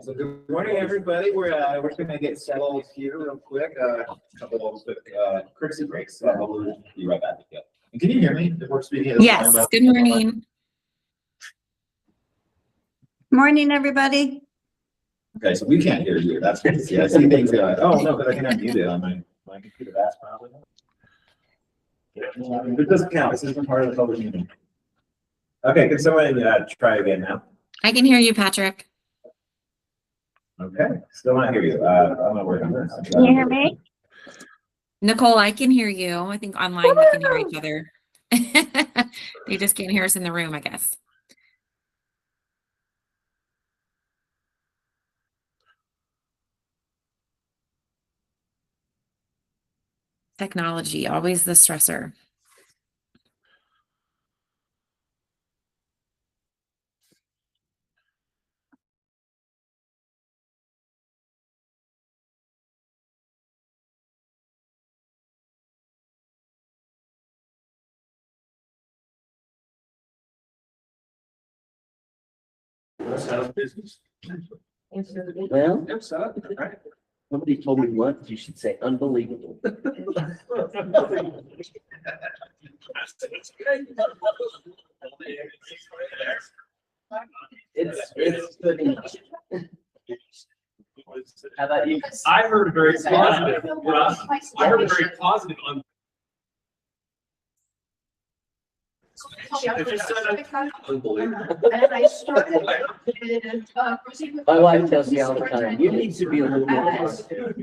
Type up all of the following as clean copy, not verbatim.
So good morning, everybody. We're going to get settled here real quick. A couple of quick courtesy breaks. We'll be right back. Yeah. And can you hear me? If we're speaking. Yes. Good morning. Morning, everybody. Okay, so we can't hear you. That's good to see. I see things. Oh no, but I can unmute it on my computer. That's probably. It doesn't count. This isn't part of the public meeting. Okay, can someone try again now? I can hear you, Patrick. Okay, still not hear you. I'm gonna work on this. Can you hear me? Nicole, I can hear you. I think online we can hear each other. They just can't hear us in the room, I guess. Technology, always the stressor. Business. Well, somebody told me once you should say unbelievable. It's good enough. How about you? I heard a very positive. I heard a very positive on. My wife tells me all the time, you need to be a little more positive.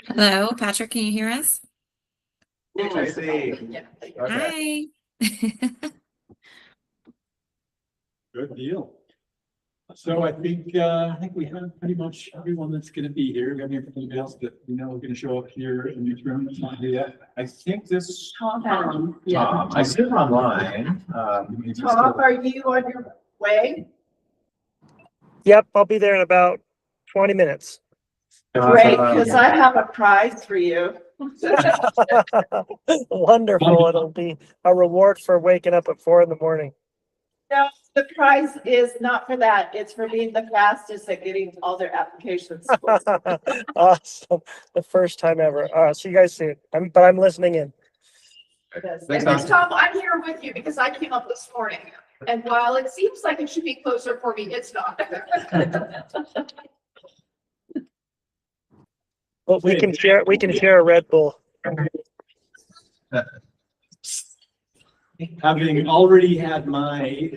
Hello, Patrick, can you hear us? I see. Hi. Good deal. So I think we have pretty much everyone that's going to be here. We have everything else that we know are going to show up here in this room. It's not here yet. I think this Tom, I see him online. Tom, are you on your way? Yep, I'll be there in about 20 minutes. Great, because I have a prize for you. Wonderful. It'll be a reward for waking up at 4 a.m. No, the prize is not for that. It's for being the fastest at getting all their applications. Awesome. The first time ever. See you guys soon. I'm listening in. Thanks, And Tom. Tom, I'm here with you because I came up this morning. And while it seems like it should be closer for me, it's not. Well, we can share a Red Bull. Having already had my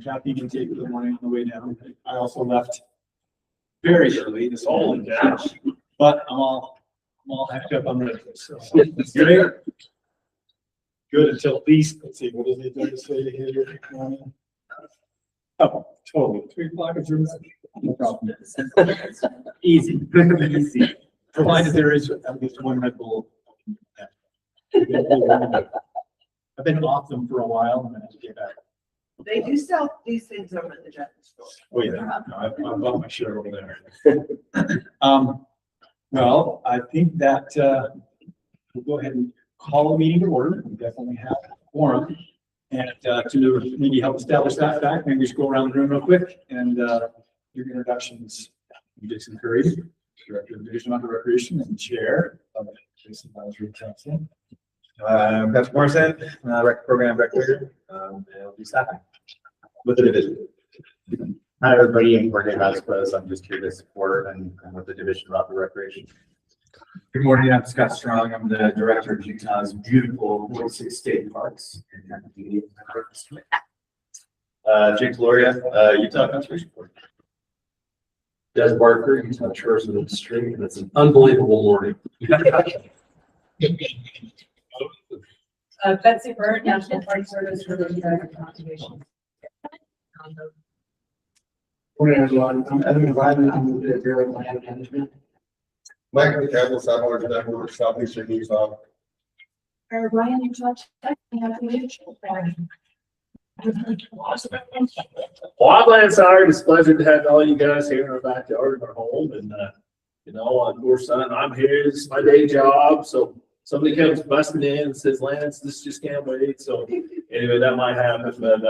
caffeine intake for the morning on the way down, I also left very early this morning. But I'm all hacked up on Red Bull. So great. Good until at least, let's see, what does it do to say here? Oh, totally. 3 o'clock is room. No problem. Easy. Easy. Provided there is at least one Red Bull. I've been off them for a while and then I get back. They do sell these things over at the general store. Oh, yeah. No, I've bought my share over there. Well, I think that we'll go ahead and call the meeting to order. We definitely have a quorum. And to maybe help establish that fact, maybe we should go around the room real quick and your introductions. Jason Curry, Director of Division of Recreation and Chair of the Jason Advisory Council. Patrick Morrison, Program Director, and I'll be staffing with the division. Hi, everybody. I'm Jorge Vasquez. I'm just here to support and with the Division of Recreation. Good morning. I'm Scott Strong. I'm the Director of Utah's beautiful 46 state parks. Jake Gloria, Utah Conservation Board. Des Barker, Utah Tourism Industry, and it's an unbelievable morning. Betsy Bird, National Park Service for the Conservation. Morning, everyone. I'm Evan Wyman. I'm with the Bureau of Land Management. Michael Campbell, Southwest Denver, Southeastern Utah. Ryan, you touch. Well, I'm Lance Howard. It's a pleasure to have all you guys here in our backyard in our home. And, of course, I'm here. This is my day job. So somebody comes busting in and says, Lance, this just can't wait. So anyway, that might happen. But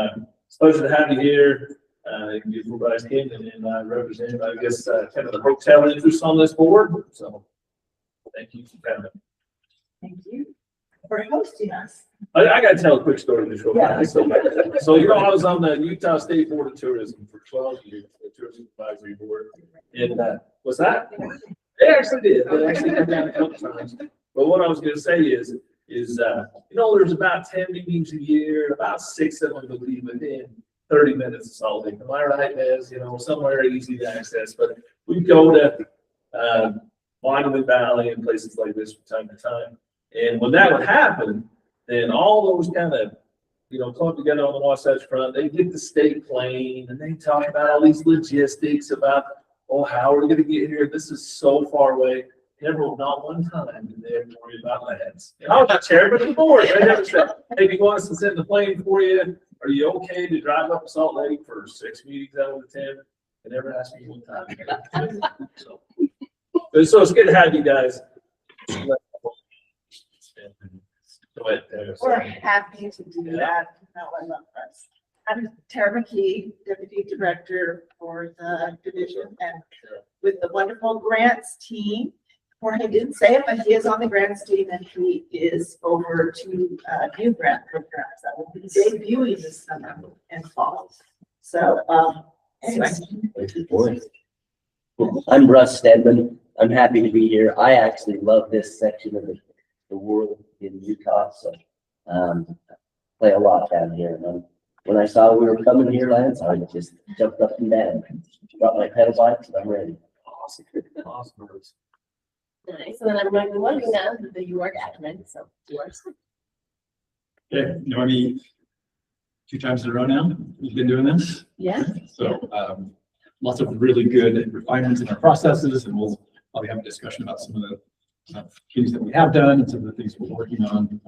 it's a pleasure to have you here. Beautiful guys came and I represent, I guess, kind of the hotel interest on this board. So thank you for coming. Thank you for hosting us. I got to tell a quick story to show. Yeah. So I was on the Utah State Board of Tourism for 12 years, the Tourism Advisory Board. And was that? They actually did. They actually come down a couple times. But what I was going to say is there's about 10 meetings a year. About 6 of them would be within 30 minutes of Salt Lake. Am I right, Des? Somewhere easy to access. But we go to Monument Valley and places like this from time to time. And when that would happen, then all those kind of, come together on the Wasatch Front, they get the state plane and they talk about all these logistics about, how are we going to get here? This is so far away. Never, not one time did they ever worry about lands. I was not chairman of the board. They never said, hey, do you want us to send the plane for you? Are you okay to drive up to Salt Lake for 6 meetings out of the 10? They never asked me one time. So it's good to have you guys. We're happy to do that. No, I love us. I'm Tara McKee, Deputy Director for the division, and with the wonderful grants team. Jorge didn't say it, but he is on the grants team and he is over 2 new grant programs that will be debuting this summer and fall. So anyway. I'm Russ Stedman. I'm happy to be here. I actually love this section of the world in Utah, so play a lot down here. And when I saw we were coming here, Lance, I just jumped up and down, got my pedal bikes, and I'm ready. Awesome. Nice. And then I'm going to be wondering now that you are admin, so yours. Okay, you know me 2 times in a row now. We've been doing this. Yeah. So lots of really good refinements in our processes, and we'll probably have a discussion about some of the things that we have done and some of the things we're working on.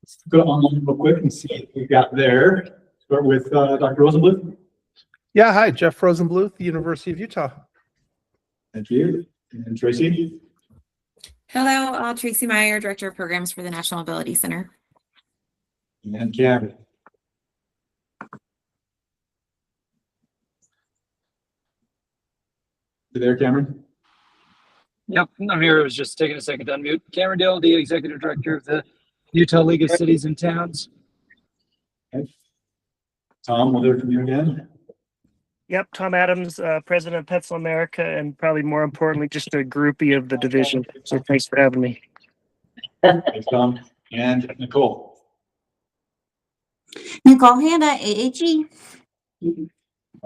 Let's go online real quick and see what we got there. Start with Dr. Rosenbluth. Yeah, hi, Jeff Rosenbluth, the University of Utah. Thank you. And Tracy? Hello, Tracy Meyer, Director of Programs for the National Ability Center. And Cameron? You there, Cameron? Yep, I'm here. I was just taking a second to unmute. Cameron Dale, the Executive Director of the Utah League of Cities and Towns. Okay. Tom, we'll hear from you again. Yep, Tom Adams, President of Pencil America, and probably more importantly, just a groupie of the division. So thanks for having me. Thanks, Tom. And Nicole? Nicole Hanna, AAG.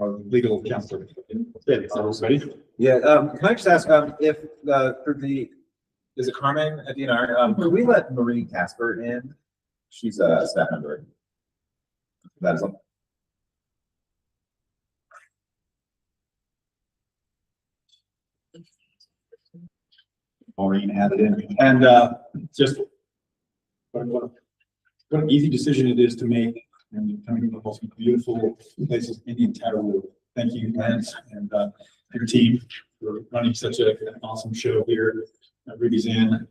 Our legal counselor. Okay, so everybody? Yeah, can I just ask, if, for the, is it Carmen at DNR, can we let Marie Casper in? She's a staff member. That is all. Maureen added in. And just what an easy decision it is to make, and coming to the most beautiful places in the entire world. Thank you, Lance, and your team for running such an awesome show here. Ruby's in. A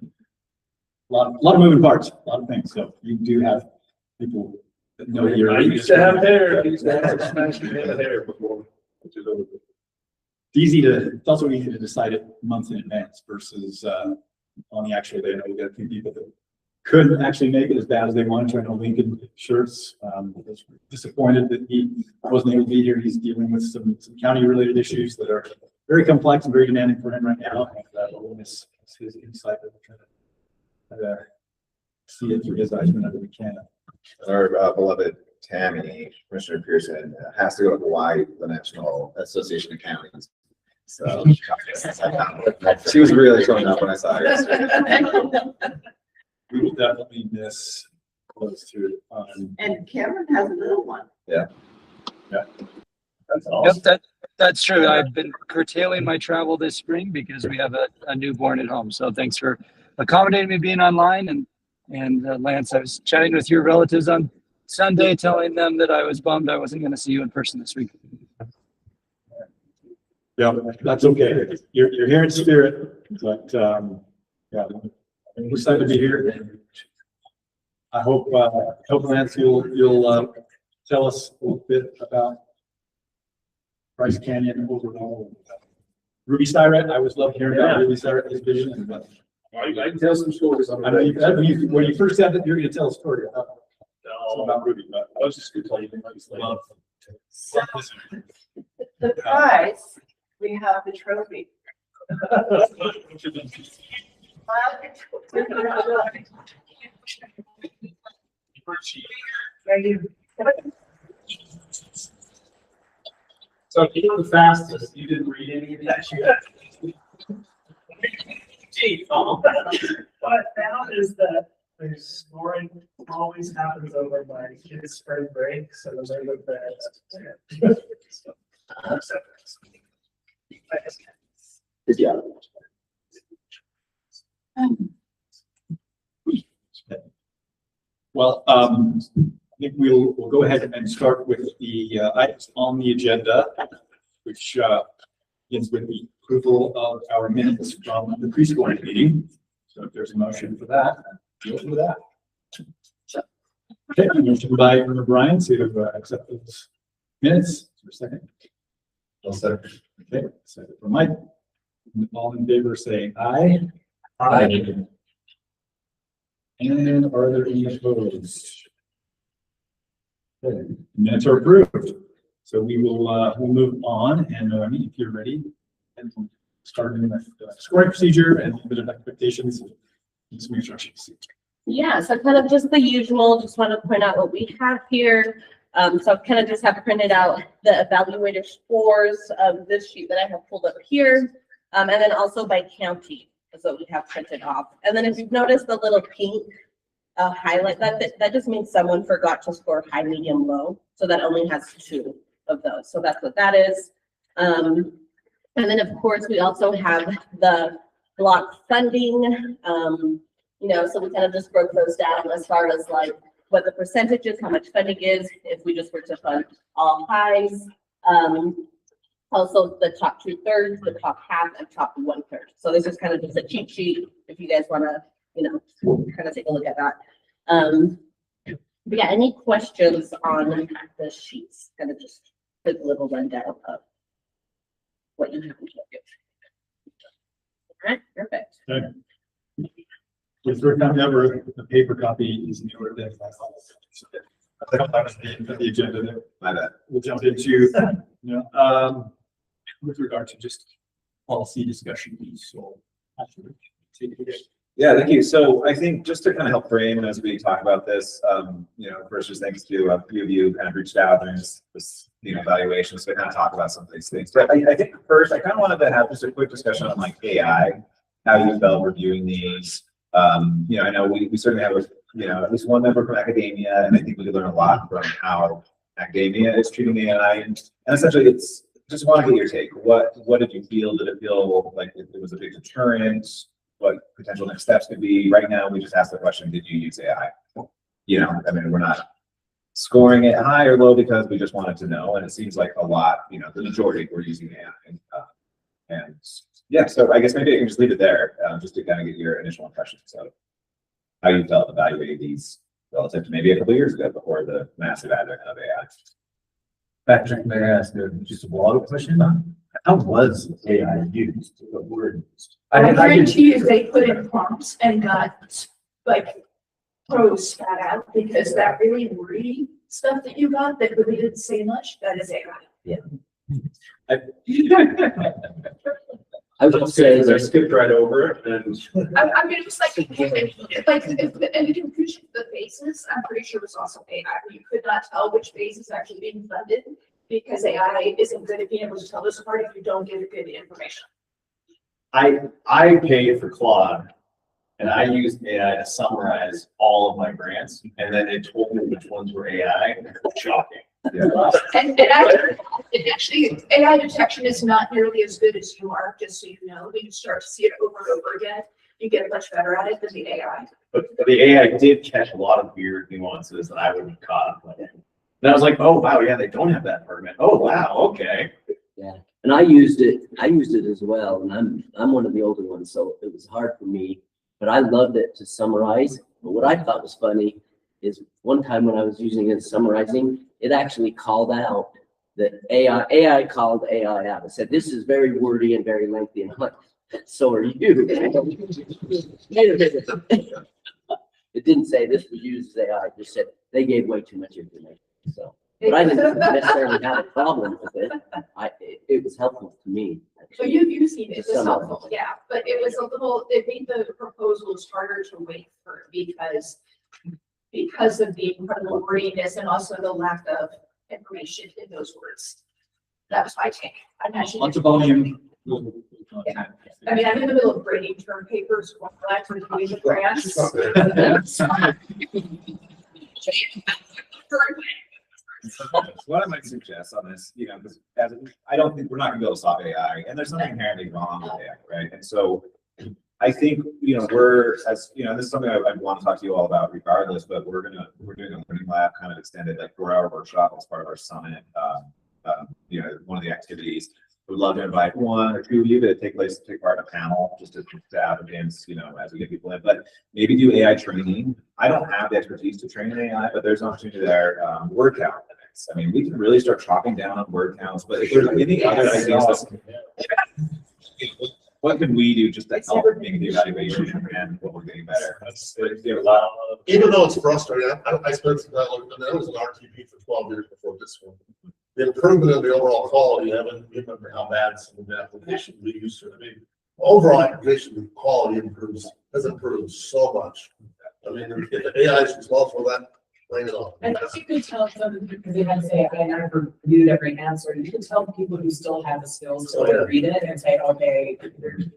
lot of moving parts, a lot of things. So you do have people that know your. I used to have hair. I used to have some hair before. Which is over. It's also easy to decide it months in advance versus on the actual day. I know we got a few people that couldn't actually make it as bad as they wanted to. I know Lincoln Shirts was disappointed that he wasn't able to be here. He's dealing with some county related issues that are very complex and very demanding for him right now. We'll miss his insight. Try to see it through his eyes whenever we can. Our beloved Tammy, Commissioner Pearson, has to go to Hawaii, the National Association of Counties. So she was really showing up when I saw her yesterday. We will definitely miss those two. And Cameron has a little one. Yeah. Yeah. That's awesome. Yep, that's true. I've been curtailing my travel this spring because we have a newborn at home. So thanks for accommodating me being online. And Lance, I was chatting with your relatives on Sunday, telling them that I was bummed I wasn't going to see you in person this week. Yeah, that's okay. You're here in spirit, but yeah, I'm excited to be here. I hope Lance, you'll tell us a little bit about Bryce Canyon overall. Ruby Styret, I always love hearing about Ruby Styret, his vision. But I can tell some stories. I know when you first said that you're going to tell a story about Ruby, but I was just going to tell you. love. The prize, we have the trophy. So you were the fastest. You didn't read any of that shit. Gee, What I found is that the scoring always happens over my kids' spring break, so those are the best. Good job. Well, I think we'll go ahead and start with the items on the agenda, which begins with the approval of our minutes from the preschool meeting. So if there's a motion for that, deal with that. Okay, motion by Member Brian to accept those minutes. For a second. Well said. Okay, second for Mike. All in favor, say aye. Aye. And are there any opposed? Okay, minutes are approved. So we will we'll move on, and if you're ready, and start in the scoring procedure and a bit of expectations and some instructions. Yeah, so kind of just the usual, just want to point out what we have here. So I kind of just have printed out the evaluator scores of this sheet that I have pulled up here. And then also by county is what we have printed off. And then if you've noticed the little pink highlight, that just means someone forgot to score high, medium, low. So that only has 2 of those. So that's what that is. And then of course we also have the block funding. You know, so we kind of just broke those down as far as like what the percentage is, how much funding is, if we just were to fund all highs, Also the top 2/3, the top half, and top 1/3. So this is kind of just a cheat sheet if you guys want to, kind of take a look at that. But yeah, any questions on the sheets? Kind of just a little rundown of what you have to do. All right, perfect. The third time ever, the paper copy is newer than the agenda there. My bad. We'll jump into, with regard to just policy discussion. So. Take it away. Yeah, thank you. So I think just to kind of help frame as we talk about this, first just thanks to a few of you kind of reached out and this evaluation, so to kind of talk about some of these things. But I think first I kind of wanted to have just a quick discussion on like AI, how you felt reviewing these. I know we certainly have at least one member from academia, and I think we could learn a lot from how academia is treating AI. And essentially it's just want to get your take. What did you feel? Did it feel like it was a big deterrent? What potential next steps could be? Right now, we just asked the question, did you use AI? We're not scoring it high or low because we just wanted to know. And it seems like a lot, the majority were using AI. So I guess maybe I can just leave it there, just to kind of get your initial impressions of how you felt evaluating these relative to maybe a couple of years ago before the massive advent of AI. Patrick, may I ask just a broader question? How was AI used? What word used? I guarantee you they put in prompts and got like prose spat out because that really wordy stuff that you got that really didn't say much, that is AI. Yeah. I would say I skipped right over it and. I mean, it was like and you can appreciate the faces, I'm pretty sure it was also AI. You could not tell which face is actually being funded because AI isn't good at being able to tell this apart if you don't give it good information. I paid for Claude and I used AI to summarize all of my grants, and then it told me which ones were AI. Shocking. Yeah. And actually, AI detection is not nearly as good as you are, just so you know. When you start to see it over and over again, you get much better at it than the AI. But the AI did catch a lot of weird nuances that I wouldn't have caught. And I was like, oh wow, yeah, they don't have that permit. Oh wow, okay. Yeah, and I used it as well, and I'm one of the older ones, so it was hard for me, but I loved it to summarize. But what I thought was funny is one time when I was using it summarizing, it actually called out that AI called AI out. It said, this is very wordy and very lengthy, and I'm like, so are you. It didn't say this was used as AI, it just said they gave way too much information. So, but I didn't necessarily have a problem with it. It was helpful to me. So you've seen it, it's helpful, yeah, but it was it made the proposals harder to wait for because of the incredible wordiness and also the lack of information in those words. That was my take. I'm actually. Lots of volume. Yeah. I mean, I'm in the middle of grading term papers while I'm reviewing the grants. What I might suggest on this, because I don't think we're not gonna be able to stop AI, and there's something inherently wrong with AI, right? And so I think, we're, as this is something I want to talk to you all about regardless, but we're doing a learning lab kind of extended, like 4-hour workshop as part of our summit. One of the activities, we'd love to invite 1 or 2 of you to take part in a panel, just to advocates, as we get people in, but maybe do AI training. I don't have the expertise to train in AI, but there's an opportunity there. Word count limits. I mean, we can really start chopping down on word counts, but if there's any other ideas, what can we do just to help make the evaluation and what we're getting better? Even though it's frustrating, I spent some time looking, I was an RTP for 12 years before this one. The improvement in the overall quality, I haven't remember how bad some of the applications we used to. I mean, overall application quality has improved so much. I mean, if the AI is responsible for that, bring it on. And you can tell them, because they had to say, I never reviewed every answer, you can tell people who still have the skills to read it and say, okay,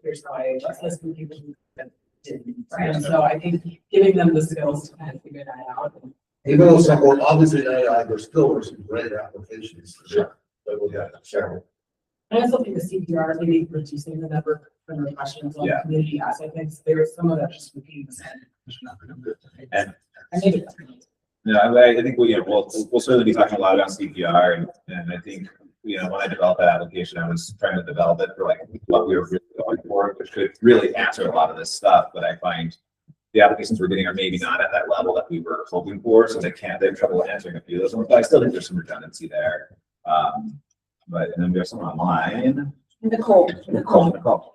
here's how I adjust this, and people who didn't. And so I think giving them the skills to kind of figure that out. Even though some more obviously AI, there's still some great applications. Sure. That we'll get. Sure. I also think the CPR maybe reducing the number of questions on community asset things. There's some of that just repeating the same. And I think it's I think we'll certainly be talking a lot about CPR, and I think you know, when I developed that application, I was trying to develop it for like what we were really going for, which could really answer a lot of this stuff, but I find the applications we're getting are maybe not at that level that we were hoping for, so they have trouble answering a few of those ones, but I still think there's some redundancy there. But, and then we have some online. Nicole. Nicole.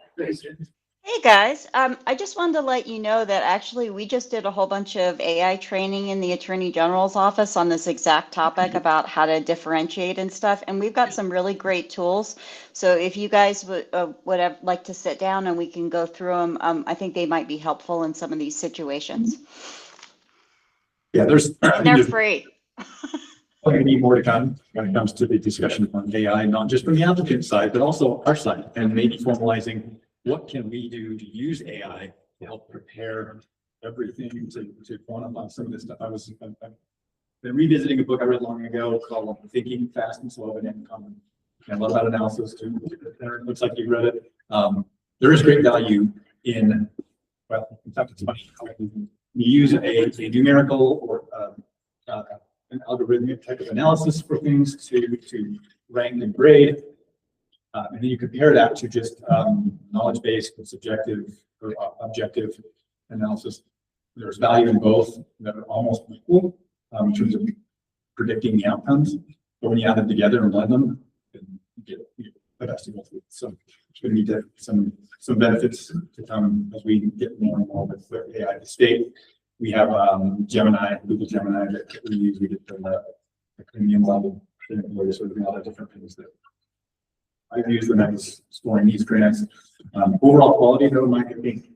Hey guys, I just wanted to let you know that actually we just did a whole bunch of AI training in the Attorney General's office on this exact topic about how to differentiate and stuff. And we've got some really great tools. So if you guys would have like to sit down and we can go through them, I think they might be helpful in some of these situations. Yeah, And they're free. We need more to come when it comes to the discussion on AI, not just from the applicant side, but also our side, and maybe formalizing what can we do to use AI to help prepare everything to quantify some of this stuff. I've been revisiting a book I read long ago called Thinking Fast and Slow and Income, and a lot about analysis too. It looks like you read it. There is great value in, well, in fact, it's funny. You use a numerical or an algorithmic type of analysis for things to rank and grade. And then you compare that to just knowledge-based, subjective, or objective analysis. There's value in both that are almost equal in terms of predicting the outcomes. But when you add them together and blend them, then you get the best of both. So it's going to need some benefits to come as we get more and more with AI at the state. We have Gemini, Google Gemini that we use. We get the premium level, sort of a lot of different things that I've used when I was scoring these grants. Overall quality, though, Mike, I think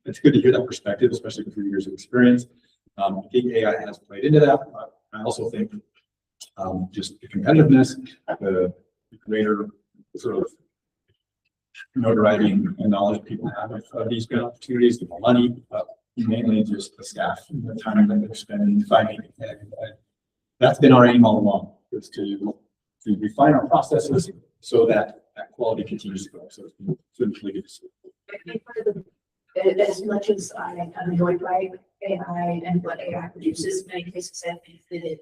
it's good to hear that perspective, especially with 3 years of experience. I think AI has played into that. I also think just the competitiveness, the greater sort of notoriety and knowledge people have of these good opportunities, the more money, mainly just the staff and the time that they're spending finding it. That's been our aim all along, is to refine our processes so that quality continues to grow. So it's been really good to see. As much as I am annoyed by AI and what AI produces, in many cases I think that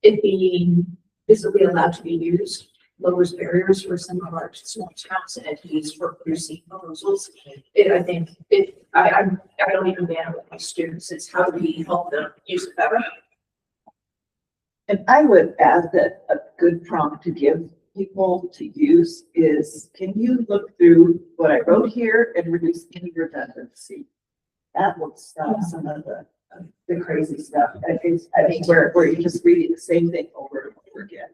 it being visibly allowed to be used lowers barriers for some of our small towns and entities for producing proposals. I don't even ban with my students. It's how do we help them use it better. And I would add that a good prompt to give people to use is, can you look through what I wrote here and reduce any redundancy? That will stop some of the crazy stuff. I think where you're just reading the same thing over and over again.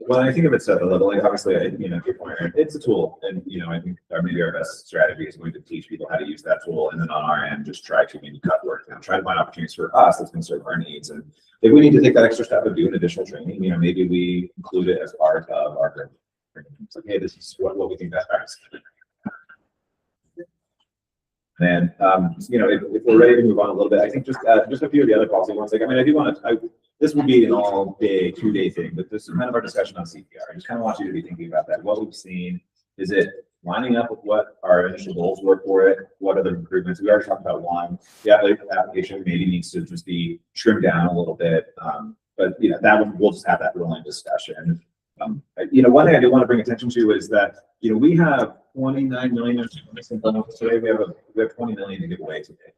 Well, I think of it at a level, like obviously, you know, to your point, it's a tool, and you know, I think maybe our best strategy is going to teach people how to use that tool, and then on our end, just try to maybe cut work down, try to find opportunities for us that's going to serve our needs. And if we need to take that extra step of doing additional training, you know, maybe we include it as part of our curriculum. It's like, hey, this is what we think best practice. And you know, if we're ready to move on a little bit, I think just a few of the other policy ones. Like, I mean, I do want to. This would be an all-day, 2-day thing, but this is kind of our discussion on CPR. I just kind of want you to be thinking about that. What we've seen, is it lining up with what our initial goals were for it? What are the improvements? We already talked about one. The application maybe needs to just be trimmed down a little bit, but you know, that one we'll just have that rolling discussion. You know, one thing I do want to bring attention to is that you know we have 29 million today. We have 20 million to give away today.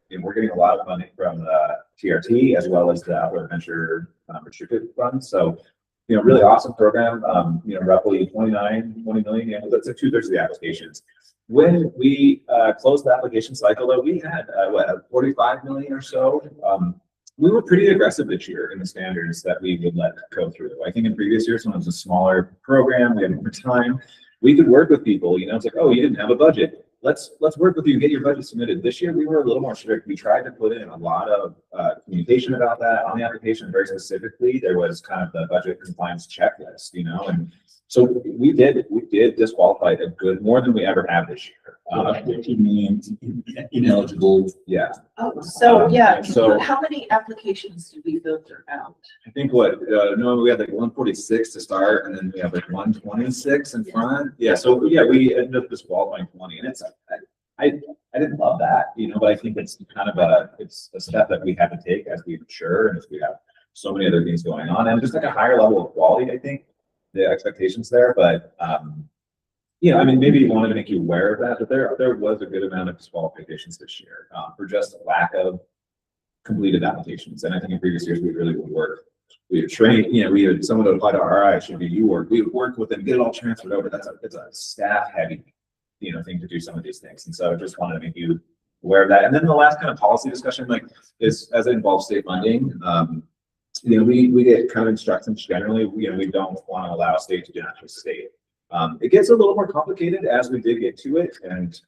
And we're getting a lot of funding from the TRT as well as the Outdoor Venture Restricted Fund. So, you know, really awesome program. You know, roughly 20 million. Yeah, that's like 2/3 of the applications. When we closed the application cycle, though, we had 45 million or so. We were pretty aggressive this year in the standards that we would let go through. I think in previous years, when it was a smaller program, we had more time. We could work with people. You know, it's like, oh, you didn't have a budget. Let's work with you, get your budget submitted. This year, we were a little more strict. We tried to put in a lot of communication about that on the application. Very specifically, there was kind of the budget compliance checklist, you know, and so we did disqualify a good more than we ever have this year. 15 million ineligible. Yeah. Oh, so yeah. So how many applications do we filter out? I think what no, we had like 146 to start, and then we have like 126 in front. Yeah. So yeah, we ended up disqualifying 20, and it's I didn't love that, you know, but I think it's kind of it's a step that we have to take as we mature and as we have so many other things going on, and just like a higher level of quality. I think the expectations there, but, you know, I mean, maybe wanted to make you aware of that, but there was a good amount of disqualifications this year, for just lack of completed applications. And I think in previous years, we really would work. We would train, you know, we would, someone would apply to RI, should be you, or we would work with them, get it all transferred over. It's a staff heavy, you know, thing to do some of these things. And so I just wanted to make you aware of that. And then the last kind of policy discussion, like, is as it involves state funding, you know, we get kind of instructions generally, you know, we don't want to allow state to do not just state. It gets a little more complicated as we did get to it. And,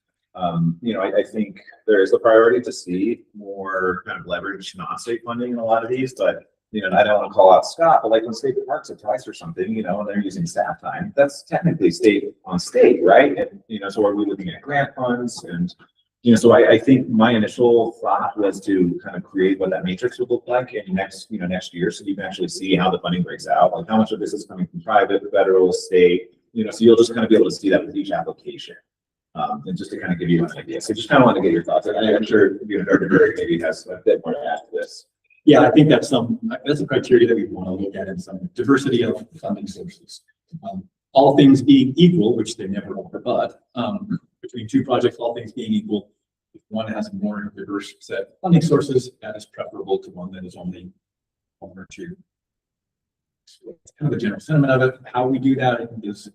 you know, I think there is a priority to see more kind of leverage non-state funding in a lot of these, but, you know, I don't want to call out Scott, but like when state parks it twice or something, you know, and they're using staff time, that's technically state on state, right? And, you know, so are we looking at grant funds? And, you know, so I think my initial thought was to kind of create what that matrix would look like in next year, so you can actually see how the funding breaks out, like how much of this is coming from private, federal, state, you know, so you'll just kind of be able to see that with each application. And just to kind of give you an idea. So just kind of want to get your thoughts. And I'm sure, you know, Dr. Berg maybe has a bit more to add to this. Yeah, I think that's a criteria that we want to look at, in some diversity of funding sources. All things being equal, which they never are, but between two projects, all things being equal, if one has a more diverse set of funding sources, that is preferable to one that is only one or two. So it's kind of the general sentiment of it. How we do that, I think, is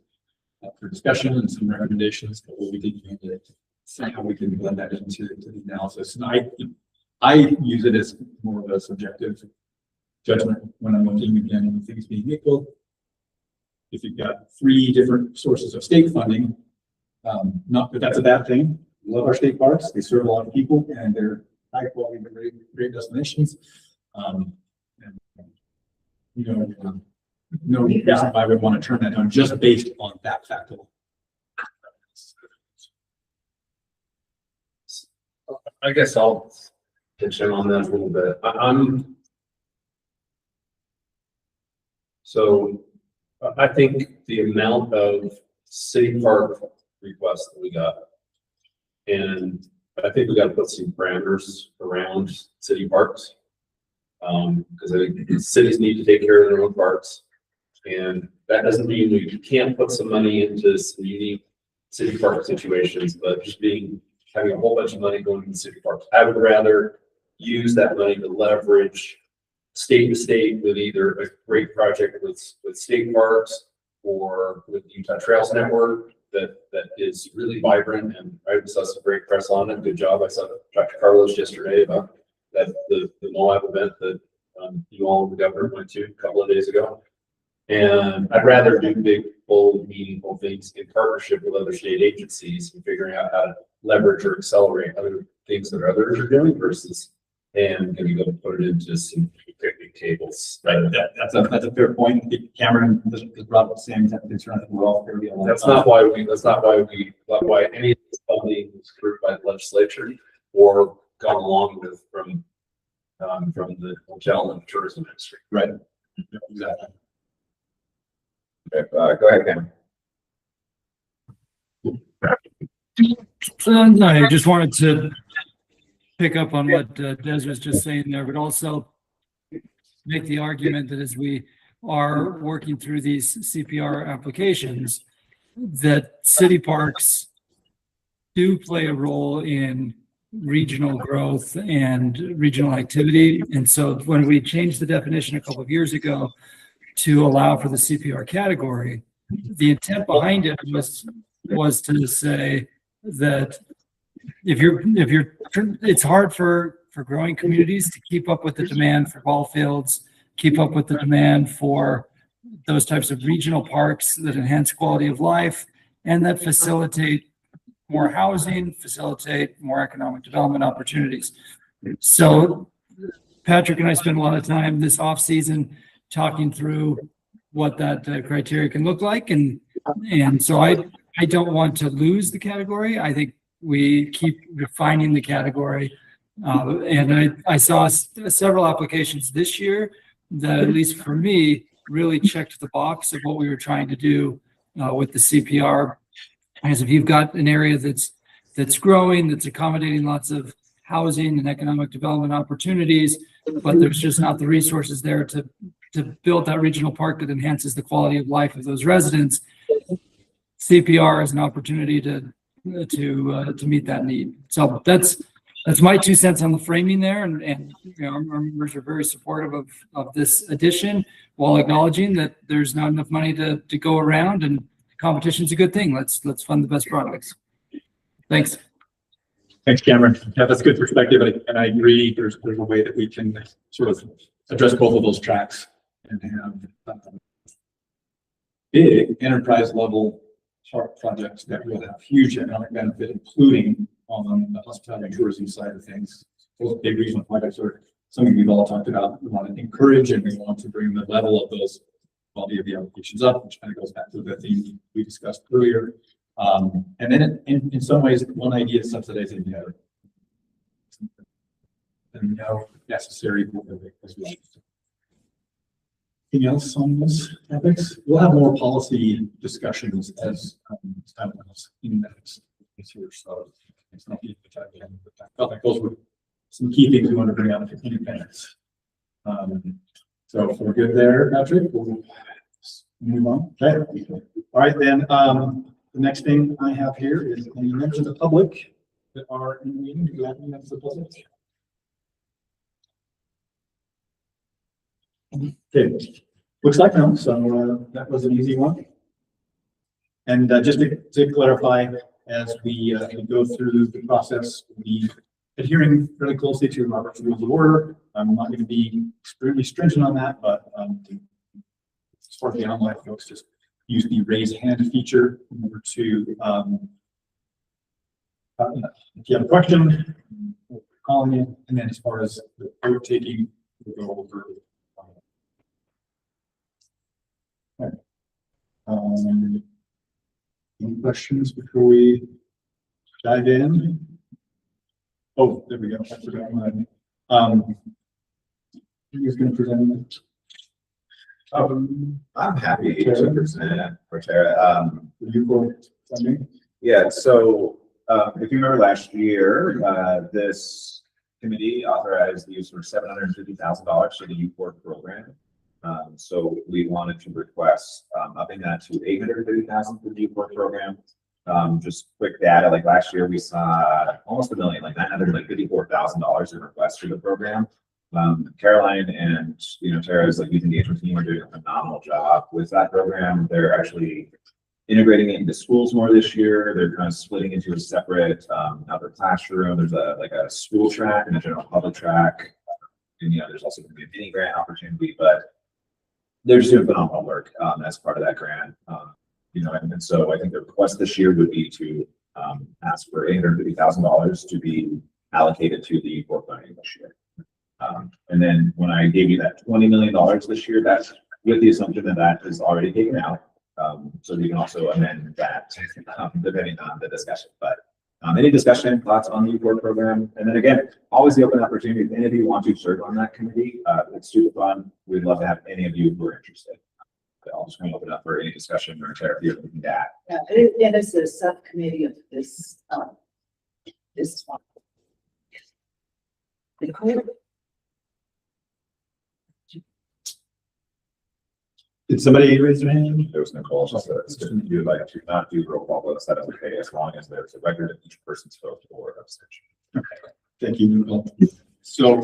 for discussion and some recommendations, but we'll be digging into it, see how we can blend that into the analysis. And I use it as more of a subjective judgment when I'm looking, again, on things being equal. If you've got 3 different sources of state funding, not that that's a bad thing. We love our state parks. They serve a lot of people and they're high quality, great destinations. And, you know, no reason why I would want to turn that down just based on that fact alone. I guess I'll pitch in on that a little bit. So I think the amount of city park requests that we got, and I think we got to put some parameters around city parks. Because I think cities need to take care of their own parks. And that doesn't mean we can't put some money into some unique city park situations, but just having a whole bunch of money going into city parks. I would rather use that money to leverage state to state with either a great project with state parks or with the Utah Trails Network that is really vibrant, and I saw some great press on it. Good job. I saw Dr. Carlos yesterday about that the Moab event that you all, the governor, went to a couple of days ago. And I'd rather do big, bold, meaningful things in partnership with other state agencies and figuring out how to leverage or accelerate other things that others are doing versus, and can you go put it into some picnic tables. Right. That's a fair point. Cameron has brought up the same type of concern that we're all fairly aligned. That's not why any of this funding was approved by the legislature or gone along with from the hotel and tourism industry. Right. Exactly. Okay, go ahead, Cameron. So I just wanted to pick up on what Des was just saying there, but also make the argument that as we are working through these CPR applications, that city parks do play a role in regional growth and regional activity. And so when we changed the definition a couple of years ago to allow for the CPR category, the intent behind it was to say that it's hard for growing communities to keep up with the demand for ball fields, keep up with the demand for those types of regional parks that enhance quality of life and that facilitate more housing, facilitate more economic development opportunities. So Patrick and I spent a lot of time this off season talking through what that criteria can look like. And so I don't want to lose the category. I think we keep refining the category. And I saw several applications this year that, at least for me, really checked the box of what we were trying to do with the CPR. Because if you've got an area that's growing, that's accommodating lots of housing and economic development opportunities, but there's just not the resources there to to build that regional park that enhances the quality of life of those residents, CPR is an opportunity to meet that need. So that's my 2 cents on the framing there, and you know, our members are very supportive of this addition, while acknowledging that there's not enough money to go around, and competition's a good thing. Let's fund the best products. Thanks. Thanks, Cameron. Yeah, that's good perspective, and I agree. There's a way that we can sort of address both of those tracks and have big enterprise level projects that will have huge economic benefit, including on the hospitality and tourism side of things. Those big regional projects are something we've all talked about. We want to encourage, and we want to bring the level of those quality of the applications up, which kind of goes back to the theme we discussed earlier. And then in some ways, one idea is subsidizing the other. And now necessary as well. Anything else on this topics? We'll have more policy discussions as time goes in the next year. So it's not easy to tell you, but I felt like those were some key things we want to bring out in 15 minutes. So if we're good there, Patrick, we'll move on. Okay. All right, then. The next thing I have here is any members of the public that are in the meeting. Do you have any members of the public? Okay, looks like no, so that was an easy one. And just to clarify, as we go through the process, we adhering fairly closely to Robert's Rules of Order. I'm not going to be extremely stringent on that, but as far as the online folks, just use the raise hand feature in order to, if you have a question, we'll call you, and then as far as the vote taking, we'll go over. Any questions before we dive in? Oh, there we go. I forgot mine. Who's going to present it? I'm happy to present for Tara. You go. Yeah, so if you remember last year, this committee authorized the use for $750,000 for the U4 program. So we wanted to request upping that to $850,000 for the U4 program. Just quick data, like last year we saw almost $1 million, like $954,000 in requests for the program. Caroline and Tara's like youth engagement team are doing a phenomenal job with that program. They're actually integrating it into schools more this year. They're kind of splitting into a separate outdoor classroom. There's a school track and a general public track. And there's also going to be a mini grant opportunity, but they're just doing phenomenal work as part of that grant. And so I think the request this year would be to ask for $850,000 to be allocated to the U4 funding this year. And then when I gave you that $20 million this year, that's with the assumption that that is already taken out. So we can also amend that depending on the discussion. But any discussion, thoughts on the U4 program? And then again, always the open opportunity. If any of you want to serve on that committee, it's super fun. We'd love to have any of you who are interested. But I'll just kind of open up for any discussion or therapy or anything that. Yeah, and it's a subcommittee of this this one. Did somebody raise their hand? There was Nicole. She said it's good to do like to not do roll call votes. That is okay as long as there's a record of each person's vote or abstention. Okay, thank you, Nicole. So,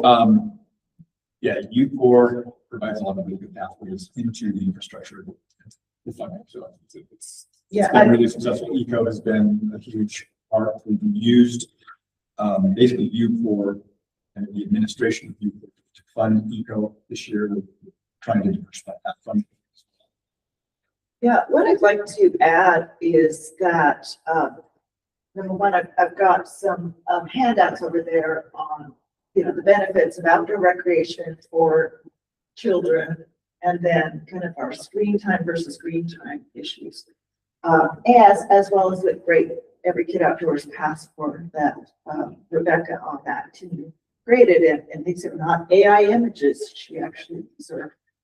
yeah, U4 provides a lot of really good pathways into the infrastructure. So it's been really successful. Eco has been a huge part. We've used basically U4 and the administration of U4 to fund Eco this year. We're trying to diversify that funding. Yeah, what I'd like to add is that, number one, I've got some handouts over there on, the benefits of outdoor recreation for children, and then kind of our screen time versus screen time issues. As well as the great Every Kid Outdoors passport that Rebecca on that team created, and these are not AI images. She actually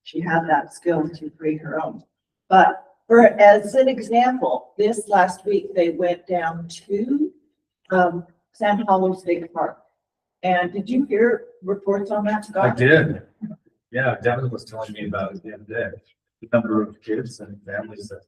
she had that skill to create her own. But as an example, this last week they went down to Sand Hollow State Park. And did you hear reports on that, Scott? I did. Yeah, Devin was telling me about it the other day, the number of kids and families that.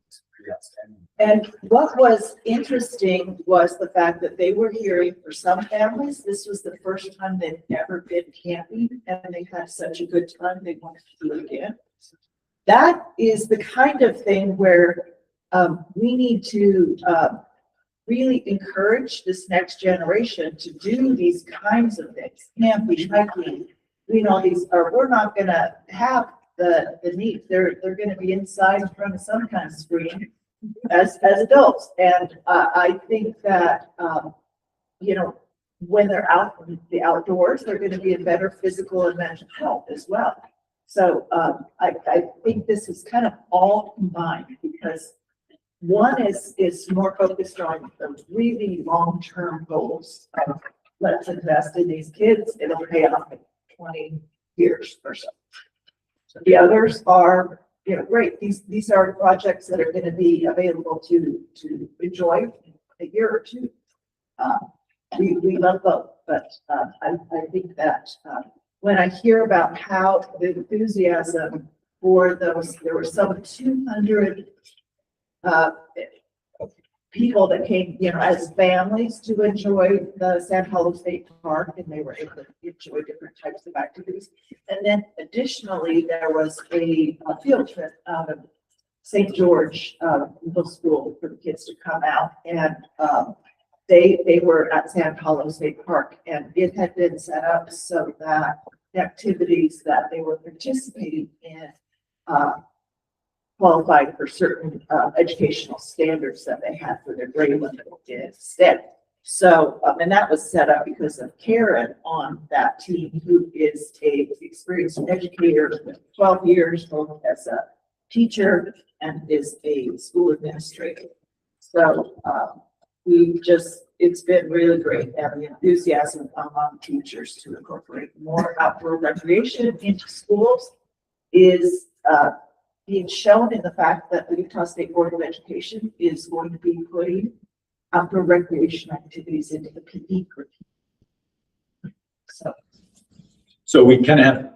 It's pretty outstanding. And what was interesting was the fact that they were hearing for some families, this was the first time they'd ever been camping and they had such a good time, they wanted to do it again. That is the kind of thing where we need to really encourage this next generation to do these kinds of things. Camping, hiking, you know, we're not gonna have the need. They're gonna be inside in front of some kind of screen as adults. And I think that you know, when they're out in the outdoors, they're gonna be in better physical and mental health as well. So I think this is kind of all combined because one is more focused on the really long-term goals. Let's invest in these kids, it'll pay off in 20 years or so. The others are, you know, great. These are projects that are going to be available to enjoy a year or two. We love both, but I think that when I hear about how the enthusiasm for those, there were some 200 people that came, you know, as families to enjoy the San Paulo State Park, and they were able to enjoy different types of activities. And then additionally, there was a field trip out of St. George Middle School for the kids to come out, and they were at San Paulo State Park, and it had been set up so that the activities that they were participating in qualified for certain educational standards that they had for their grade level instead. So, and that was set up because of Karen on that team, who is a experienced educator with 12 years, both as a teacher and is a school administrator. So it's been really great, and the enthusiasm among teachers to incorporate more outdoor recreation into schools is being shown in the fact that the Utah State Board of Education is going to be putting outdoor recreation activities into the PE curriculum. So we kind of have a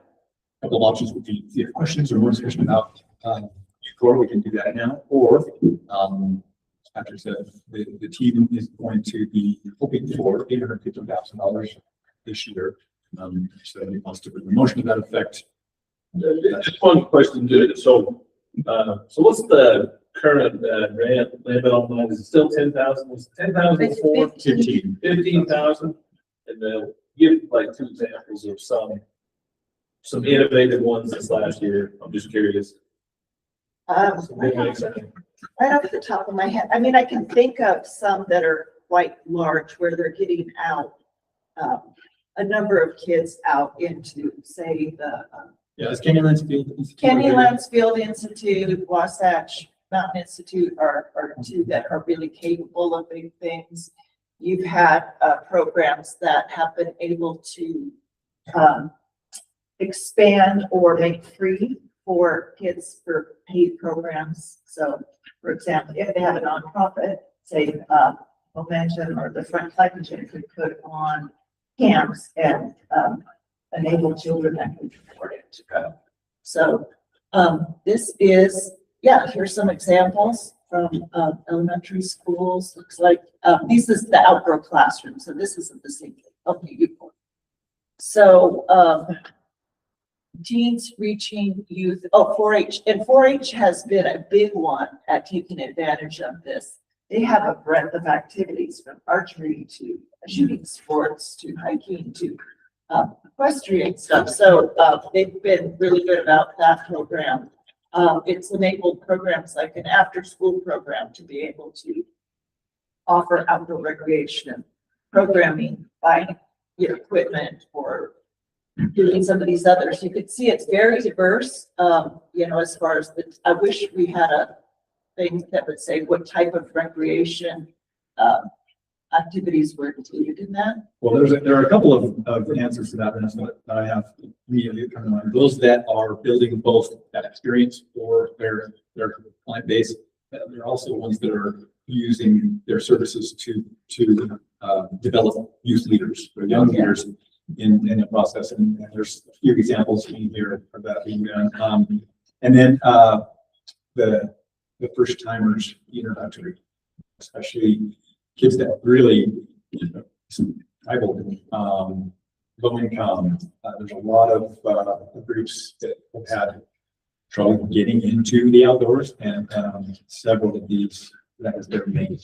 couple of options. If you have questions or more discussion about core, we can do that now. Or after the team is going to be hoping for $850,000 this year. So he wants to put a motion to that effect. Just one question, dude. So what's the current land development? Is it still 10,000? Was 10,000 for 15,000? And then give like 2 examples of some innovative ones this last year. I'm just curious. Right off the top of my head, I mean, I can think of some that are quite large where they're getting out a number of kids out into, say, the it's Canyonlands Field Institute. Canyonlands Field Institute, Wasatch Mountain Institute are two that are really capable of big things. You've had programs that have been able to expand or make free for kids for paid programs. So, for example, if they have a nonprofit, say Momentum or the Front Glycogen could put on camps and enable children that can afford it to go. So this is, here's some examples from elementary schools. Looks like this is the outdoor classroom. So this isn't the same thing. Okay, so teens reaching youth, 4-H. And 4-H has been a big one at taking advantage of this. They have a breadth of activities from archery to shooting sports to hiking to equestrian stuff. So they've been really good about that program. It's enabled programs like an after-school program to be able to offer outdoor recreation, programming, buying equipment, or doing some of these others. You could see it's very diverse, as far as I wish we had a thing that would say what type of recreation activities were included in that. Well, there are a couple of answers to that, Vanessa, that I have immediately come to mind. Those that are building both that experience for their client base. There are also ones that are using their services to develop youth leaders or young leaders. in the process, and there's a few examples in here of that being done. And then the first timers introductory, especially kids that really some tribal, low income. There's a lot of groups that have had trouble getting into the outdoors, and several of these, that is their main.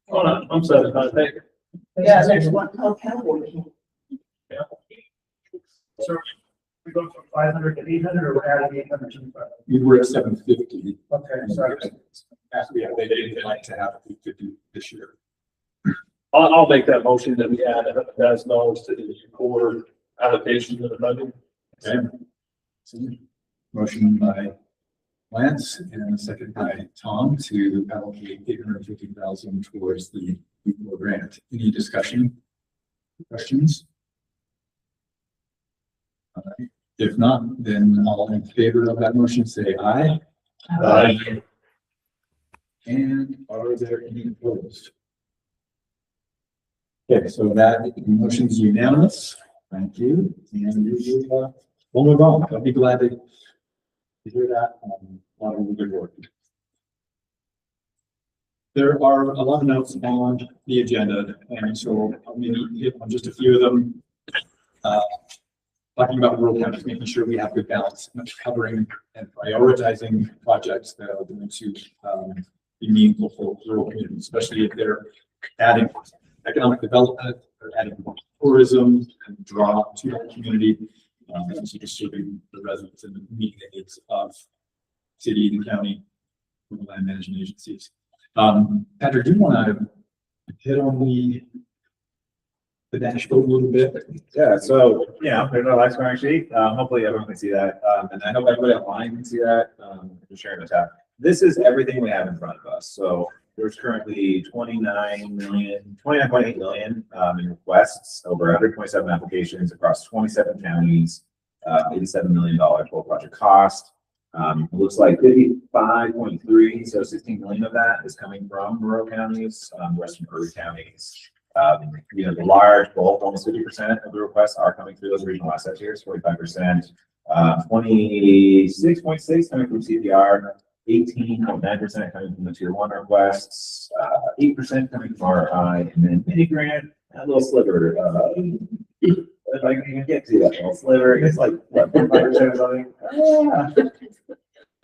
Hold on, I'm sorry, thank you. Yeah, there's one called Cowboy. So we go from 500 to 800, or we're adding 800 to 500? We were at 750. Okay, sorry. Yeah, they'd like to have 50 this year. I'll make that motion that we add $100,000 to the core allocation of the budget. Okay. Motion by Lance and a second by Tom to allocate 850,000 towards the equal grant. Any discussion? Questions? All right. If not, then all in favor of that motion, say aye. Aye. And are there any opposed? Okay, so that motion is unanimous. Thank you. And we'll move on. I'll be glad to hear that. A lot of good work. There are a lot of notes on the agenda, and so I'm going to hit on just a few of them. Talking about rural counties, making sure we have good balance, covering and prioritizing projects that are going to be meaningful for rural communities, especially if they're adding economic development or adding more tourism and draw to the community, and so just serving the residents and meeting the needs of city and county land management agencies. Patrick, do you want to hit on the dashboard a little bit? Yeah, so, there's no live scoring sheet. Hopefully everyone can see that. And I hope everybody online can see that. Just sharing the tab. This is everything we have in front of us. So there's currently 29.8 million in requests, over 127 applications across 27 counties, $87 million total project cost. It looks like 55.3, so 16 million of that is coming from rural counties, western urban counties. The large bulk, almost 50% of the requests are coming through those regional asset tiers, 45%, 26.6 coming from CPR, 18.9% coming from the tier 1 requests, 8% coming from RI, and then mini grant, a little sliver. If I can even get to that little sliver, it's like what, 5% or something.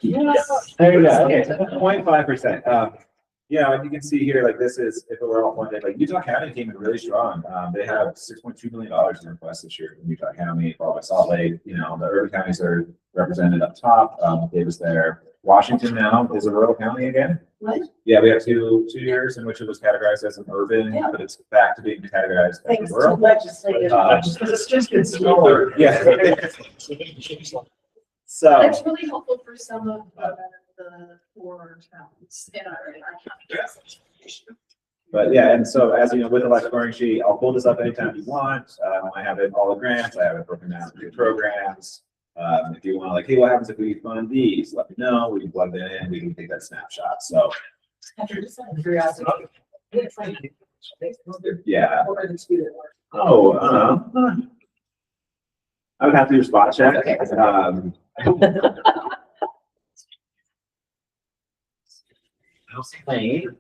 Yeah. There you go. Okay, 0.5%. If you can see here, like this is, if it were all funded, like Utah County came in really strong. They have $6.2 million in requests this year from Utah County, followed by Salt Lake. The urban counties are represented up top. Davis there. Washington now is a rural county again. What? Yeah, we have two years in which it was categorized as an urban, but it's back to being categorized as Thanks a to rural. legislative. Because it's just been slower. Yeah. So. That's really helpful for some of the poorer towns in our county. But yeah, and so as you know, with the live scoring sheet, I'll pull this up anytime you want. I have it all the grants. I have it broken down into programs. If you want to, like, hey, what happens if we fund these? Let me know. We can plug that in. We can take that snapshot. So Just out of curiosity. yeah. What are the two that work? Oh, I would have to do a spot check. Okay. Wayne.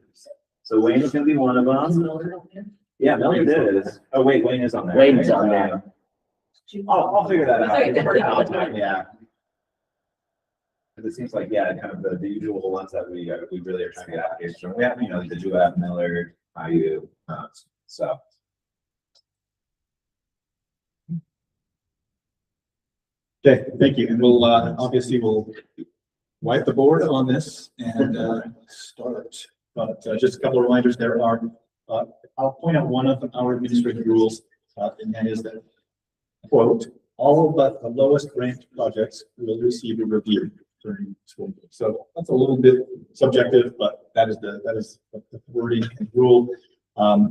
So Wayne is going to be one of them. Yeah, Million is. Oh wait, Wayne is on there. Wayne's on there. I'll figure that Sorry, different. out. Yeah. It seems like, kind of the usual ones that we really are trying to get applications from. We have, the Juab, Miller, IU, so. Okay, thank you. And we'll obviously we'll wipe the board on this and start. But just a couple of reminders. There are. I'll point out one of our administrative rules, and that is that, quote, all but the lowest ranked projects will receive a review during school year. So that's a little bit subjective, but that is the wording and rule.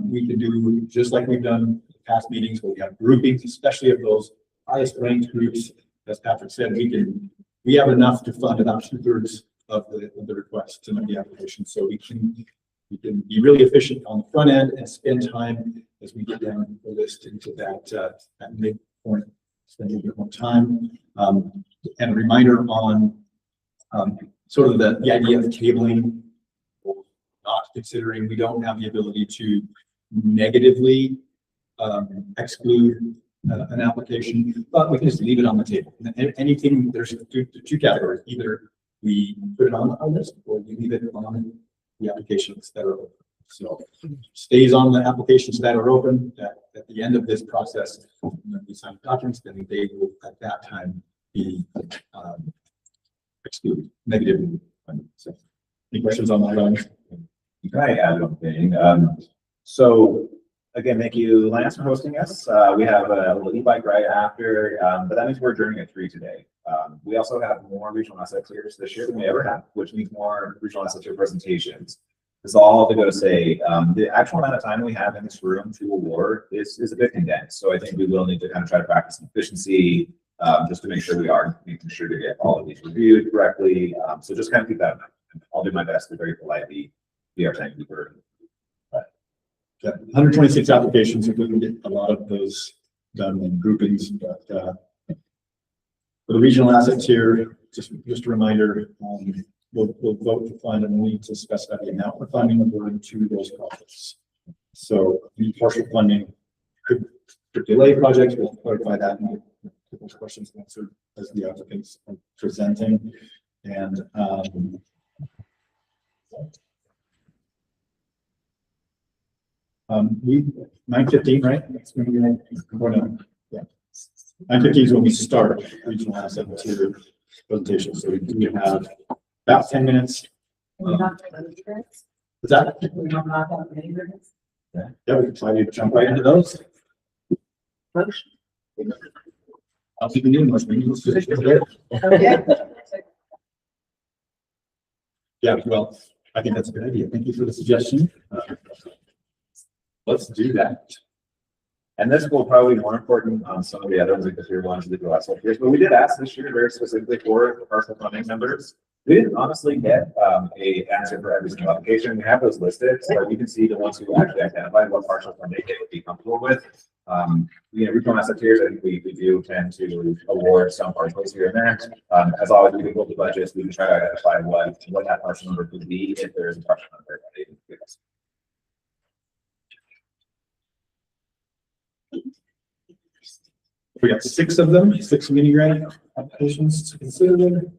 We can do just like we've done in past meetings where we have groupings, especially of those highest ranked groups. As Patrick said, we have enough to fund about 2/3 of the requests and of the application. So we can be really efficient on the front end and spend time as we get down the list into that midpoint, spend a bit more time. And a reminder on sort of the idea of cabling, not considering we don't have the ability to negatively exclude an application, but we can just leave it on the table. Anything, there's two categories. Either we put it on our list or we leave it on the applications that are open. So stays on the applications that are open. At the end of this process, when we sign documents, then they will at that time be excluded negatively. So, any questions on that? Can I add one thing? So again, thank you, Lance, for hosting us. We have a little e-bike ride after, but that means we're adjourning at 3 today. We also have more regional asset clears this year than we ever have, which means more regional asset clear presentations. This is all to go to say, the actual amount of time we have in this room to award is a bit condensed. So I think we will need to kind of try to practice efficiency, just to make sure we are making sure to get all of these reviewed correctly. So just kind of keep that in mind. I'll do my best to very politely be our timekeeper. Yeah, 126 applications, if we can get a lot of those done in groupings, but for the regional assets here, just a reminder, we'll vote to find and need to specify the amount of funding awarded to those projects. So any partial funding could delay projects. We'll clarify that and get those questions answered as the applicants are presenting. And we 9:15, right? That's when we're going to, yeah. 9:15 is when we start regional asset material presentation. So we do have about 10 minutes. What's that? Yeah, we can try to jump right into those. I'll keep doing those meetings. Okay. Yeah, well, I think that's a good idea. Thank you for the suggestion. Let's do that. And this will probably be more important on some of the other ones because you're ones that do last years, but we did ask this year very specifically for partial funding members. We didn't honestly get a answer for every single application. We have those listed, so you can see the ones who actually identified what partial funding they would be comfortable with. Regional asset tiers, I think we do tend to award some partials here and there. As always, we can build the budgets. We can try to identify what that partial number could be if there is a partial number that they can give us. We got 6 of them, 6 mini grant applications to consider them.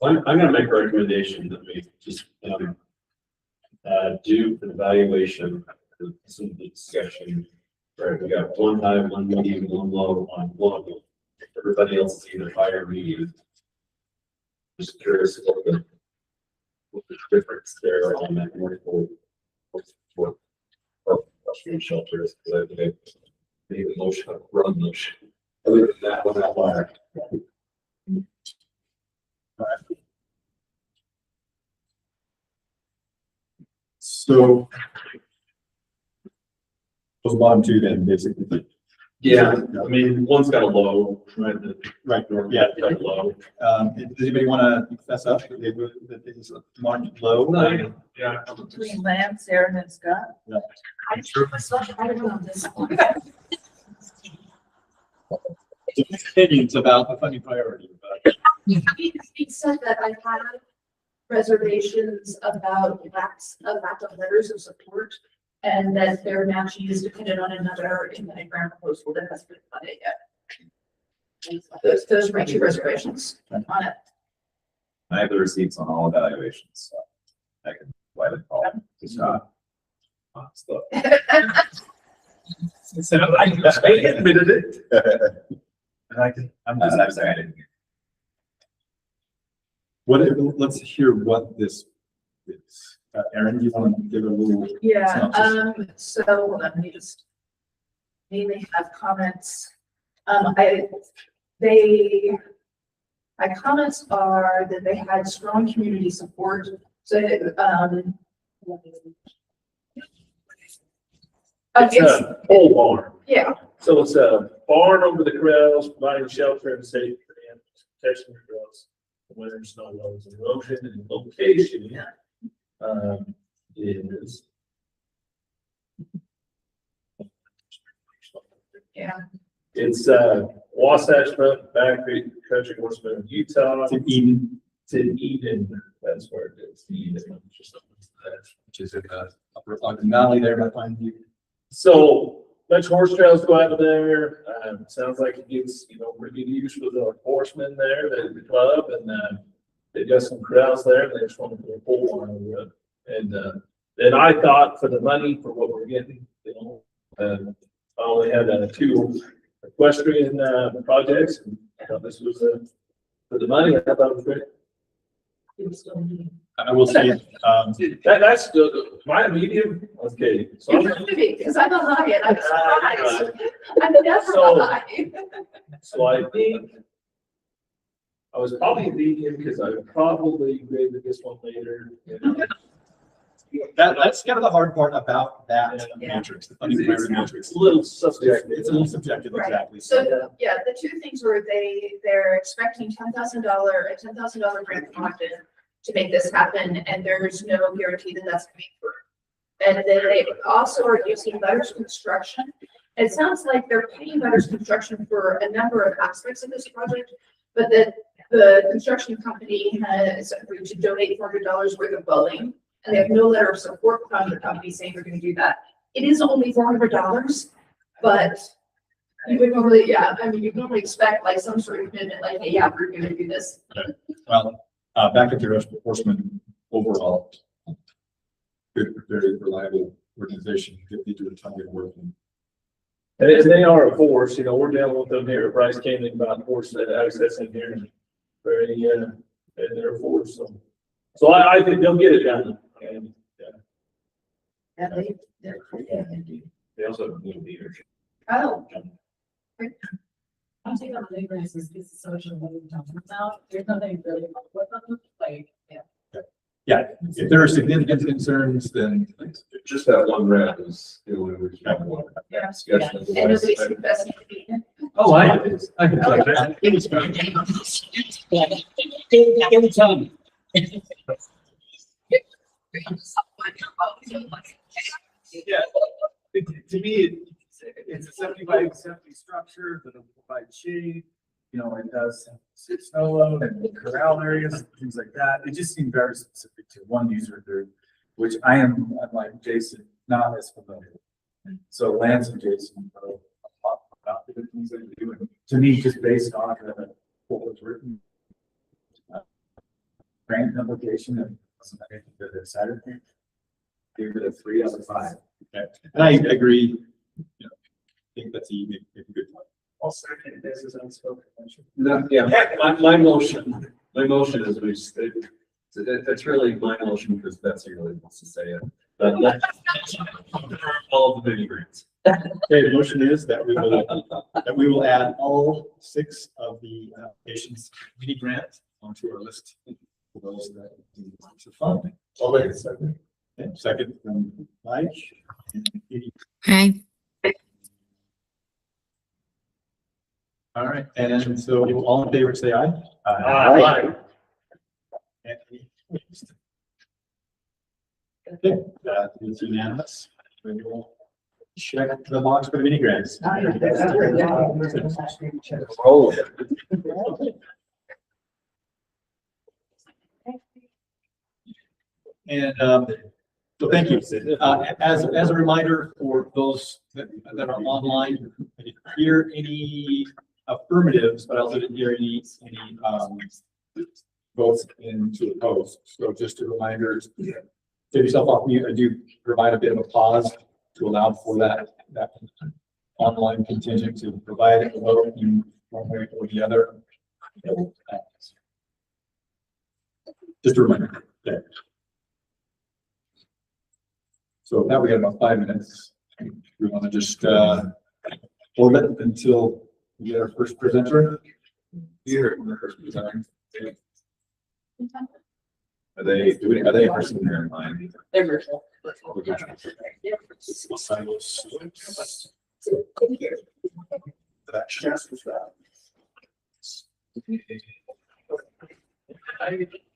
I'm gonna make a recommendation that we just, do an evaluation, some of the discussion. Right, we got one high, one medium, one low on one of them. Everybody else is either high or medium. Just curious what the difference there on that wonderful for shelters. Because I think maybe the motion, run motion. Other than that, one out fire. So those bottom 2 then basically. Yeah, I mean, one's got a low, right? Right. Yeah, got a low. Does anybody want to fess up that it is marked low? Yeah. Between Lance, Aaron, and Scott. I'm sure myself, I don't know this one. Opinions about the funding priority. But He said that I had reservations about lack of letters of support, and that their matching is dependent on another in-kind grant proposal that hasn't been funded yet. Those are my 2 reservations on it. I have the receipts on all evaluations, so I can let it call to Scott. So I admitted it. I'm sorry, I didn't hear. let's hear what this is. Aaron, do you want to give a little? Yeah, synopsis? so let me just mainly have comments. My comments are that they had strong community support. So, It's it's, a pole barn. yeah, So it's a barn over the corrals, providing shelter and safety and protection of corrals. Winter snow loads and erosion and location. Is It's, Wasatch Front Backcountry Country Horseman of Utah. To Eden, To Eden, that's where it is. Eden. which is in the upper Ogden Valley there by Pine View. So, bunch of horse trails go out of there. Sounds like it gets, pretty used with the horsemen there, the club, and, they got some crowds there. They just want to put a pole on it. And, then I thought for the money for what we're getting, I only had 2 equestrian, projects. And I thought this was, for the money, I thought it was great. I will say, That's the, my medium, okay. So You have to be, because I'm a high, I'm surprised. I'm never high. So I think I was probably vegan because I probably graded this one later. that's kind of the hard part about that Yeah. matrix, the funding priority matrix. It's a little subjective. It's a little subjective, Right. exactly. So, yeah, the 2 things were they're expecting a $10,000 grant from Ogden to make this happen, and there's no guarantee that that's coming through. And then they also are using Butters Construction. It sounds like they're paying Butters Construction for a number of aspects of this project, but that the construction company has agreed to donate $400 worth of welding, and they have no letter of support from the company saying they're going to do that. It is only $400, but you would normally, you normally expect like some sort of commitment, like, hey, yeah, we're going to do this. Well, Backcountry Horseman overall, good, very reliable organization, good, they do a ton of good work. And they are a force, we're dealing with them here at Bryce Canyon about force that access in here. Very, and they're a force, so I think they'll get it done. And, they also have new leadership. Oh. I'm taking on the difference is this is social what we're talking about. There's nothing really wrong with them, like, Yeah, if there are significant concerns, then Just that one grant is, we were having one Yeah. discussion. And nobody's confessing to me. oh, I can tell that. It was fun. It was fun. Yeah, to me, it's a 70-by-70 structure that'll provide shade. It does snow load and corral areas, and things like that. It just seemed very specific to one user group, which I'm like Jason, not as familiar with. So Lance and Jason know a lot about the things they do. And to me, just based on what was written, grant application, and wasn't anything that excited me. Give it a 3 out of 5. Okay. And I agree, I think that's a good one. I'll second this as unspoken. Yeah, my motion is we stated, it's really my motion because Betsy really wants to say it. But all of the mini grants. Okay, the motion is that we will add all 6 of the applications mini grant onto our list for those that want to fund. I'll make it second. Okay, second from Mike. Hi. All right, and so all in favor, say aye. Aye. Anthony? Okay, it's unanimous. We will check the box for the mini grants. Oh, And so thank you. As a reminder for those that are online, I didn't hear any affirmatives, but I also didn't hear any votes into opposed. So just a reminder, take yourself off mute. I do provide a bit of a pause to allow for that online contingent to provide a vote in one way or the other. Just a reminder. Okay. So now we got about 5 minutes. We want to just hold it until we get our first presenter. Here, our first presenter. Are they person there in mind? They're virtual.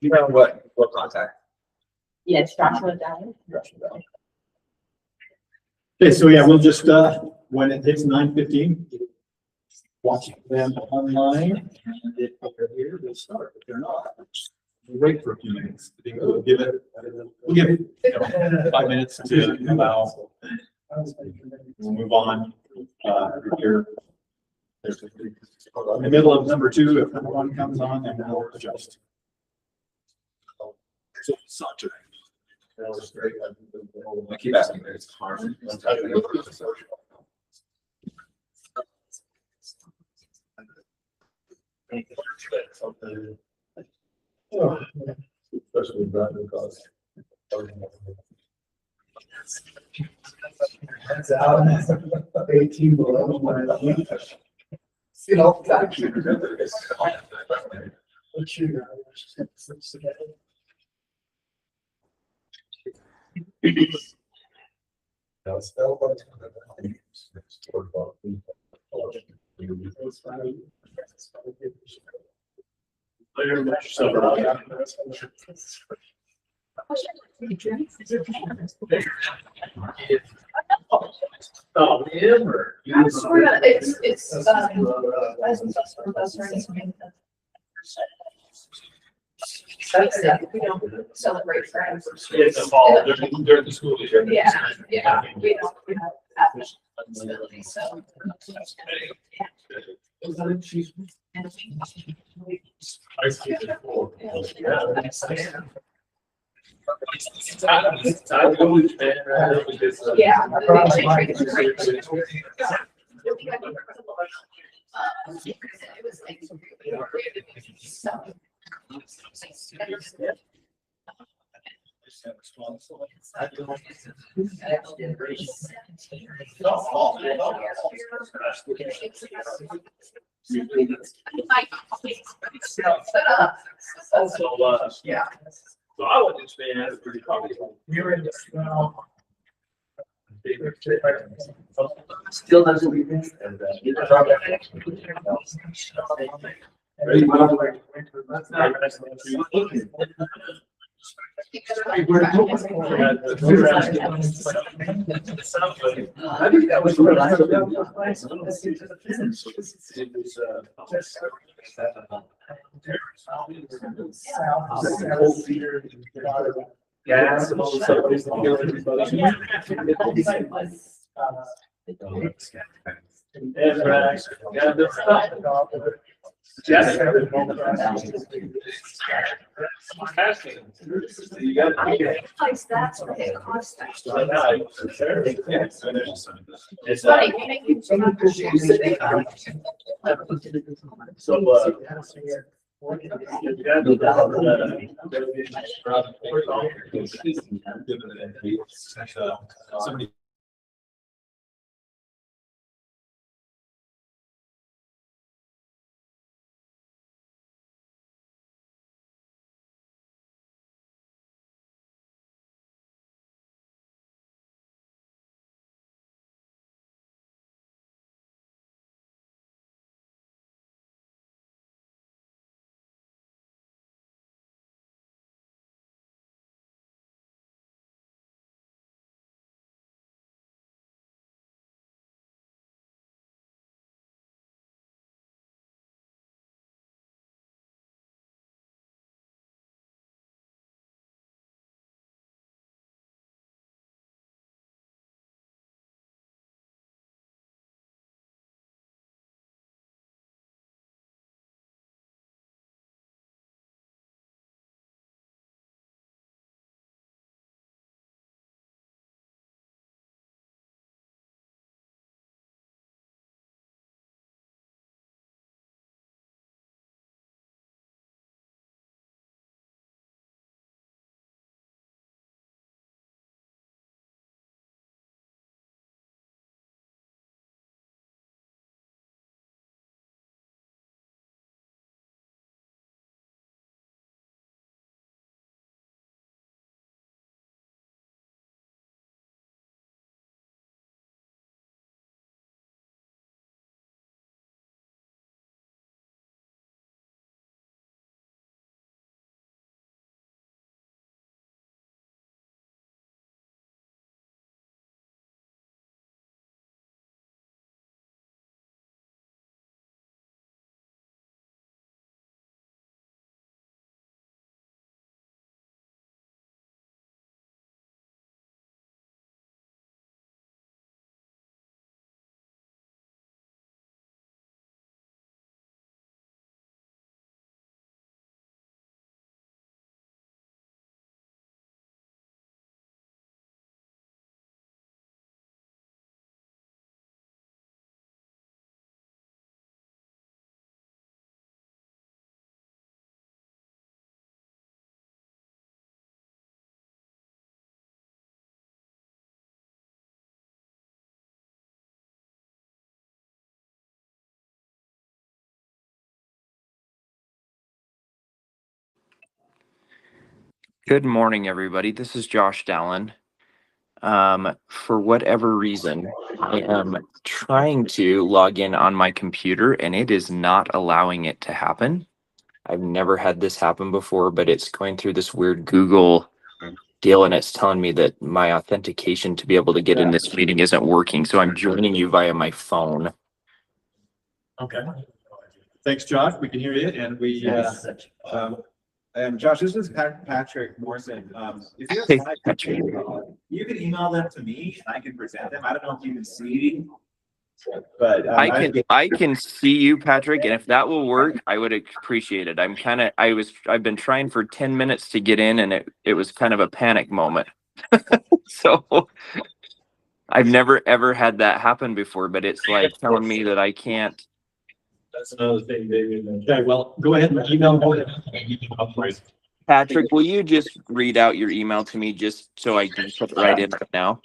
You know what contact? Yes, Joshua Down. Okay, so yeah, we'll just when it hits 9:15, watching them online. And if they're here, they'll start. If they're not, we'll wait for a few minutes. I think we'll give it 5 minutes to allow. We'll move on. Here. In the middle of number 2, if number 1 comes on, then we'll adjust. So, Sanjay. I keep asking, but it's hard. Especially driving cars. That's out. 18 below. You know, what's your? Oh, him or? I'm sort of, it's, That's it. We don't celebrate friends. It's the fall, during the school year. Yeah, yeah, we don't have that much responsibility, so. I see it before. Yeah. Also, yeah. So I would just say that's pretty common. You're in this now. Still doesn't be there. And, I think that was what I gas and all this stuff. And, yeah, the stuff. Yes. Asking. You got. That's what it costs. It's Funny, we make you so much shoes that they are. so, Somebody Good morning, everybody. This is Josh Dallin. For whatever reason, I am trying to log in on my computer and it is not allowing it to happen. I've never had this happen before, but it's going through this weird Google deal and it's telling me that my authentication to be able to get in this meeting isn't working. So I'm joining you via my phone. Okay. Thanks, Josh. We can hear you and we, And Josh, this is Patrick Morrison. If you have Hey, slides, Patrick. you can email them to me and I can present them. I don't know if you can see, but I can see you, Patrick, and if that will work, I would appreciate it. I've been trying for 10 minutes to get in and it was kind of a panic moment. So I've never ever had that happen before, but it's like telling me that I can't. That's another thing, David. okay, well, go ahead and email. Patrick, will you just read out your email to me just so I can put it right in right now?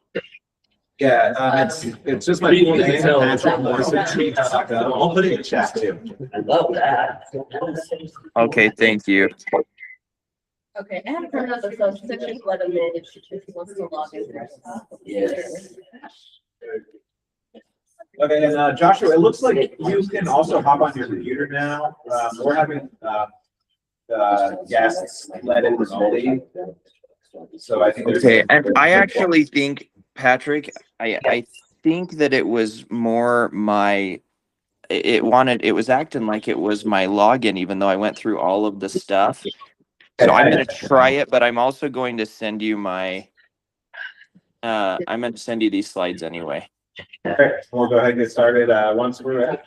yeah, it's just my full name, Patrick Morrison. I'll put it in the chat too. I love that. Okay, thank you. Okay, I haven't heard of this, so just let him in if she wants to log in. Yes. Okay, and Joshua, it looks like you can also hop on your computer now. We're having guests let in remotely. So I think there's Okay, and I actually think, Patrick, I think that it was more my, it was acting like it was my login, even though I went through all of the stuff. So I'm going to try it, but I'm also going to send you my, I'm going to send you these slides anyway. Okay, we'll go ahead and get started once we're ready.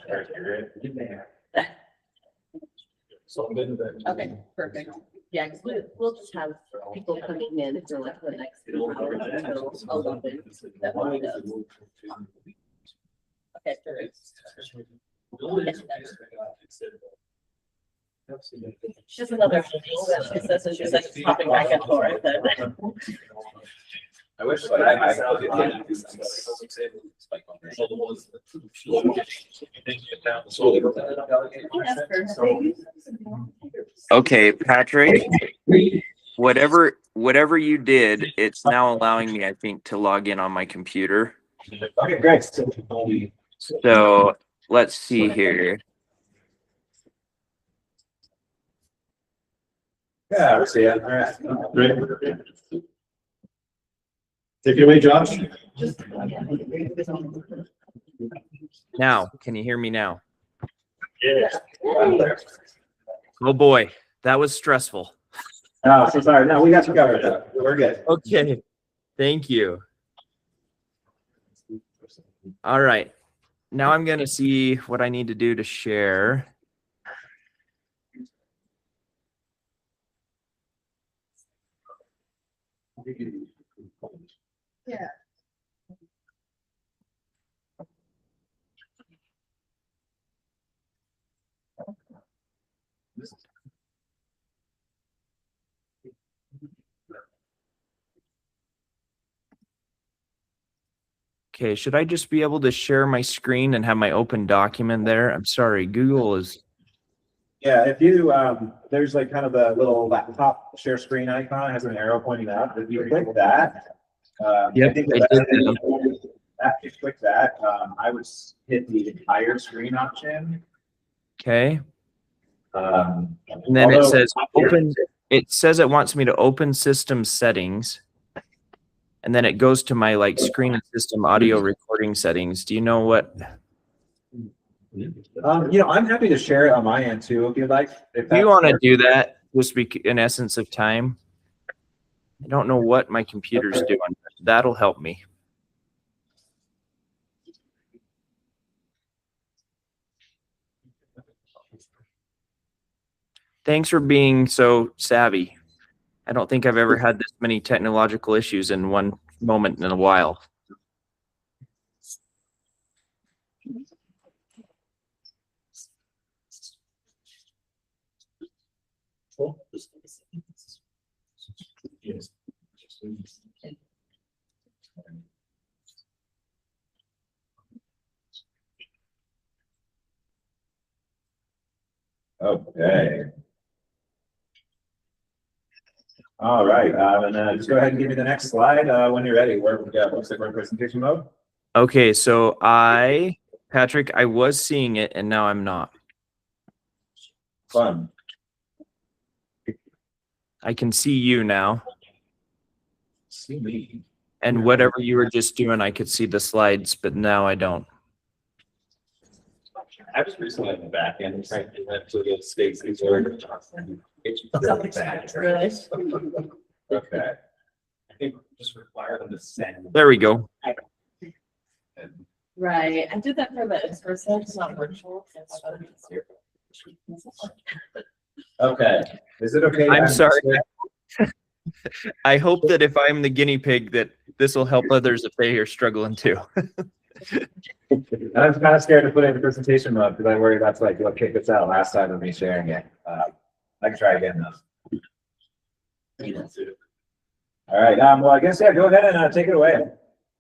Okay, perfect. Yeah, because we'll just have people coming in for like the next 2 hours until 11. That will be done. Okay, perfect. Just another thing that says it's just like popping back and forth. I wish Okay, Patrick, whatever you did, it's now allowing me, I think, to log in on my computer. Okay, great. So let's see here. Yeah, let's see it. All right. Great. Take it away, Josh. Now, can you hear me now? Yeah. Oh boy, that was stressful. Oh, so sorry. No, we got you covered. We're good. Okay, thank you. All right, now I'm gonna see what I need to do to share. Yeah. Okay, should I just be able to share my screen and have my open document there? I'm sorry, Google is. Yeah, if you, there's like kind of a little laptop share screen icon, it has an arrow pointing up. If you click that, Yep, I think I that did that. if you click that, I would hit the entire screen option. Okay, And and then it says open. It says it wants me to open system settings, and then it goes to my like screen and system audio recording settings. Do you know what? I'm happy to share it on my end too, if you'd like. If Do you want to do that? Just be in essence of time. I don't know what my computer's doing. But that'll help me. Thanks for being so savvy. I don't think I've ever had this many technological issues in one moment in a while. Okay. All right, and just go ahead and give me the next slide when you're ready. Looks like we're in presentation mode. Okay, so Patrick, I was seeing it and now I'm not. Fun. I can see you now. See me. And whatever you were just doing, I could see the slides, but now I don't. I was recently in the back end trying to have to get states. These are okay. I think just require them to send. There we go. Right, I did that for the in-person, it's not virtual. Okay, is it okay? I'm sorry. I hope that if I'm the guinea pig, that this will help others if they are struggling too. I'm kind of scared to put it in presentation mode because I worry that's like what kicked us out last time with me sharing it. I can try again though. All right. Well, I guess, yeah, go ahead and take it away.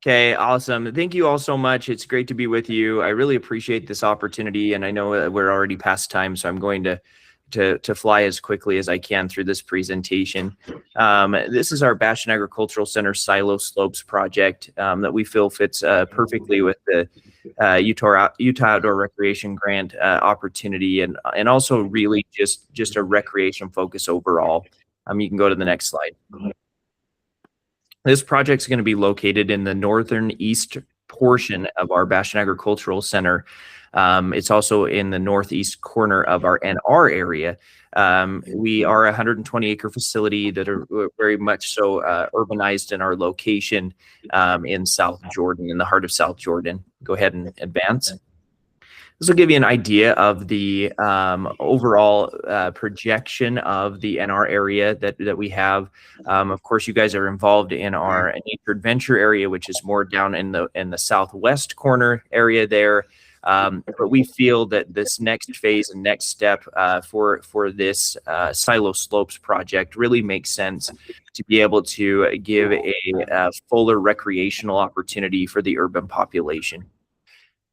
Okay, awesome. Thank you all so much. It's great to be with you. I really appreciate this opportunity, and I know we're already past time, so I'm going to fly as quickly as I can through this presentation. This is our Bastion Agricultural Center Silo Slopes project that we feel fits perfectly with the Utah Outdoor Recreation Grant opportunity, and also really just a recreation focus overall. You can go to the next slide. This project is going to be located in the northern east portion of our Bastion Agricultural Center. It's also in the northeast corner of our NR area. We are a 120-acre facility that are very much so urbanized in our location in South Jordan, in the heart of South Jordan. Go ahead and advance. This will give you an idea of the overall projection of the NR area that we have. Of course, you guys are involved in our nature adventure area, which is more down in the southwest corner area there. But we feel that this next phase and next step for this Silo Slopes project really makes sense to be able to give a fuller recreational opportunity for the urban population.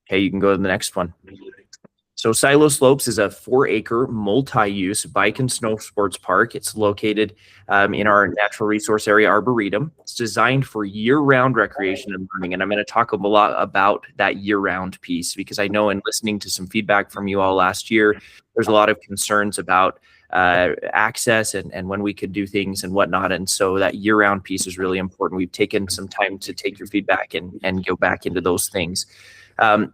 Okay, you can go to the next one. So Silo Slopes is a 4-acre multi-use bike and snow sports park. It's located in our natural resource area, Arboretum. It's designed for year-round recreation and learning. And I'm going to talk a lot about that year-round piece because I know in listening to some feedback from you all last year, there's a lot of concerns about access and when we could do things and whatnot. And so that year-round piece is really important. We've taken some time to take your feedback and go back into those things.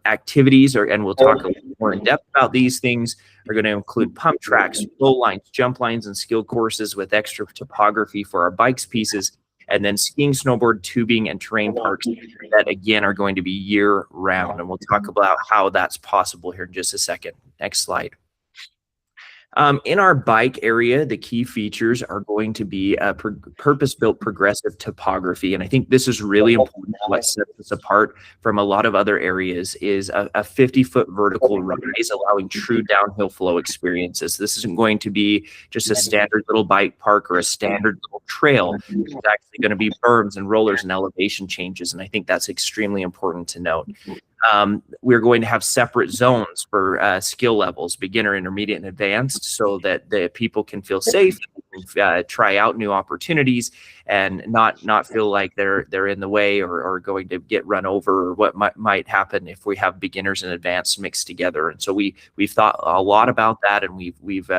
Activities and we'll talk a little more in depth about these things, are going to include pump tracks, flow lines, jump lines, and skill courses with extra topography for our bikes pieces, and then skiing, snowboard, tubing, and terrain parks that again are going to be year round. And we'll talk about how that's possible here in just a second. Next slide. In our bike area, the key features are going to be a purpose-built progressive topography. And I think this is really important. What sets us apart from a lot of other areas is a 50-foot vertical rise, allowing true downhill flow experiences. This isn't going to be just a standard little bike park or a standard little trail. It's actually going to be berms and rollers and elevation changes. And I think that's extremely important to note. We're going to have separate zones for skill levels, beginner, intermediate, and advanced, so that the people can feel safe, try out new opportunities, and not feel like they're in the way or going to get run over, or what might happen if we have beginners and advanced mixed together. And so we've thought a lot about that, and we've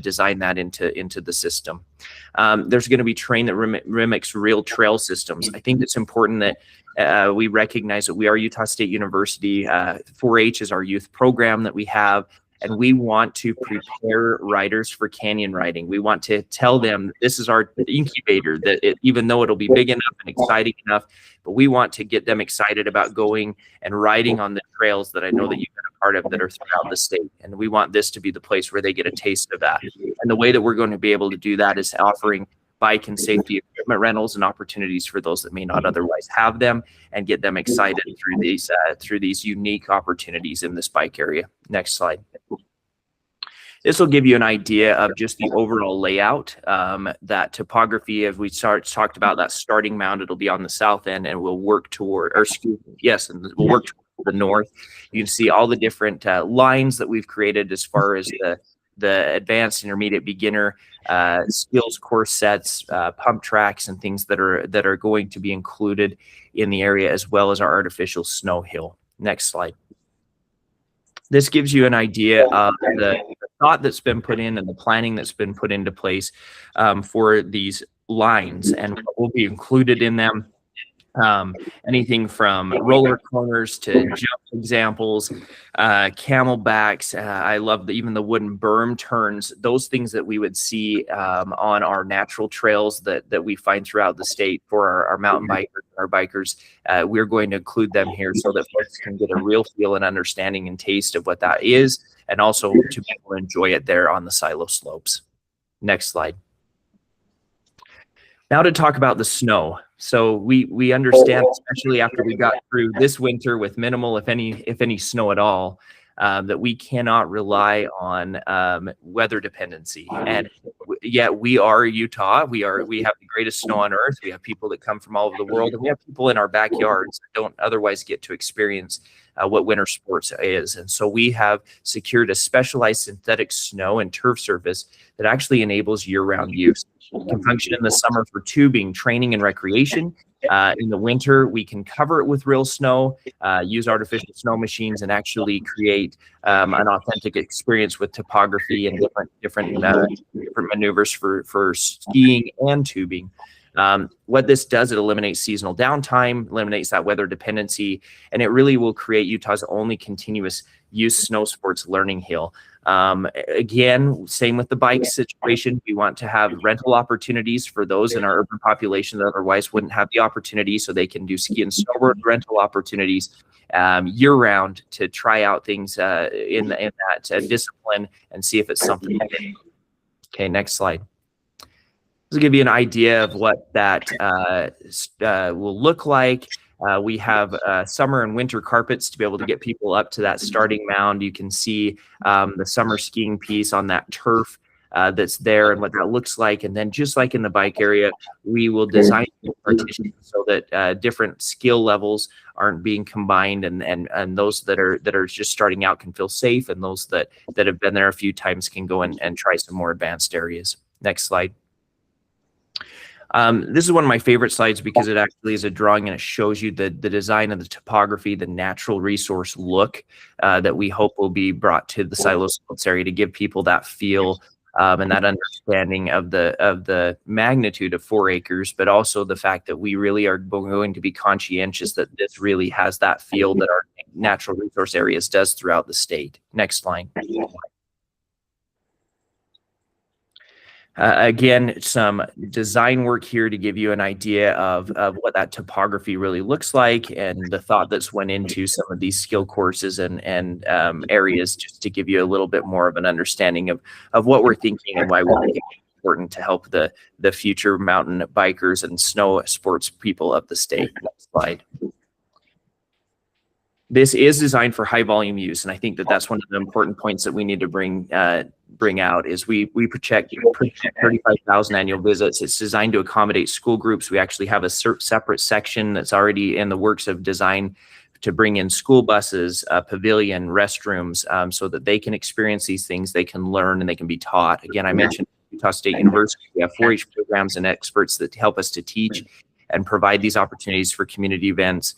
designed that into the system. There's going to be terrain that mimics real trail systems. I think it's important that we recognize that we are Utah State University. 4-H is our youth program that we have, and we want to prepare riders for canyon riding. We want to tell them this is our incubator, that even though it'll be big enough and exciting enough, but we want to get them excited about going and riding on the trails that I know that you've been a part of that are throughout the state. And we want this to be the place where they get a taste of that. And the way that we're going to be able to do that is offering bike and safety equipment rentals and opportunities for those that may not otherwise have them, and get them excited through these unique opportunities in this bike area. Next slide. This will give you an idea of just the overall layout. That topography, as we talked about, that starting mound, it'll be on the south end, and we'll work toward, or excuse me, yes, and we'll work toward the north. You can see all the different lines that we've created as far as the advanced, intermediate, beginner skills course sets, pump tracks, and things that are going to be included in the area, as well as our artificial snow hill. Next slide. This gives you an idea of the thought that's been put in and the planning that's been put into place for these lines and what will be included in them. Anything from roller corners to jump examples, camelbacks. I love even the wooden berm turns, those things that we would see on our natural trails that we find throughout the state for our mountain bikers and our bikers. We're going to include them here so that folks can get a real feel and understanding and taste of what that is, and also to be able to enjoy it there on the silo slopes. Next slide. Now to talk about the snow. So we understand, especially after we got through this winter with minimal, if any snow at all, that we cannot rely on weather dependency. And yet we are Utah. We have the greatest snow on earth. We have people that come from all over the world, and we have people in our backyards that don't otherwise get to experience what winter sports is. And so we have secured a specialized synthetic snow and turf surface that actually enables year-round use. It can function in the summer for tubing, training, and recreation. In the winter, we can cover it with real snow, use artificial snow machines, and actually create an authentic experience with topography and different maneuvers for skiing and tubing. What this does, it eliminates seasonal downtime, eliminates that weather dependency, and it really will create Utah's only continuous use snow sports learning hill. Again, same with the bike situation. We want to have rental opportunities for those in our urban population that otherwise wouldn't have the opportunity, so they can do ski and snowboard rental opportunities year round to try out things in that discipline and see if it's something. Okay, next slide. This will give you an idea of what that will look like. We have summer and winter carpets to be able to get people up to that starting mound. You can see the summer skiing piece on that turf that's there and what that looks like. And then just like in the bike area, we will design partitions so that different skill levels aren't being combined, and those that are just starting out can feel safe, and those that have been there a few times can go and try some more advanced areas. Next slide. This is one of my favorite slides because it actually is a drawing and it shows you the design of the topography, the natural resource look that we hope will be brought to the silo slopes area to give people that feel and that understanding of the magnitude of 4 acres, but also the fact that we really are going to be conscientious that this really has that feel that our natural resource areas does throughout the state. Next slide. Again, some design work here to give you an idea of what that topography really looks like, and the thought that's went into some of these skill courses and areas, just to give you a little bit more of an understanding of what we're thinking and why we think it's important to help the future mountain bikers and snow sports people of the state. Next slide. This is designed for high volume use, and I think that's one of the important points that we need to bring out is we project 35,000 annual visits. It's designed to accommodate school groups. We actually have a separate section that's already in the works of design to bring in school buses, a pavilion, restrooms, so that they can experience these things, they can learn, and they can be taught. Again, I mentioned Utah State University. We have 4-H programs and experts that help us to teach and provide these opportunities for community events.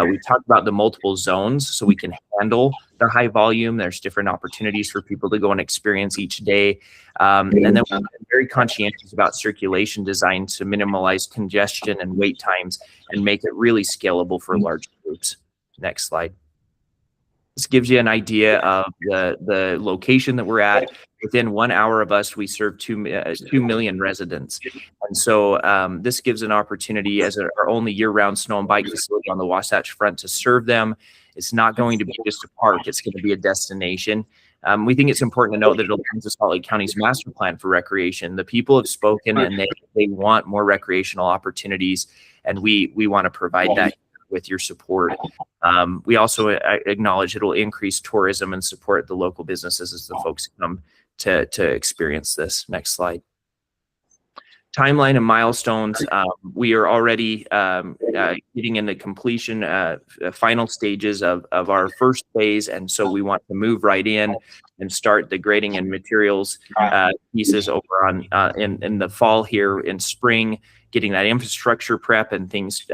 We talked about the multiple zones so we can handle the high volume. There's different opportunities for people to go and experience each day. And then we're very conscientious about circulation design to minimize congestion and wait times and make it really scalable for large groups. Next slide. This gives you an idea of the location that we're at. Within 1 hour of us, we serve 2 million residents. And so this gives an opportunity as our only year-round snow and bike facility on the Wasatch Front to serve them. It's not going to be just a park. It's going to be a destination. We think it's important to note that it aligns with Salt Lake County's master plan for recreation. The people have spoken and they want more recreational opportunities, and we want to provide that with your support. We also acknowledge it will increase tourism and support the local businesses as the folks come to experience this. Next slide. Timeline and milestones. We are already getting into completion, final stages of our first phase, and so we want to move right in. and start the grading and materials pieces over on in the fall here in spring, getting that infrastructure prep and things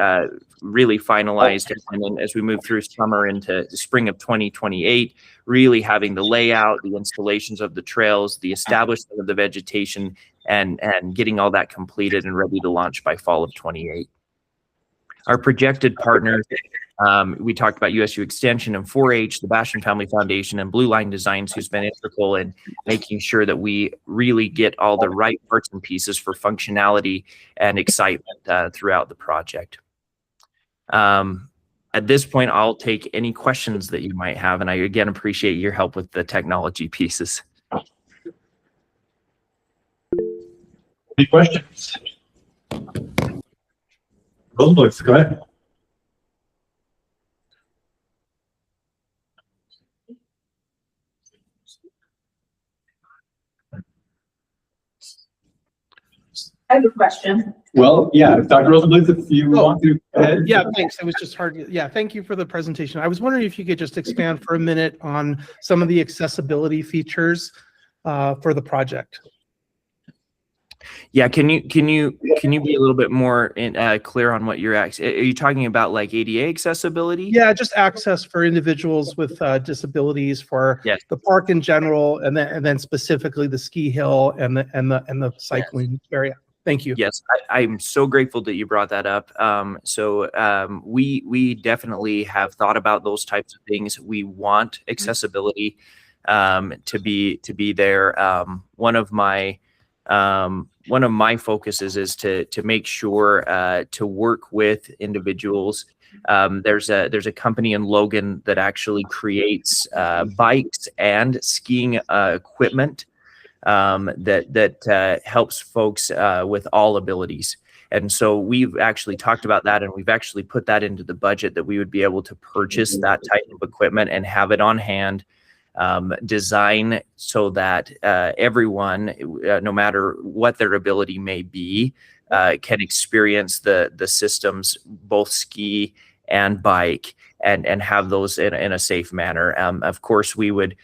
really finalized. And then as we move through summer into the spring of 2028, really having the layout, the installations of the trails, the establishment of the vegetation, and getting all that completed and ready to launch by fall of 28. Our projected partners, we talked about USU Extension and 4-H, the Bastion Family Foundation, and Blue Line Designs, who's been integral in making sure that we really get all the right parts and pieces for functionality and excitement throughout the project. At this point, I'll take any questions that you might have, and I again appreciate your help with the technology pieces. Any questions? Rosenbluth, go ahead. I have a question. Well, yeah, Dr. Rosenbluth, if you want to go ahead. Yeah, thanks. It was just hard. Yeah, thank you for the presentation. I was wondering if you could just expand for a minute on some of the accessibility features for the project. Yeah, can you be a little bit more clear on what you're are you talking about, like ADA accessibility? Yeah, just access for individuals with disabilities for the park in general, and then specifically the ski hill and the cycling area. Thank you. Yes, I'm so grateful that you brought that up. We definitely have thought about those types of things. We want accessibility to be there. One of my focuses is to make sure to work with individuals. There's a company in Logan that actually creates bikes and skiing equipment that helps folks with all abilities. And so we've actually talked about that, and we've actually put that into the budget, that we would be able to purchase that type of equipment and have it on hand. Design so that everyone, no matter what their ability may be, can experience the systems, both ski and bike, and have those in a safe manner. Of course, we would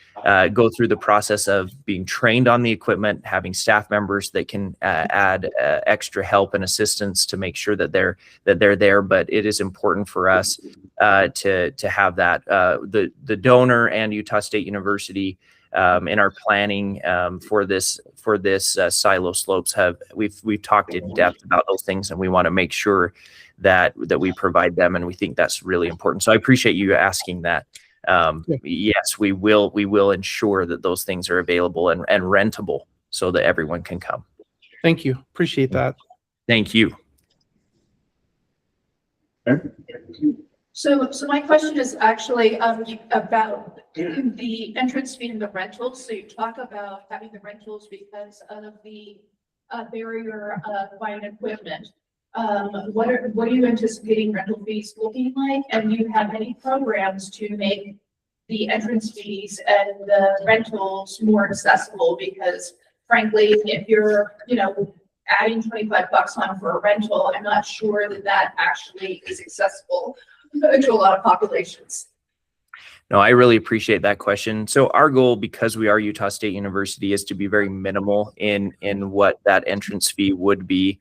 go through the process of being trained on the equipment, having staff members that can add extra help and assistance to make sure that they're there. But it is important for us to have that. The donor and Utah State University in our planning for this silo slopes we've talked in depth about those things, and we want to make sure that we provide them, and we think that's really important. So I appreciate you asking that. Yes, we will ensure that those things are available and rentable so that everyone can come. Thank you. Appreciate that. Thank you. So my question is actually about the entrance fee and the rentals. So you talk about having the rentals because of the barrier of buying equipment. What are you anticipating rental fees looking like? And do you have any programs to make the entrance fees and the rentals more accessible? Because frankly, if you're, adding $25 on for a rental, I'm not sure that actually is accessible to a lot of populations. No, I really appreciate that question. So our goal, because we are Utah State University, is to be very minimal in what that entrance fee would be.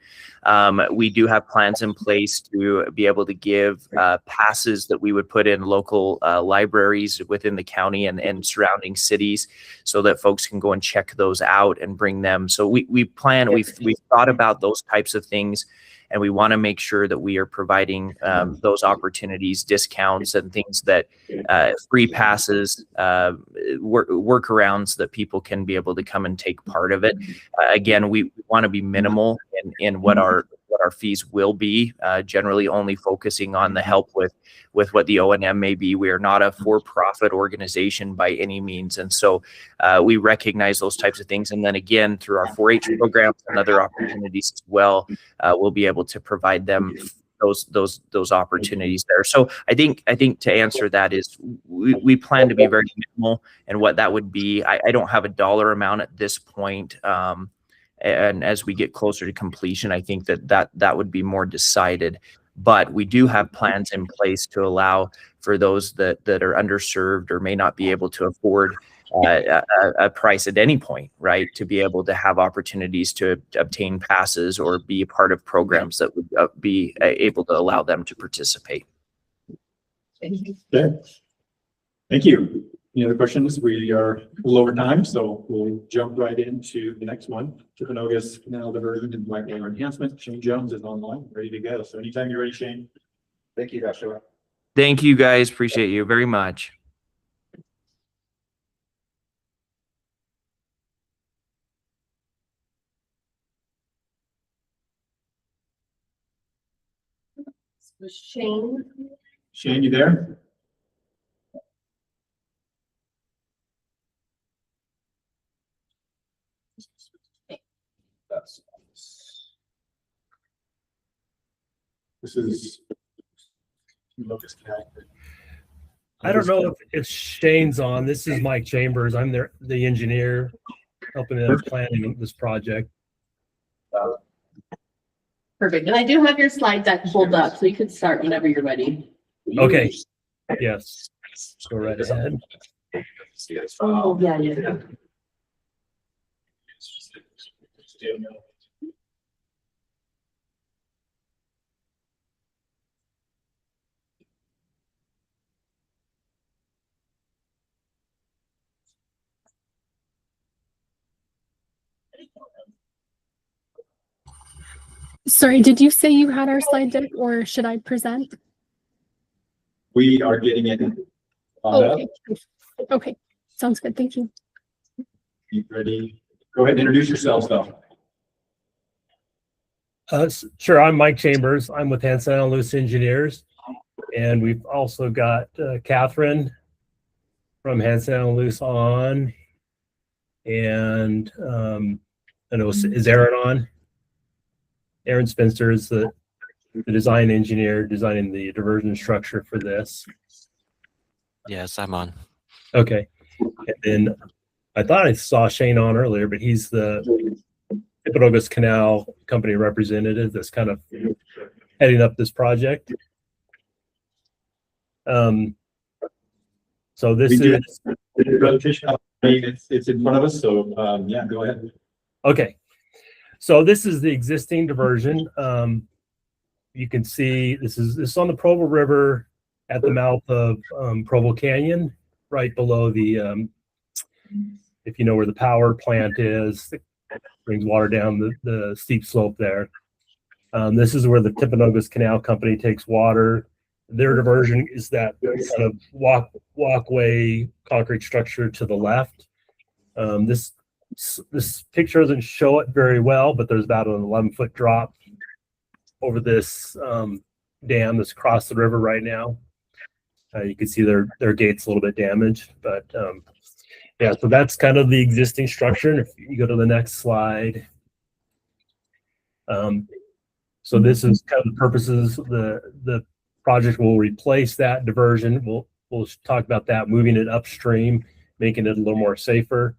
We do have plans in place to be able to give passes that we would put in local libraries within the county and surrounding cities, so that folks can go and check those out and bring them. So we've thought about those types of things. And we want to make sure that we are providing those opportunities, discounts, and things that free passes, workarounds that people can be able to come and take part of it. Again, we want to be minimal in what our fees will be, generally only focusing on the help with what the O&M may be. We are not a for-profit organization by any means. And so we recognize those types of things. And then again, through our 4-H programs and other opportunities as well, we'll be able to provide them those opportunities there. So I think to answer that is we plan to be very minimal, and what that would be, I don't have a dollar amount at this point. And as we get closer to completion, I think that would be more decided. But we do have plans in place to allow for those that are underserved or may not be able to afford a price at any point, right? To be able to have opportunities to obtain passes or be a part of programs that would be able to allow them to participate. Okay. Thank you. Any other questions? We are a little over time, so we'll jump right into the next one. Timpanogos Canal Diversion and Whitewater Enhancement. Shane Jones is online, ready to go. So anytime you're ready, Shane. Thank you, Joshua. Thank you guys. Appreciate you very much. Shane. Shane, you there? This is Locust Canal. I don't know if Shane's on. This is Mike Chambers. I'm the engineer helping them planning this project. Perfect. And I do have your slide deck pulled up, so you can start whenever you're ready. Okay. Yes. Go right ahead. Oh, yeah. Sorry, did you say you had our slide deck or should I present? We are getting it. Okay. Okay. Sounds good. Thank you. You ready? Go ahead and introduce yourselves though. Sure. I'm Mike Chambers. I'm with Hansen Luce Engineers. And we've also got Catherine from Hansen Luce on. And I know, is Aaron on? Aaron Spencer is the design engineer designing the diversion structure for this. Yes, I'm on. Okay. And then I thought I saw Shane on earlier, but he's the Timpanogos Canal company representative that's kind of heading up this project. So this is presentation. It's in front of us, so yeah, go ahead. Okay. So this is the existing diversion. You can see this is on the Provo River at the mouth of Provo Canyon, right below the, if you know where the power plant is, it brings water down the steep slope there. This is where the Timpanogos Canal Company takes water. Their diversion is that kind of walkway concrete structure to the left. This picture doesn't show it very well, but there's about an 11-foot drop over this dam that's across the river right now. You can see their gate's a little bit damaged, but yeah, so that's kind of the existing structure. And if you go to the next slide, so this is kind of the purposes. The project will replace that diversion. We'll talk about that, moving it upstream, making it a little more safer.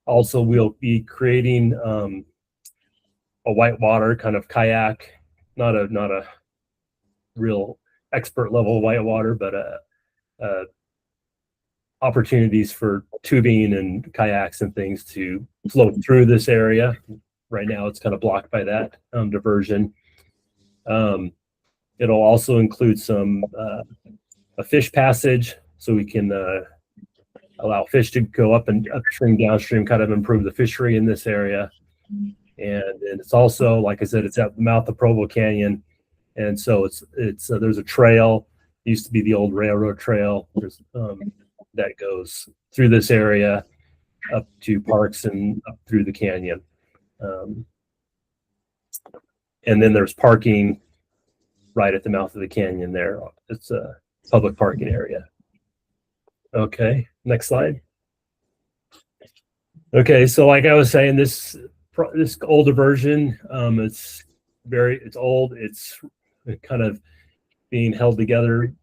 Also, we'll be creating a whitewater kind of kayak, not a real expert level whitewater, but opportunities for tubing and kayaks and things to float through this area. Right now, it's kind of blocked by that diversion. It'll also include a fish passage, so we can allow fish to go up and upstream, downstream, kind of improve the fishery in this area. And it's also, like I said, it's at the mouth of Provo Canyon, and so it's there's a trail. It used to be the old railroad trail that goes through this area up to parks and up through the canyon. And then there's parking right at the mouth of the canyon there. It's a public parking area. Okay, next slide. Okay, so like I was saying, this older version, it's old. It's kind of being held together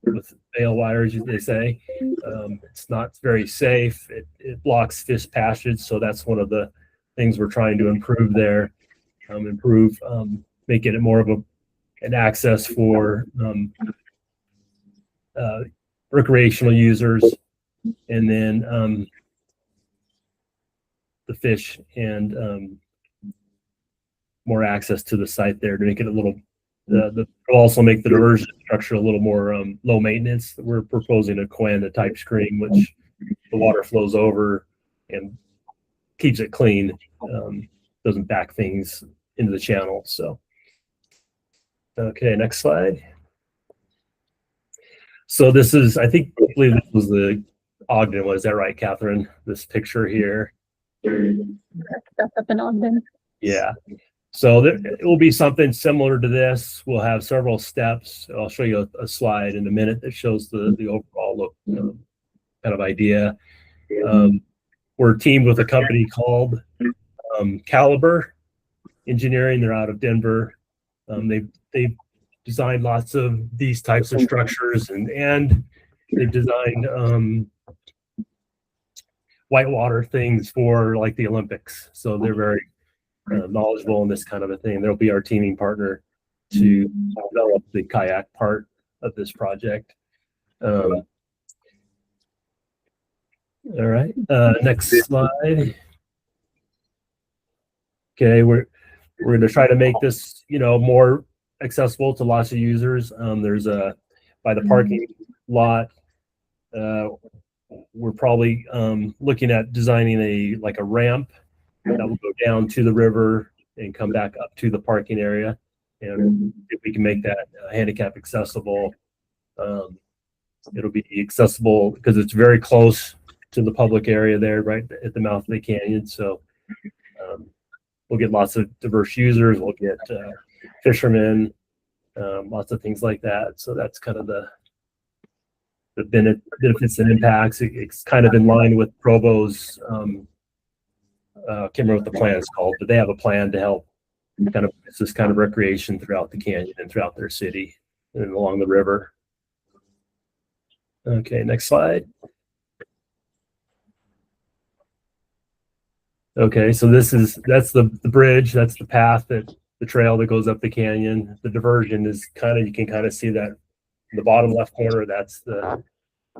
with bale wires, they say. It's not very safe. It blocks fish passage, so that's one of the things we're trying to improve there. Make it more of an access for recreational users and then the fish and more access to the site there to make it a little. It'll also make the diversion structure a little more low maintenance. We're proposing a Coanda type screen, which the water flows over and keeps it clean. Doesn't back things into the channel. So, okay, next slide. So this is, I believe this was the Ogden. Was that right, Catherine? This picture here. That's up in Ogden. Yeah. So it will be something similar to this. We'll have several steps. I'll show you a slide in a minute that shows the overall look, kind of idea. We're teamed with a company called Caliber Engineering. They're out of Denver. They've designed lots of these types of structures, and they've designed whitewater things for like the Olympics. So they're very knowledgeable in this kind of a thing. They'll be our teaming partner to develop the kayak part of this project. All right, next slide. Okay, we're going to try to make this, more accessible to lots of users. There's by the parking lot. We're probably looking at designing a ramp that will go down to the river and come back up to the parking area. And if we can make that handicap accessible, it'll be accessible because it's very close to the public area there, right at the mouth of the canyon. So we'll get lots of diverse users. We'll get fishermen, lots of things like that. So that's kind of the benefits and impacts. It's kind of in line with Provo's. Can't remember what the plan is called, but they have a plan to help kind of this kind of recreation throughout the canyon and throughout their city and along the river. Okay, next slide. Okay, so that's the bridge. That's the path, that the trail that goes up the canyon. The diversion is you can kind of see that in the bottom left corner.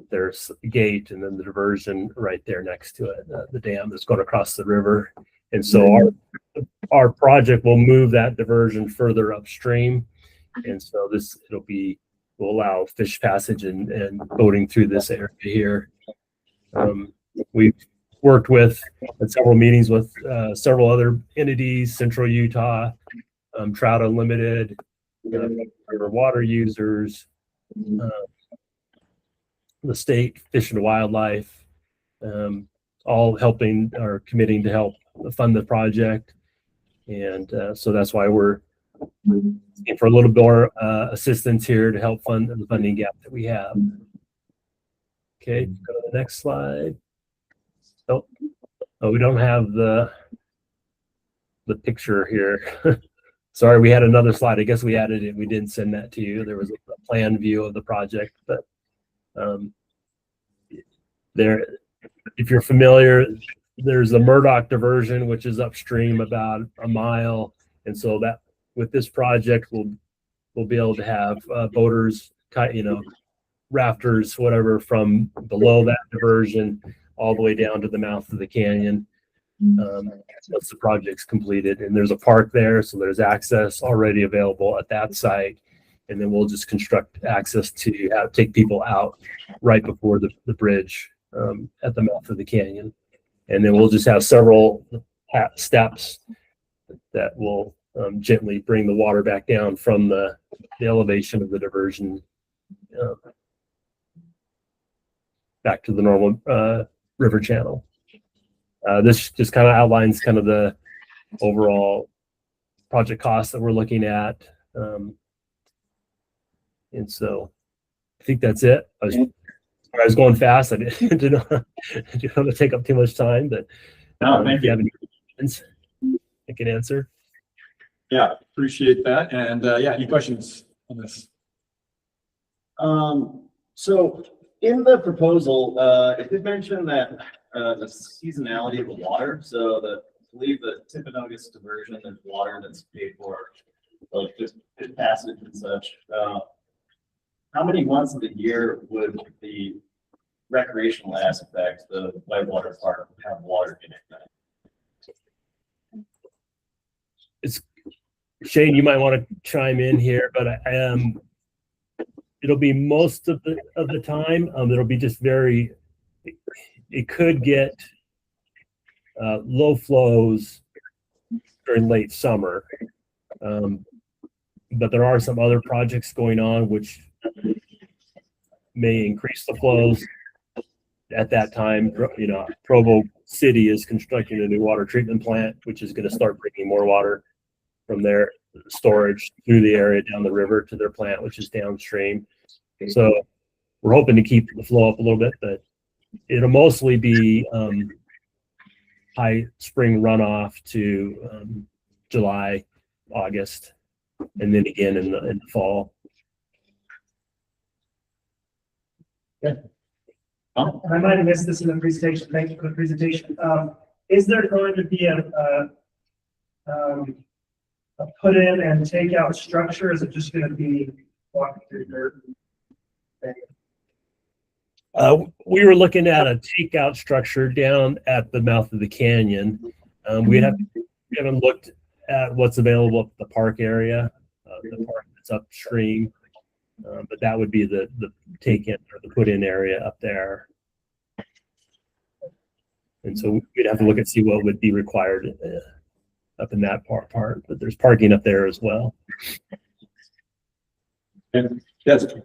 There's a gate, and then the diversion right there next to it, the dam that's going across the river. And so our project will move that diversion further upstream. And so will allow fish passage and boating through this area here. We've worked at several meetings with several other entities, Central Utah, Trout Unlimited, river water users, the state Fish and Wildlife, all helping or committing to help fund the project. And so that's why we're looking for a little more assistance here to help fund the funding gap that we have. Okay, go to the next slide. Oh, we don't have the picture here. Sorry, we had another slide. I guess we added it. We didn't send that to you. There was a plan view of the project, but there, if you're familiar, there's a Murdoch diversion, which is upstream about a mile. And so that with this project, we'll be able to have boaters, rafters, whatever, from below that diversion all the way down to the mouth of the canyon. Once the project's completed, and there's a park there, so there's access already available at that site. And then we'll just construct access to take people out right before the bridge at the mouth of the canyon. And then we'll just have several steps that will gently bring the water back down from the elevation of the diversion back to the normal river channel. This just kind of outlines kind of the overall project costs that we're looking at. And so I think that's it. I was going fast. I didn't want to take up too much time, but if you have any questions, I can answer. Yeah, appreciate that. And any questions on this? So in the proposal, it did mention that the seasonality of the water. So I believe the Timpanogos diversion, there's water that's paid for, like just passage and such. How many months of the year would the recreational aspect, the whitewater park would have water in it. It's Shane, you might want to chime in here, but it'll be most of the time. It'll be just it could get low flows during late summer. But there are some other projects going on which may increase the flows at that time. You know, Provo City is constructing a new water treatment plant, which is going to start bringing more water from their storage through the area down the river to their plant, which is downstream. So we're hoping to keep the flow up a little bit, but it'll mostly be high spring runoff to July, August, and then again in the fall. I might have missed this in the presentation. Thank you for the presentation. Is there going to be a put in and take out structure? Is it just going to be walking through dirt? We were looking at a takeout structure down at the mouth of the canyon. We haven't looked at what's available at the park area, the park that's upstream, but that would be the take in or the put in area up there. And so we'd have to look and see what would be required up in that part, but there's parking up there as well. And yes, do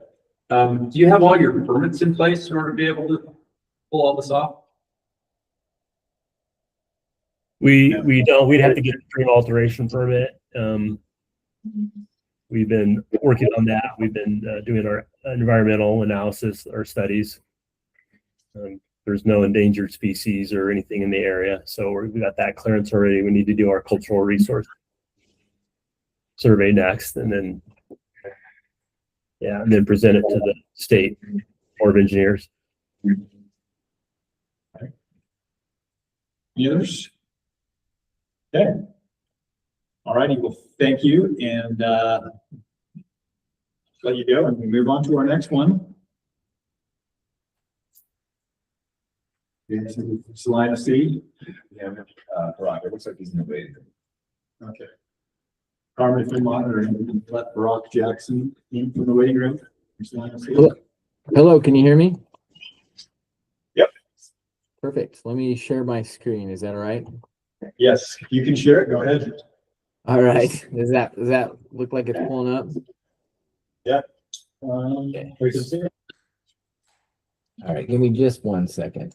you have all your permits in place in order to be able to pull all this off? We don't. We'd have to get a stream alteration permit. We've been working on that. We've been doing our environmental analysis, our studies. There's no endangered species or anything in the area, so we got that clearance already. We need to do our cultural resource survey next, and then and then present it to the state Corps of Engineers. Any others? Okay. All righty. Well, thank you, and let you go, and we move on to our next one. Salina City. Yeah, Brock, it looks like he's in the way. Okay. Carmen Fremont, or let Brock Jackson in from the waiting room. Salina City. Hello, can you hear me? Yep. Perfect. Let me share my screen. Is that all right? Yes, you can share it. Go ahead. All right. Does that look like it's pulling up? Yep. Okay. We can see it. All right. Give me just 1 second.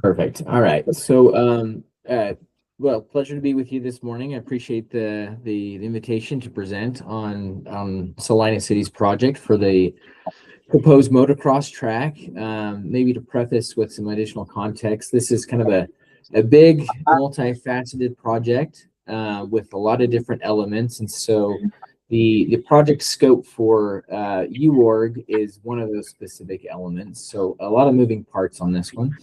Perfect. All right. So, well, pleasure to be with you this morning. I appreciate the invitation to present on Salina City's project for the proposed motocross track. Maybe to preface with some additional context, this is kind of a big, multifaceted project with a lot of different elements, and so the project scope for UORG is one of those specific elements. So a lot of moving parts on this one.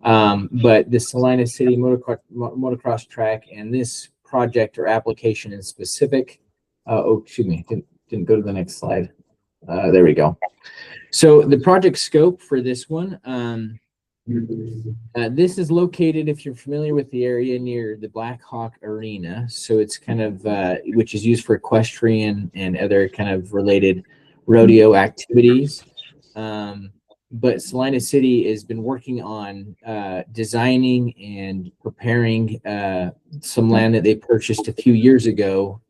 But the Salina City motocross track and this project or application in specific, excuse me, didn't go to the next slide. There we go. So the project scope for this one, this is located, if you're familiar with the area, near the Black Hawk Arena. So it's kind of, which is used for equestrian and other kind of related rodeo activities. But Salina City has been working on designing and preparing some land that they purchased a few years ago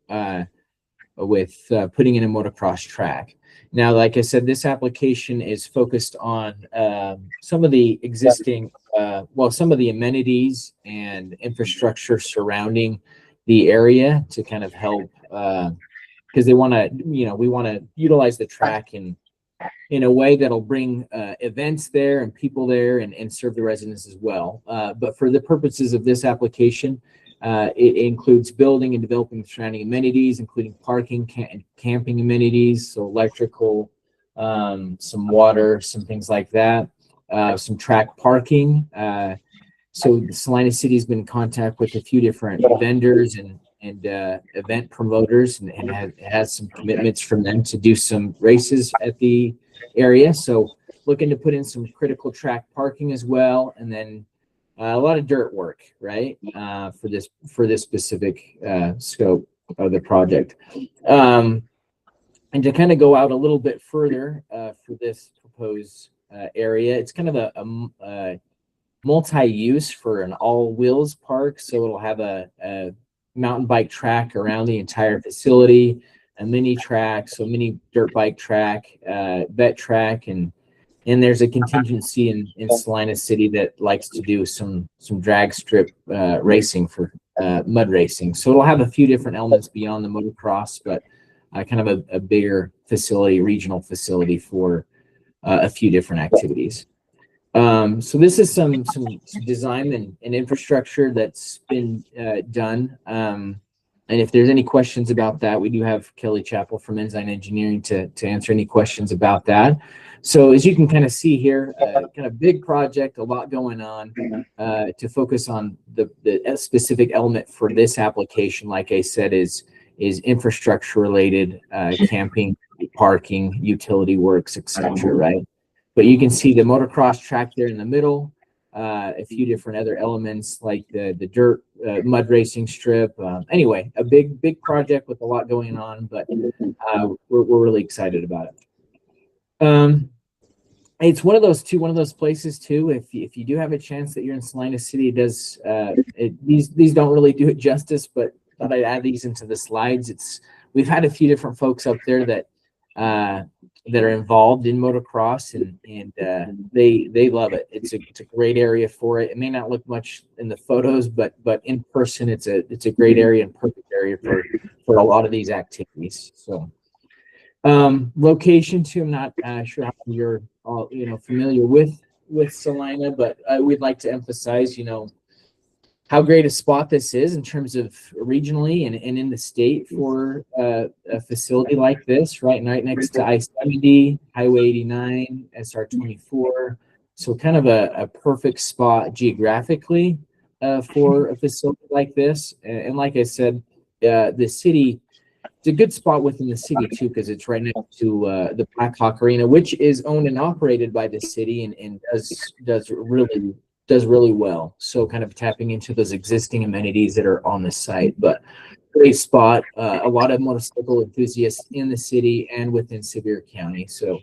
with putting in a motocross track. Now, like I said, this application is focused on some of the existing, some of the amenities and infrastructure surrounding the area to kind of help, because they want to, we want to utilize the track in a way that'll bring events there and people there and serve the residents as well. But for the purposes of this application, it includes building and developing surrounding amenities, including parking, camping amenities, so electrical, some water, some things like that, some track parking. So the Salina City has been in contact with a few different vendors event promoters and has some commitments from them to do some races at the area. So looking to put in some critical track parking as well, and then a lot of dirt work, right? For this specific scope of the project. And to kind of go out a little bit further for this proposed area, it's kind of a multi-use for an all-wheels park. So it'll have a mountain bike track around the entire facility, a mini track, so mini dirt bike track, vet track, and there's a contingency in Salina City that likes to do some drag strip racing for mud racing. So it'll have a few different elements beyond the motocross, but kind of a bigger facility, regional facility for a few different activities. So this is some design and infrastructure that's been done. And if there's any questions about that, we do have Kelly Chappell from Ensign Engineering to answer any questions about that. So as you can kind of see here, kind of big project, a lot going on to focus on the specific element for this application. Like I said, is infrastructure related, camping, parking, utility works, etc. Right? But you can see the motocross track there in the middle, a few different other elements like the dirt mud racing strip. Anyway, a big project with a lot going on, but we're really excited about it. It's one of those places too. If you do have a chance that you're in Salina City, these don't really do it justice, but thought I'd add these into the slides. We've had a few different folks up there that are involved in motocross, and they love it. It's a great area for it. It may not look much in the photos, but in person, it's a great area and perfect area for a lot of these activities. So location too, I'm not sure how you're all familiar with Salina, but we'd like to emphasize how great a spot this is in terms of regionally and in the state for a facility like this, right next to I-70, Highway 89, SR-24. So kind of a perfect spot geographically for a facility like this. And like I said, the city, it's a good spot within the city too, because it's right next to the Blackhawk Arena, which is owned and operated by the city and does really well. So kind of tapping into those existing amenities that are on the site, but great spot. A lot of motorcycle enthusiasts in the city and within Sevier County. So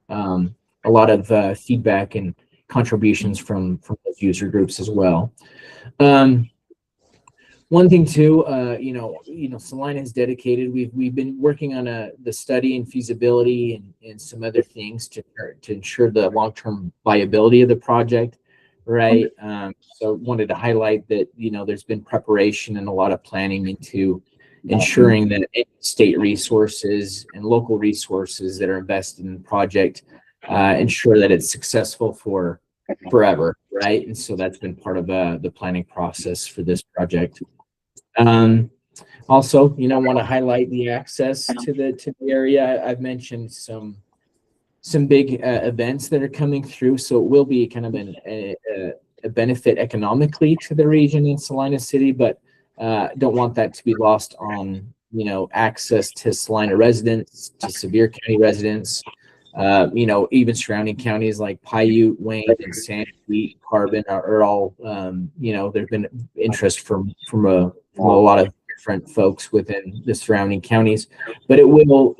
a lot of feedback and contributions from those user groups as well. One thing too, Salina is dedicated. We've been working on the study and feasibility and some other things to ensure the long-term viability of the project. Right. So wanted to highlight that, there's been preparation and a lot of planning into ensuring that state resources and local resources that are invested in the project ensure that it's successful for forever. Right. And so that's been part of the planning process for this project. Also, want to highlight the access to the area. I've mentioned some big events that are coming through. So it will be kind of a benefit economically to the region in Salina City, but don't want that to be lost on, access to Salina residents, to Sevier County residents, even surrounding counties like Paiute, Wayne, and Sandy, Carbon are all, there's been interest from a lot of different folks within the surrounding counties, but it will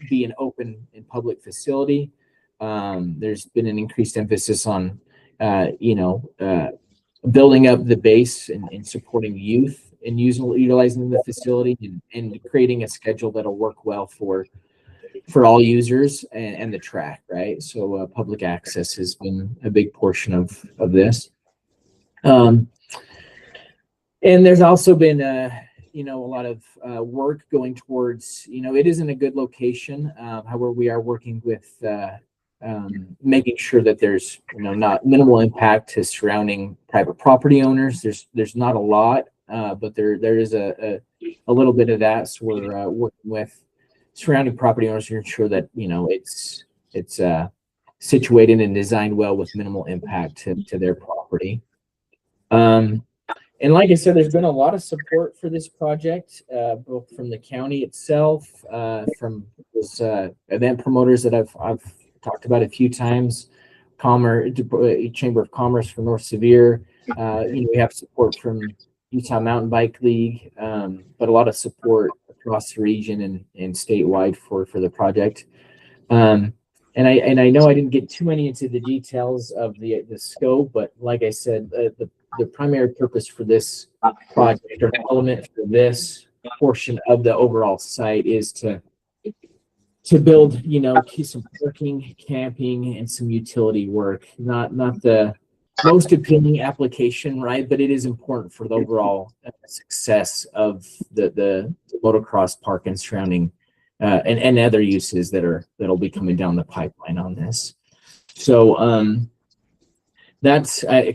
be an open and public facility. There's been an increased emphasis on, building up the base and supporting youth and utilizing the facility and creating a schedule that'll work well for all users and the track, right? So public access has been a big portion of this. And there's also been a lot of work going towards, it isn't a good location. However, we are working with making sure that there's, not minimal impact to surrounding private property owners. There's not a lot, but there is a little bit of that. So we're working with surrounding property owners to ensure that, it's situated and designed well with minimal impact to their property. And like I said, there's been a lot of support for this project, both from the county itself, from those event promoters that I've talked about a few times, Chamber of Commerce for North Severe. We have support from Utah Mountain Bike League, but a lot of support across the region and statewide for the project. And I know I didn't get too many into the details of the scope, but like I said, the primary purpose for this project or element for this portion of the overall site is to build, some parking, camping, and some utility work. Not the most appealing application, right? But it is important for the overall success of the motocross park and surrounding and other uses that'll be coming down the pipeline on this. So I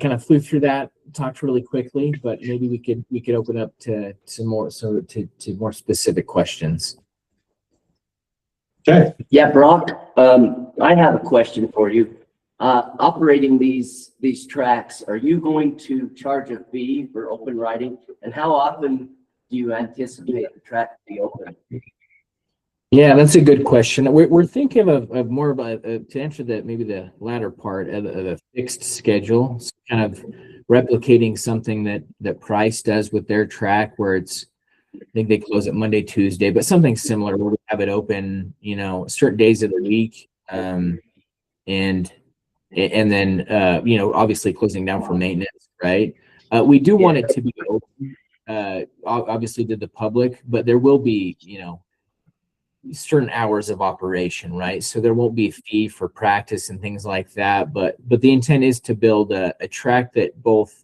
kind of flew through that, talked really quickly, but maybe we could open up to more specific questions. Okay. Yeah, Brock, I have a question for you. Operating these tracks, are you going to charge a fee for open riding? And how often do you anticipate the track to be open? Yeah, that's a good question. We're thinking of more of to answer that, maybe the latter part of a fixed schedule, so kind of replicating something that Price does with their track, where it's, I think they close it Monday, Tuesday, but something similar where we have it open, certain days of the week, and then obviously closing down for maintenance, right? We do want it to be open, obviously to the public, but there will be, certain hours of operation, right? So there won't be a fee for practice and things like that, but the intent is to build a track that both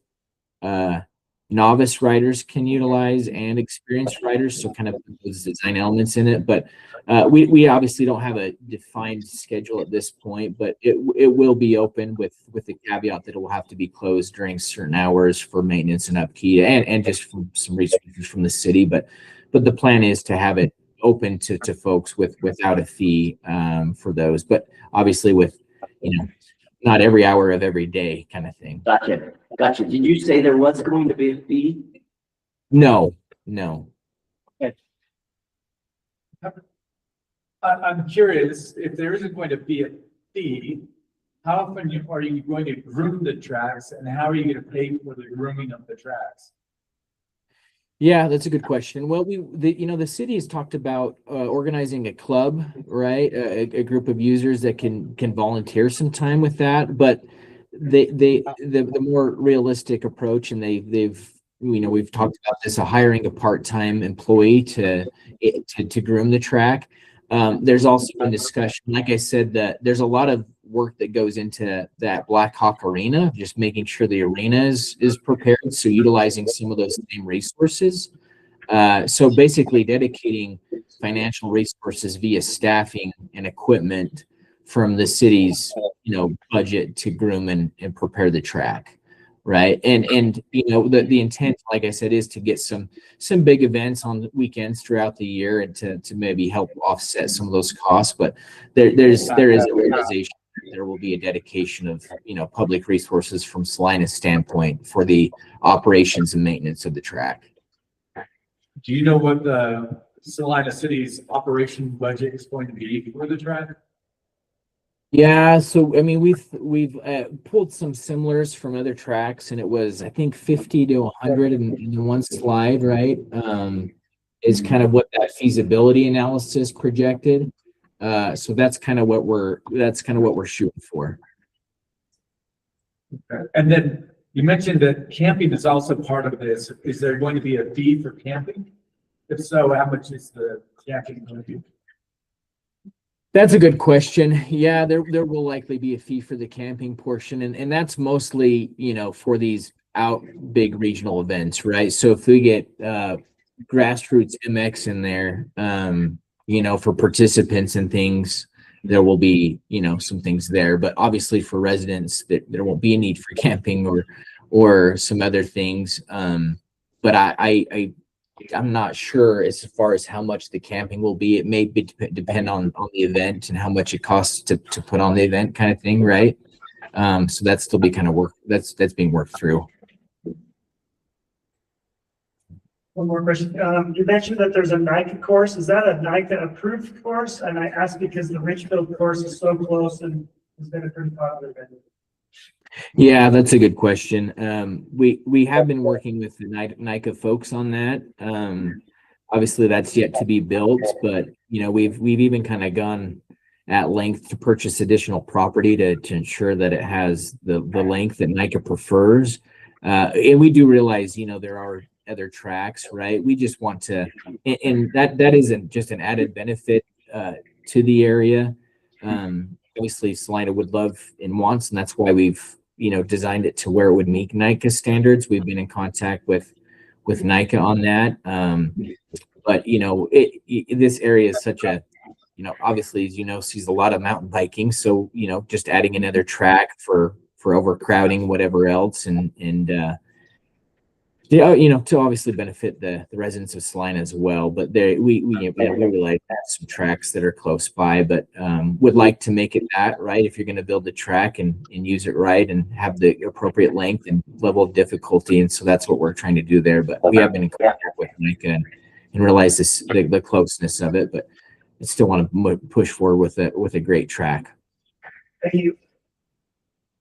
novice riders can utilize and experienced riders, so kind of those design elements in it. But we obviously don't have a defined schedule at this point, but it will be open with the caveat that it will have to be closed during certain hours for maintenance and upkeep and just from some resources from the city. But the plan is to have it open to folks without a fee for those, but obviously with not every hour of every day kind of thing. Gotcha. Did you say there was going to be a fee? No. I'm curious, if there isn't going to be a fee, how often are you going to groom the tracks, and how are you going to pay for the grooming of the tracks? Yeah, that's a good question. Well, the city has talked about organizing a club, right? A group of users that can volunteer some time with that. But the more realistic approach, and we've talked about this, hiring a part-time employee to groom the track. There's also been discussion, like I said, that there's a lot of work that goes into that Black Hawk arena, just making sure the arena is prepared. So utilizing some of those same resources. So basically dedicating financial resources via staffing and equipment from the city's, budget to groom and prepare the track. Right. And the intent, like I said, is to get some big events on the weekends throughout the year and to maybe help offset some of those costs. But there is a realization that there will be a dedication of, public resources from Salina's standpoint for the operations and maintenance of the track. Do you know what the Salina City's operation budget is going to be for the track? Yeah, so I mean, we've pulled some similars from other tracks, and it was, I think, 50 to 100 in one slide, right? Is kind of what that feasibility analysis projected. So that's kind of what we're shooting for. Okay. And then you mentioned that camping is also part of this. Is there going to be a fee for camping? If so, how much is the camping going to be? That's a good question. Yeah, there will likely be a fee for the camping portion, and that's mostly, for these big regional events, right? So if we get grassroots MX in there, for participants and things, there will be, some things there. But obviously for residents, there won't be a need for camping or some other things. But I'm not sure as far as how much the camping will be. It may depend on the event and how much it costs to put on the event, kind of thing, right? So that's still be kind of work that's being worked through. One more question. You mentioned that there's a NICA course. Is that a NICA approved course? And I ask because the Richfield course is so close and has been a pretty popular venue. Yeah, that's a good question. We have been working with the NICA folks on that. Obviously that's yet to be built, but you know, we've even kind of gone at length to purchase additional property to ensure that it has the length that NICA prefers. And we do realize, you know, there are other tracks, right? We just want to, and that isn't just an added benefit to the area. Obviously Salina would love and wants, and that's why we've, you know, designed it to where it would meet NICA standards. We've been in contact with NICA on that. But you know, this area is such a, you know, obviously, as you know, sees a lot of mountain biking. So, you know, just adding another track for overcrowding, whatever else, and yeah, you know, to obviously benefit the residents of Salina as well. But we really like some tracks that are close by, but would like to make it that right. If you're going to build the track and use it right and have the appropriate length and level of difficulty, and so that's what we're trying to do there. But we have been in contact with NICA and realize the closeness of it, but I still want to push forward with a great track. Thank you.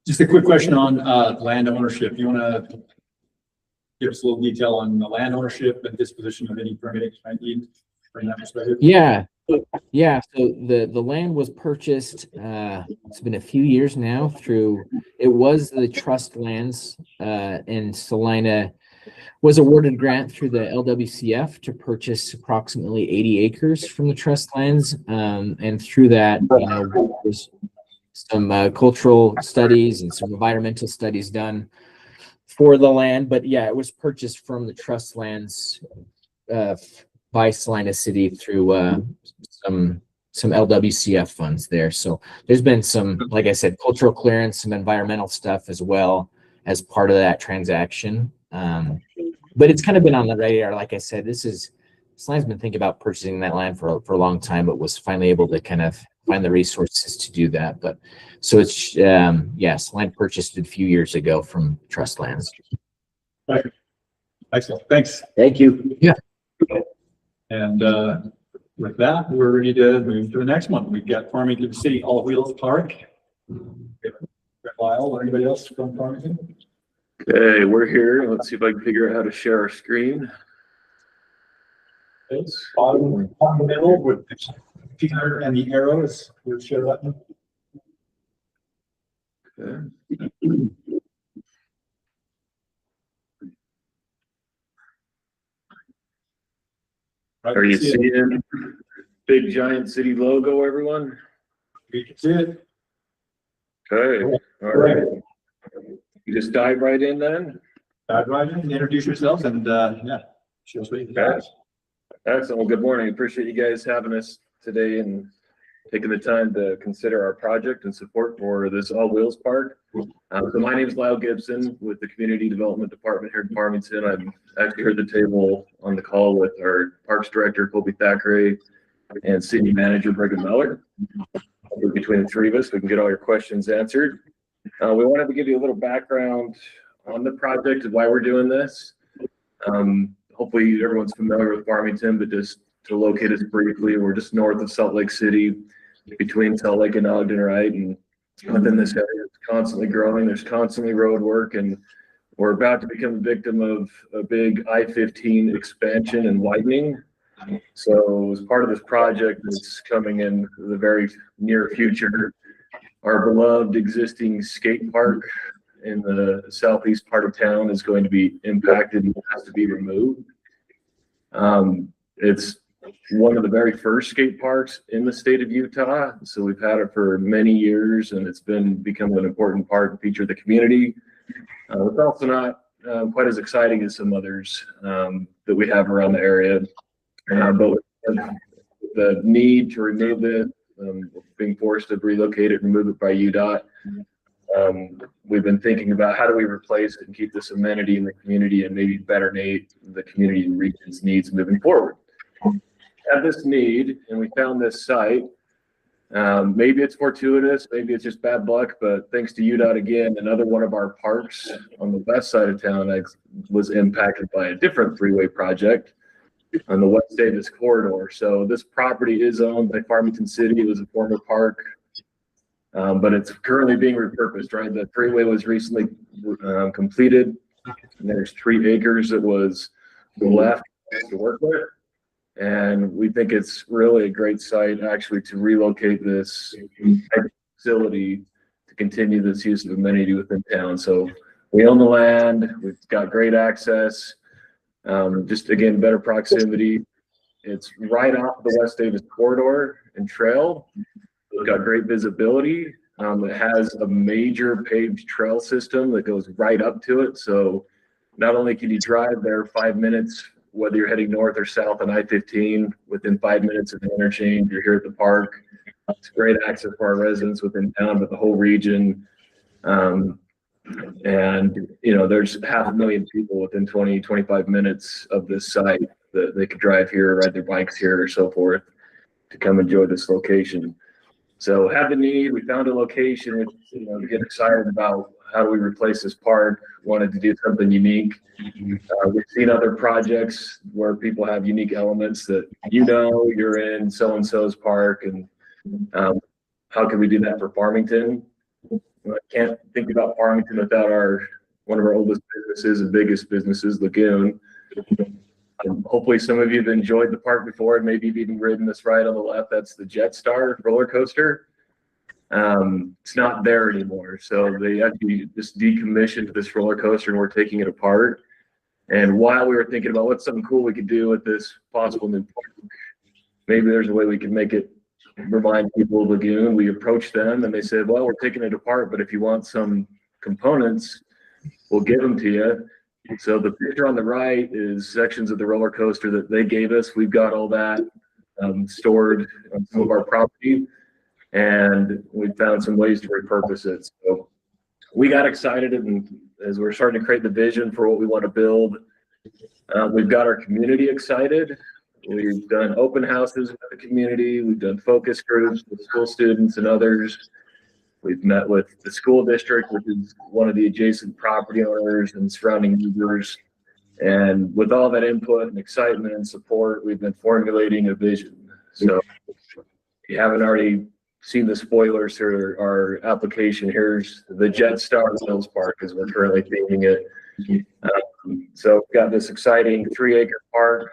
Just a quick question on land ownership. You want to give us a little detail on the land ownership and disposition of any permitting you might need from that perspective? Yeah. So the land was purchased. It's been a few years now it was the trust lands, and Salina was awarded a grant through the LWCF to purchase approximately 80 acres from the trust lands. And through that, you know, there's some cultural studies and some environmental studies done for the land. But yeah, it was purchased from the trust lands by Salina City through some LWCF funds there. So there's been some, like I said, cultural clearance, some environmental stuff as well as part of that transaction. But it's kind of been on the radar. Like I said, Salina's been thinking about purchasing that land for a long time, but was finally able to kind of find the resources to do that. But so it's, Salina purchased it a few years ago from trust lands. Right. Excellent. Thanks. Thank you. Yeah. And with that, we're ready to move to the next one. We've got Farmington City All Wheels Park. Lyle, or anybody else from Farmington? Okay, we're here. Let's see if I can figure out how to share our screen. It's bottom middle with the finger and the arrows. We'll share button. Okay. Are you seeing big giant city logo, everyone? We can see it. Okay, all right. You just dive right in then? Dive right in, introduce yourselves, and show us what you got. Excellent. Well, good morning. Appreciate you guys having us today and taking the time to consider our project and support for this All Wheels Park. So my name is Lyle Gibson with the Community Development Department here in Farmington. I'm actually here at the table on the call with our Parks Director, Colby Thackeray, and City Manager, Brigham Miller. Between the three of us, we can get all your questions answered. We wanted to give you a little background on the project and why we're doing this. Hopefully everyone's familiar with Farmington, but just to locate us briefly, we're just north of Salt Lake City, between Salt Lake and Ogden, right? And within this area, it's constantly growing. There's constantly road work, and we're about to become a victim of a big I-15 expansion and widening. So as part of this project that's coming in the very near future, our beloved existing skate park in the southeast part of town is going to be impacted and has to be removed. It's one of the very first skate parks in the state of Utah. So we've had it for many years, and it's become an important part and feature of the community. It's also not quite as exciting as some others that we have around the area. But with the need to remove it, being forced to relocate it, remove it by UDOT, we've been thinking about how do we replace it and keep this amenity in the community and maybe better meet the community and region's needs moving forward. Had this need, and we found this site Maybe it's fortuitous, maybe it's just bad luck, but thanks to UDOT again, another one of our parks on the west side of town was impacted by a different freeway project on the West Davis corridor. So this property is owned by Farmington City. It was a former park, but it's currently being repurposed, right? The freeway was recently completed. And there's 3 acres that was left to work with. And we think it's really a great site actually to relocate this facility to continue this use of amenity within town. So we own the land, we've got great access, just again, better proximity. It's right off the West Davis corridor and trail. We've got great visibility. It has a major paved trail system that goes right up to it. So not only can you drive there 5 minutes, whether you're heading north or south on I-15, within 5 minutes of the interchange, you're here at the park. It's great access for our residents within town, but the whole region. And, you know, there's 500,000 people within 20, 25 minutes of this site that they could drive here, ride their bikes here or so forth to come enjoy this location. So have the need, we found a location, you know, to get excited about how do we replace this park, wanted to do something unique. We've seen other projects where people have unique elements that, you know, you're in so-and-so's park, and how can we do that for Farmington? I can't think about Farmington without one of our oldest businesses and biggest businesses, Lagoon. Hopefully some of you have enjoyed the park before and maybe you've even ridden this ride on the left. That's the Jetstar roller coaster. It's not there anymore. So they actually just decommissioned this roller coaster and we're taking it apart. And while we were thinking about what's something cool we could do with this possible new park, maybe there's a way we can make it remind people of Lagoon. We approached them and they said, well, we're taking it apart, but if you want some components, we'll give them to you. So the picture on the right is sections of the roller coaster that they gave us. We've got all that stored on some of our property, and we found some ways to repurpose it. So we got excited, and as we're starting to create the vision for what we want to build, we've got our community excited. We've done open houses with the community. We've done focus groups with school students and others. We've met with the school district, which is one of the adjacent property owners and surrounding neighbors. And with all that input and excitement and support, we've been formulating a vision. So if you haven't already seen the spoilers for our application, here's the Jetstar Hills Park as we're currently theming it. So we've got this exciting 3-acre park.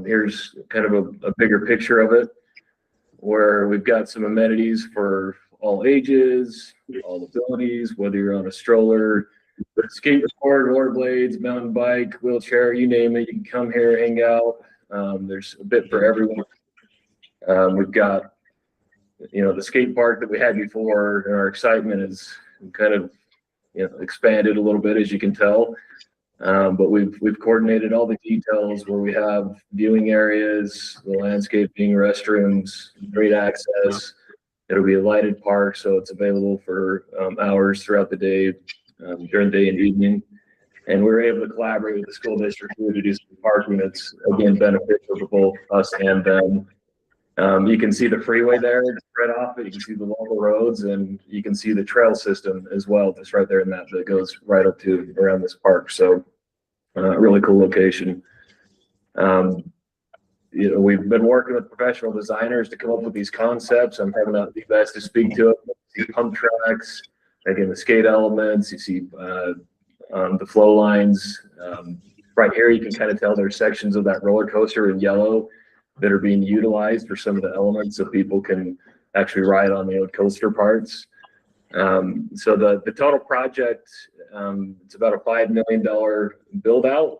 Here's kind of a bigger picture of it, where we've got some amenities for all ages, all abilities, whether you're on a stroller, skateboard, rollerblades, mountain bike, wheelchair, you name it, you can come here, hang out. There's a bit for everyone. We've got, you know, the skate park that we had before, and our excitement is kind of, you know, expanded a little bit, as you can tell. But we've coordinated all the details where we have viewing areas, the landscaping, restrooms, great access. It'll be a lighted park, so it's available for hours throughout the day, during day and evening. And we were able to collaborate with the school district to do some parking that's, again, beneficial for both us and them. You can see the freeway there spread off it. You can see the local roads, and you can see the trail system as well, just right there in that goes right up to around this park. So really cool location. You know, we've been working with professional designers to come up with these concepts. I'm probably not the best to speak to it. You see pump tracks, again, the skate elements, you see the flow lines. Right here, you can kind of tell there's sections of that roller coaster in yellow that are being utilized for some of the elements so people can actually ride on the coaster parts. So the total project, it's about a $5 million build out.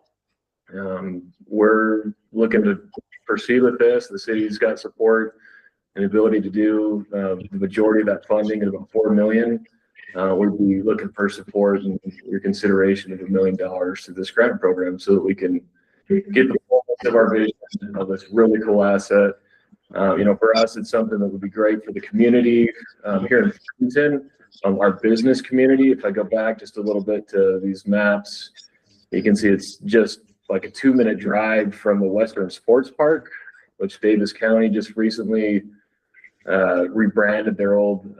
We're looking to proceed with this. The city's got support and ability to do the majority of that funding at about $4 million. We'd be looking for support and your consideration of $1 million to this grant program so that we can get the fullness of our vision of this really cool asset. You know, for us, it's something that would be great for the community here in Farmington, our business community. If I go back just a little bit to these maps, you can see it's just like a 2-minute drive from the Western Sports Park, which Davis County just recently rebranded their old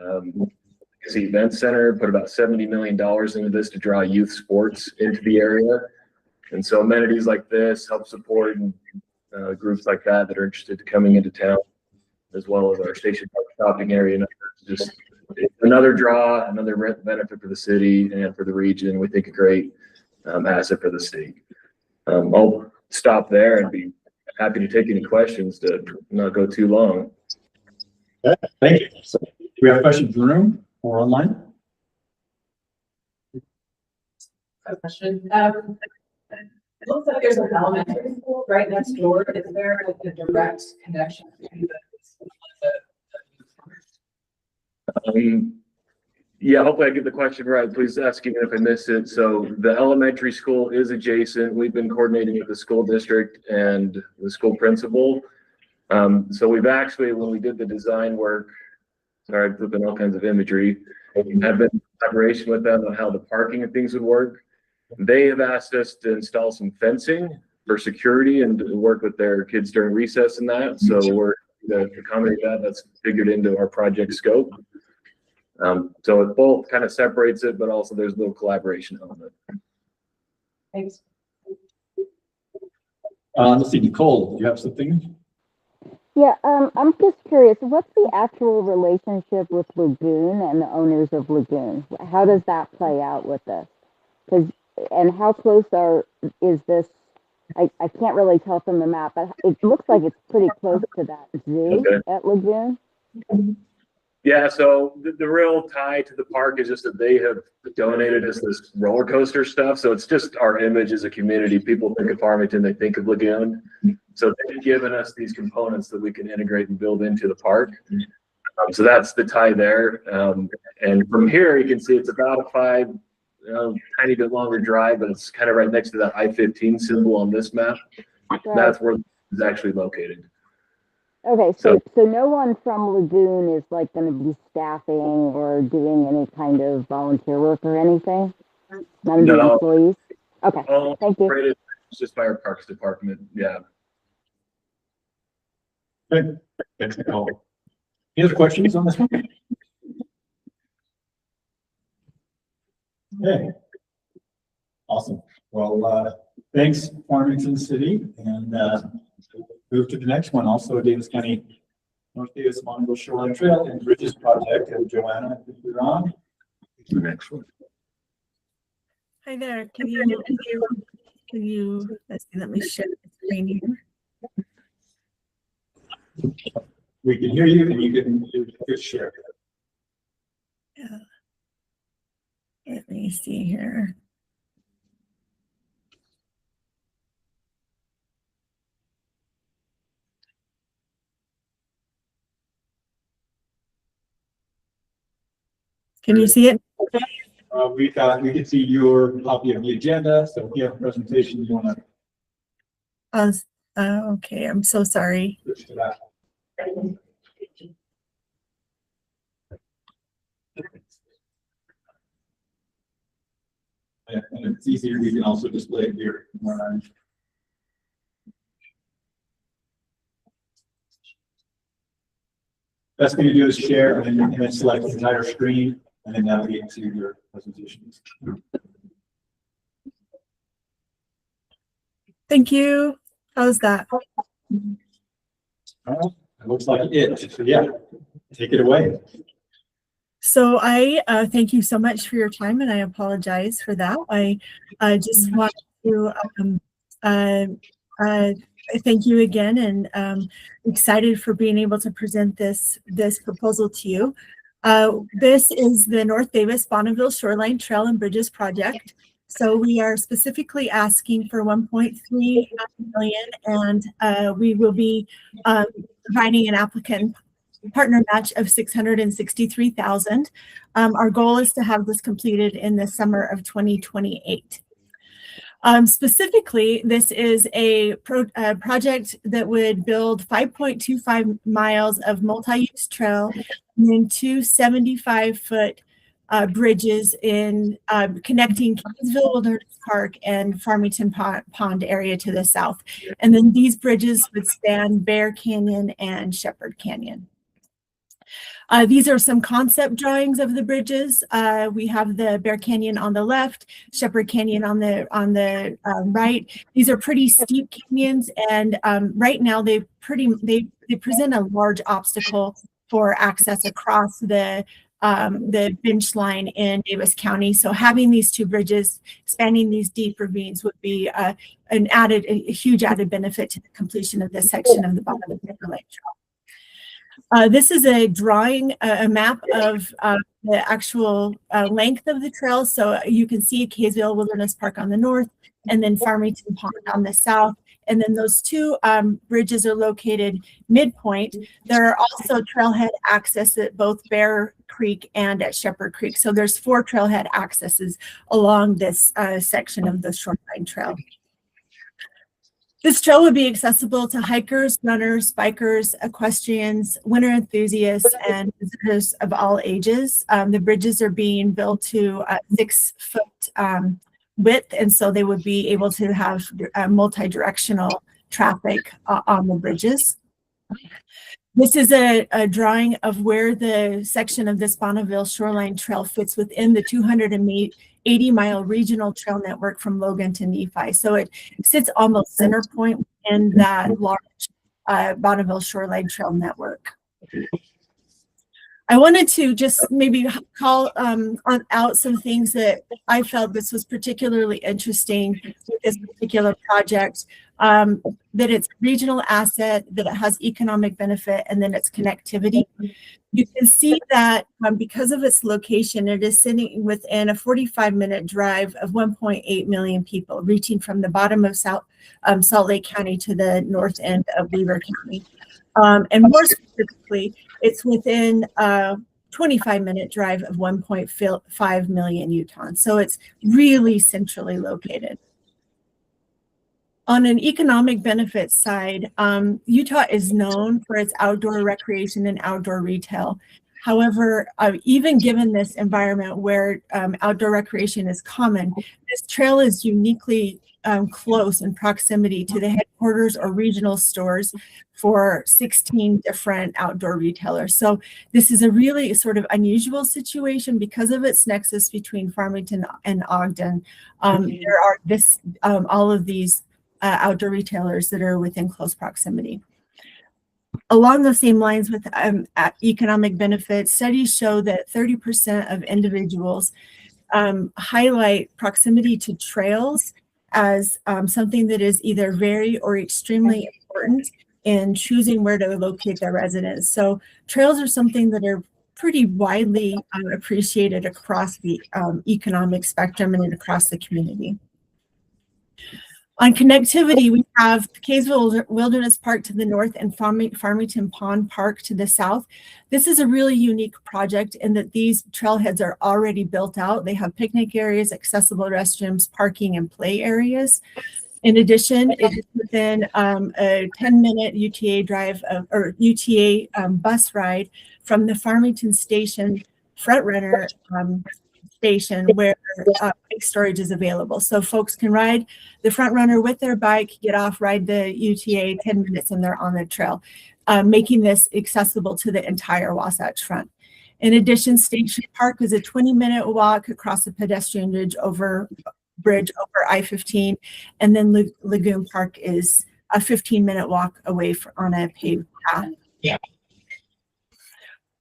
event center, put about $70 million into this to draw youth sports into the area. And so amenities like this help support groups like that are interested in coming into town, as well as our Station Park shopping area. And just another draw, another benefit for the city and for the region. We think a great asset for the state. I'll stop there and be happy to take any questions to not go too long. Thank you. So, do we have questions in the room or online? Question. It looks like there's an elementary school right next door. Is there like a direct connection between Yeah, hopefully I get the question right. Please ask even if I missed it. So the elementary school is adjacent. We've been coordinating with the school district and the school principal. So we've actually, when we did the design work, sorry, I put in all kinds of imagery, I've been in collaboration with them on how the parking and things would work. They have asked us to install some fencing for security and to work with their kids during recess and that. So we're to accommodate that. That's figured into our project scope. So it both kind of separates it, but also there's a little collaboration element. Thanks. Let's see, Nicole, do you have something? Yeah, I'm just curious, what's the actual relationship with Lagoon and the owners of Lagoon? How does that play out with this? And how close is this? I can't really tell from the map, but it looks like it's pretty close to that zoo at Lagoon. Yeah, so the real tie to the park is just that they have donated us this roller coaster stuff. So it's just our image as a community. People think of Farmington, they think of Lagoon. So they've given us these components that we can integrate and build into the park. So that's the tie there. And from here, you can see it's about a tiny bit longer drive, but it's kind of right next to that I-15 symbol on this map. Right. That's where it's actually located. Okay, so no one from Lagoon is like going to be staffing or doing any kind of volunteer work or anything? None of the employees? Okay, thank you. It's just by our parks department, yeah. Good. Thanks, Nicole. Any other questions on this one? Okay. Awesome. Well, thanks, Farmington City, and move to the next one. Also, Davis County North Davis Monroe Shoreline Trail and Bridges Project. And Joanna, if you're on, the next one. Hi there. Can you let's see, let me share the screen here. We can hear you, and you can just share. Yeah. Let me see here. Can you see it? We can see your copy of the agenda. So if you have a presentation you want to. Okay, I'm so sorry. And it's easier, you can also display it here. Best thing to do is share and then select the entire screen and then navigate to your presentations. Thank you. How's that? It looks like it. So yeah, take it away. So I thank you so much for your time, and I apologize for that. I just want to thank you again, and excited for being able to present this proposal to you. This is the North Davis Bonneville Shoreline Trail and Bridges Project. So we are specifically asking for 1.3 million, and we will be providing an applicant partner match of 663,000. Our goal is to have this completed in the summer of 2028. Specifically, this is a project that would build 5.25 miles of multi-use trail and then 2 75-foot bridges in connecting Kaysville Wilderness Park and Farmington Pond area to the south. And then these bridges would span Bear Canyon and Shepherd Canyon. These are some concept drawings of the bridges. We have the Bear Canyon on the left, Shepherd Canyon on the right. These are pretty steep canyons, and right now they present a large obstacle for access across the bench line in Davis County. So having these two bridges spanning these deep ravines would be a huge added benefit to the completion of this section of the Bonneville River Lake Trail. This is a drawing, a map of the actual length of the trail. So you can see Kaysville Wilderness Park on the north, and then Farmington Pond on the south. And then those two bridges are located midpoint. There are also trailhead access at both Bear Creek and at Shepherd Creek. So there's 4 trailhead accesses along this section of the Shoreline Trail. This trail would be accessible to hikers, runners, bikers, equestrians, winter enthusiasts, and visitors of all ages. The bridges are being built to 6-foot width, and so they would be able to have multi-directional traffic on the bridges. This is a drawing of where the section of this Bonneville Shoreline Trail fits within the 280-mile regional trail network from Logan to Nephi. So it sits almost center point in that large Bonneville Shoreline Trail network. I wanted to just maybe call out some things that I felt this was particularly interesting with this particular project, that it's a regional asset, that it has economic benefit, and then its connectivity. You can see that because of its location, it is sitting within a 45-minute drive of 1.8 million people, reaching from the bottom of Salt Lake County to the north end of Weaver County. And more specifically, it's within a 25-minute drive of 1.5 million Utahns. So it's really centrally located. On an economic benefits side, Utah is known for its outdoor recreation and outdoor retail. However, even given this environment where outdoor recreation is common, this trail is uniquely close in proximity to the headquarters or regional stores for 16 different outdoor retailers. So this is a really sort of unusual situation because of its nexus between Farmington and Ogden. There are all of these outdoor retailers that are within close proximity. Along the same lines with economic benefits, studies show that 30% of individuals highlight proximity to trails as something that is either very or extremely important in choosing where to locate their residence. So trails are something that are pretty widely appreciated across the economic spectrum and across the community. On connectivity, we have Kaysville Wilderness Park to the north and Farmington Pond Park to the south. This is a really unique project in that these trailheads are already built out. They have picnic areas, accessible restrooms, parking, and play areas. In addition, it is within a 10-minute UTA drive or UTA bus ride from the Farmington Station front runner station where bike storage is available. So folks can ride the front runner with their bike, get off, ride the UTA 10 minutes, and they're on the trail, making this accessible to the entire Wasatch Front. In addition, Station Park is a 20-minute walk across a pedestrian bridge over I-15, and then Lagoon Park is a 15-minute walk away on a paved path. Yeah.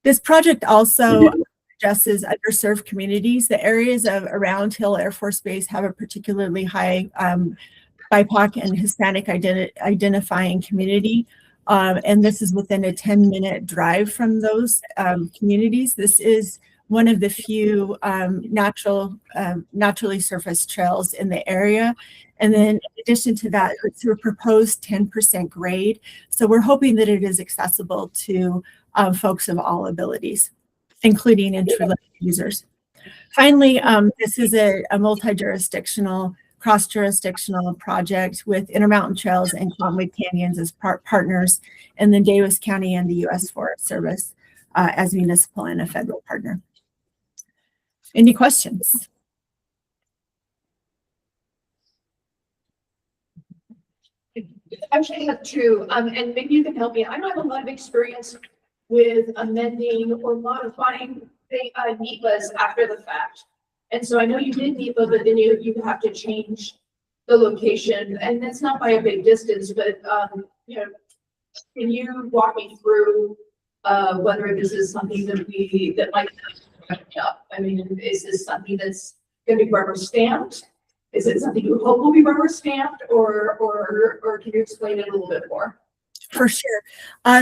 This project also addresses underserved communities. The areas of around Hill Air Force Base have a particularly high BIPOC and Hispanic identifying community. And this is within a 10-minute drive from those communities. This is one of the few naturally surfaced trails in the area. And then in addition to that, it's a proposed 10% grade. So we're hoping that it is accessible to folks of all abilities, including entry-level users. Finally, this is a multi-jurisdictional, cross-jurisdictional project with Intermountain Trails and Cottonwood Canyons as partners, and then Davis County and the U.S. Forest Service as municipal and a federal partner. Any questions? Actually, I have two, and maybe you can help me. I don't have a lot of experience with amending or modifying the NEPAs after the fact. And so I know you did NEPA, but then you have to change the location, and it's not by a big distance, but you know, can you walk me through whether this is something that might up? I mean, is this something that's going to be rubber stamped? Is it something you hope will be rubber stamped, or can you explain it a little bit more? For sure.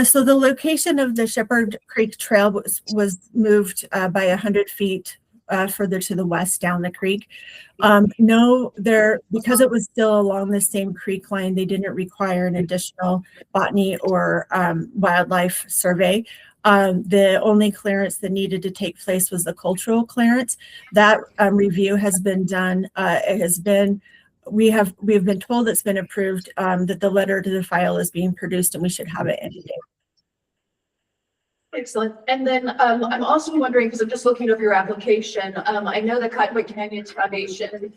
So the location of the Shepherd Creek Trail was moved by 100 feet further to the west down the creek. No, because it was still along the same creek line, they didn't require an additional botany or wildlife survey. The only clearance that needed to take place was the cultural clearance. That review has been done. We have been told it's been approved, that the letter to the file is being produced, and we should have it any day. Excellent. And then I'm also wondering, because I'm just looking over your application, I know the Cottonwood Canyon Foundation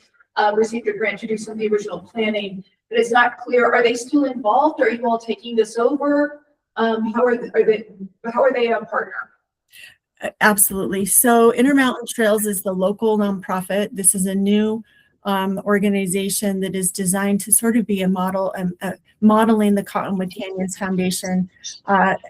received a grant to do some of the original planning, but it's not clear. Are they still involved? Are you all taking this over? How are they a partner? Absolutely. So Intermountain Trails is the local nonprofit. This is a new organization that is designed to sort of be a model and modeling the Cottonwood Canyons Foundation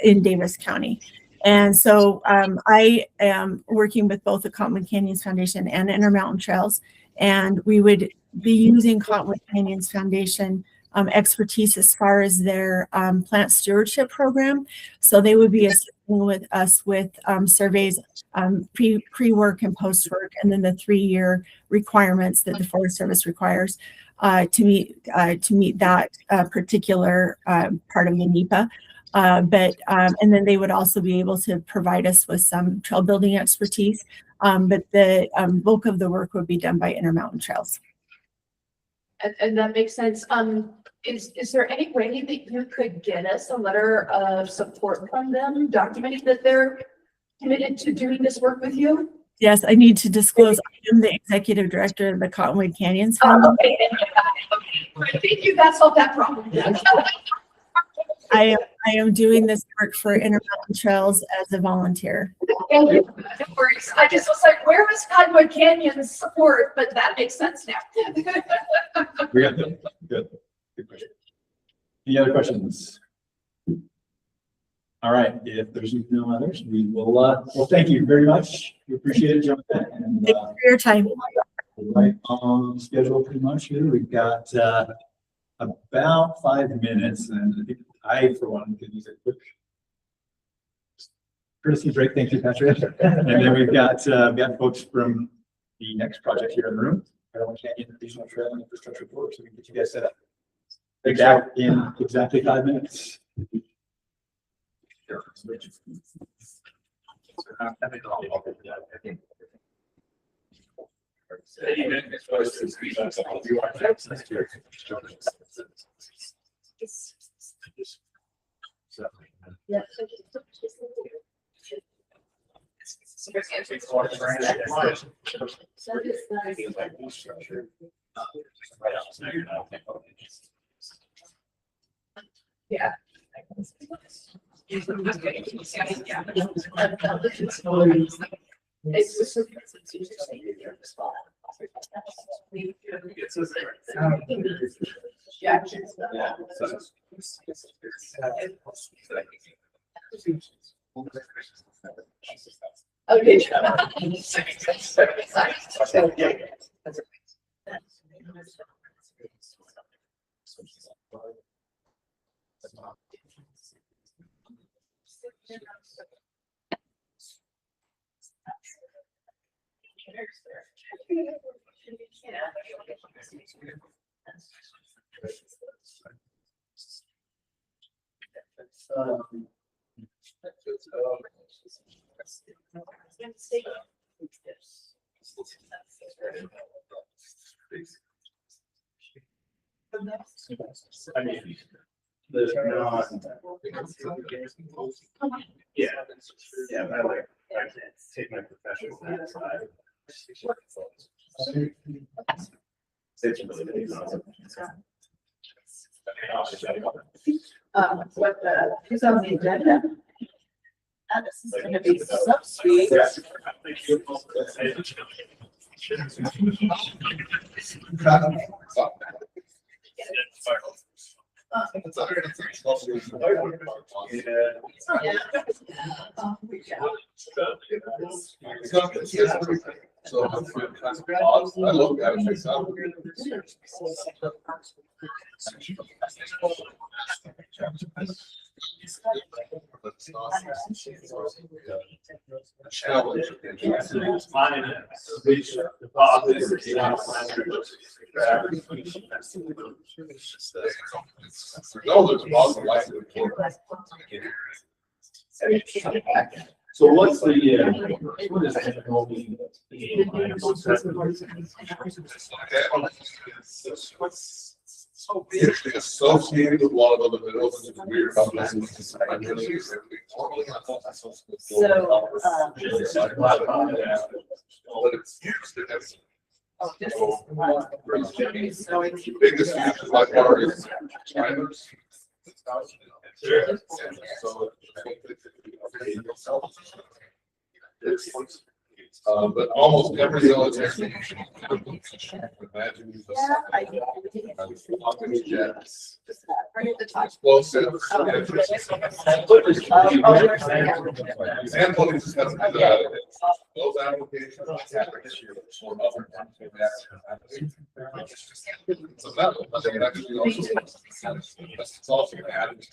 in Davis County. And so I am working with both the Cottonwood Canyons Foundation and Intermountain Trails, and we would be using Cottonwood Canyons Foundation expertise as far as their plant stewardship program. So they would be assisting with us with surveys, pre-work and post-work, and then the 3-year requirements that the Forest Service requires to meet that particular part of the NEPA. And then they would also be able to provide us with some trail building expertise. But the bulk of the work would be done by Intermountain Trails. And that makes sense. Is there any way that you could get us a letter of support from them, documenting that they're committed to doing this work with you? Yes, I need to disclose. I am the executive director of the Cottonwood Canyons Foundation. Okay. I think you got solved that problem. I am doing this work for Intermountain Trails as a volunteer. Thank you. No worries. I just was like, where was Cottonwood Canyon's support? But that makes sense now. We got them. Good. Good question. Any other questions? All right. If there's no others, we will. Well, thank you very much. We appreciate it, Jonathan. And thank you for your time. Right on schedule, pretty much here. We've got about 5 minutes, and I think I, for one, could use a quick courtesy break. Thank you, Patrick. And then we've got folks from the next project here in the room, Parowan Canyon Regional Trail and Infrastructure Board, so we can get you guys set up. Be back in exactly 5 minutes. Yeah. Yeah. Okay. I mean, there's not. Yeah. Yeah, I take my professional on that side. It's really big. Who's on the agenda? This is gonna be so sweet. So I look at it myself. So what's the, what is that? It's associated with a lot of other minerals. It's weird. So, But it's used as. oh, this is so it's. Biggest use by far is timers. But almost every military. Imagine. Explosives. Example is those applications. It's a metal, but they can actually it's also added.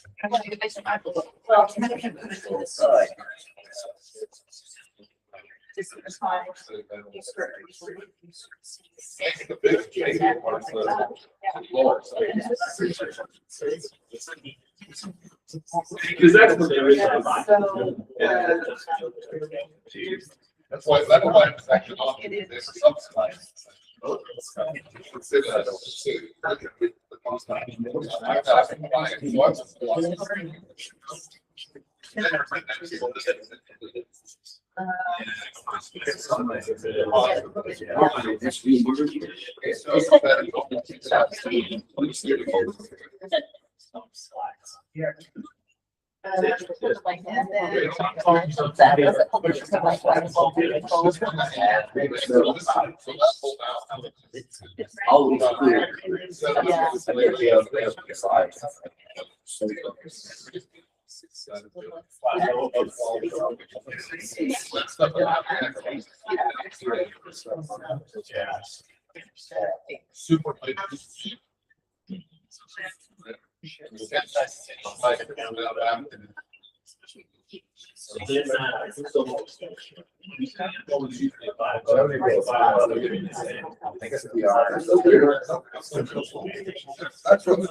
The big change part is the lower side. Because that's what they originally. That's why it's actually on. It's subsidized. Super. That's from the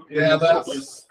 Yeah, that's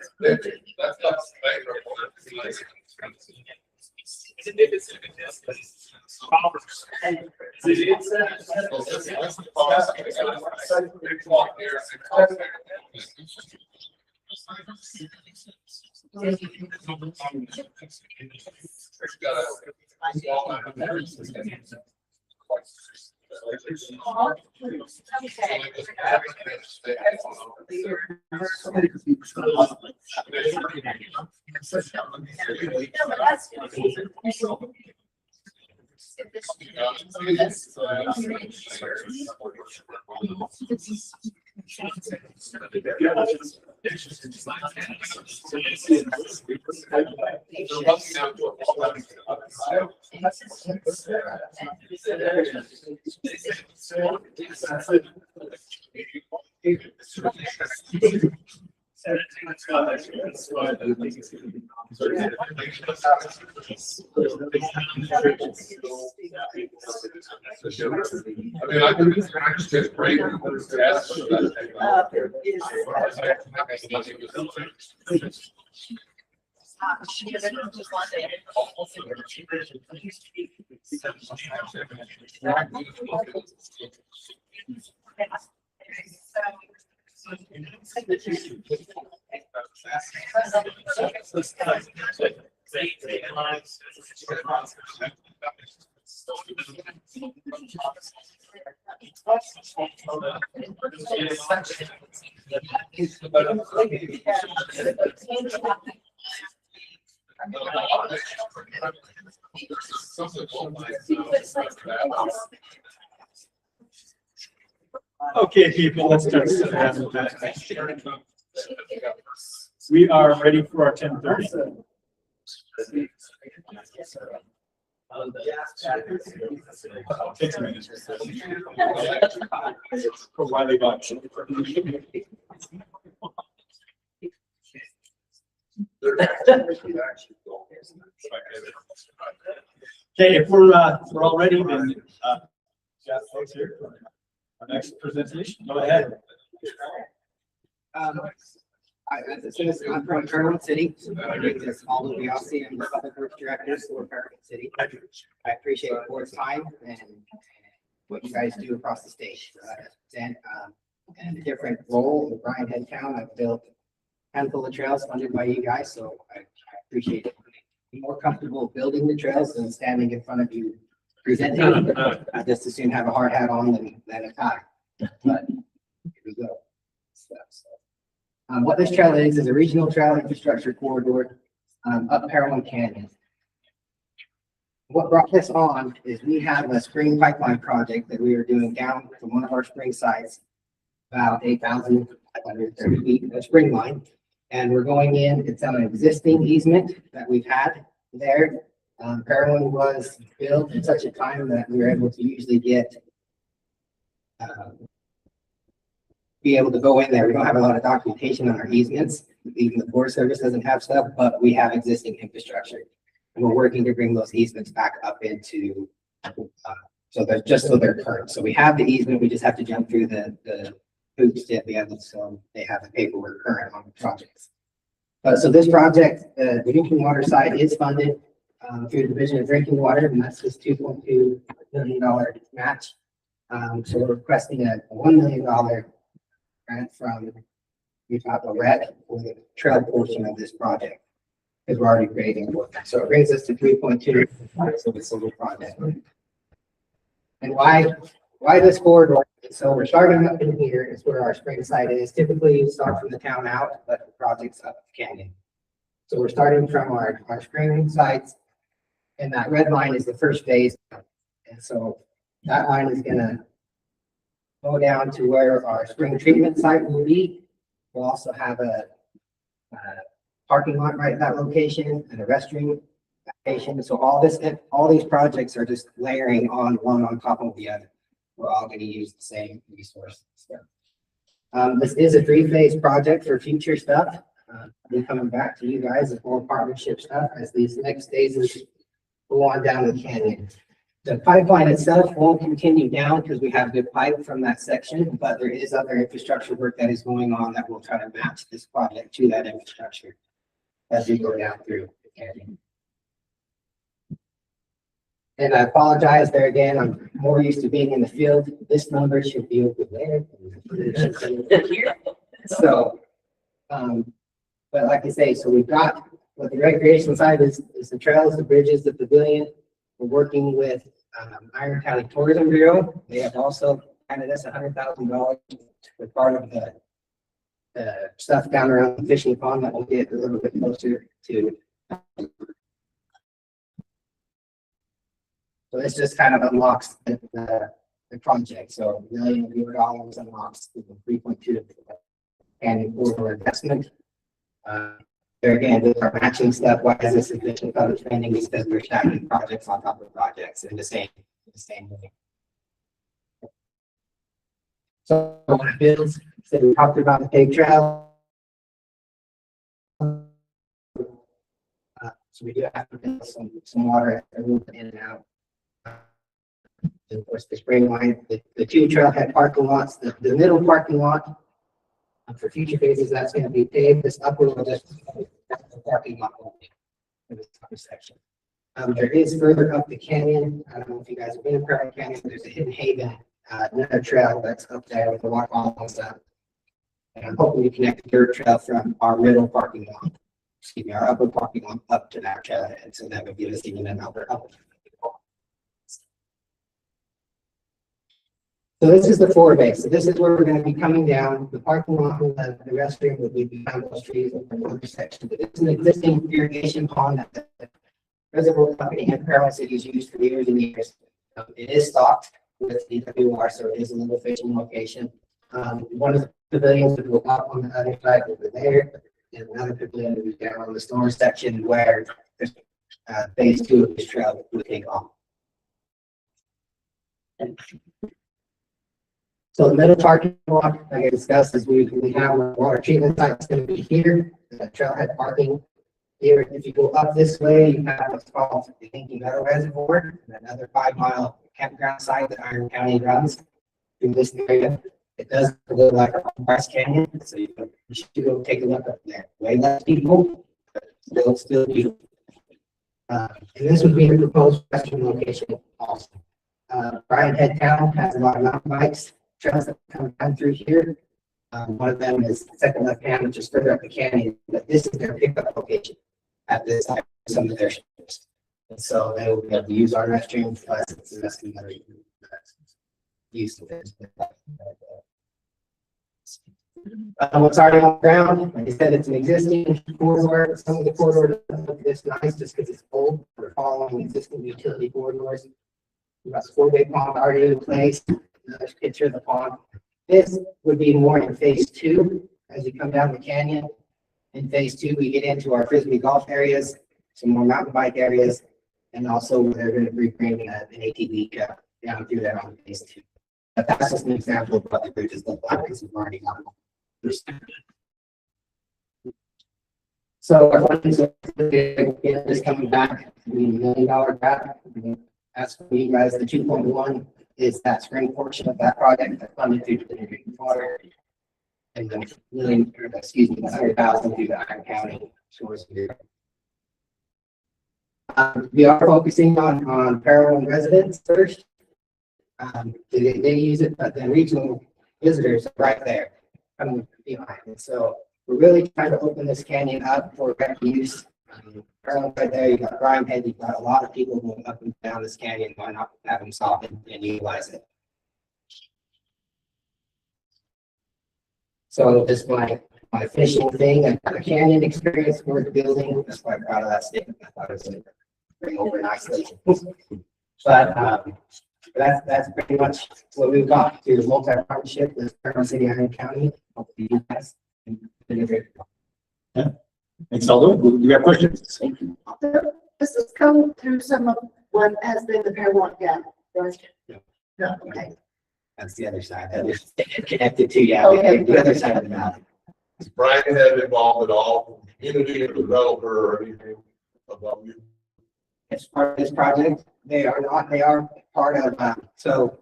I can just break. Okay, people, let's start. We are ready for our 10:30. For Wiley Bunch. Okay, if we're all ready, then got folks here for our next presentation. Go ahead. As a citizen, I'm from Parowan City. I make this all of the Aussie and the public works directors for Parowan City. I appreciate the board's time and what you guys do across the state. And a different role with Brian Headcount, I've built a handful of trails funded by you guys, so I appreciate it. I'm more comfortable building the trails than standing in front of you presenting. I just as soon have a hard hat on than a tie. But here we go. What this trail is a regional trail infrastructure corridor up Parowan Canyon. What brought this on is we have a spring pipeline project that we are doing down from one of our spring sites, about 8,530 feet of spring line. And we're going in, it's on an existing easement that we've had there. Parowan was built at such a time that we were able to usually be able to go in there. We don't have a lot of documentation on our easements. Even the Forest Service doesn't have stuff, but we have existing infrastructure. And we're working to bring those easements back up into, so they're current. So we have the easement, we just have to jump through the hoops at the end, so they have the paperwork current on the projects. So this project, the drinking water side is funded through the Division of Drinking Water, and that's this $2.2 million match. So we're requesting a $1 million grant from Utah Rec for the trail portion of this project, because we're already creating work. So it brings us to 3.2, so it's a little project. And why this corridor? So we're starting up in here is where our spring site is. Typically you start from the town out, but the project's up the canyon. So we're starting from our spring sites, and that red line is the first phase. And so that line is gonna go down to where our spring treatment site will be. We'll also have a parking lot right at that location and a restroom location. So all these projects are just layering on one on top of the other. We're all going to use the same resources. This is a 3-phase project for future stuff. I'll be coming back to you guys with more partnership stuff as these next phases go on down the canyon. The pipeline itself won't continue down because we have good pipe from that section, but there is other infrastructure work that is going on that will try to match this project to that infrastructure as we go down through the canyon. And I apologize there again, I'm more used to being in the field. This number should be over there. So, but like I say, so we've got what the recreation side is the trails, the bridges, the pavilion. We're working with Iron County Tourism Bureau. They have also handed us $100,000 for part of the stuff down around the fishing pond that will get a little bit closer to. So this just kind of unlocks the project. So $1 million unlocks the 3.2 and for investment. There again, with our matching stuff, why is this efficient public spending? Because we're stacking projects on top of projects in the same way. So bills, so we talked about the pig trail. So we do have to build some water in and out. And of course, the spring line, the 2 trailhead parking lots, the middle parking lot. For future phases, that's going to be paved. This upper will just the parking lot only for this upper section. There is further up the canyon. I don't know if you guys have been in Parowan Canyon, but there's a hidden haven, another trail that's up there with the waterfall and stuff. And I'm hoping to connect the dirt trail from our middle parking lot, excuse me, our upper parking lot up to that trail. And so that would give us even another up. So this is the forebay. So this is where we're going to be coming down. The parking lot and the restroom will be behind those trees in another section. But it's an existing irrigation pond that the reservoir company and Parowan City has used for years and years. It is stocked with DWR, so it is a little fishing location. One of the pavilions that will go up on the other side over there, and another pavilion that is down on the storm section where phase 2 of this trail will take off. So the middle parking lot, like I discussed, is we have our water treatment site that's going to be here. The trailhead parking here. If you go up this way, you have what's called the Yankee Meadow Reservoir, and another 5-mile campground site that Iron County runs through this area. It does look like a West Canyon, so you should go take a look up there. Way less people, but still beautiful. And this would be the proposed western location also. Brian Head Town has a lot of mountain bikes trails that come down through here. One of them is second left hand, which is further up the canyon, but this is their pickup location at this time for some of their ships. And so they will be able to use our restroom plus it's the rest of the use of it. What's already on the ground, like I said, it's an existing corridor. Some of the corridors don't look this nice just because it's old. We're following existing utility corridors. We've got 4-way pond already in place. Another picture of the pond. This would be more in phase 2 as you come down the canyon. In phase 2, we get into our frisbee golf areas, some more mountain bike areas, and also they're going to be bringing an ATV down through there on phase 2. But that's just an example of what the bridges look like because we've already got them. So our funding is coming back to be $1 million back. That's for you guys. The 2.1 is that spring portion of that project that funded through the drinking water. And then $100,000 through the Iron County source. We are focusing on Parowan residents first. They use it, but the regional visitors are right there coming behind. And so we're really trying to open this canyon up for rec use. Parowan right there, you got Brian Head, you've got a lot of people going up and down this canyon. Why not have them stop and utilize it? So just my fishing thing, and the canyon experience worth building. I'm just quite proud of that statement. I thought it was going to bring over nicely. But that's pretty much what we've got through the multi-partnership with Parowan City, Iron County. Hopefully you guys can deliver. Yeah. Thanks, Aldo. You got questions? Thank you. This has come through some of what has been the Parowan Gap, right? Yeah. Okay. That's the other side. That is connected to, yeah, okay. The other side of the mountain. Is Brian Head involved at all? Community or developer or anything above you? As part of this project, they are not. They are part of. So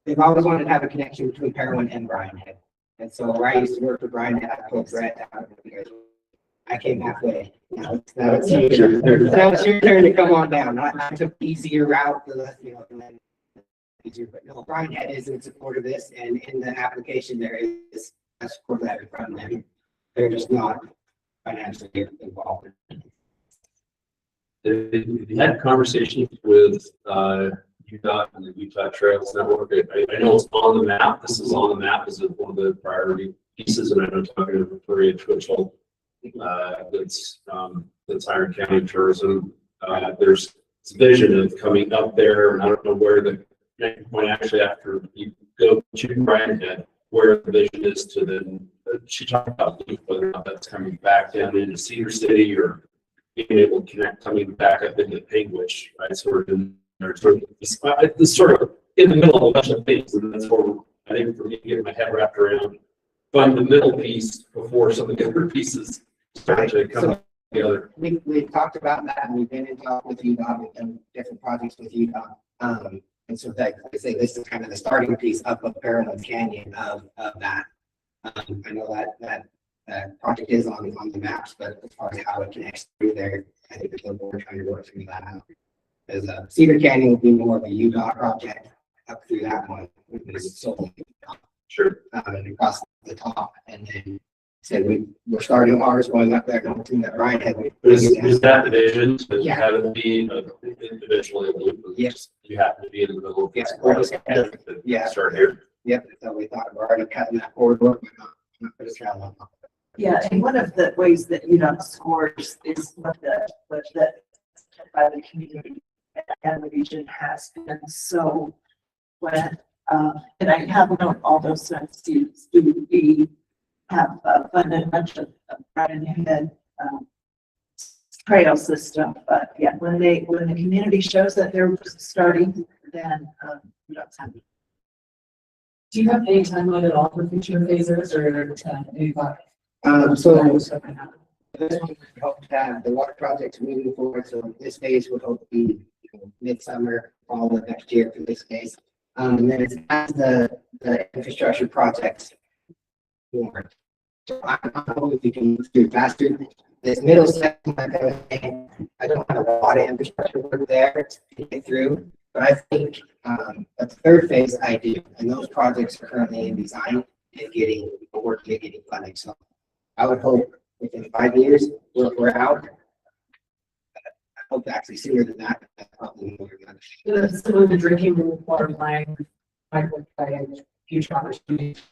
they've always wanted to have a connection between Parowan and Brian Head. And so where I used to work with Brian Head, I told Brett, I came halfway. Now it's your turn to come on down. I took the easier route, and then easier. But no, Brian Head is in support of this, and in the application there is a support of that in front of them. They're just not financially involved. You had conversations with UDOT and the Utah Trails Network. I know it's on the map. This is on the map as one of the priority pieces, and I know talking to Victoria Twitchell, that's Iron County Tourism. There's this vision of coming up there, and I don't know where the point actually after you go to Brian Head, where the vision is to then. She talked about whether or not that's coming back down into Cedar City or being able to connect coming back up into Panguitch, right? Sort of it's sort of in the middle of a bunch of things, and that's where I think for me to get my head wrapped around, find the middle piece before some of the other pieces start to come together. We've talked about that, and we've been in talk with UDOT. We've done different projects with UDOT. And so that I say this is kind of the starting piece up of Parowan Canyon of that. I know that project is on the maps, but as far as how it connects through there, I think we're still trying to work through that out. As Cedar Canyon will be more of a UDOT project up through that one, which is solely Sure. and across the top, and then so we're starting ours going up there, and thing that Ryan had. Is that the vision? To Yeah. have it be individually loop? Yes. You have to be in the middle. Yes. Yeah. Start here. Yep, so we thought we're already cutting that corridor. But not put a trail on. Yeah, and one of the ways that UDOT scores is what the by the community and the region has been so when, and I have known all those since we have funded a bunch of right ahead trail system, but yeah, when the community shows that they're starting, then UDOT's happy. Do you have any timeline at all for future phases or any thought? So this one we hope to have the water projects moving forward. So this phase would hope to be midsummer, fall of next year for this phase. And then it's as the infrastructure projects forward. So I don't know if we can move through faster. This middle section, like I was saying, I don't have a lot of infrastructure work there to get through, but I think at the third phase I do, and those projects are currently in design and working at getting funding. So I would hope within 5 years we're out. I hope actually sooner than that. Probably more than that. Some of the drinking water line, future opportunities.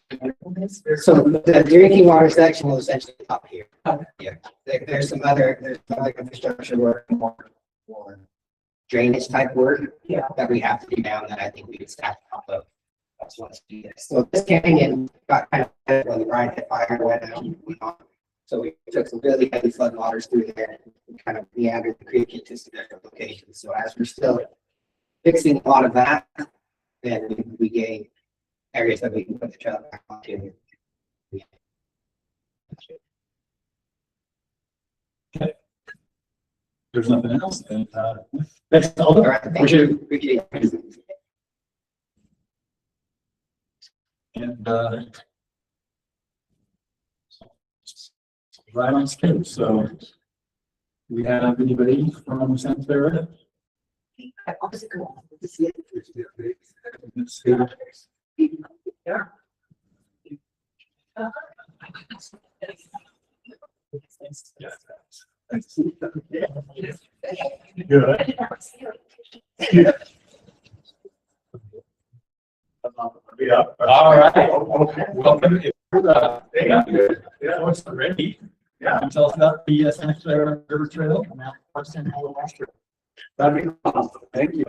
So the drinking water section will essentially up here. Yeah, there's some other infrastructure work, more drainage type work that we have to do down that I think we could staff up of. That's what's do this. So this canyon got kind of when the brine hit fire went out. So we took some really heavy flood waters through there and kind of meandered the creek into some different locations. So as we're still fixing a lot of that, then we gain areas that we can put the trail back onto. Okay. There's nothing else. Then, that's all. All right, thank you. Appreciate it. And right on schedule. So we have anybody from Santa Clara? Let's see. Good. Yeah. All right. Okay. Welcome. Yeah, it's ready. Yeah. Tell us about the Santa Clara River Trail. That'd be awesome. Thank you.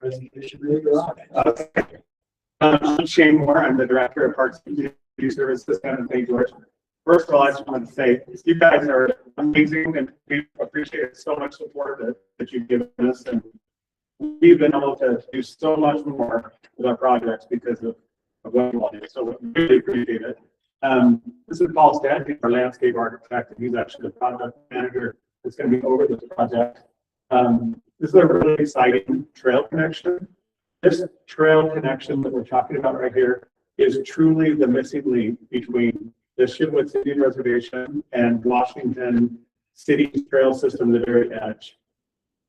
Presentation really good. I'm Shane Moore. I'm the director of Parks and Community Services down in St. George. First of all, I just want to say you guys are amazing, and we appreciate so much support that you've given us, and we've been able to do so much more with our projects because of what you all do. So we really appreciate it. This is Paul Stead, he's our landscape architect, and he's actually the project manager that's going to be over this project. This is a really exciting trail connection. This trail connection that we're talking about right here is truly the missing link between the Shipwood City Reservation and Washington City's trail system, the very edge.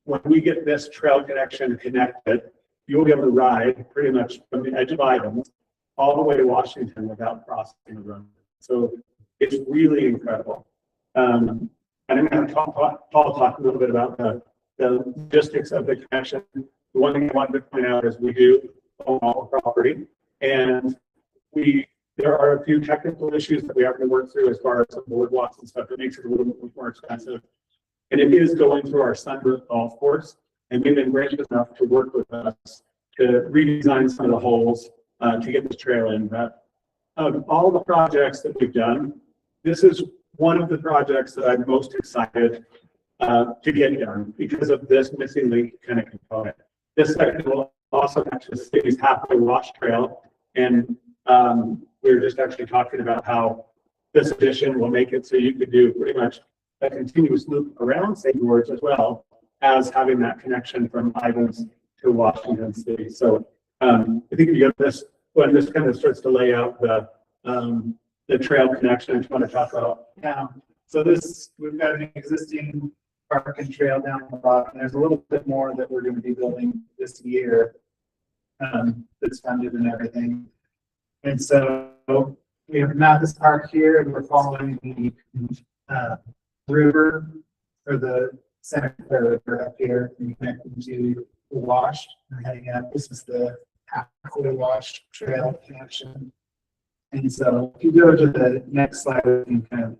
When we get this trail connection connected, you'll be able to ride pretty much from the edge of Items all the way to Washington without crossing the road. So it's really incredible. And I'm going to talk a little bit about the logistics of the connection. The one thing I wanted to point out is we do own all the property, and there are a few technical issues that we have to work through as far as some boardwalks and stuff that makes it a little bit more expensive. And it is going through our Sunbird golf course, and they've been gracious enough to work with us to redesign some of the holes to get this trail in. But of all the projects that we've done, this is one of the projects that I'm most excited to get done because of this missing link kind of component. This section will also match the city's halfway wash trail, and we were just actually talking about how this addition will make it so you could do pretty much a continuous loop around St. George as well as having that connection from Ivans to Washington City. So I think if you get this, when this kind of starts to lay out the the trail connection I just want to talk about. So this, we've got an existing park and trail down the bottom. There's a little bit more that we're going to be building this year. That's funded and everything. And so we have Mathis Park here, and we're following the river, or the Santa Clara River up here, and connecting to the wash. And heading up, this is the halfway wash trail connection. And so if you go to the next slide, we can kind of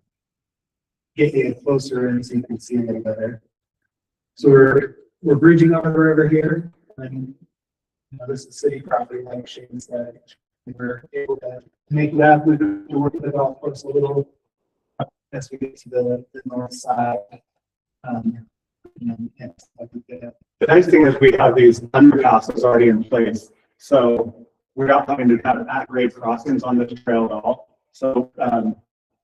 get you closer in so you can see a little better. So we're bridging over the river here, and this is city property, like Shane said. We're able to make that with the work of the golf course a little as we get to the north side. The nice thing is we have these underpasses already in place, so we're not having to have at-grade crossings on the trail at all. So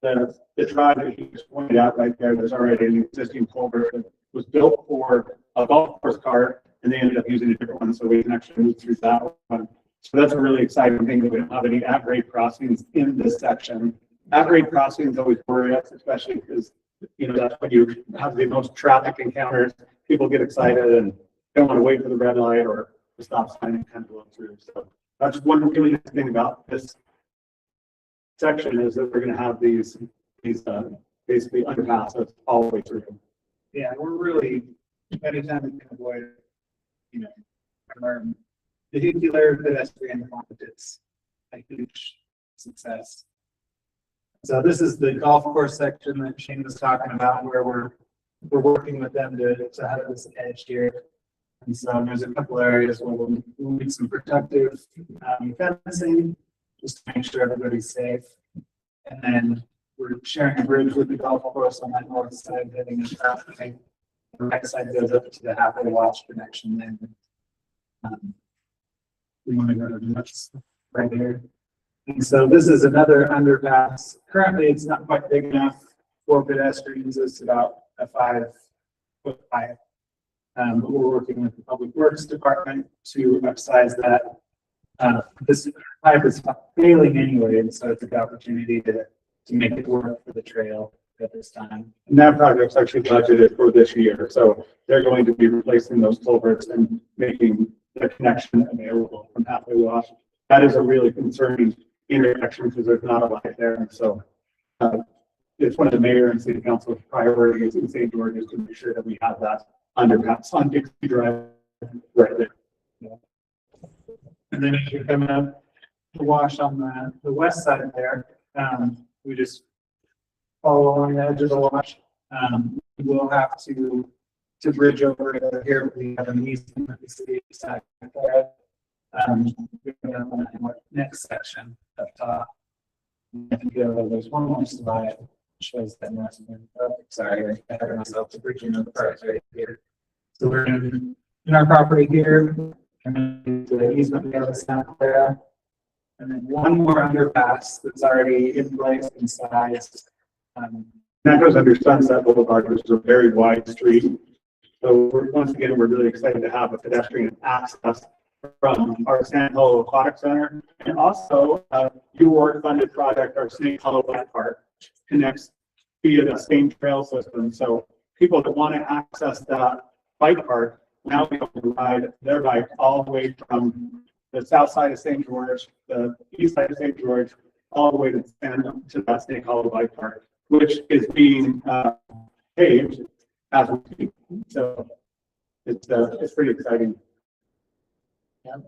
the drive that you just pointed out right there, there's already an existing culvert that was built for a golf course cart, and they ended up using a different one, so we can actually move through that one. So that's a really exciting thing, that we don't have any at-grade crossings in this section. At-grade crossings always worry us, especially because, you know, that's when you have the most traffic encounters. People get excited and don't want to wait for the red light or the stop sign and kind of go through. So that's one really nice thing about this section, is that we're going to have these basically underpasses all the way through. Yeah, we're really, anytime we can avoid, you know, our vehicular pedestrian confidence, a huge success. So this is the golf course section that Shane was talking about, where we're working with them to have this edge here. And so there's a couple areas where we'll need some protective fencing, just to make sure everybody's safe. And then we're sharing a bridge with the golf course on that north side, heading in traffic. The right side goes up to the halfway wash connection then. We want to go to the next right here. And so this is another underpass. Currently, it's not quite big enough for pedestrians. It's about a 5-foot pipe. But we're working with the Public Works Department to upsize that. This pipe is failing anyway, and so it's a good opportunity to make it work for the trail at this time. And that project's actually budgeted for this year, so they're going to be replacing those culverts and making the connection available from halfway wash. That is a really concerning intersection because there's not a light there, and so it's one of the mayor and city council's priorities in St. George is to make sure that we have that underpass on Dixie Drive right there. Yeah. And then as you're coming up the wash on the west side there, we just follow along the edge of the wash. We'll have to bridge over here. We have an easement that the city side there. Next section up top. There's one more slide that shows that next one. Oh, sorry, I had myself to bridge into the parts right here. So we're in our property here, and then the easement we have Santa Clara, and then one more underpass that's already in place and sized. That goes under Sunset Boulevard, which is a very wide street. So once again, we're really excited to have a pedestrian access from our Sand Hollow Aquatic Center, and also UWARD funded project, our Snake Hollow Bike Park, connects via the same trail system. So people that want to access that bike park now be able to ride their bike all the way from the south side of St. George, the east side of St. George, all the way to that Snake Hollow Bike Park, which is being paved as we speak. So it's pretty exciting. Yeah.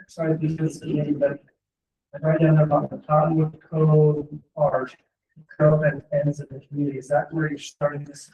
Sorry, because but right down about the Cottonwood Cove Park, Cove and ends of the community. Is that where you're starting this?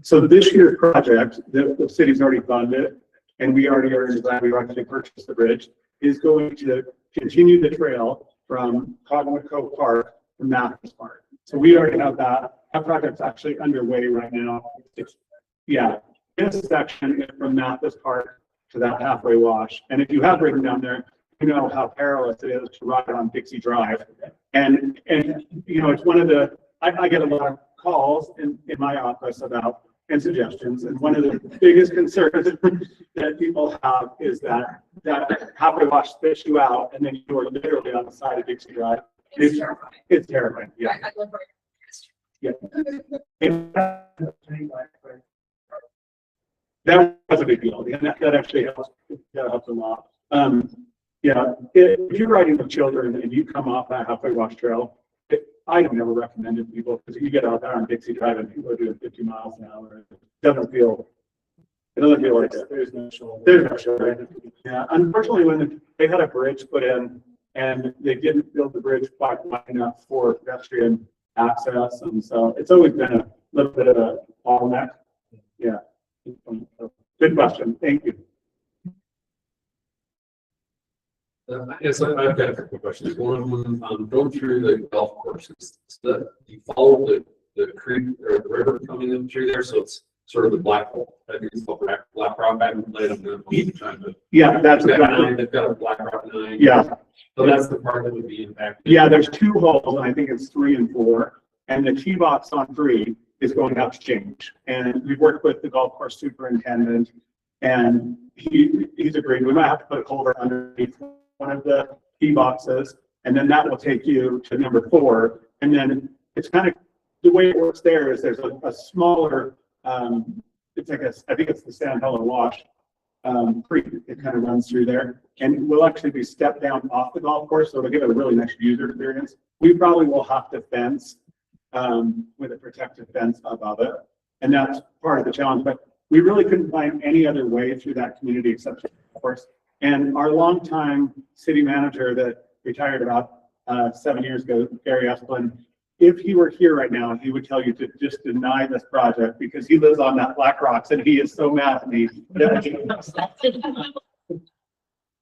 So this year's project, the city's already funded, and we already are glad we actually purchased the bridge, is going to continue the trail from Cottonwood Cove Park to Mathis Park. So we already have that. That project's actually underway right now. This section is from Mathis Park to that halfway wash. And if you have ridden down there, you know how perilous it is to ride on Dixie Drive. And you know, it's one of the, I get a lot of calls in my office about and suggestions. And one of the biggest concerns that people have is that halfway wash spits you out and then you are literally on the side of Dixie Drive. It's terrifying. It's terrifying, yeah. I live right. Yeah. That was a big deal, and that actually helps, that helps a lot. Yeah, if you're riding with children and you come off that halfway wash trail, I have never recommended people, because you get out there on Dixie Drive and people are doing 50 miles an hour. It doesn't feel like that. There's no shoulder. Yeah, unfortunately, when they had a bridge put in and they didn't build the bridge wide enough for pedestrian access, and so it's always been a little bit of a bottleneck. Yeah. Good question. Thank you. Yes, I've got a couple of questions. One of them, going through the golf courses, you follow the creek or the river coming in through there, so it's sort of the black hole. I think it's called Black Rock. I haven't played them all the time, but Yeah, that's exactly. They've got a Black Rock 9. Yeah. So that's the part that would be impacted. Yeah, there's 2 holes, and I think it's 3 and 4, and the tee box on 3 is going out to change. And we've worked with the golf course superintendent, and he's agreed we might have to put a culvert underneath one of the tee boxes, and then that will take you to number 4. And then it's kind of, the way it works there is there's a smaller, it's like I think it's the Sand Hollow Wash creek. It kind of runs through there, and we'll actually be stepped down off the golf course, so it'll give it a really nice user experience. We probably will have to fence with a protective fence above it, and that's part of the challenge. But we really couldn't find any other way through that community except for the course. And our longtime city manager that retired about 7 years ago, Gary Esplin, if he were here right now, he would tell you to just deny this project because he lives on that Black Rocks and he is so mad at me.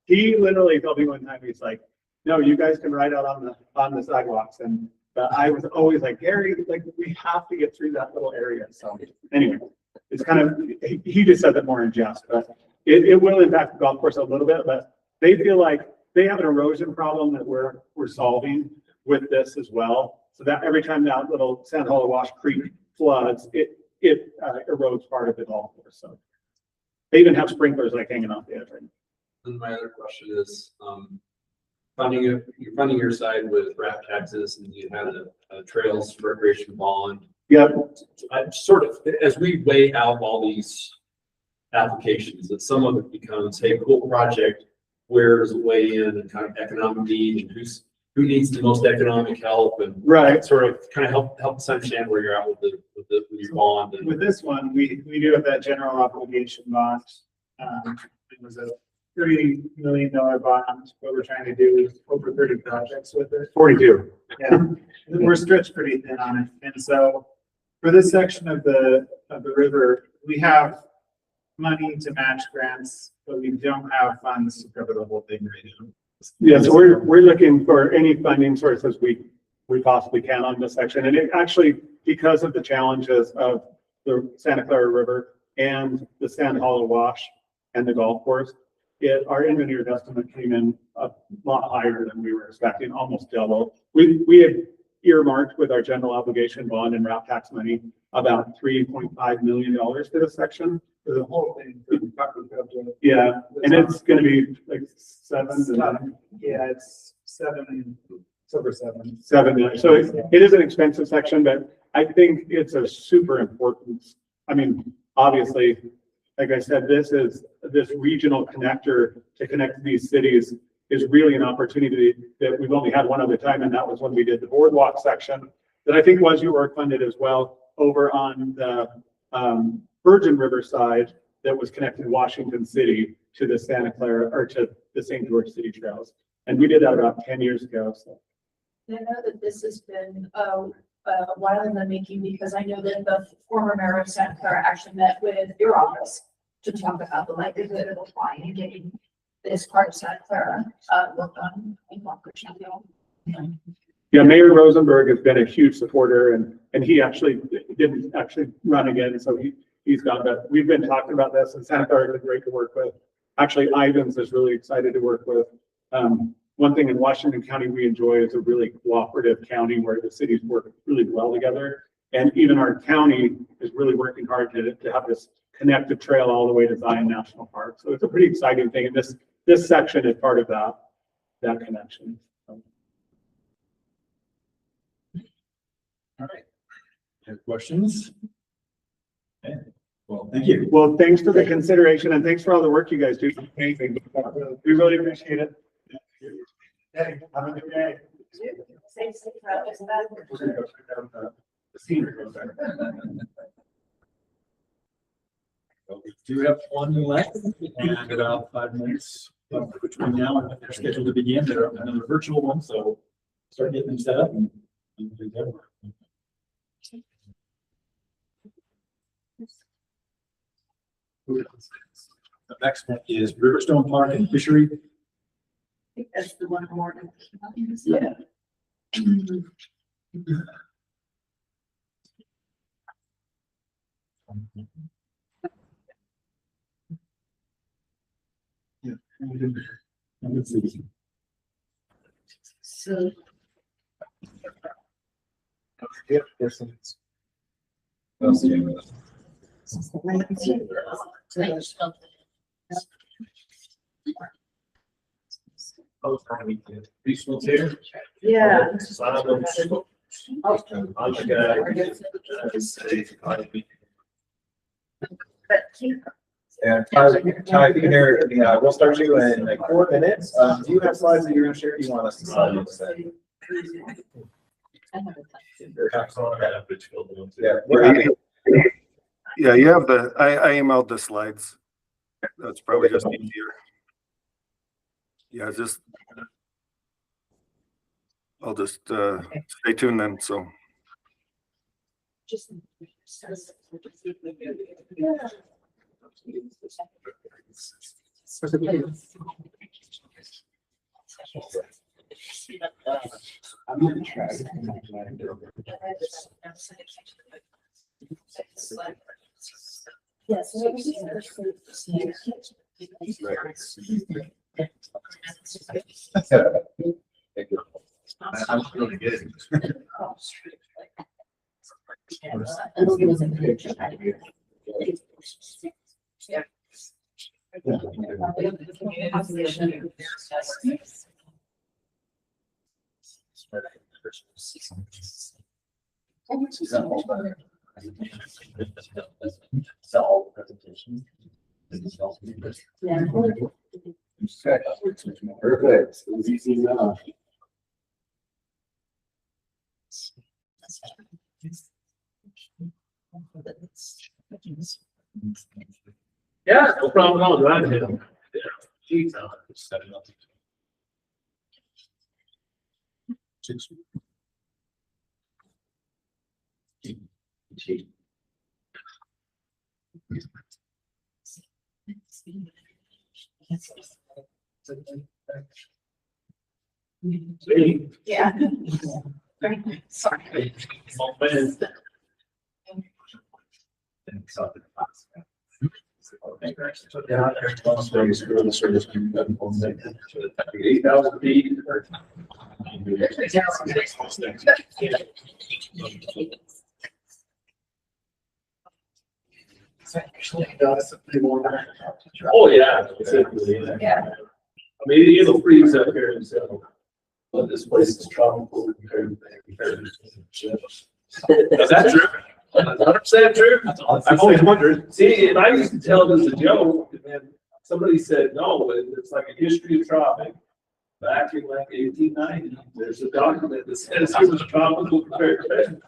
He literally told me one time, he's like, no, you guys can ride out on the sidewalks. And I was always like, Gary, like, we have to get through that little area. So anyway, it's kind of, he just said that more in jest, but it will impact the golf course a little bit, but they feel like they have an erosion problem that we're solving with this as well. So that every time that little Sand Hollow Wash Creek floods, it erodes part of the golf course. So they even have sprinklers like hanging off the edge. And my other question is, you're funding your side with RAP taxes, and you had a trails recreation bond. Yep. Sort of, as we weigh out all these applications, that some of it becomes, hey, cool project, where does it weigh in, and kind of economic need, and who needs the most economic help, and right, sort of kind of help us understand where you're at with your bond. And with this one, we do have that general obligation bond. It was a $30 million bond. What we're trying to do is over 30 projects with it. 42. Yeah, we're stretched pretty thin on it, and so for this section of the river, we have money to match grants, but we don't have funds to cover the whole thing right now. Yeah, so we're looking for any funding sources we possibly can on this section. And it actually, because of the challenges of the Santa Clara River and the Sand Hollow Wash and the golf course, our engineer's estimate came in a lot higher than we were expecting, almost double. We had earmarked with our general obligation bond and RAP tax money about $3.5 million for this section. For the whole thing. Yeah, and it's going to be like 7 to 9. Yeah, it's 7. It's over 7. 7 million. So it is an expensive section, but I think it's a super important. I mean, obviously, like I said, this regional connector to connect these cities is really an opportunity that we've only had one other time, and that was when we did the boardwalk section that I think was UR funded as well over on the Virgin River side that was connecting Washington City to the Santa Clara or to the St. George City trails. And we did that about 10 years ago. So I know that this has been a while in the making, because I know that the former mayor of Santa Clara actually met with your office to talk about the likelihood of applying and getting this part of Santa Clara worked on in Concord. yeah, Mayor Rosenberg has been a huge supporter, and he actually didn't actually run again. So he's got that. We've been talking about this, and Santa Clara is great to work with. Actually, Ivans is really excited to work with. One thing in Washington County we enjoy is a really cooperative county where the cities work really well together. And even our county is really working hard to have this connected trail all the way to Zion National Park. So it's a pretty exciting thing. And this section is part of that connection. All right. Any questions? Okay. Well, thank you. Well, thanks for the consideration and thanks for all the work you guys do. It's amazing. We really appreciate it. Hey, have a good day. We do have one left and about 5 minutes between now and they're scheduled to begin. They're another virtual one, so start getting them set up and do that work. The next one is Riverstone Park and Fishery. I think that's the one more. Yeah. Let's see. So. Yep, there's some. Regional here. Yeah. And Ty, if you here, we'll start you in like 4 minutes. Do you have slides that you're gonna share? Do you want us to slide those? Yeah, you have I emailed the slides. That's probably just easier. Yeah, I'll just stay tuned then, so. I'm gonna try. Yes. Thank you. I'm really good. All presentation. Perfect. Easy enough. Yeah, no problem at all. Glad to hit him. Geez, Yeah. Sorry. Yeah, there's the service. 8,000 feet. Oh, yeah. Yeah. I mean, it'll freeze up here and so, but this place is tropical compared to. Is that true? 100% true. I've always wondered. See, and I used to tell it as a joke, and then somebody said, no, it's like a history of tropic. Back in like 1890, there's a document that says it was tropical compared to.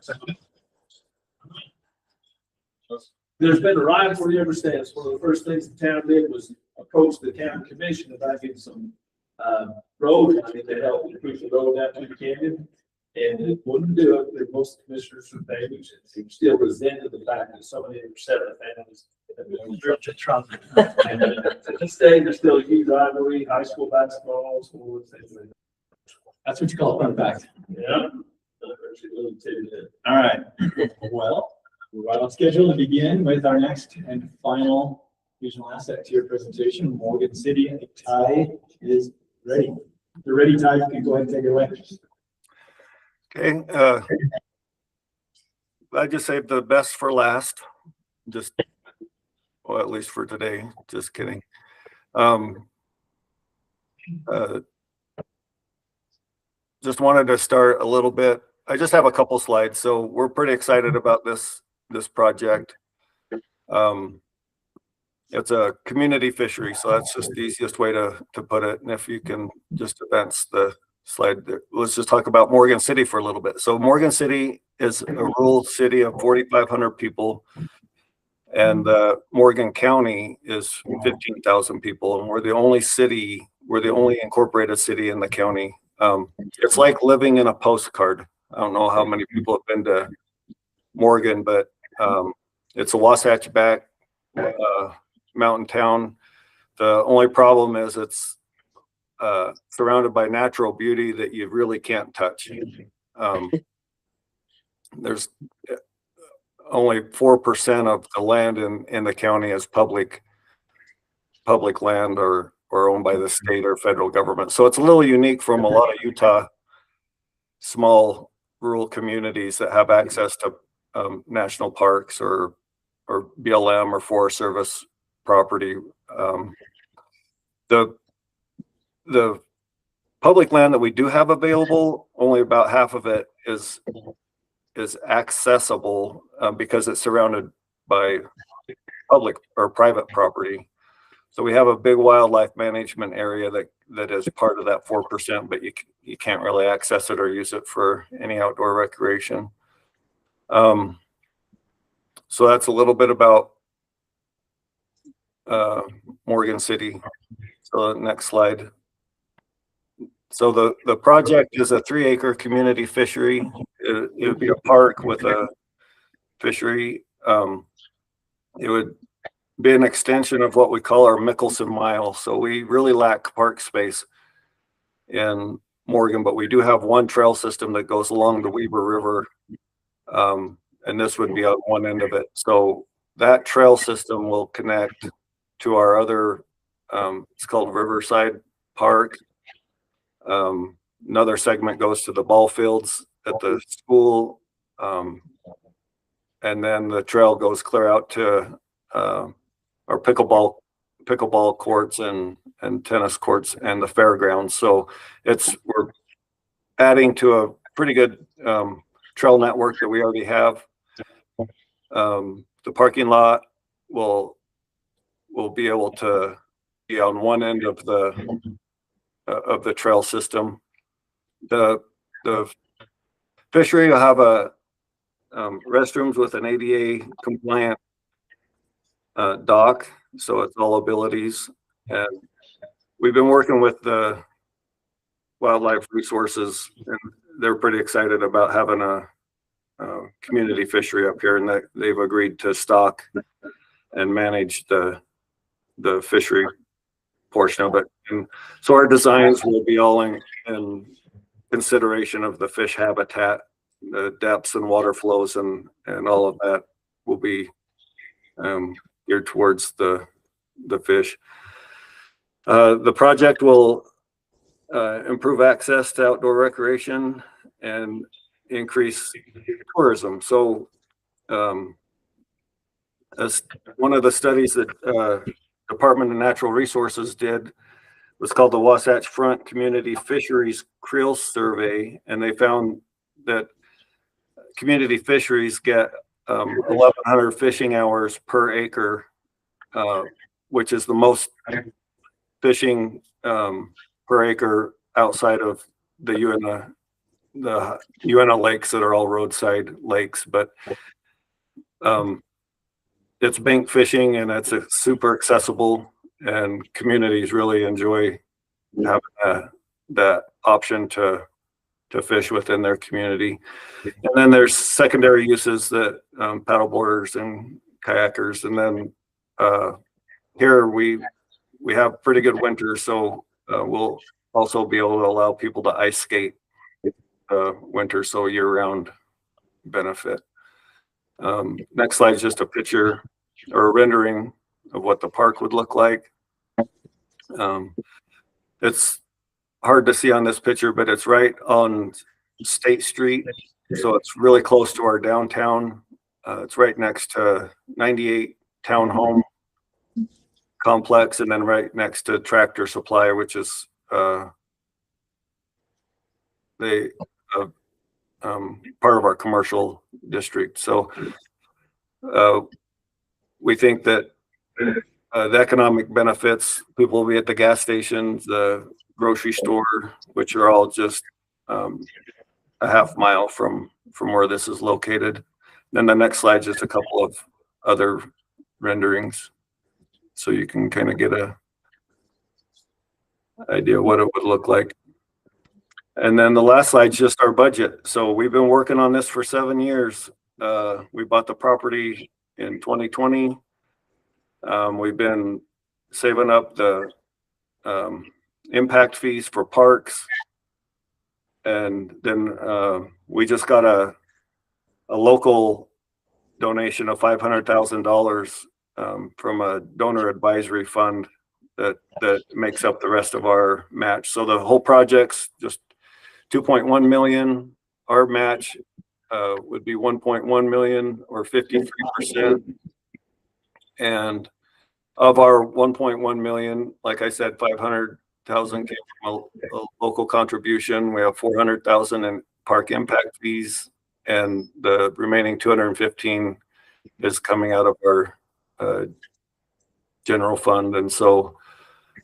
There's been a rivalry ever since. One of the first things the town did was approach the county commission about getting some road money to help improve the road down to the canyon. And it wouldn't do it. Most commissioners were paying. He still resented the fact that so many seven families have been built to Trump. And to this day, there's still a huge rivalry, high school basketball, sports, things like that. That's what you call a fun fact. Yeah. All right. Well, we're right on schedule to begin with our next and final regional asset to your presentation, Morgan City. I think Ty is ready. If you're ready, Ty, you can go ahead and take it away. Okay, I just saved the best for last, just, well, at least for today, just kidding. Just wanted to start a little bit. I just have a couple slides. So we're pretty excited about this project. It's a community fishery, so that's just the easiest way to put it. And if you can just advance the slide there. Let's just talk about Morgan City for a little bit. So Morgan City is a rural city of 4,500 people, and Morgan County is 15,000 people, and we're the only incorporated city in the county. It's like living in a postcard. I don't know how many people have been to Morgan, but it's a Wasatch back mountain town. The only problem is it's surrounded by natural beauty that you really can't touch. There's only 4% of the land in the county is public land or owned by the state or federal government. So it's a little unique from a lot of Utah small rural communities that have access to national parks or BLM or Forest Service property. The public land that we do have available, only about half of it is accessible because it's surrounded by public or private property. So we have a big wildlife management area that is part of that 4%, but you can't really access it or use it for any outdoor recreation. So that's a little bit about Morgan City. So next slide. So the project is a 3-acre community fishery. It would be a park with a fishery. It would be an extension of what we call our Mickelson Mile. So we really lack park space in Morgan, but we do have one trail system that goes along the Weber River. And this would be on one end of it. So that trail system will connect to our other, it's called Riverside Park. Another segment goes to the ball fields at the school. And then the trail goes clear out to our pickleball courts and tennis courts and the fairgrounds. So we're adding to a pretty good trail network that we already have. The parking lot will be able to be on one end of the trail system. The fishery will have a restrooms with an ADA compliant dock, so it's all abilities. And we've been working with the wildlife resources, and they're pretty excited about having a community fishery up here, and that they've agreed to stock and manage the fishery portion of it. And so our designs will be all in consideration of the fish habitat, the depths and water flows, and all of that will be geared towards the fish. The project will improve access to outdoor recreation and increase tourism. So as one of the studies that Department of Natural Resources did was called the Wasatch Front Community Fisheries Creel Survey, and they found that community fisheries get 1,100 fishing hours per acre, which is the most fishing per acre outside of the UNA lakes that are all roadside lakes. But it's bank fishing, and it's super accessible, and communities really enjoy having that option to fish within their community. And then there's secondary uses that paddleboarders and kayakers. And then here we have pretty good winters, so we'll also be able to allow people to ice skate winter, so year-round benefit. Next slide is just a picture or a rendering of what the park would look like. It's hard to see on this picture, but it's right on State Street So it's really close to our downtown. It's right next to 98 Townhome Complex, and then right next to Tractor Supply, which is part of our commercial district. So we think that the economic benefits, people will be at the gas stations, the grocery store, which are all just a half mile from where this is located. Then the next slide, just a couple of other renderings, so you can kind of get a idea what it would look like. And then the last slide is just our budget. So we've been working on this for 7 years. We bought the property in 2020. We've been saving up the impact fees for parks. And then we just got a local donation of $500,000 from a donor advisory fund that makes up the rest of our match. So the whole project's just 2.1 million. Our match would be 1.1 million, or 53%. And of our 1.1 million, like I said, 500,000 came from a local contribution. We have 400,000 in park impact fees, and the remaining 215 is coming out of our general fund. And so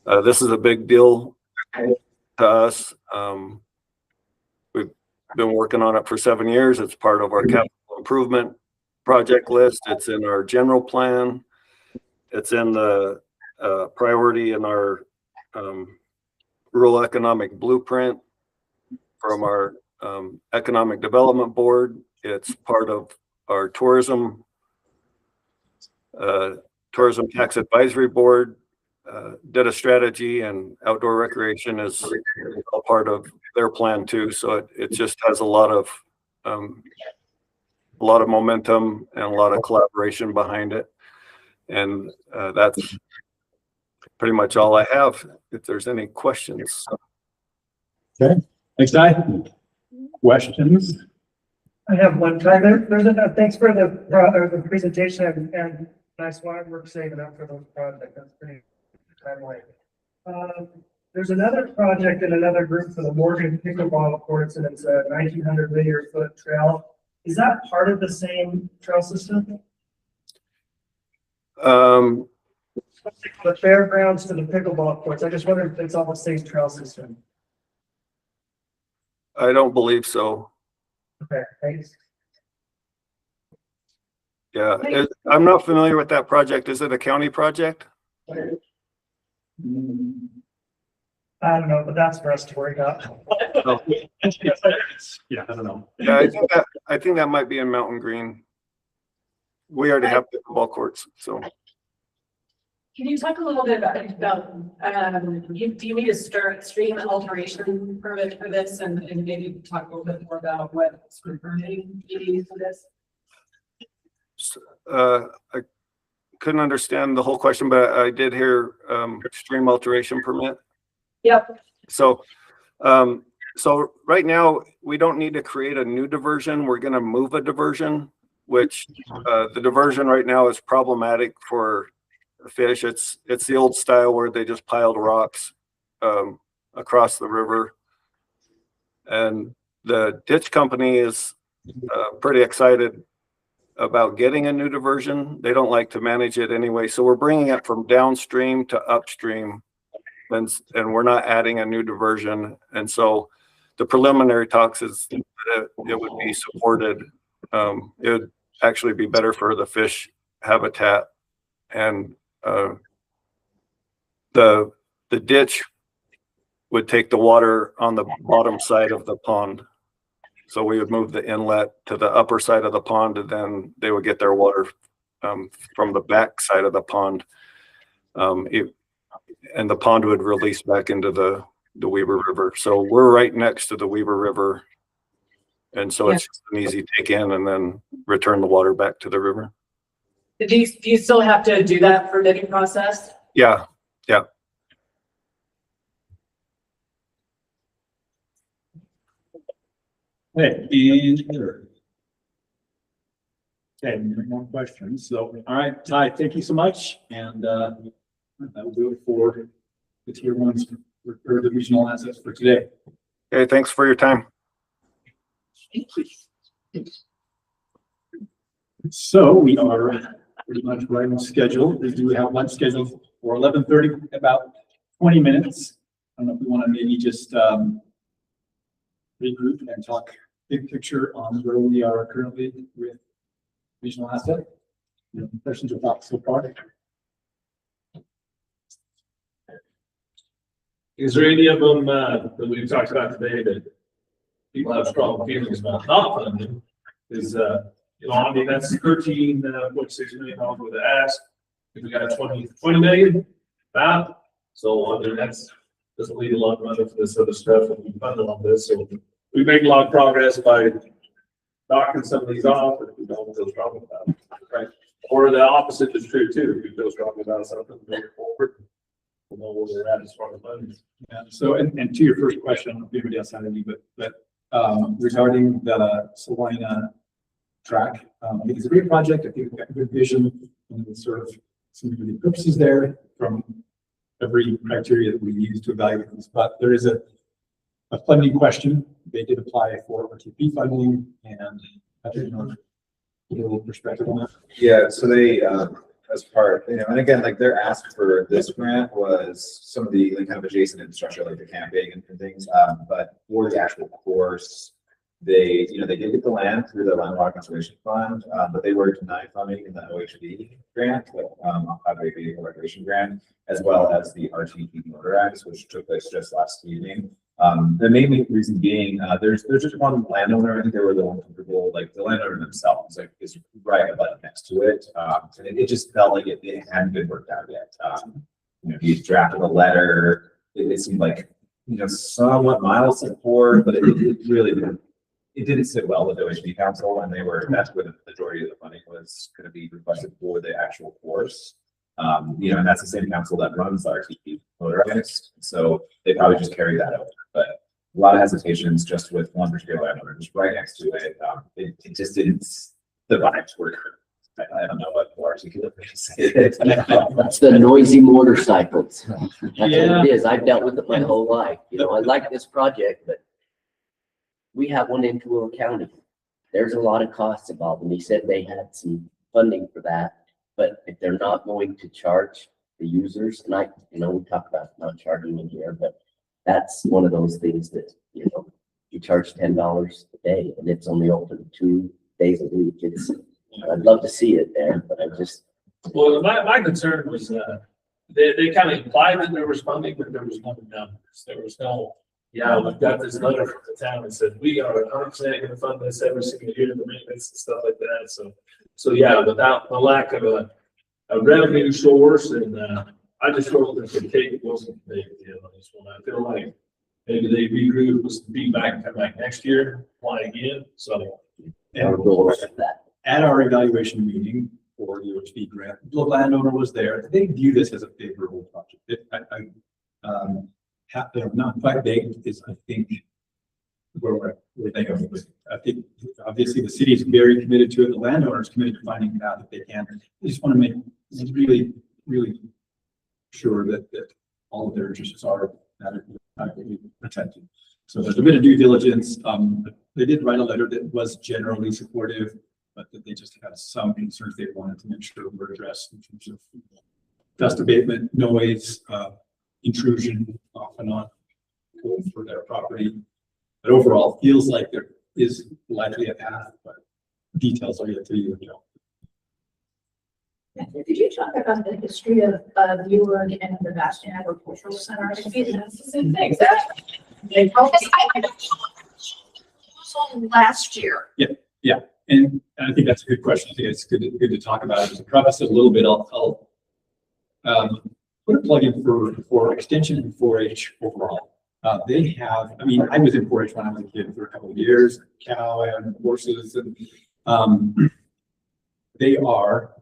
this is a big deal to us. We've been working on it for 7 years. It's part of our capital improvement project list. It's in our general plan. It's in the priority in our rural economic blueprint from our economic development board. It's part of our tourism tax advisory board. Did a strategy, and outdoor recreation is a part of their plan too. So it just has a lot of momentum and a lot of collaboration behind it. And that's pretty much all I have. If there's any questions. Okay, thanks, Ty. Questions? I have one. Thanks for the presentation and nice work saving up for those projects. That's pretty timely. There's another project in another group for the Morgan pickleball courts, and it's a 1,900 linear foot trail. Is that part of the same trail system? The fairgrounds to the pickleball courts. I just wonder if it's all the same trail system. I don't believe so. Okay, thanks. Yeah, I'm not familiar with that project. Is it a county project? I don't know, but that's for us to work out. Oh. Yeah, I don't know. Yeah, I think that might be in Mountain Green. We already have pickleball courts, so. Can you talk a little bit about do you need a stream alteration permit for this, and maybe talk a little bit more about what sort of permitting you need for this? I couldn't understand the whole question, but I did hear stream alteration permit. Yep. So right now we don't need to create a new diversion. We're going to move a diversion, which the diversion right now is problematic for fish. It's the old style where they just piled rocks across the river, and the ditch company is pretty excited about getting a new diversion. They don't like to manage it anyway, so we're bringing it from downstream to upstream, and we're not adding a new diversion. And so the preliminary talks is that it would be supported. It would actually be better for the fish habitat, and the ditch would take the water on the bottom side of the pond. So we would move the inlet to the upper side of the pond, and then they would get their water from the back side of the pond. And the pond would release back into the Weber River. So we're right next to the Weber River. And so it's just an easy take in and then return the water back to the river. Do you still have to do that permitting process? Yeah, yeah. Okay, and here. Okay, no more questions. So, all right, Ty, thank you so much. And that will do it for the tier ones or the regional assets for today. Okay, thanks for your time. So we are pretty much right on schedule. We do have lunch scheduled for 11:30, about 20 minutes. I don't know if we want to maybe just regroup and talk big picture on where we are currently with regional asset. Questions or thoughts so far? Is there any of them that we've talked about today that people have strong feelings about not funding? Is I mean, that's 13.6 million dollars with the ask. If we got 20 million, about. So I mean, that's doesn't leave a lot of money for this other stuff and we fund on this. So we make a lot of progress by knocking some of these off if we don't feel strong about it. Right. Or the opposite is true too. If we feel strong about something going forward, we'll know where we're at as far as money. Yeah. So, and to your first question, I don't know if anybody else had any, but regarding the Salina track, I think it's a great project. I think we've got a good vision and sort of some of the purposes there from every criteria that we use to evaluate this. But there is a funding question. They did apply for RTP funding, and I don't know, a little perspective on that. Yeah, so they, as part, and again, like their ask for this grant was some of the like kind of adjacent infrastructure, like the camping and things. But for the actual course, they did get the land through the Land Water Conservation Fund, but they were denied funding in the OHV grant, Highway Vehicle Recreation Grant, as well as the RTP Motor Acts, which took place just last evening. The main reason being, there's just one landowner. I think they were the one comfortable, like the landowner themselves, like is right about next to it. And it just felt like it hadn't been worked out yet. He drafted a letter. It seemed like somewhat mild support, but it really didn't sit well with the OHB Council, and that's where the majority of the funding was going to be requested for the actual course. And that's the same council that runs the RTP motorized, so they probably just carry that over. But a lot of hesitations just with one particular landowner just right next to it. It just didn't. The vibes were. I don't know what more articulate to say. It's the noisy motorcycles. That's Yeah. what it is. I've dealt with it my whole life. I like this project, but we have one in Tulare County. There's a lot of costs involved, and he said they had some funding for that. But if they're not going to charge the users, and we talk about not charging in here, but that's one of those things that, you charge $10 a day and it's only open 2 days a week. I'd love to see it there, but I just. Well, my concern was, they kind of implied that there was funding, but there was no numbers. There was no, we've got this letter from the town that said, we are 100% going to fund this every single year, the maintenance and stuff like that. So without the lack of a revenue source, and I just felt that the cake wasn't a big deal on this one. I feel like maybe they regroup with some feedback and come back next year, apply again. So At our evaluation meeting for the OHV grant, the landowner was there. They view this as a favorable project. Not quite big is, I think, where they go with. I think obviously the city is very committed to it. The landowner is committed to finding out if they can. They just want to make really, really sure that all of their interests are adequately protected. So there's a bit of due diligence. They did write a letter that was generally supportive, but that they just had some concerns they wanted to make sure were addressed in terms of dust abatement, noise, intrusion off and on for their property. But overall, feels like there is likely a path, but details are yet to be revealed. Did you talk about the history of Buick and the Bastion Agricultural Center? I mean, that's the same thing. Last year. Yeah. And I think that's a good question. I think it's good to talk about it. To preface it a little bit, I'll put a plug in for extension and 4-H overall. They have, I was in 4-H when I was a kid for a couple of years, cow and horses, and they are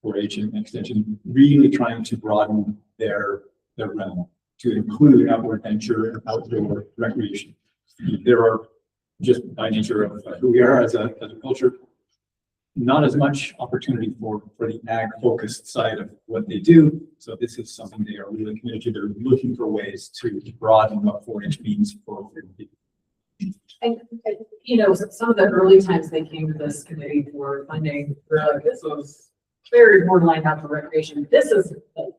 4-H and extension really trying to broaden their realm to include outdoor adventure and outdoor recreation. There are just by nature of who we are as a culture, not as much opportunity for the ag focused side of what they do. So this is something they are really committed to. They're looking for ways to broaden what 4-H means for people. And, you know, some of the early times they came to this committee for funding, this was very borderline outdoor recreation. This is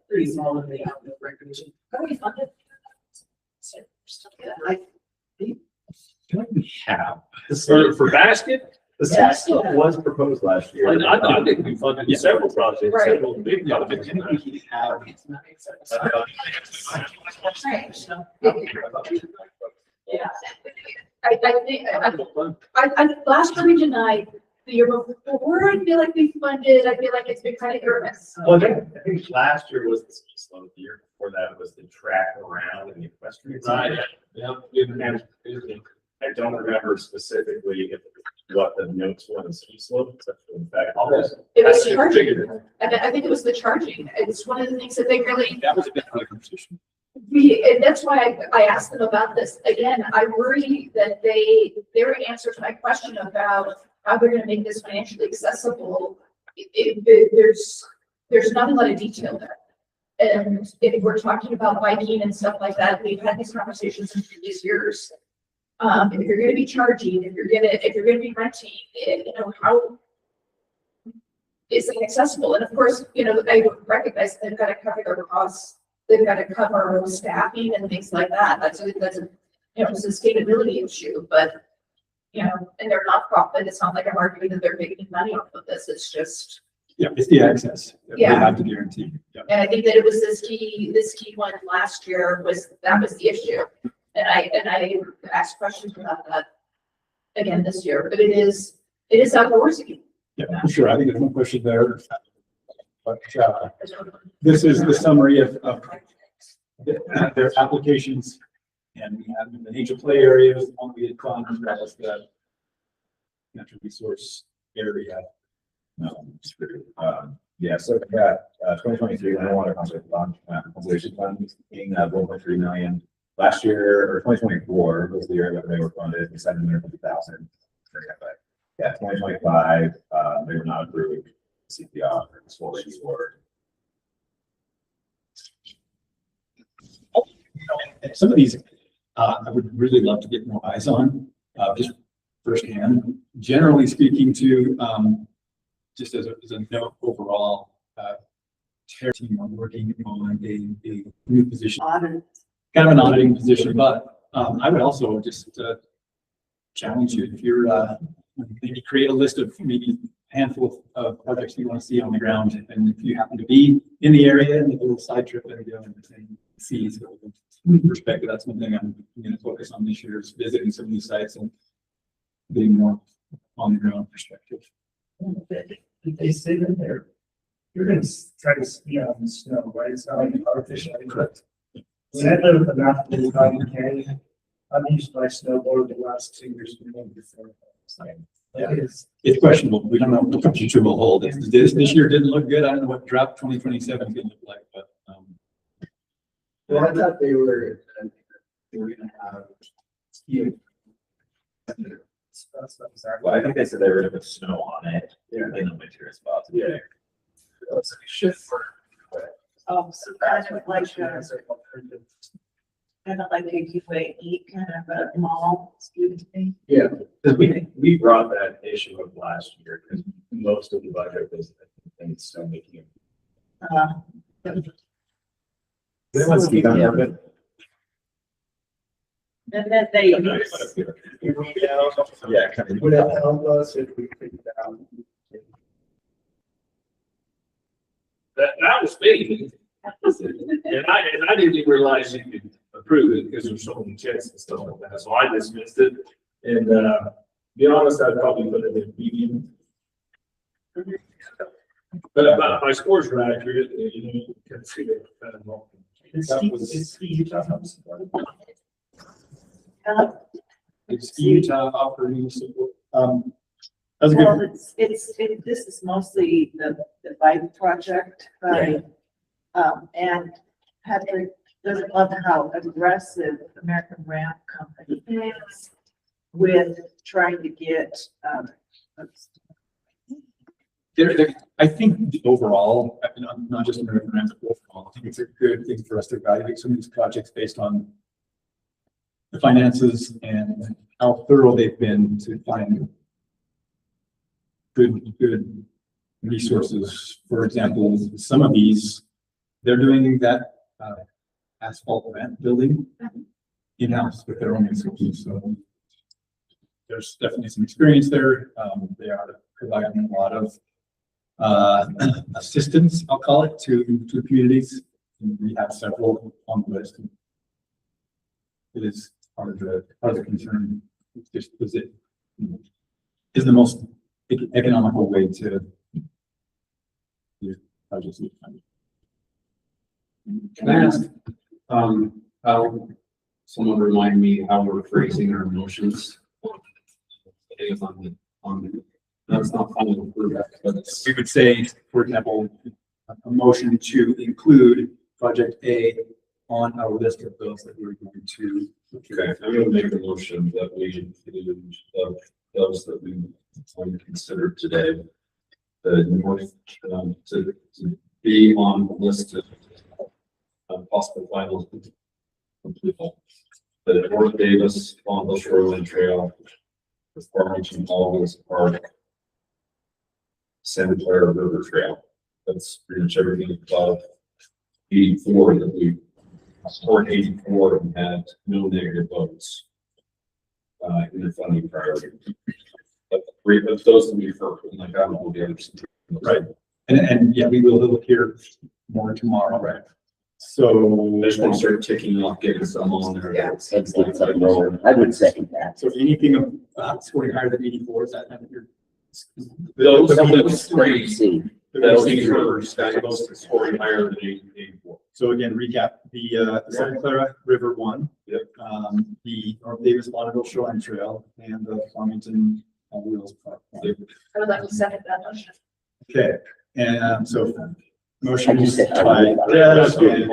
pretty small in the outdoor recreation. How do we fund it? I think we have. For basket? The same stuff was proposed last year. I think we funded several projects, Right. several big projects. I think we have. Yeah. I think, last year we denied, the year before, I feel like we funded, I feel like it's been kind of nervous. Well, I think last year was the ski slope. The year before that was the track around and the equestrian side. Yeah. And I don't remember specifically what the notes were on the ski slope, except for the fact. It was charging. I think it was the charging. It's one of the things that they really, That was a bit of a conversation. and that's why I asked them about this. Again, I worry that their answer to my question about how they're gonna make this financially accessible, there's not a lot of detail there. And if we're talking about biking and stuff like that, we've had these conversations in previous years. If you're gonna be charging, if you're gonna be renting, you know, how is it accessible? And of course, you know, they recognize they've got to cover their costs. They've got to cover staffing and things like that. That's a, you know, sustainability issue, but, you know, and they're not profit. It's not like I'm arguing that they're making money off of this. It's just, Yeah, it's the access that we Yeah. have to guarantee. Yeah. and I think that it was this key one last year was the issue. And I asked questions about that again this year, but it is outdoorsy. Yeah, for sure. I think there's no question there. But this is the summary of their applications. And we have the nature play areas, the one we had found, as well as the natural resource area. Yeah, so we got 2023 underwater conservation fund being 1.3 million. Last year, or 2024 was the year that they were funded, 750,000. Yeah, 2025, they were not approved. CPR or some of these, I would really love to get more eyes on, just firsthand. Generally speaking to, just as a note overall, Terra team are working on a new position, kind of an auditing position, but I would also just challenge you if you're maybe create a list of maybe a handful of projects you want to see on the ground, and if you happen to be in the area and a little side trip and go and see. So from perspective, that's one thing I'm going to focus on this year is visiting some of these sites and being more on the ground perspective. Did they say that you're gonna try to ski on the snow, right? It's not like artificial. Correct. When I live at the mouth of the Parowan Canyon, I've used my snowboard the last 2 years. Yeah, it's questionable. We don't know what the future will hold. This year didn't look good. I don't know what drought 2027 could look like, but Well, I thought they were gonna have skiing. Well, I think they said they were gonna put snow on it in the winter spots. Yeah. So kind of like a gateway eat kind of a mall, excuse me. Yeah, because we brought that issue up last year because most of the budget was things still making. Everyone's ski on it. And then they. Yeah. Would that help us if we figured out? That was me. And I didn't even realize you could approve it because there's so many checks and stuff like that. So I dismissed it. And be honest, I'd probably put it in medium. But my scores were accurate, you know, you can see that kind of wrong. it's Utah operating support. That's a good. Well, this is mostly the bike project, by, and Patrick doesn't love how aggressive American Ramp Company is. with trying to get, I think overall, not just American Rams, but overall, I think it's a good thing for us to evaluate some of these projects based on the finances and how thorough they've been to find good resources. For example, some of these, they're doing that asphalt ramp building in-house with their own resources. So there's definitely some experience there. They are providing a lot of assistance, I'll call it, to communities. We have several on the list. It is part of the concern. It's just because it is the most economical way to do projects. Can I ask, how, someone remind me how we're phrasing our motions? It is on the, that's not final approval, but it's. We would say, for example, a motion to include project A on our list of those that we're going to. Okay, I'm gonna make a motion that we include those that we considered today. The north, to be on the list of possible final approval. The North Davis on the Shoreline Trail, the Farmington Park, Santa Clara River Trail. That's pretty much everything above 84 that we scored 84 and had no negative votes in the funding priority. But three of those that we heard, like I don't know the others. Right. And yeah, we will look here more tomorrow, right? So I just want to start ticking off, getting some on there. Yeah. Let's get something rolling. I would second that. so anything scoring higher than 84, is that your? Those Let's three, see. those three first, those scoring higher than 84. So again, recap, the Santa Clara River one. Yep. The North Davis Bonneville Shoreline Trail and the Farmington Wheels Park. Yep. I would like to second that motion. Okay, and so I motion just said. by, yeah, that's good.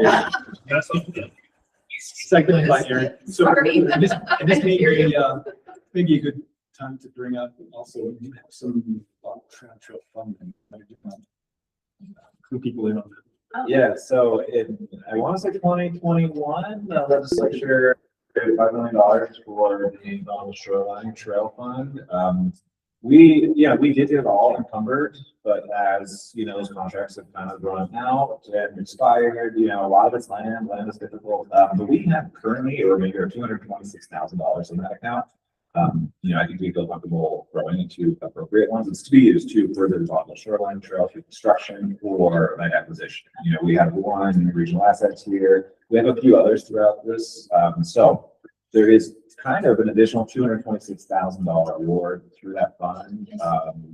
That's okay. Second by Aaron. So Sorry. this may be, maybe a good time to bring up also some trail funding. Who people in on that. Yeah, so I want to say 2021, the legislature created $5 million for the Donald Shoreline Trail Fund. We did get it all encumbered, but as you know, those contracts have kind of run out and expired. You know, a lot of it's land is difficult. But we have currently a remainder of $226,000 in that account. I think we feel comfortable growing into appropriate ones. It's to be used to further develop the shoreline trail through construction or land acquisition. We have one regional assets here. We have a few others throughout this. So there is kind of an additional $226,000 award through that fund.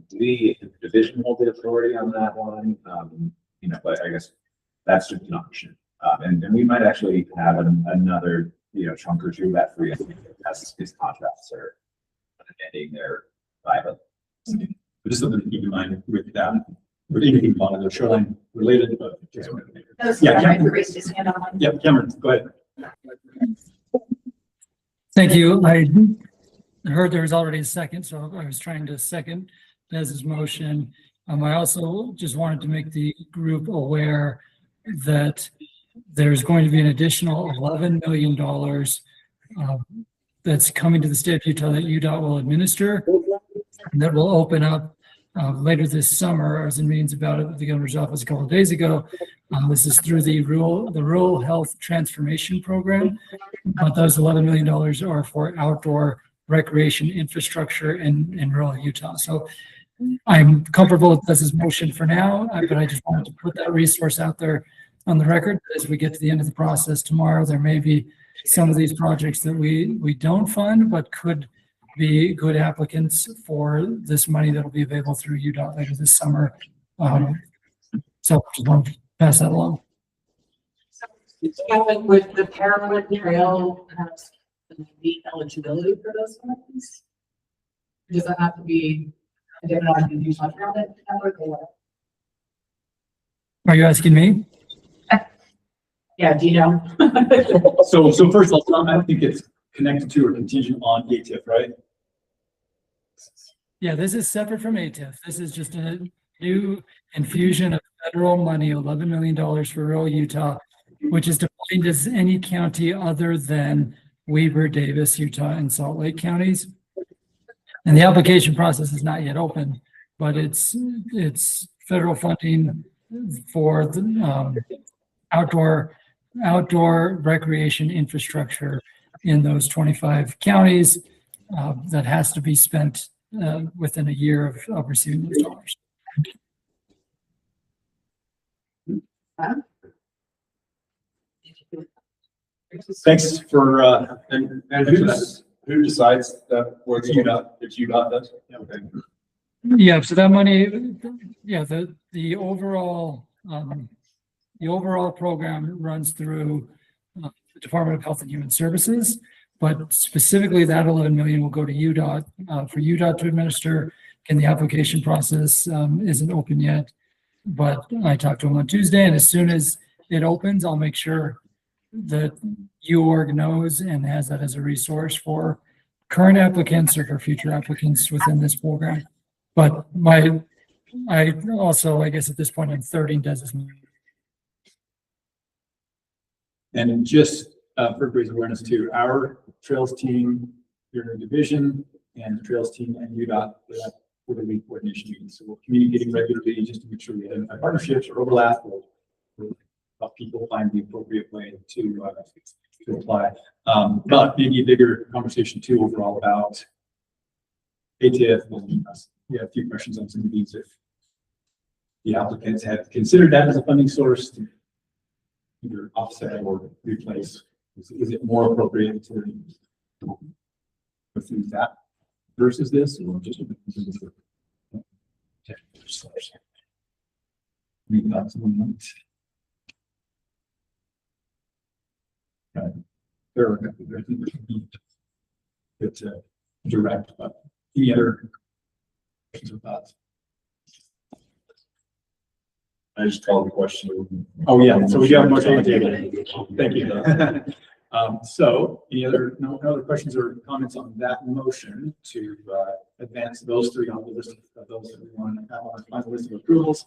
The division holds the authority on that one. But I guess that's just an option. And we might actually have another chunk or two of that free as these contracts are ending their private. Just something to keep in mind with that, with anything on the shoreline related, but. Yeah, Cameron raised his hand on. Yeah, Cameron, go ahead. Thank you. I heard there was already a second, so I was trying to second Des's motion. I also just wanted to make the group aware that there's going to be an additional $11 million that's coming to the state of Utah that UDOT will administer, and that will open up later this summer. I was in meetings about it with the governor's office a couple of days ago. This is through the Rural Health Transformation Program. But those $11 million are for outdoor recreation infrastructure in rural Utah. So I'm comfortable with this motion for now, but I just wanted to put that resource out there on the record. As we get to the end of the process tomorrow, there may be some of these projects that we don't fund, but could be good applicants for this money that will be available through UDOT later this summer. So just want to pass that along. Kevin, would the Parowan Trail meet eligibility for those funds? Does that have to be, I don't know, did you talk about it? Are you asking me? Yeah, do you know? So first of all, I think it's connected to or contingent on ATIF, right? Yeah, this is separate from ATIF. This is just a new infusion of federal money, $11 million for rural Utah, which is defined as any county other than Weber, Davis, Utah, and Salt Lake counties. And the application process is not yet open, but it's federal funding for the outdoor recreation infrastructure in those 25 counties that has to be spent within a year of receiving those dollars. Thanks for, and who decides that, where it's UDOT does? Okay. Yeah, so that money, yeah, the overall program runs through the Department of Health and Human Services, but specifically that 11 million will go to UDOT for UDOT to administer. And the application process isn't open yet, but I talked to him on Tuesday, and as soon as it opens, I'll make sure that UORG knows and has that as a resource for current applicants or for future applicants within this program. But I also, I guess at this point, I'm 30 does. And just for everybody's awareness too, our trails team, your division, and the trails team and UDOT, quarterly coordination meetings. So we're communicating regularly just to make sure we have partnerships or overlap, or help people find the appropriate way to apply. But maybe a bigger conversation too overall about ATF. And we have a few questions on some of these. If the applicants have considered that as a funding source to either offset or replace, is it more appropriate to pursue that versus this, or just there are it's direct, but any other questions or thoughts? I just called the question. Oh, yeah, so we do have a motion on the table. Thank you. So any other, no other questions or comments on that motion to advance those three on the list of those that we want to have on the list of approvals?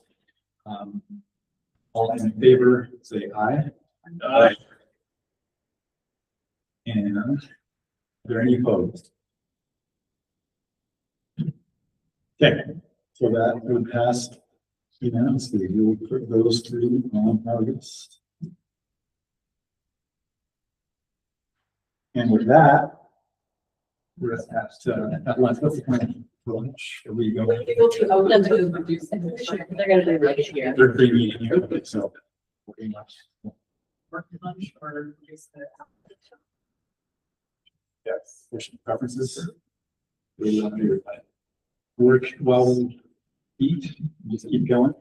All in favor, say aye. Aye. And are there any opposed? Okay, so that would pass unanimously. We will put those three on our list. And with that, we're at lunch. What's the plan for lunch? Are we going? They're gonna do right here. They're bringing in here, okay, so. Pretty much. Work lunch or just the. Yes, question preferences. We love everybody. Work well, and eat, just keep going.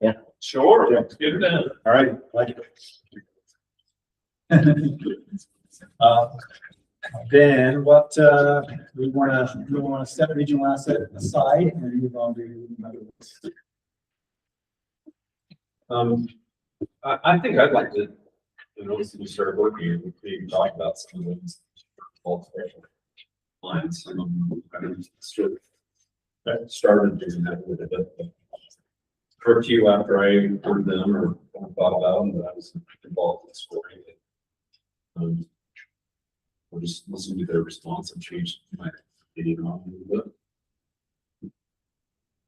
Yeah. Sure, Yeah. let's get it done. All right, like it. Then what we want to set regional asset aside and move on to another. I think I'd like to, once we start working, we can talk about some of those lines. I started doing that with it. For a few after I heard them or thought about them, but I was involved in exploring it. Or just listen to their response and change my opinion on it a little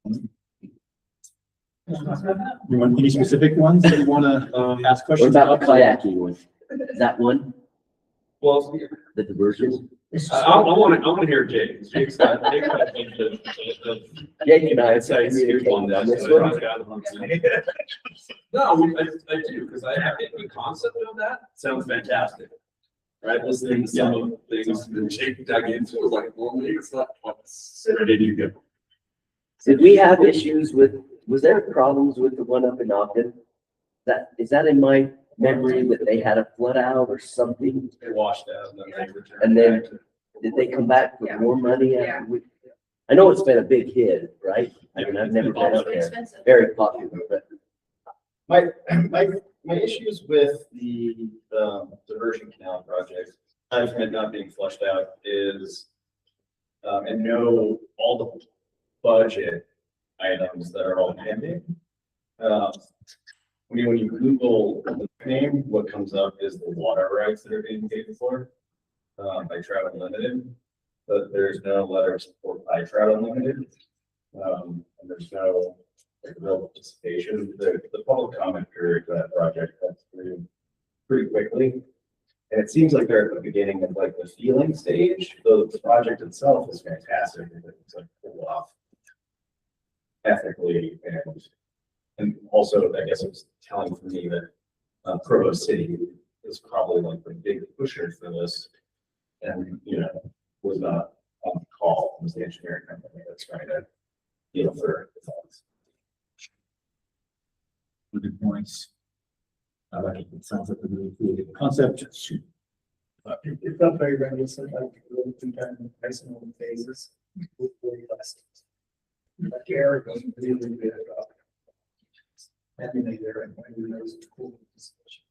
bit. You want any specific ones that you want to ask What questions about the about? kayaking one? Is that one, Well, the diversion? I want to hear Jake. Jake's got Jake and I have insights here on communicated on this. this one. No, I do, because I have the concept of that. Sounds fantastic. Right, listening to some of the things that Jake dug into, was like, well, maybe it's not what's ready to go. Did we have issues was there problems with the one up in Ogden? Is that in my memory that they had a flood out or something? They washed out and then they returned. And then, back to- did they come back with more money? I know it's been a big hit, right? I mean, I've never been up there. Very popular, but My issues with the diversion canal project, aside from it not being flushed out, is and know all the budget items that are all pending. When you Google the name, what comes up is the water rights that are being paid for by Trout Unlimited, but there's no letter of support by Trout Unlimited. And there's no real participation. The public comment period for that project went through pretty quickly. And it seems like they're at the beginning of like the feeling stage. The project itself is fantastic. It's like pulled off ethically, and also I guess it was telling for me that Provo City is probably like the big pusher for this, and was not on call. It was the engineering company that's trying to for the funds. Good points. I like it. It sounds like a really cool concept. It felt very reminiscent, like really two kind of pricing on phases. Really less. Like Eric was really good about. Having a there and when there was a cool discussion.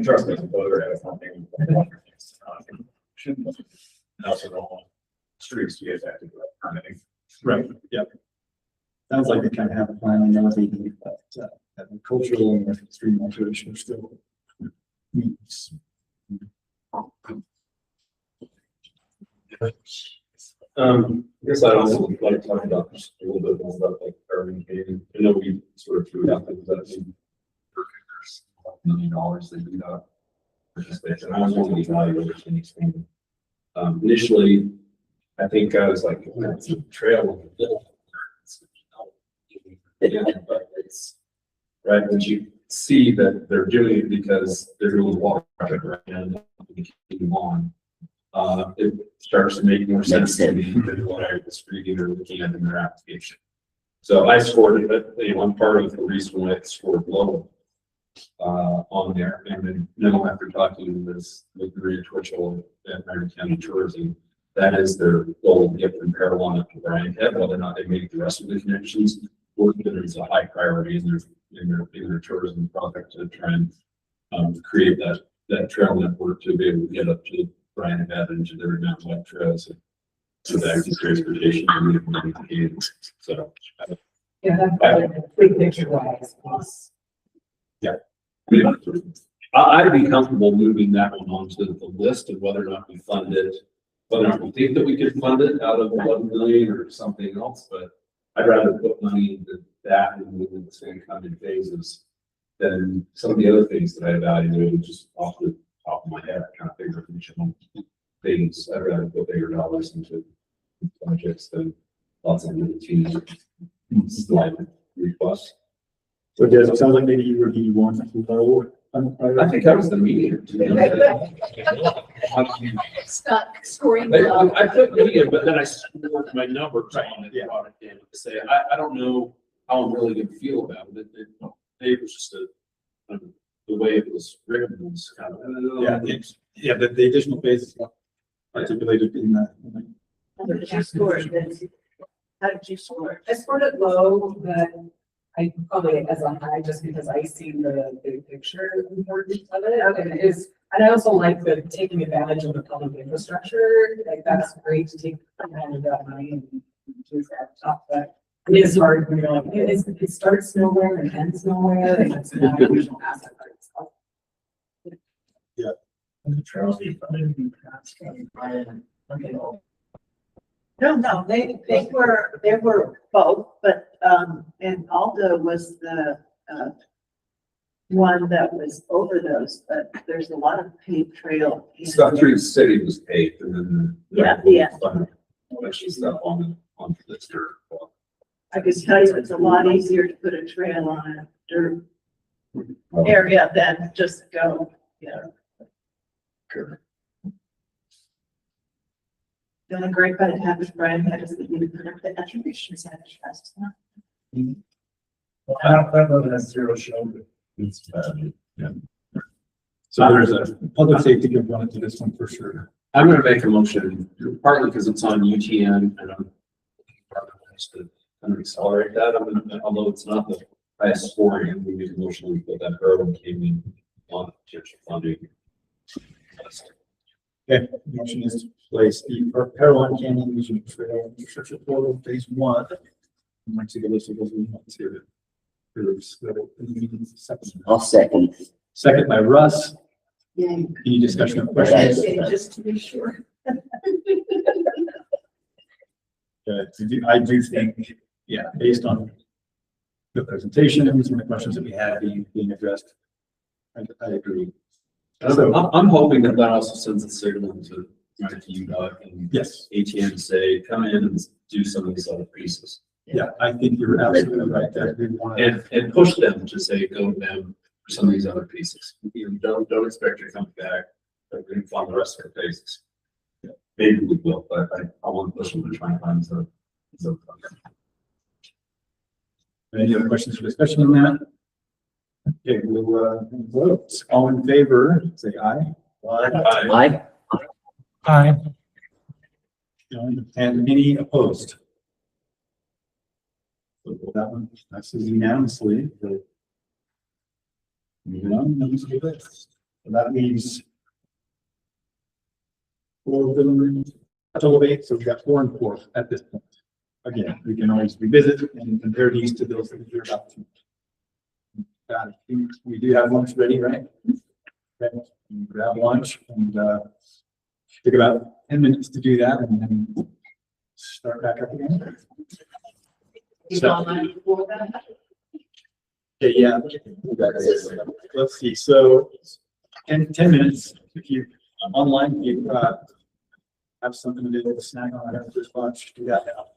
Trust me, it's a voter at something. Also, the whole streets to get affected by permitting. Right, yep. Sounds like they kind of have a plan on that, but the cultural and extreme motivation are still needs. I guess I also would like to talk about just a little bit more about like Farmington Canyon. I know we sort of threw out things that $1 million that you got participation. I was wondering the evaluation thing. Initially, I think I was like, it's a trail. Yeah, but it's right when you see that they're doing it because they're doing the water project right now and keep on. It starts to make more sense to me than what I was reading or looking at in their application. So I scored it, but I'm part of the reason why I scored low on there. And then now after talking with Maria Twitchell at Marion County Tourism, that is their goal to get from Parowan up to Bryan Head, whether or not they make the rest of the connections. Working is a high priority in their tourism project to try and create that trail network to be able to get up to Bryan Head and to their mountain bike trails. So that is transportation. So Yeah, that's big picture wise. yeah. I'd be comfortable moving that one onto the list of whether or not we fund it, whether or not we think that we could fund it out of 11 million or something else, but I'd rather put money into that and move in the same kind of phases than some of the other things that I evaluated just off the top of my head. I kind of figure things. I'd rather put bigger dollars into projects than lots of routine slide requests. So Des, it sounds like maybe you review one. I think that was the median. Stuck scoring. I put median, but then I scored my numbers on it. Yeah. To say, I don't know how I'm really going to feel about it. It was just the way it was written was kind of. Yeah, the additional phase is not articulated in that. How did you score it? How did you score it? I scored it low, but I probably as a high just because I see the big picture importance of it. And it is, and I also like the taking advantage of the public infrastructure. Like that's great to take advantage of that money and use that top. But it is hard when you're like, it starts nowhere and ends nowhere, and it's not a regional asset for itself. Yeah. And the trails be funded in past, okay. No, they were both, but, and Aldo was the, one that was over those, but there's a lot of paved trail. Stuff through the city was paved and then. Yeah. Actually stuff on this dirt. I can tell you, it's a lot easier to put a trail on a dirt area than just go, Sure. The only great part of having Brian had is that you can put up the attribution center trust. Well, that road has zero shoulder. Yeah. So there's a public safety component to this one for sure. I'm going to make a motion, partly because it's on UTN and I'm to kind of accelerate that. Although it's not the highest scoring, we make a motion to put that Parowan Canyon on potential funding. Okay, motion is to place the Parowan Canyon Regional Trail Infrastructure Portal Phase 1. Once you get this, we want to approve. So, I'll second. second by Russ. Any discussion or questions? Just to be sure. I do think, yeah, based on the presentation and some of the questions that we had being addressed, I agree. I'm hoping that also sends a signal to UDOT and Yes. ATM to say, come in and do some of these other pieces. Yeah, I think you're absolutely right there. We want to, And push them to say, go to them for some of these other pieces. You know, don't expect to come back, but we can find the rest of the phases. Maybe we will, but I want to push them to try and find some. any other questions or discussion on that? Okay, we'll vote. All in favor, say aye. Aye. Aye. And any opposed? So that one passes unanimously. Moving on, so that leaves four of them, total of 8, so we've got 4 and 4 at this point. Again, we can always revisit and compare these to those that we're about to. Got it. We do have lunch ready, right? Okay. Grab lunch and take about 10 minutes to do that and then start back up again. So, okay, yeah. Let's see. So 10 minutes. If you online, you have something to do with a snack on after this lunch, do that now.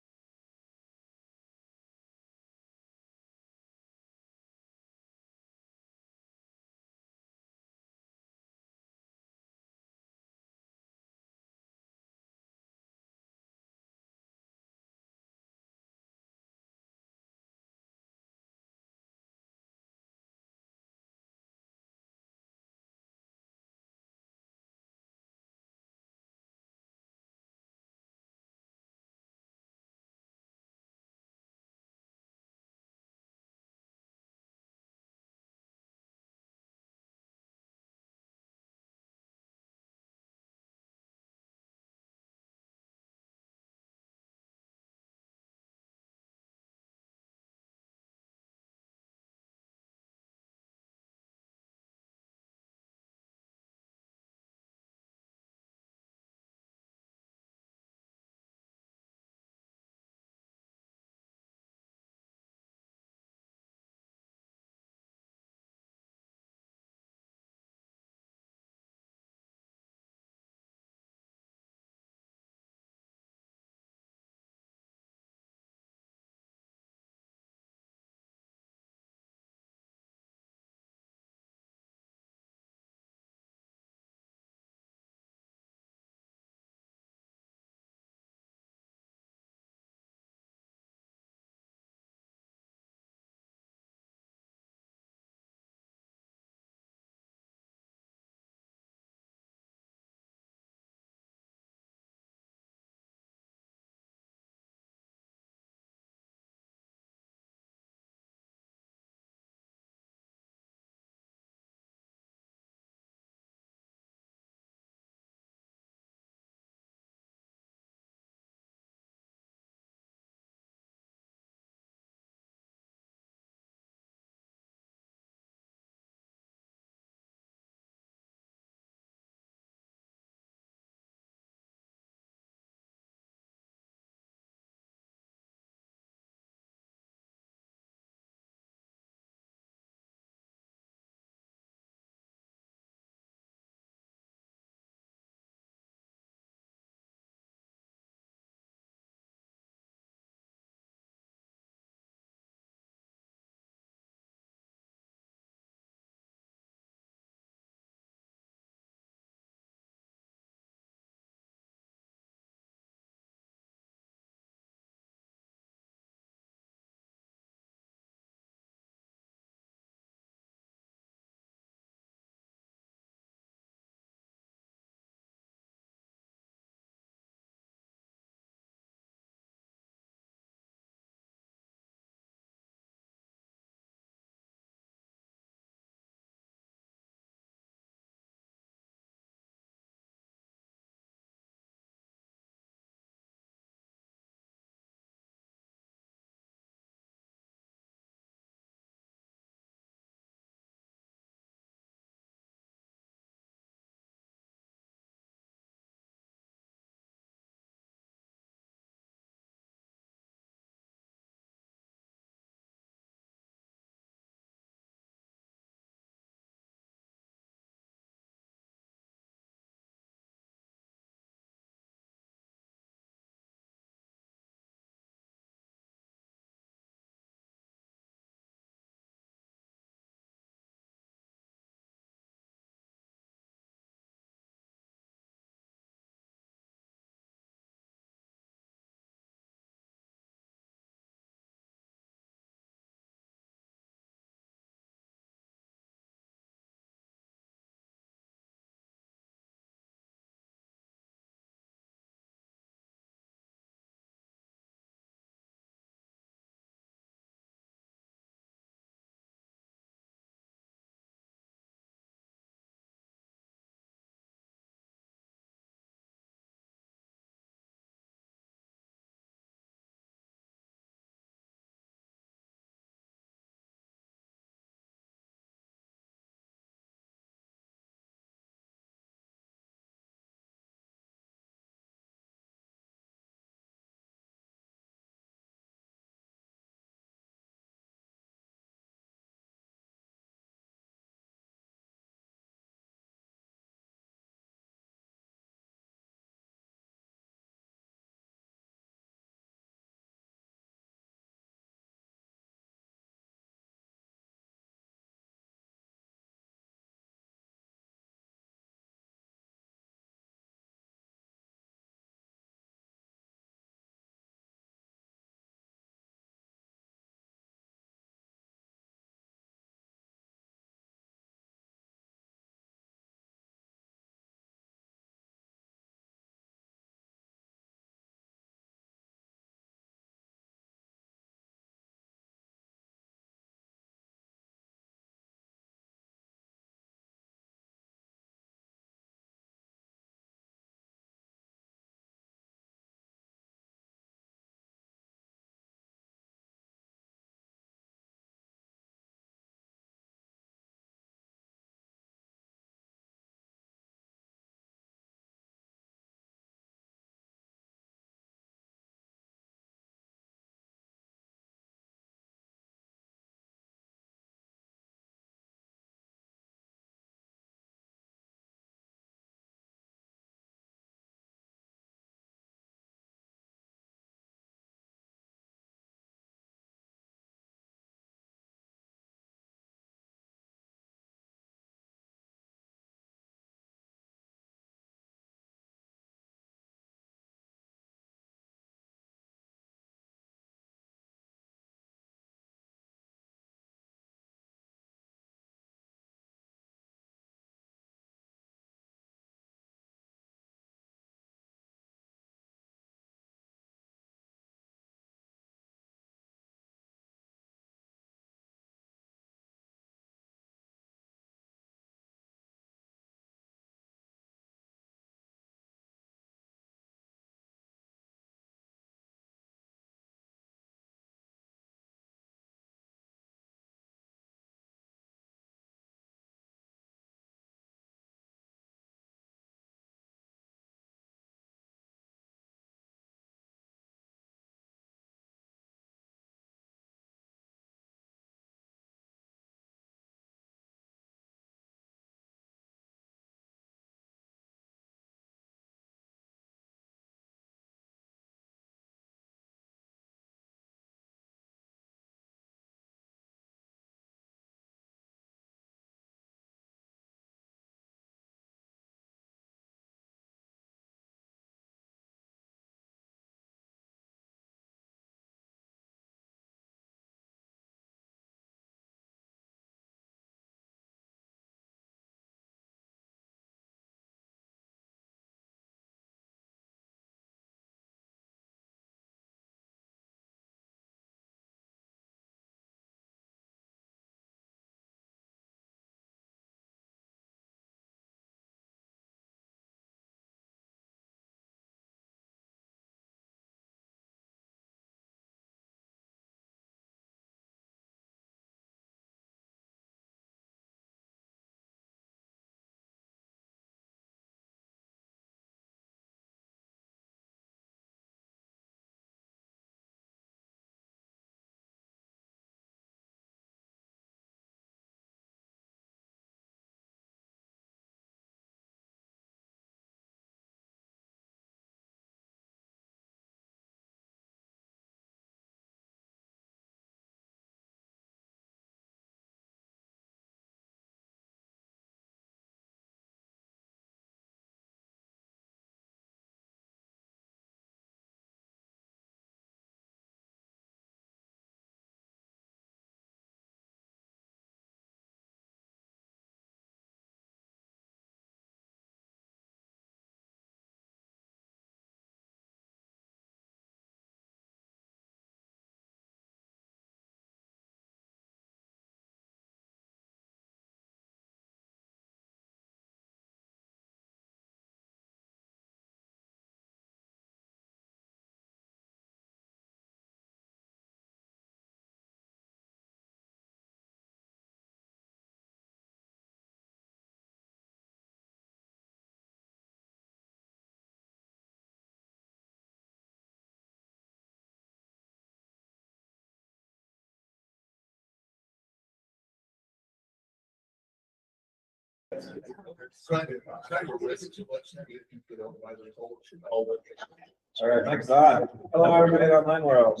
All right, next on. Hello, everybody in online world.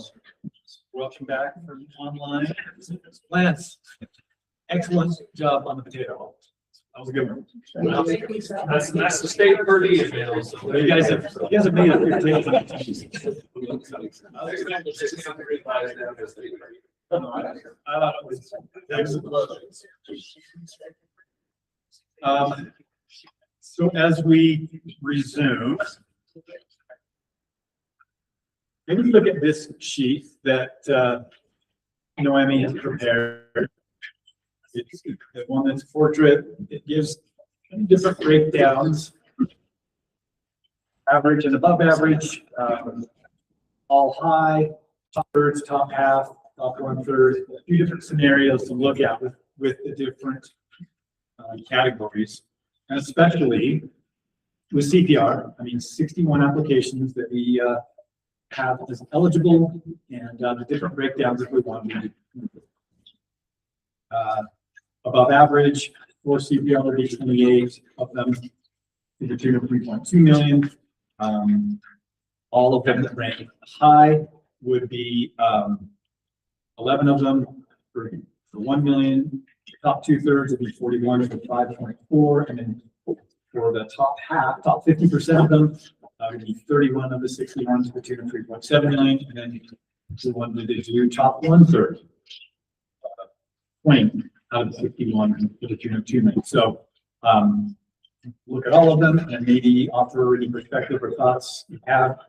Welcome back from online. Lance, excellent job on the potato. That was a good one. That's the state per diem, man. So You guys have made it through today. I thought it was excellent. So as we resume, maybe look at this sheet that Noemi has prepared. It's the one that's portrait. It gives different breakdowns, average and above average, all high, top thirds, top half, top 1/3, a few different scenarios to look at with the different categories, and especially with CPR. I mean, 61 applications that we have as eligible, and the different breakdowns if we want to. Above average for CPR would be 28 of them to the tune of 3.2 million. All of them that rank high would be 11 of them for 1 million. Top 2/3 would be 41 for 5.4, and then for the top half, top 50% of them would be 31 of the 61 to the tune of 3.7 million, and then the one that is your top 1/3, 20 out of the 61 to the tune of 2 million. So look at all of them and maybe offer any perspective or thoughts you have.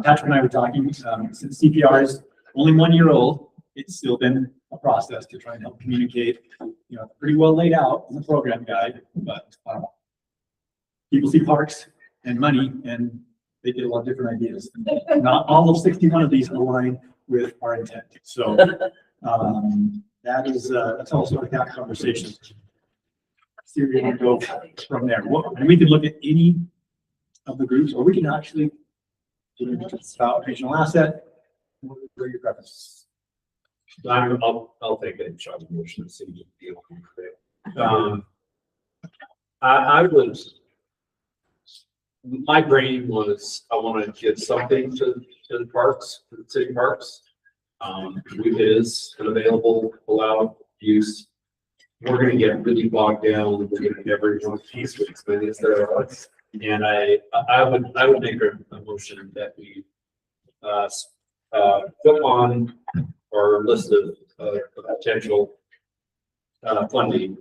Patrick and I were talking, since CPR is only 1 year old, it's still been a process to try and help communicate, pretty well laid out in the program guide, but people see parks and money and they get a lot of different ideas. Not all of 61 of these align with our intent. So that's also a CAP conversation. See where we go from there. And we can look at any of the groups, or we can actually do about regional asset. What are your preferences? I'll take a shot of motion and see the deal. I was, my brain was, I want to give something to the parks, to the city parks. It is an available, allowed use. We're going to get really bogged down. We're going to get every one piece with expense there are. And I would make a motion that we put on our list of potential funding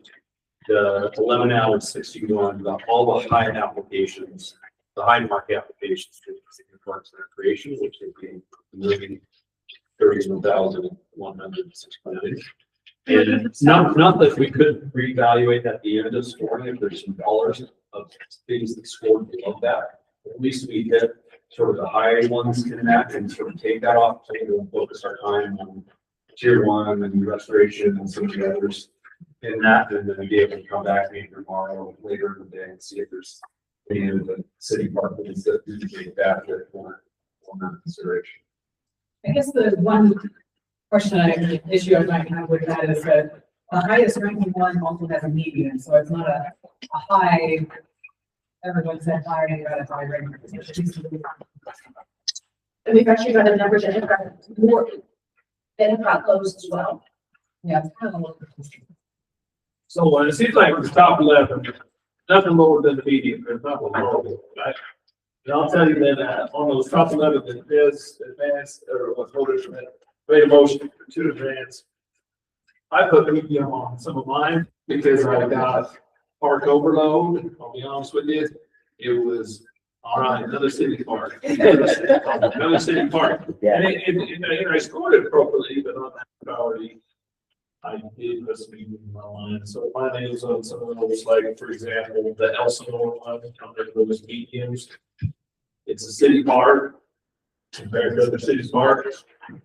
the 11 out of 61, all the high applications, the high mark applications for the parks and recreation, which would be 31,169. And not that we could reevaluate at the end of scoring if there's some dollars of things that scored below that. At least we hit sort of the high ones in that and sort of take that off the table and focus our time on tier 1 and restoration and some of the others in that, and then be able to come back maybe tomorrow or later in the day and see if there's any of the city park things that we can take back that for consideration. I guess the one issue I might have with that is that the highest ranking one also has a median, so it's not a high, everyone said high, and you got a high ranking. And we've actually got a number that have got more, that have got those as well. Yeah, it's kind of a little. So it seems like the top 11, nothing lower than the median, there's nothing lower, right? And I'll tell you that on those top 11, that is advanced, or what's voted for that, made a motion to advance. I put medium on some of mine because I got park overload. I'll be honest with you, it was all right. Another city park, another city park. Yeah. And I scored it appropriately, but on that priority, I did this medium in my line. So my name's on some of those, like for example, the Elsinore one, under those mediums. It's a city park compared to other cities parks. Of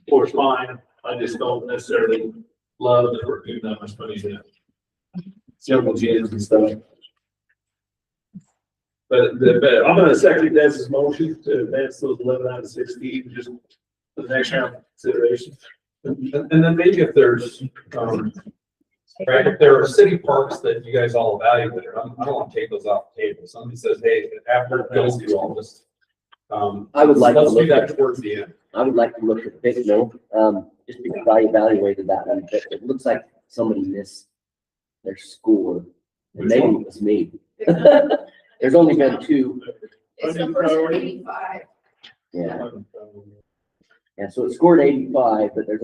course, mine, I just don't necessarily love that we're doing that much money in jungle gyms and stuff. But I'm gonna second Dennis's motion to advance those 11 out of 16, just for the next round of consideration. And then maybe if there's Right, if there are city parks that you guys all evaluate, I don't want to take those off the table. Somebody says, hey, after it goes through all this. I would like to Let's do look that at, towards the end. I would like to look at Bicknell, just because I evaluated that one, but it looks like somebody missed their score. And maybe it was me. There's only been two. It's the first 85. Yeah. Yeah, so it scored 85, but it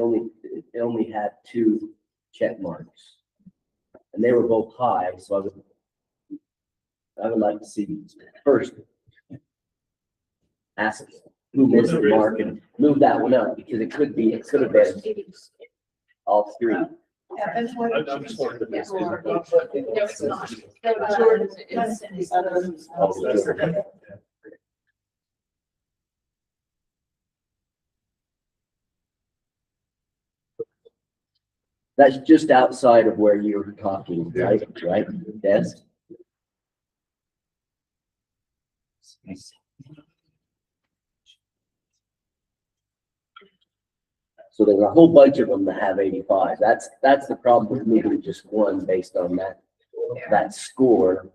only had two check marks. And they were both high, so I would like to see first ask who missed the mark and move that one up, because it could have been all three. Yeah, that's what. I'm just wondering if Yeah. it's- No, it's not. It's- That's just outside of where you were talking, right? Right, Des? So there's a whole bunch of them that have 85. That's the problem with moving just one based on that score.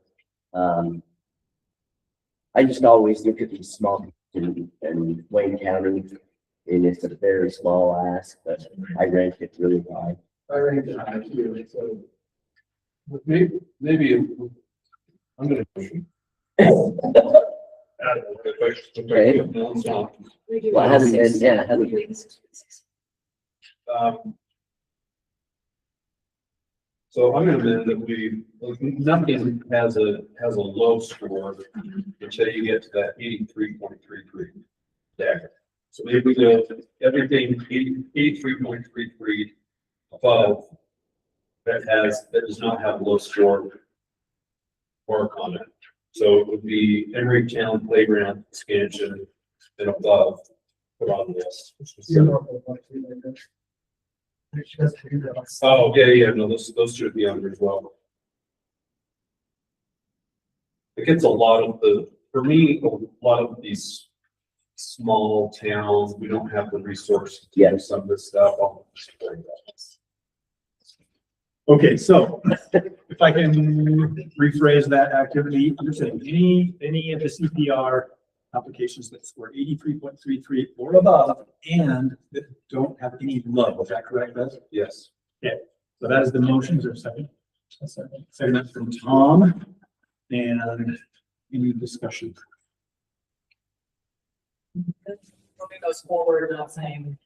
I just always look at these small and Wayne County, and it's a very small ask, but I rank it really high. I ranked it high too, so. Maybe I'm gonna. Okay. Well, I haven't been, yeah, I haven't been. So I'm gonna amend that nothing has a low score until you get to that 83.33 dagger. So maybe we go everything 83.33 above that does not have a low score mark on it. So it would be Henry Town Playground expansion and above put on this. Oh, yeah, no, those should be under as well. It gets a lot of for me, a lot of these small towns, we don't have the resources to do some of this stuff. Okay, so if I can rephrase that activity, you're saying any of the CPR applications that score 83.33 or above and that don't have any low, is that correct, Beth? Yes. Okay, so that is the motion. Is there a second? Second from Tom. And any discussion? Moving those forward, not saying.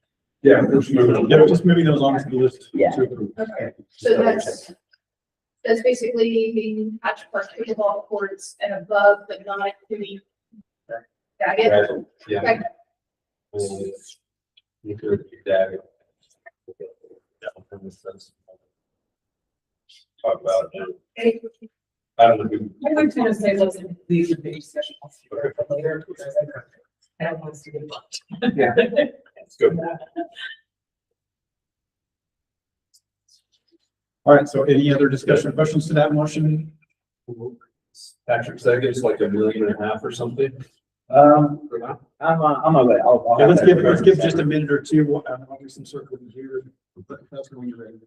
Yeah, just moving those on to the list. Yeah. to approve. Okay, so that's basically Hatch Park pickleball courts and above, but not including. Got it? Yeah. Okay. You could do that. Talk about it. I don't know. I would kind of say those are these are big discussions for later, because I don't want to get much. Yeah. It's good. All right, so any other discussion or questions to that motion? Patrick, does that give us like $1.5 million or something? I'm okay. Okay, let's give just a minute or two. I'll do some circling here. That's when you're ready.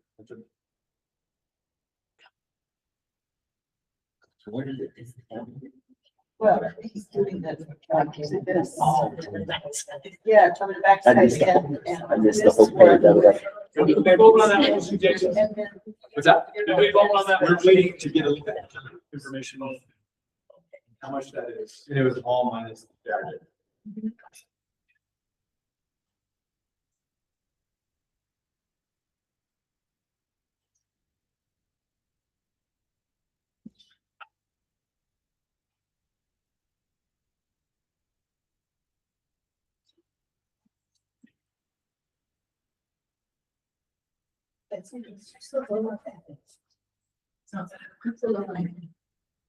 So where did it? Well, he's doing that. Yeah, coming back. I missed the whole page of it. Did we vote on that motion, Jason? What's that? Did we vote on that? We're waiting to get a little bit of information on how much that is. And it was all minus.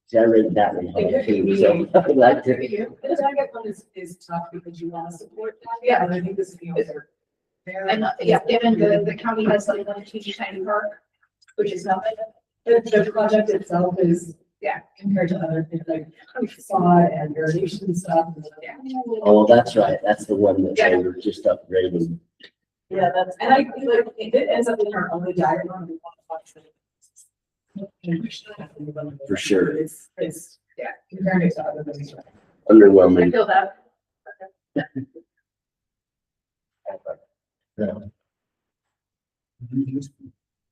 See, I read that one hard too, so I would like to. The target one is tough because you want to support that. Yeah. And I think this is the answer. And yeah, given the county has like one teeny tiny park, which is nothing. The project itself is, Yeah. compared to other things like facade and irrigation stuff. Yeah. Oh, that's right. That's the one that they were just upgrading. Yeah, that's, and I feel like if it ends up being our only diagram, we want to function. For sure. It's, yeah. compared to other things. I Underwhelming. feel that.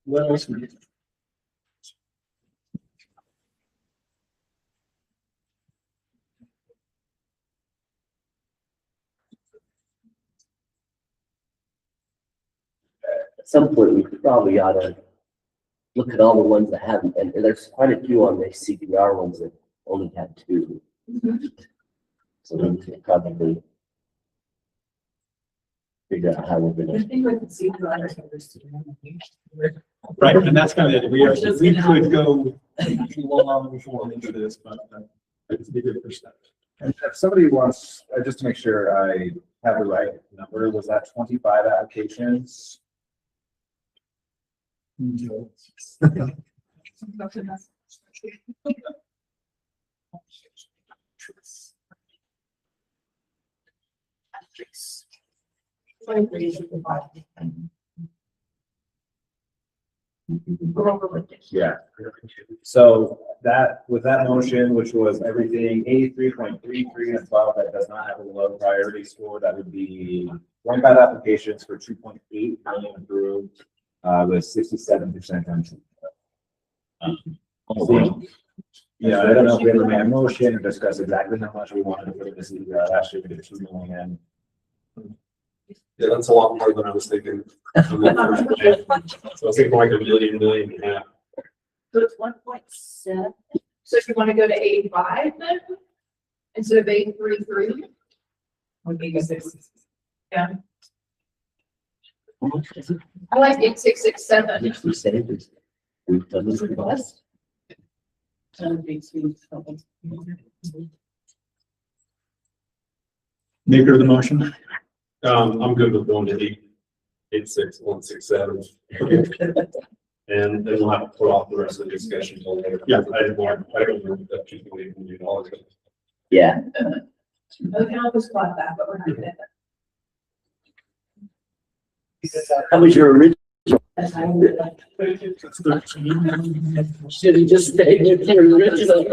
What else? would you- At some point, we probably ought to look at all the ones that haven't, and there's quite a few on the CPR ones that only had two. So we could probably figure out how we're I gonna. think we can see the letters. Right, and that's kind of it. We could go long before into this, but it's a good perspective. And if somebody wants, just to make sure I have the right number, was that 25 applications? Yeah. So that, with that motion, which was everything 83.33 and above that does not have a low priority score, that would be 25 applications for 2.8 million approved, with 67% on. Yeah, I don't know if we ever made a motion or discuss exactly how much we wanted to put this, last year we did 2 million. Yeah, that's a lot more than I was thinking. So I was thinking like a million and a half. So it's 1.7. So if you want to go to 85 then, instead of 833. Yeah. I like 8667. Which we say is, we've done this in the past. Maker of the motion. I'm good with going to 86167. And then we'll have to put off the rest of the discussion until later. Yeah. I don't know that $2 million. Yeah, Okay, I'll just plot that, but we're not gonna. how was your original? That's 13. Should have just stayed with your original.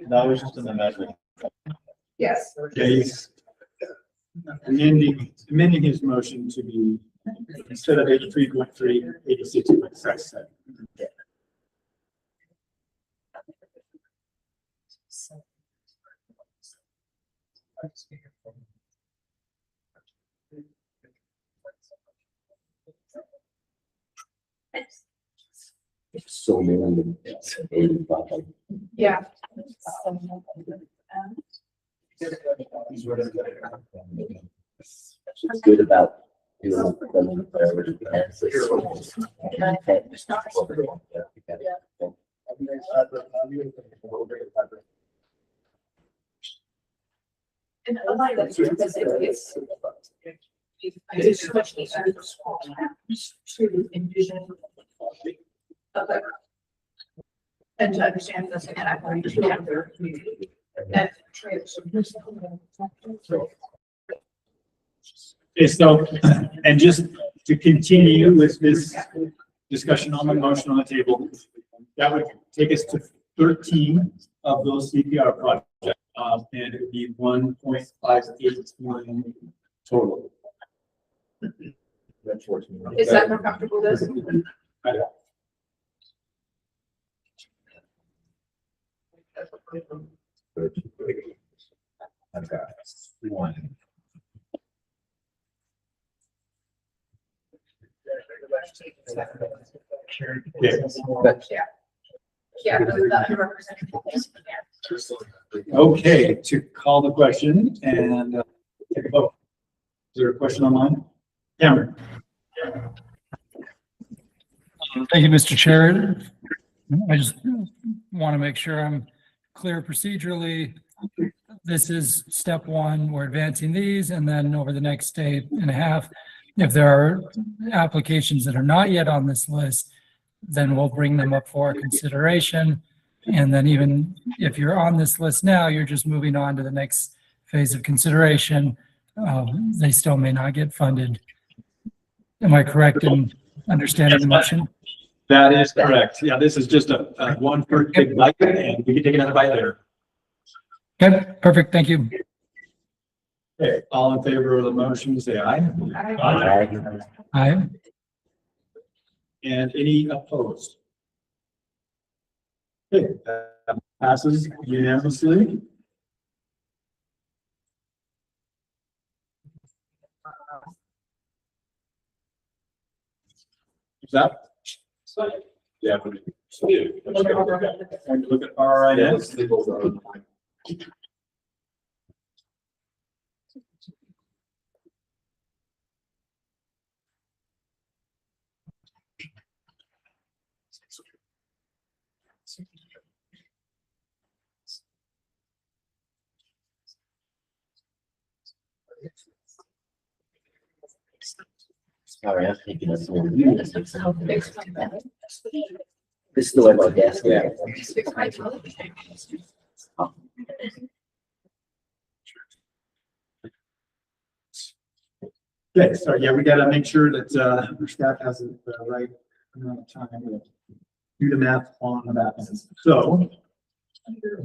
That was just an amendment. Yes. Yeah, he's amending his motion to be, instead of 83.3, 86.67. So many. 85. Yeah. It's good about doing them priority passes. And a lot of that's it's so much easier to envision. Okay. And to understand this and actually together. And Okay, so, and just to continue with this discussion on the motion on the table, that would take us to 13 of those CPR projects, and it would be 1.58 million total. That's 14. is that more comfortable with this? I've got one. Yeah. The underrepresented. Okay, to call the question and take a vote. Is there a question online? Cameron? Thank you, Mr. Chair. I just want to make sure I'm clear procedurally. This is step one. We're advancing these, and then over the next day and a half, if there are applications that are not yet on this list, then we'll bring them up for consideration. And then even if you're on this list now, you're just moving on to the next phase of consideration, they still may not get funded. Am I correct in understanding the motion? That is correct. Yeah, this is just a one first big bite, and we can take another bite later. Okay, perfect. Thank you. Okay, all in favor of the motion, say aye. Aye. And any opposed? Okay, that passes unanimously. Is that? Yeah. And look at RIS. Sorry, I'm thinking of some. This is the way my desk is. Okay, so yeah, we gotta make sure that our staff has the right amount of time to do the math on that. So,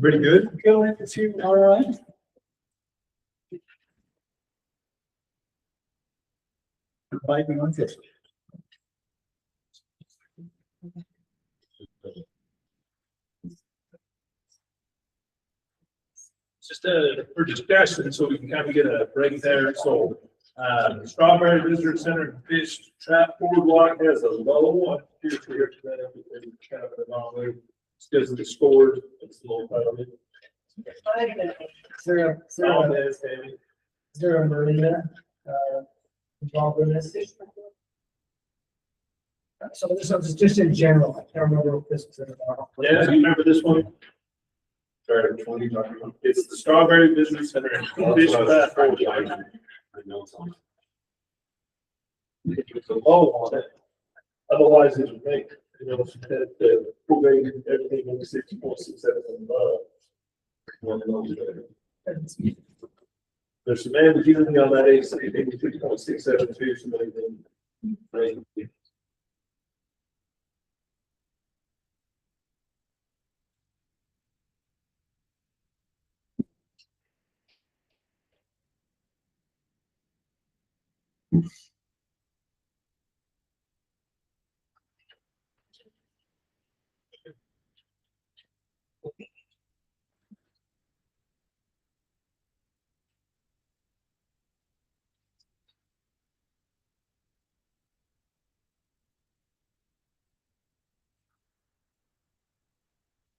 pretty good. Go into RI. Invite me on this. Just for discussion, so we can kind of get a break there. So, Strawberry Visitor Center and Fish Trap Boardwalk has a low. I'm curious to hear that everything kind of anomaly. It's because of the scores. It's a little tight. Is there a marina, involved in this? So this was just in general, I can't remember what this was about. Yeah, you remember this one? Sorry, which one are you talking about? It's the Strawberry Visitor Center and Fish Trap Boardwalk. I know it's on. It's a low on it. Otherwise, it would make, you know, the probating everything in 6.67 above. There's some ambiguity on that AC, maybe 6.672, somebody then.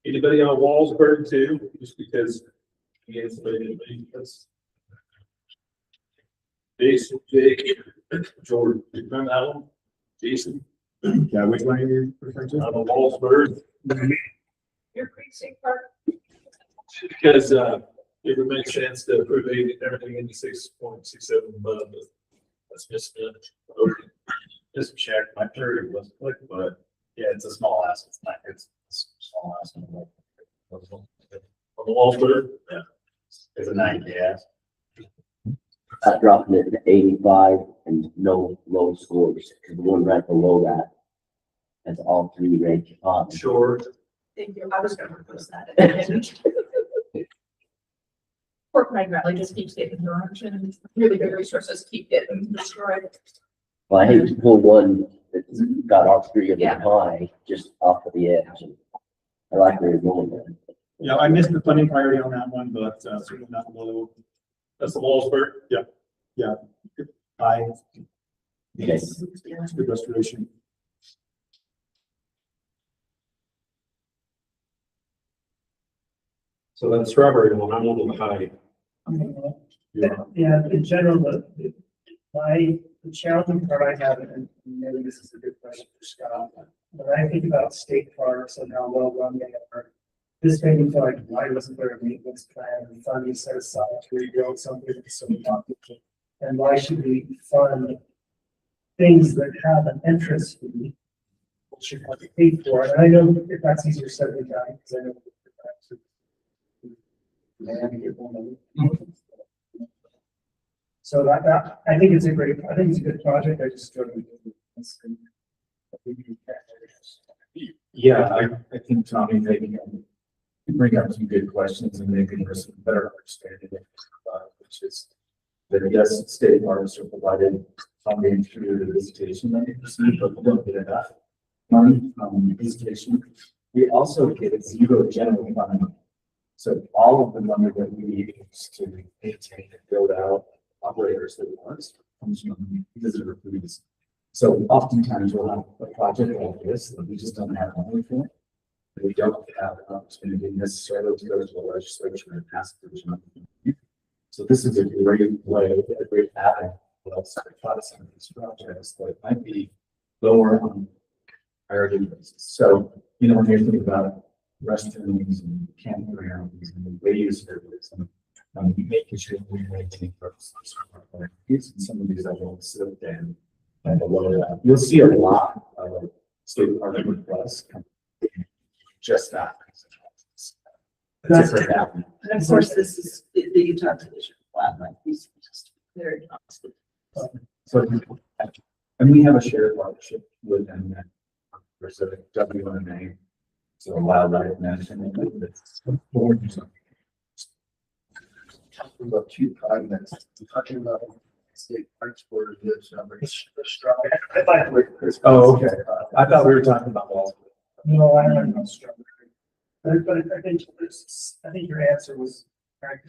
Anybody on Wallsburg too? Just because you get somebody to be that's Jason, Jake, Jordan. You remember that one? Jason. Yeah, which one are you referring to? On Wallsburg. Your precinct park. Because it would make sense to approve everything in the 6.67 above. But that's just Just check, my period was quick, but yeah, it's a small ass, it's not, it's a small ass. on the Wallsburg. Yeah. It's a 90 ass. Dropping it to 85 and no low scores, because the one right below that has all three ranked on. Sure. Thank you. I was gonna propose that. Pork Pine Valley just keeps getting orange and really good resources keep getting destroyed. Well, I hate to pull one that's got all three of them high, just off of the edge. And I like where you're going there. Yeah, I missed the funding priority on that one, but certainly not below. That's the Wallsburg. Yeah. I. Okay. It's good restoration. So that Strawberry one, I'm a little high. Yeah, in general, the challenging part I have, and maybe this is a good question for Scott, when I think about state parks and how well run they are, this made me feel like, why wasn't there a maintenance plan and funding set aside to rebuild something that's so popular? And why should we fund things that have an interest fee, which should have to pay for it? And I know if that's easier said than done, because I know. So that, I think it's a great, I think it's a good project. I just don't. Yeah, I think Tommy, maybe bring up some good questions and maybe there's some better understanding of which is that yes, state parks are provided funding through the visitation money, but we don't get enough money from visitation. We also get zero general fund. So all of the money that we use to maintain and build out operators that works comes from visitor fees. So oftentimes we'll have a project like this that we just don't have money for. We don't have an opportunity necessarily to go to the legislature and pass it. So this is a great way, a great avenue for us to try to some of these projects that might be lower on priority basis. So, you know, when you're thinking about restrooms and campgrounds and the way you service and making sure we maintain purposes. Some of these I won't sit down and below that. You'll see a lot of state park requests come just that. That's a great avenue. And of course, this is the Utah Division of Wildlife Resources. Very constant. So, and we have a shared partnership with them. There's a WMA, so wildlife management. That's important. Talking about 2 projects, talking about state parks board of I thought we were. Oh, okay. I thought we were talking about walls. No, I don't know. But I think your answer was right.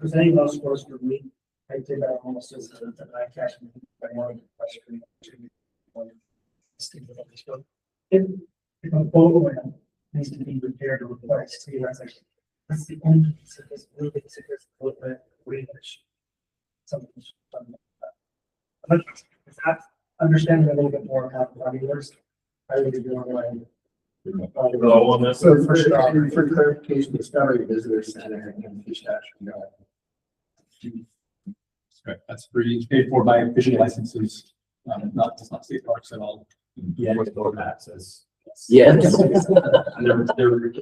Presenting those scores for me, I did that almost as an eye catch. I wanted to question. If a program needs to be repaired or replaced, that's the only piece of this really serious equipment which something like that. But that understanding a little bit more about the audiors, I would be doing like. So for clarification, Discovery Visitor Center and Fish Hatchery. Right, that's free, paid for by fishing licenses, it's not state parks at all. Yeah, with door access. Yes.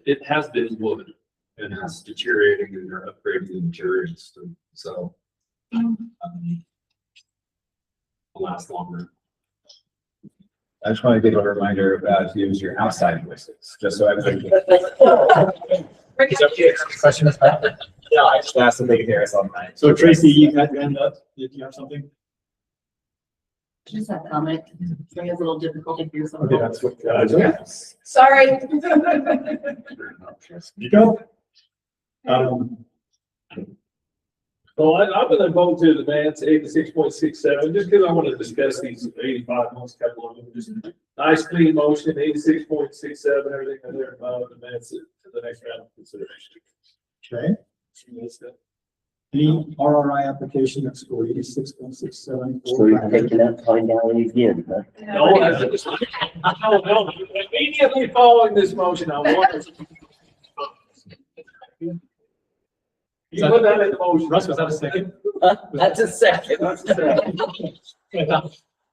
It has been wood and it's deteriorating and they're upgrading the materials, so. Last longer. I just want to give a reminder about to use your outside voices, just so everybody. Questions? Yeah, I just asked if they could hear us online. So Tracy, you had your hand up, did you have something? Just a comment. I have a little difficulty for yourself. Okay, that's what. Sorry. You go. Well, I'm going to vote to advance 86.67, just because I want to discuss these 85 most couple of them. Just nice clean motion, 86.67, everything in there, advance it to the next round of consideration. Okay. The RRI application at score 86.67. So you're taking that finality again, huh? No, immediately following this motion, I want to. You put that in the motion. Russ, was that a second? That's a second.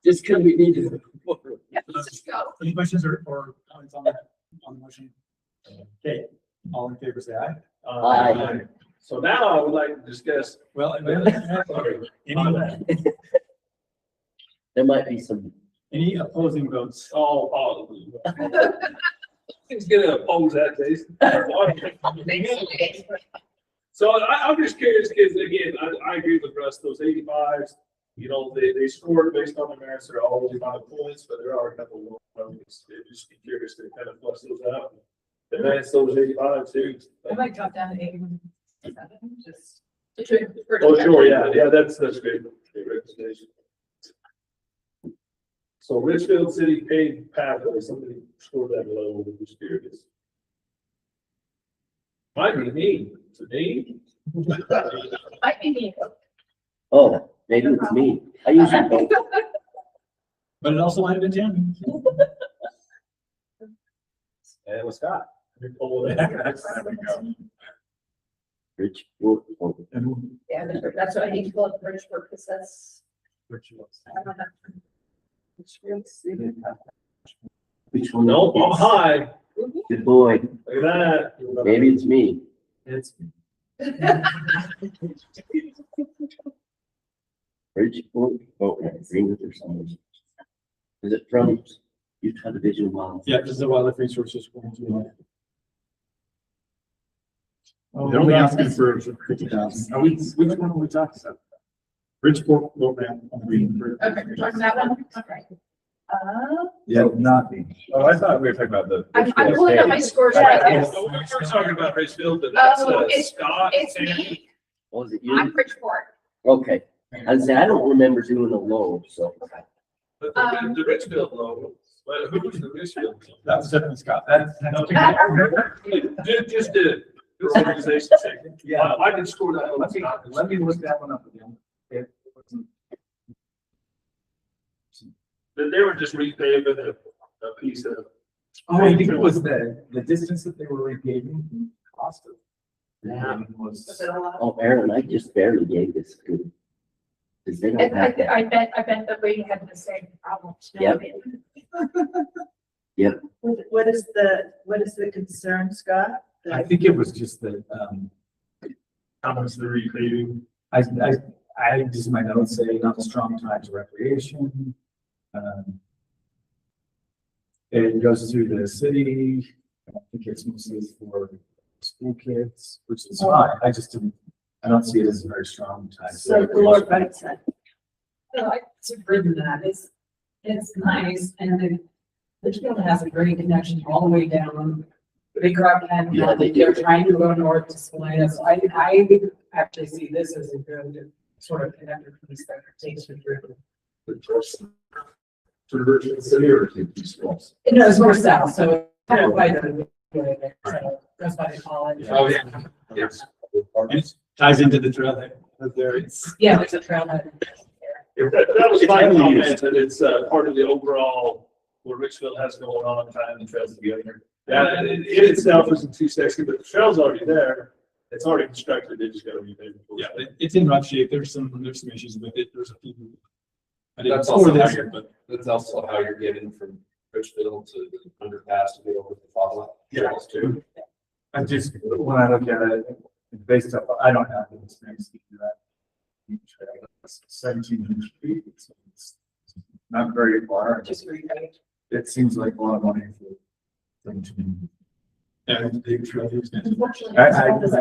Just because we need to. Let's just go. Any questions or comments on that, on the motion? Okay, all in favor, say aye. Aye. So now I would like to discuss. Well, Sorry. There might be some. Any opposing votes? Oh, he's gonna oppose that, Jason. So I'm just curious, because again, I agree with Russ, those 85s, you know, they scored based on the merits, they're all 85 points, but there are a couple of low ones. Just be curious to kind of flush those out. And that's those 85 too. I might drop down to 81. Just. Oh, sure, yeah, that's great. Great representation. So Richfield City paid pathway, somebody scored that low, I'm just curious. Might be me, to me. Might be me. Oh, maybe it's me. I usually vote. But it also might have been Tim. And it was Scott. Rich. Yeah, that's what I need to go up Bridge for, because that's. I don't know. No, I'm high. Good boy. Look at that. Maybe it's me. It's. Bridgeport, oh, Greenwood or something. Is it from Utah Division of Wildlife? Yeah, this is the Wildlife Resources. They're only asking for 50,000. Are we, which one are we talking about? Bridgeport boat ramp on Green. Okay, you're talking that one? Okay. Yeah, not me. Oh, I thought we were talking about the. I'm pulling up my scores right now. So we're talking about Richfield, but that's Scott. It's me. Was it I'm you? Bridgeport. Okay. I was saying, I don't remember doing a load, so. But the Richfield logo, well, who was the Richfield? That was definitely Scott. That's. Just did it. This organization second. Yeah. I can score that. Let me look that one up again. It wasn't- But they were just repaving a piece of. Oh, I think it was the distance that they were repaving cost of. Yeah. Was. Oh, Aaron, I just barely gave this good. Cause they don't have that. I bet that we had the same problems. Yep. Yep. What is the concern, Scott? I think it was just the, How much the repaving? I just my notes say not a strong tie to recreation. It goes through the city. I think it's mostly for school kids, which is fine. I don't see it as a very strong tie. to So the Lord Right said. No, I disagree with that. It's nice and the Litchfield has a great connection all the way down. Big Rock Canyon. Yeah, they do. They're trying to go north to Salina. So I actually see this as a good sort of connector for these transportation. Diversion city or these schools? No, it's more south, so kind of by the, so that's why they call it. Oh, yeah. Yes. And it ties into the trail that there. It's. Yeah, there's a trailhead. That was my comment, that it's part of the overall, what Richfield has going on, tying the trails together. Yeah, it itself isn't too sexy, but the trail's already there. It's already constructed, they just gotta repave it. Yeah, it's in rough shape. There's some issues with it. There's a few. I didn't That's score also how this, you're, but that's also how you're getting from Richfield to the underpass to get over the follow. yeah, too. I just, when I look at it, based off, I don't have the experience to do that. 1,700 feet, it's not very far. Just repave. It seems like a lot of money for them to do. Yeah, it's a big trail. I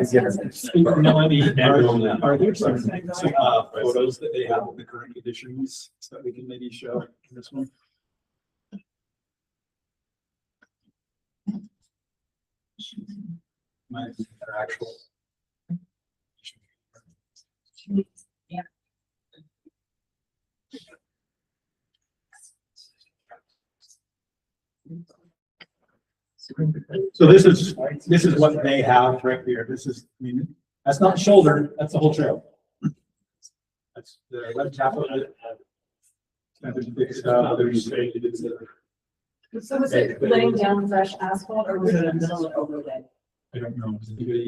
get it. Melanie, are there some photos that they have of the current conditions so that we can maybe show in this one? My actual. So this is what they have right here. This is, I mean, that's not shoulder, that's the whole trail. That's the left half of it. And there's big stuff, there's. So was it laying down fresh asphalt or was it a middle overlay? I don't know.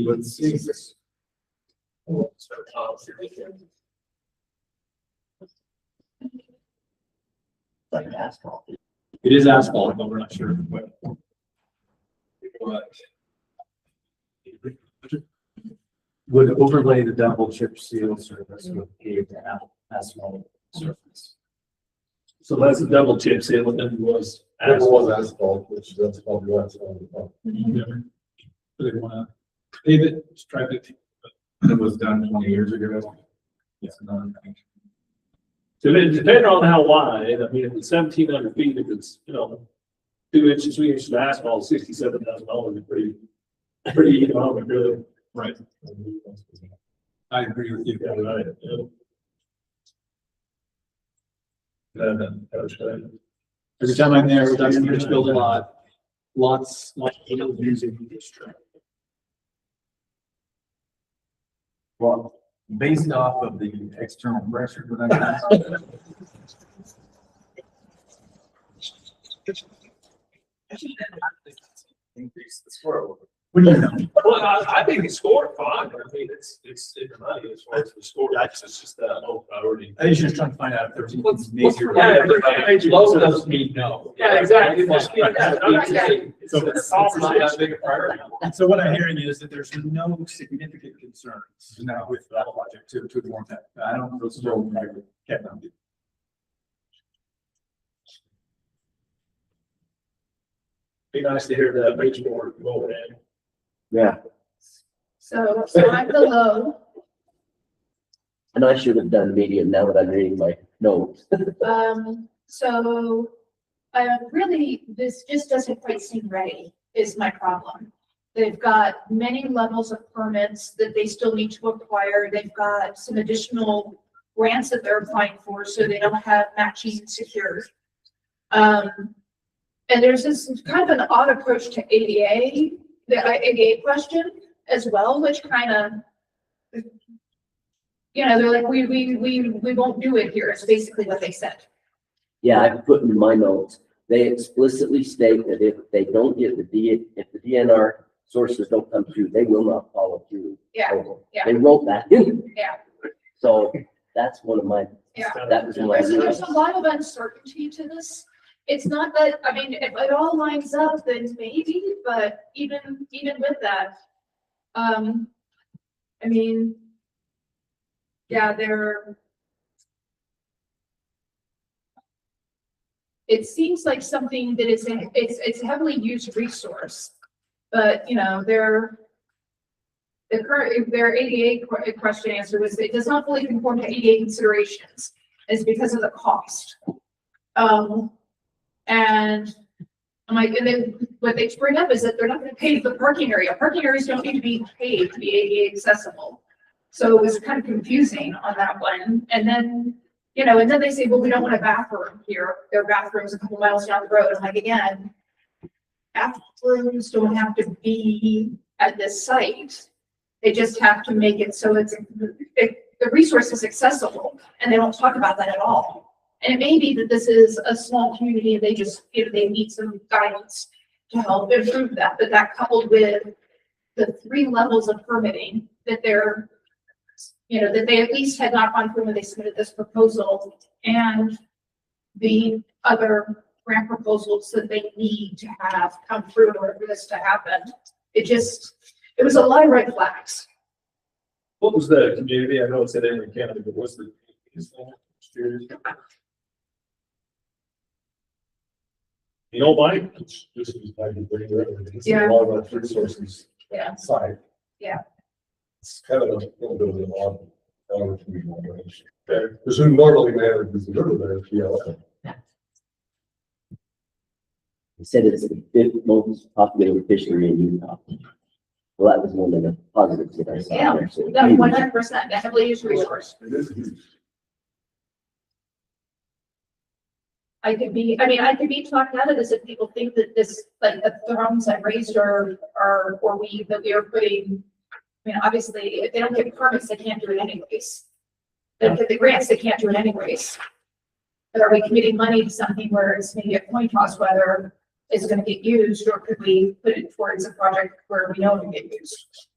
Let's see. Like asphalt. It is asphalt, but we're not sure what. Would overlay the double chip seal surface with paved asphalt surface. So that's a double chip seal and then it was. It was asphalt, which that's probably why it's on the. They wanna pave it, stripe it. It was done 20 years ago. It's another thing. So depending on how wide, I mean, if it's 1,700 feet, if it's, 2 inches, 3 inches of asphalt, $67,000 is pretty economic, really. Right. I agree with you. Yeah, right. Every time I'm there, that's just build a lot. Lots of people using this trail. Well, based off of the external pressure that I got. Increase the squirrel. What do you know? Well, I think the score fine. I mean, it's in the money as far as the score. It's just that low priority. I think she's just trying to find out if there's What's major. low doesn't mean no. Yeah, exactly. It just means that So it's not that big a priority. So what I'm hearing is that there's no significant concerns now with that project to warrant that. I don't know. So get them. Be nice to hear that much more going in. Yeah, So I'm the low. and I should have done medium now that I'm reading my notes. So, really, this just doesn't quite seem ready, is my problem. They've got many levels of permits that they still need to acquire. They've got some additional grants that they're applying for, so they don't have matching secured. And there's this kind of an odd approach to ADA, the ADA question as well, which kind of, you know, they're like, we won't do it here. It's basically what they said. Yeah, I put in my notes, they explicitly state that if they don't get if the DNR sources don't come through, they will not follow through. Yeah, yeah. They wrote that in. Yeah. So that's one of my, Yeah. that was one of There's my. a lot of uncertainty to this. It's not that, I mean, if it all lines up, then maybe, but even with that, I mean, yeah, it seems like something that is it's a heavily used resource, but you know, their ADA question answer was it does not fully conform to ADA considerations. It's because of the cost. And I'm like, and then what they bring up is that they're not going to pay for the parking area. Parking areas don't need to be paid to be ADA accessible. So it was kind of confusing on that one. And then, you know, and then they say, well, we don't want a bathroom here. There are bathrooms a couple miles down the road. I'm like, again, bathrooms don't have to be at this site. They just have to make it so the resource is accessible, and they don't talk about that at all. And it may be that this is a small community and they just, you know, they need some guidance to help improve that. But that coupled with the 3 levels of permitting that they're, you know, that they at least had not gone through when they submitted this proposal, and the other grant proposals that they need to have come through in order for this to happen. It was a lot of red flags. What was the community? I know it's in Inland Canada, but what's the? You know, Mike? Yeah. A lot of our resources Yeah. side. Yeah. It's kind of a little bit of an odd. Okay, because who normally manages the river there, yeah. He said it's the 5th most popular fishery in Utah. Well, that was one of the positives that I saw Yeah, there. So that 100%, a heavily used resource. It is huge. I could be talked out of this if people think that this, like the problems I've raised that we are putting, I mean, obviously, if they don't get permits, they can't do it anyways. They don't get the grants, they can't do it anyways. But are we committing money to something where it's maybe a coin toss whether it's gonna get used, or could we put it towards a project where we know it will get used?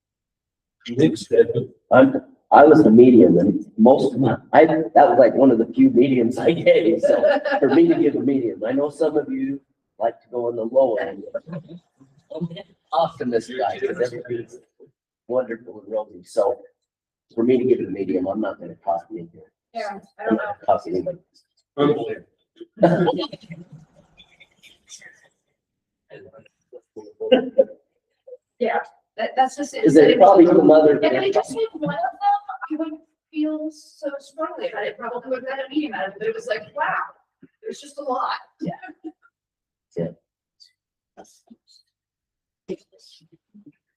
I was the medium, and most of that was like one of the few mediums I gave. So for me to give a medium, I know some of you like to go on the low end. Optimist guy, because everything's wonderful and rosy. So for me to give it a medium, I'm not going to copy it here. Yeah, I don't know. Copy anybody. Yeah, that's just it. Is there probably some other? And I just like one of them, I wouldn't feel so strongly about it. Probably would have had a meeting out of it, but it was like, wow, there's just a lot. Yeah. Yeah.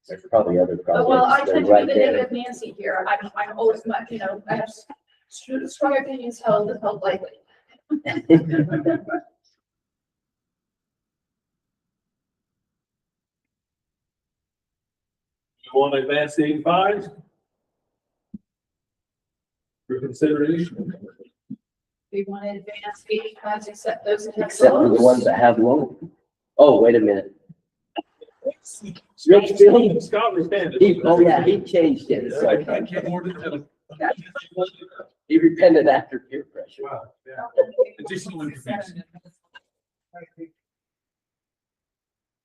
There's probably other projects. Well, I that tend are to right be the there. negative Nancy here. I'm always much, you know, I have strong opinions held lightly. You want to advance the 85? For consideration. We want to advance 85s except those that have Except for the lows. ones that have low. Oh, wait a minute. You're feeling Scott was handed. Oh, yeah, he changed it. So I can't order the. he repented after peer pressure. Wow, yeah. Additional information.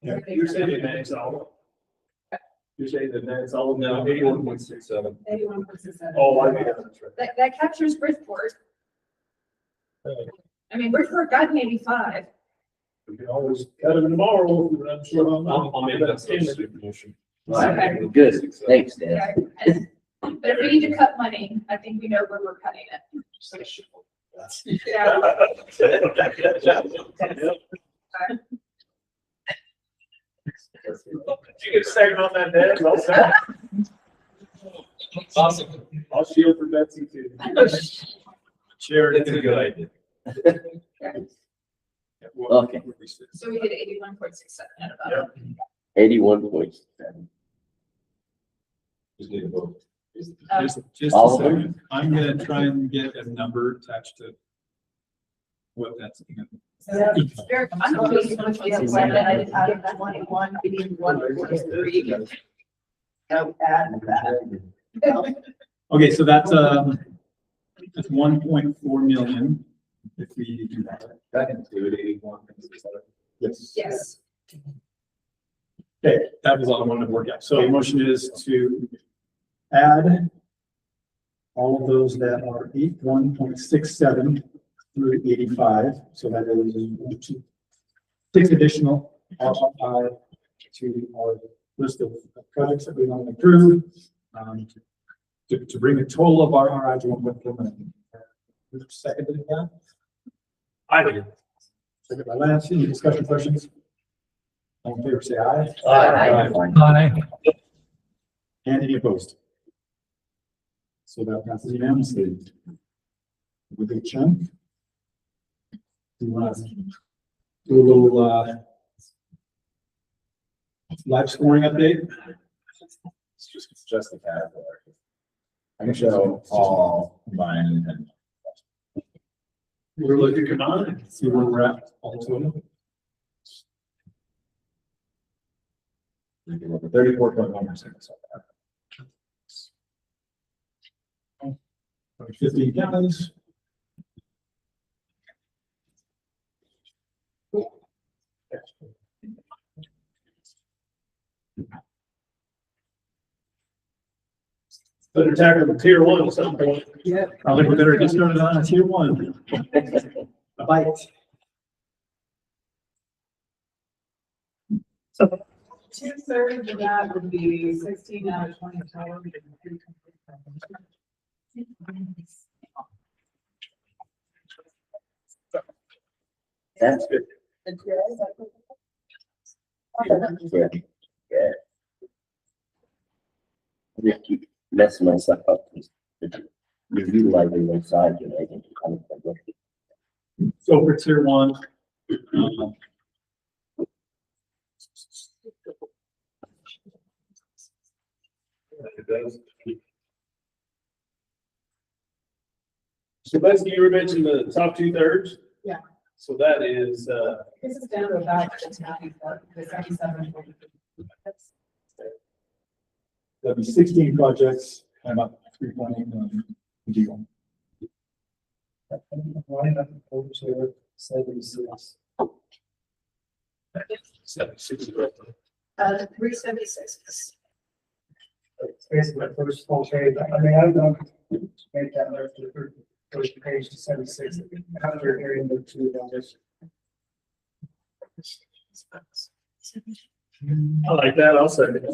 Yeah, you're saying that it's all. You're saying that that's all now 81.67. 81.67. Oh, I got that's right. That captures Bridgeport. I mean, Bridgeport got 85. We can always cut them tomorrow, but I'm sure I'll make that standard motion. Right, good. Thanks, Dan. But if we need to cut money, I think we know where we're cutting it. Yeah. You get a second on that, Dan? I'll second. Awesome. I'll shield for Betsy too. Chair, that's a good idea. Okay. So we did 81.67 at about. 81.7. Just need a vote. Just a All of second. I'm gonna try and get a number attached to what that's. Very, I'm not really much like that. I did out of 21, we need 143. Add that. Okay, so that's 1.4 million. If we do that. That included 81. Yes. Yes. Okay, that was all I wanted to work out. So the motion is to add all of those that are 1.67 through 85. So that is 6 additional to our list of projects that we want to approve. To bring the total of our RI to 1.4 million. Seconded again. I did. Second by Lance. Any discussion questions? All in favor, say aye. Aye. And any opposed? So that passes unanimously. With a chunk. Do you want to do a little live scoring update? It's just a category. I can show all combined and. We're looking, come on, and see where we're at. All total. 34.1%. 15 counties. Better tackle the tier 1 at some point. Yeah. I think we better get started on a tier 1. A bite. So 2/3 of that would be 16 out of 24. That's good. Yeah. Yeah. I just keep messing myself up. You're utilizing those sides, and I think kind of. So for tier 1. It does. So basically, you were mentioning the top 2/3. Yeah. So that is, This is down to about the 77. That'd be 16 projects and about 3.8 million deal. 76. 76. 376. It's basically the first full page. I mean, I don't make that left to the first page to 76. After hearing the two numbers. I like that. I'll say it.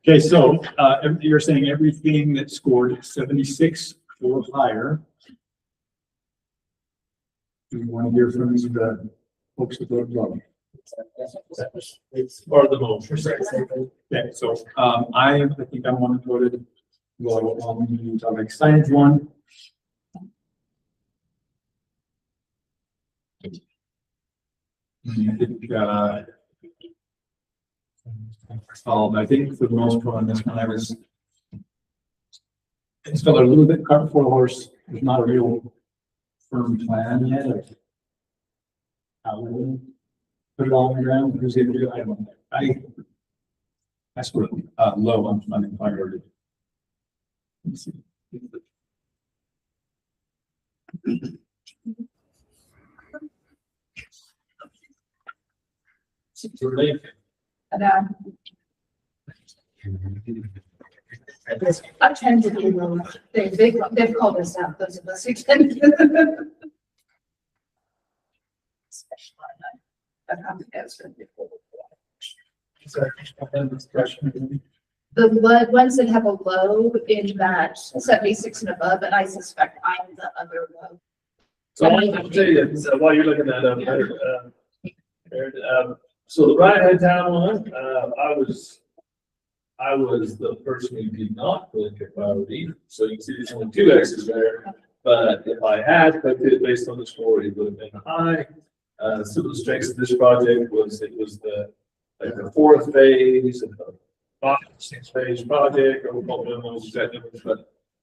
Okay, so you're saying everything that scored 76 or higher. Do you want to hear from the folks that voted no? It's part of the motion. Okay, so I think I'm one that voted well on the atomic science one. I think for the most part on this one, I just felt a little bit cart before the horse. There's not a real firm plan yet of how we'll put it all on the ground. Who's going to do it? I don't know. That's sort of low on my priority. Let's see. I tend to be low. They've called us out, those of us who tend to. I've had to answer before. The ones that have a low in that 76 and above, and I suspect I'm the other low. So I want to tell you, so while you're looking that up, so the right-hand town one, I was the person who did not click a priority. So you can see there's only 2 X's there. But if I had clicked it based on the score, it would have been high. Some of the strengths of this project was it was the 4th phase of the 5th, 6th phase project. I don't know those exact numbers,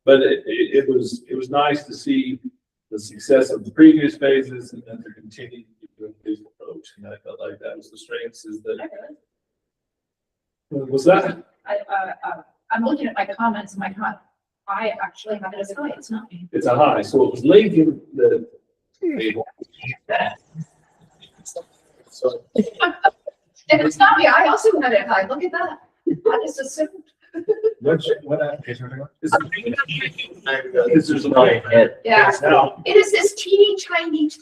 but it was nice to see the success of the previous phases and then to continue doing this approach. And I felt like that was the strengths. Is that was that? I'm looking at my comments and I actually have it as high. It's not me. It's a high. So it was Lincoln that. So. If it's not me, I also had it high. Look at that. I just assumed. What application are we on? This is a Yeah. It is this teeny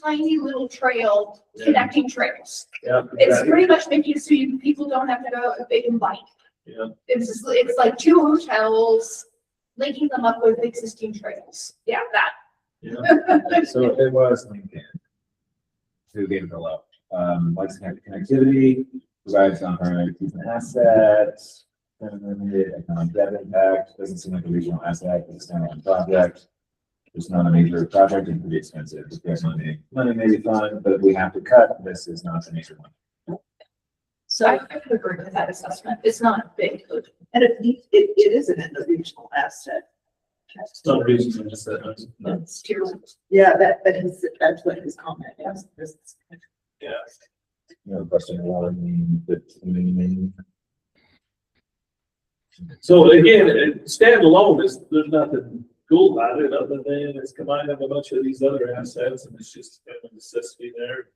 tiny little trail connecting trails. Yeah. It's pretty much making it so people don't have to go a big and bike. Yeah. It's like 2 hotels linking them up with existing trails. Yeah, that. Yeah. So it was Lincoln who gave it a low. Likes connectivity, provides non-primary assets, limited economic debt impact, doesn't seem like a regional asset, it's a standalone project. It's not a major project and pretty expensive. If there's money may be fun, but if we have to cut, this is not the major one. So I could agree with that assessment. It's not big. And it isn't an regional asset. It's not a reason to say that. It's tier 1. Yeah, that's what his comment is. Yeah. You know, question one, the So again, standalone, there's nothing cool about it other than it's combined with a bunch of these other assets and it's just kind of a necessity there.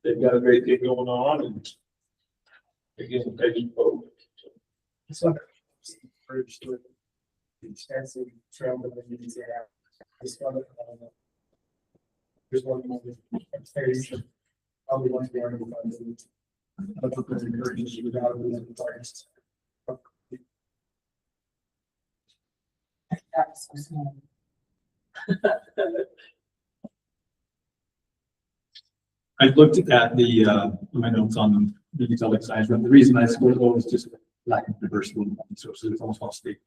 They've got a great thing going on and again, taking both. So, bridge with the extensive trail that we use there. This one, there's one more variation. Probably one there. But the encourages you without being biased. I looked at my notes on the utility size, but the reason I scored low is just lack of diversity in sources. It's almost all state.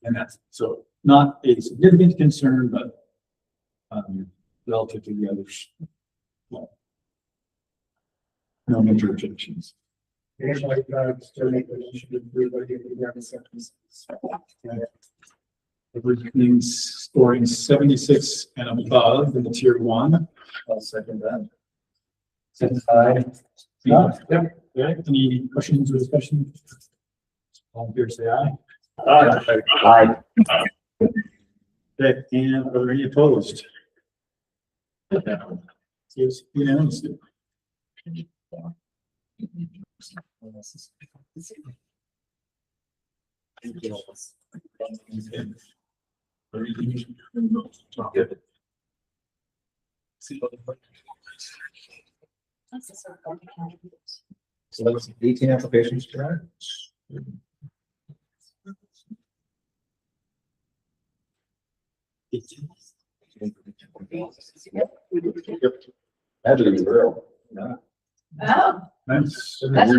And that's so not a significant concern, but relative to the others. Well, no major objections. Everything's scoring 76 and above in the tier 1. I'll second that. 75. Yeah. Yep. Any questions or discussion? All in favor, say aye. Aye. Okay, and are there any opposed? Yes, unanimous. So that was 18 applications for that. Imagine it's real. Yeah. Oh, That's. that's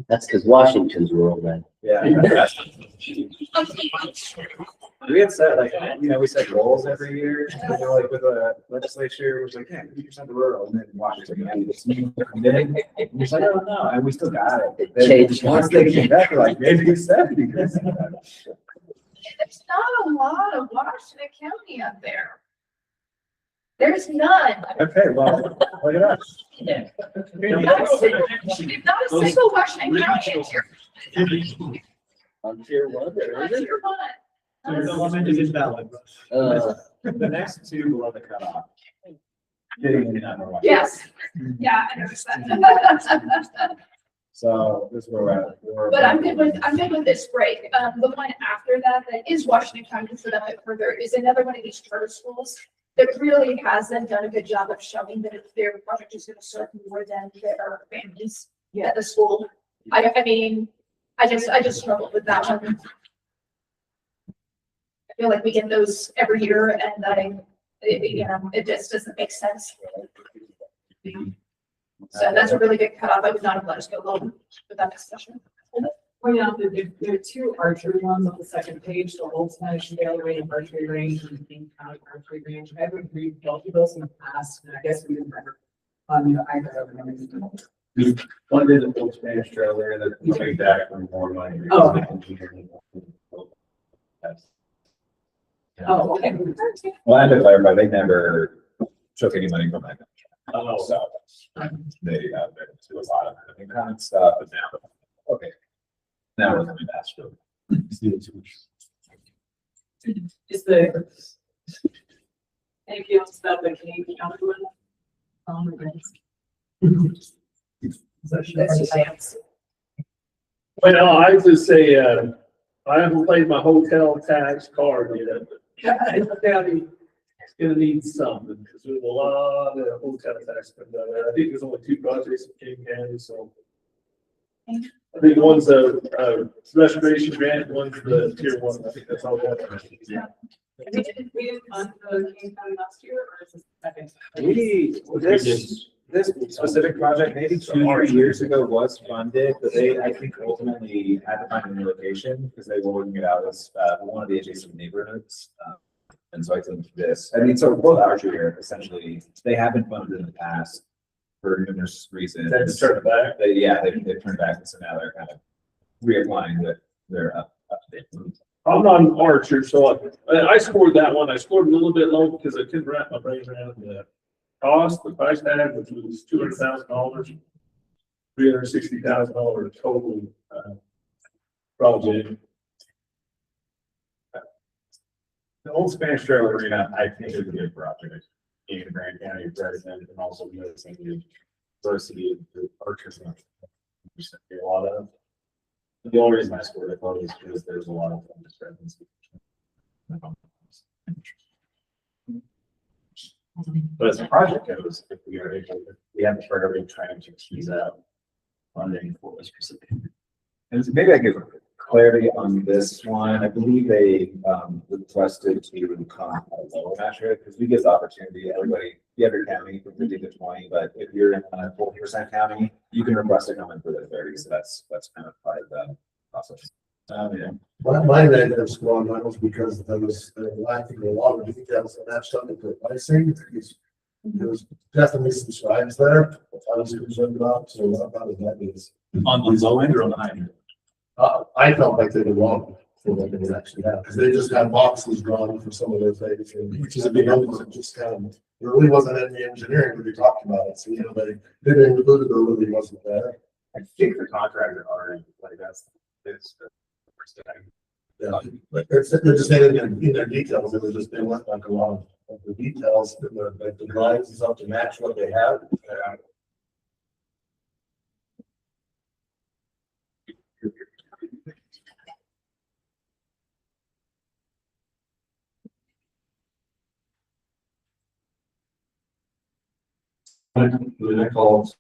That's because Washington's rural, man. Yeah. We had set like, we set goals every year, like with the legislature, it was like, yeah, 50% rural, and then Washington. And it's like, oh no, and we still got it. Changed. Once they came back, they're like, maybe 70. There's not a lot of Washington County up there. There's none. Okay, well, look at us. Not a single Washington County in here. On tier one, there is it? Tier one. The one is invalid. The next two below the cutoff. Yes, yeah, I noticed that. So this is where we're at. But I'm good with this break. The one after that is Washington County, for that bit further, is another one of these charter schools that really hasn't done a good job of showing that if their project is gonna serve more than their families at the school. I mean, I just struggled with that one. I feel like we get those every year and it just doesn't make sense. So that's a really good cutoff. I would not have let us go long with that discussion. Point out that there are two archery ones on the second page, the Old Spanish Gallery and Archery Range and the King County Archery Range. I haven't read both of those in the past, and I guess we didn't ever either of them. One did the full Spanish trailer that came back for more money. Oh, Oh, okay. Well, I have to clarify, they never took any money from that. Oh. So they do a lot of kind of stuff, but now, okay. Now we're coming back to Is the anything else about the Canadian County one? Oh my goodness. That's just Well, I just say, I haven't played my hotel tax card yet, but county is gonna need something, because there's a lot of hotel tax coming down there. I think there's only 2 projects in King County, so. I think one's a restoration grant, one's the tier 1. I think that's all that. Yeah. We didn't fund the King County last year, or is this second? This specific project, maybe 2 or 3 years ago was funded, but they, I think, ultimately had to find a new location because they were working it out as one of the adjacent neighborhoods. And so I think this, so both archery here, essentially, they have been funded in the past for numerous reasons. They turned it back? They've turned back, and so now they're kind of reapplying that they're up to date. I'm not an archer, so I scored that one. I scored a little bit low because I couldn't wrap my brain around the cost, the price tag, which was $200,000, $360,000 total project. The old Spanish Trail Arena, I think, is a good project in Grand County resident, and also noticing the diversity of the archers. A lot of. The only reason I scored it low is because there's a lot of discrepancy. But as a project goes, if we are able, we have the program trying to tease out funding for this specific. And so maybe I give clarity on this one. I believe they requested to come at a lower match rate because we give the opportunity, everybody, every county from 50 to 20, but if you're in a 40% county, you can request to come in for the 30. So that's kind of part of the process. Yeah. My negative score on that was because there was lacking a lot of details that matched up with the pricing. There was definitely some strides there I was concerned about, so how does that is. On the low end or on the high end? I felt like they were wrong for what they would actually have, because they just had boxes drawn for some of those things, which is a big number, just kind of, there really wasn't any engineering when we talked about it, so, they didn't include it, or really wasn't there. I think the contractor already, like, that's the first thing. Yeah, but they're just saying in their details, it was just, they went like a lot of the details, like the drawings and stuff to match what they had. I called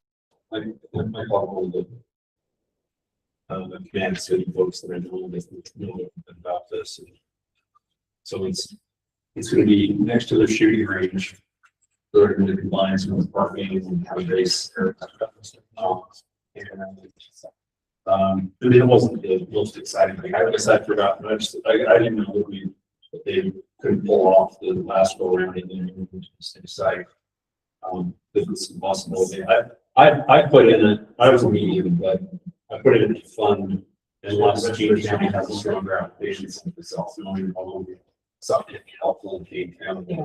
the Kansas City folks that are doing this, know about this. And so it's going to be next to the shooting range. They're going to compliance with parking and have a base. And it wasn't the most exciting thing. I guess I forgot, but I didn't know that they couldn't pull off the last go around and then move into the same site. This was a possibility. I put in it, I was a medium, but I put it in to fund unless King County has a stronger application since it's self-knowing something helpful in King County.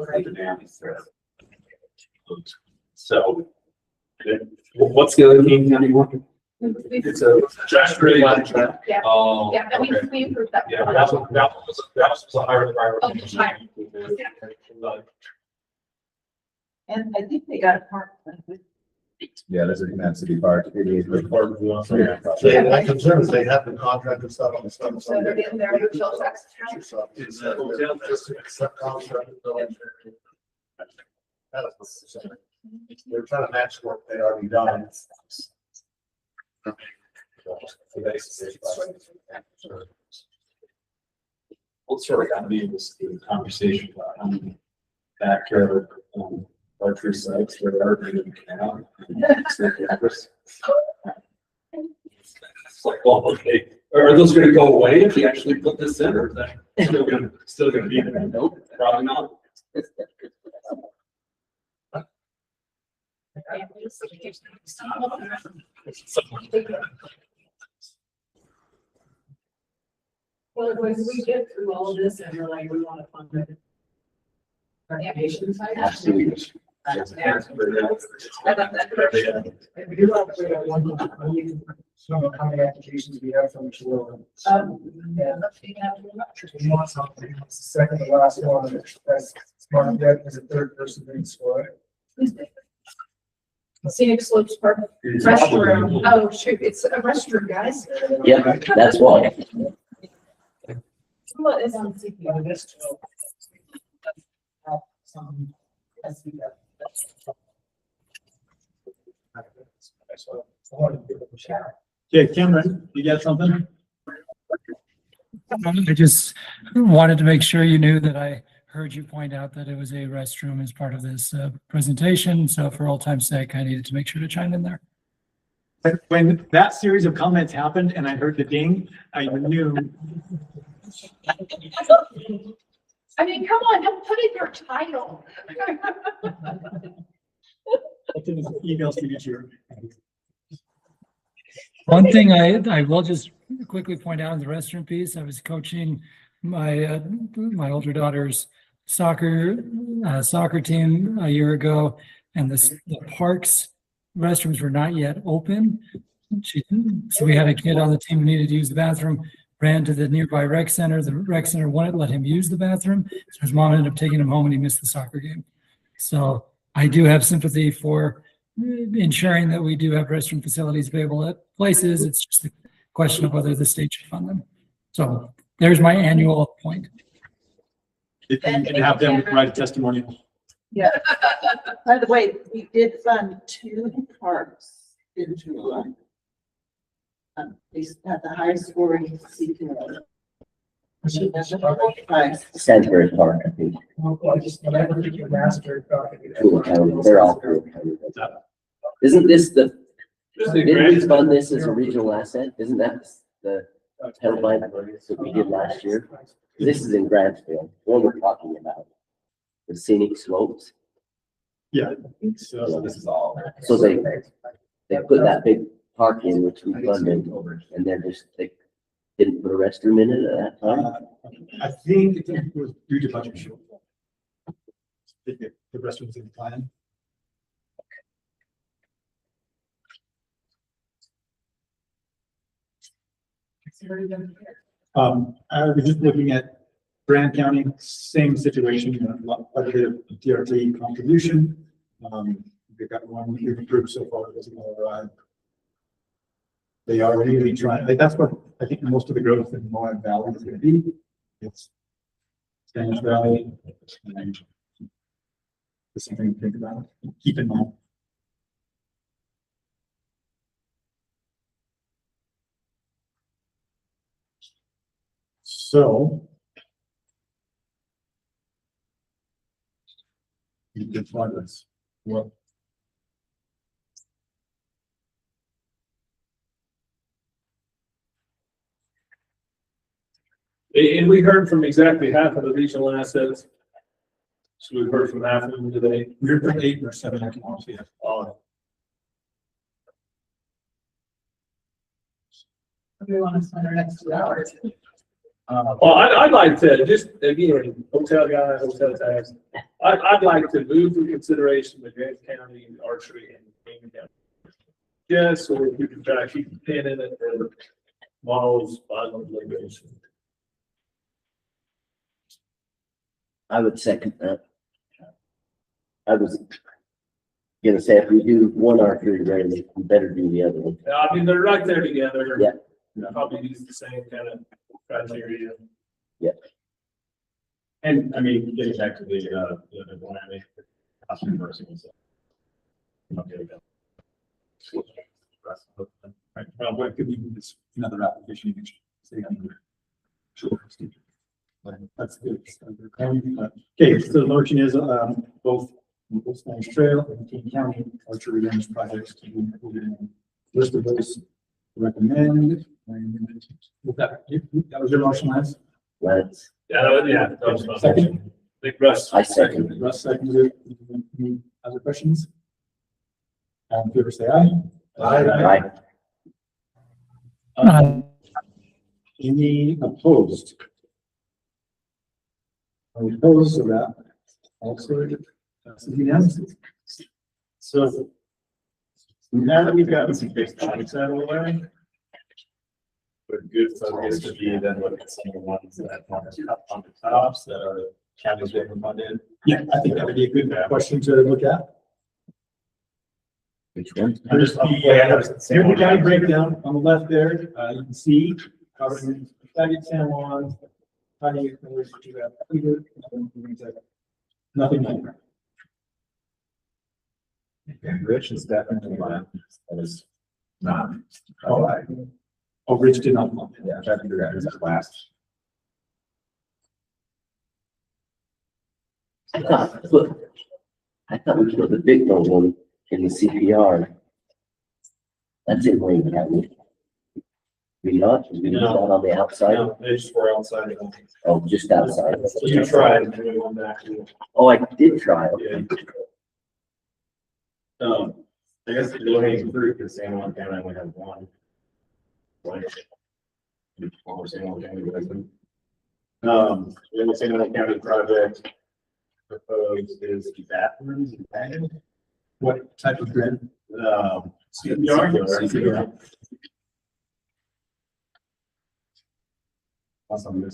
So, what's the other King County one? It's a straight line track. Yeah. Oh, Yeah, and okay. we improved that. Yeah, that was a higher priority. Oh, higher. And I think they got a park. Yeah, there's a Command City Park. It is the park. My concern is they have the contract and stuff on the stuff. So they're getting their hotel tax. Is that hotel just accept contract? They're trying to match what they already done. We'll sort of kind of be in this conversation about how many backyard archery sites there are in the canal. It's like, well, okay, are those gonna go away if we actually put this in, or is that still gonna be there? Nope, probably not. Well, when we get through all of this and we're like, we want to fund it. Recreation side. Absolutely. We do have some how many applications we have from each world. We want something. It's the second to last one. That's smart. That is a third person being scored. Scenic Slopes Park restroom. Oh, shoot, it's a restroom, guys. Yeah, that's why. What is on thinking of this? Some as we go. Okay, Cameron, you got something? I just wanted to make sure you knew that I heard you point out that it was a restroom as part of this presentation. So for old time's sake, I needed to make sure to chime in there. When that series of comments happened and I heard the ding, I knew. I mean, come on, don't put in your title. Emails to each year. One thing I will just quickly point out in the restroom piece, I was coaching my my older daughter's soccer team a year ago, and the park's restrooms were not yet open. So we had a kid on the team who needed to use the bathroom, ran to the nearby rec center. The rec center wouldn't let him use the bathroom, so his mom ended up taking him home and he missed the soccer game. So I do have sympathy for ensuring that we do have restroom facilities available at places. It's just a question of whether the state should fund them. So there's my annual point. You can have them write a testimonial. Yeah. By the way, we did fund 2 parks in July. They had the highest scoring seating. Sandbury Park, I think. I just, whenever you get master. They're all cool. Isn't this didn't we fund this as a regional asset? Isn't that the headline that we did last year? This is in Grantsville, what we're talking about, the scenic slopes. Yeah. So this is all. So they put that big park in, which we funded, and they didn't put a restroom in it at that time. I think it was due to budget shortfall. The restrooms in the plan. I was just looking at Brand County, same situation, quite a bit of DRT contribution. We've got one we've approved so far, it doesn't arrive. They are really trying, like, that's what I think most of the growth in Moab Valley is going to be. It's Spanish Valley. And just something to think about, keep in mind. So. You can find this. Well. And we heard from exactly half of the regional assets. So we've heard from half of them today. We're from 8 or 7 accounts, yeah. We want to spend our next 2 hours. Well, I'd like to, just again, hotel guy, hotel tax. I'd like to move for consideration with Grant County, Archery, and King County. Yes, or we can try to keep the pin in it for models, final deliberation. I would second that. I was gonna say, if we do one archery rally, we better do the other one. I mean, they're right there together. Yeah. Probably use the same kind of criteria. And I mean, getting back to the one I made, costume versus. Right, well, what could be this another application you can say on there? Sure. That's good. Okay, so the motion is, both Riverstone Trail and King County archery range projects to be included in the list of those recommended. That was your motion, Lance? Let's, That was my Second? I think Russ. I second. Russ seconded. Any other questions? All in favor, say aye. Aye. Any opposed? Are we opposed to that? Also, that's unanimous. So now that we've gotten some big topics out of the way, but good focus to be then look at some of the ones that are on the tops that are counties being funded. Yeah, I think that would be a good question to look at. Which one? Here's the county breakdown on the left there. You can see covering San Juan, county, nothing more. Rich is definitely one that is not. Oh, Rich did not. Yeah, I tried to figure out who's that last. I thought we put the big one in the CPR. That's in Wayne County. We not on the outside? No, they just were outside. Oh, just outside. You tried and then we went back. Oh, I did try. Yeah. I guess the low hanging fruit is San Juan County only has one. Or San Juan County resident. The San Juan County project proposed is the bathrooms and padding. What type of grid? CPR. Awesome.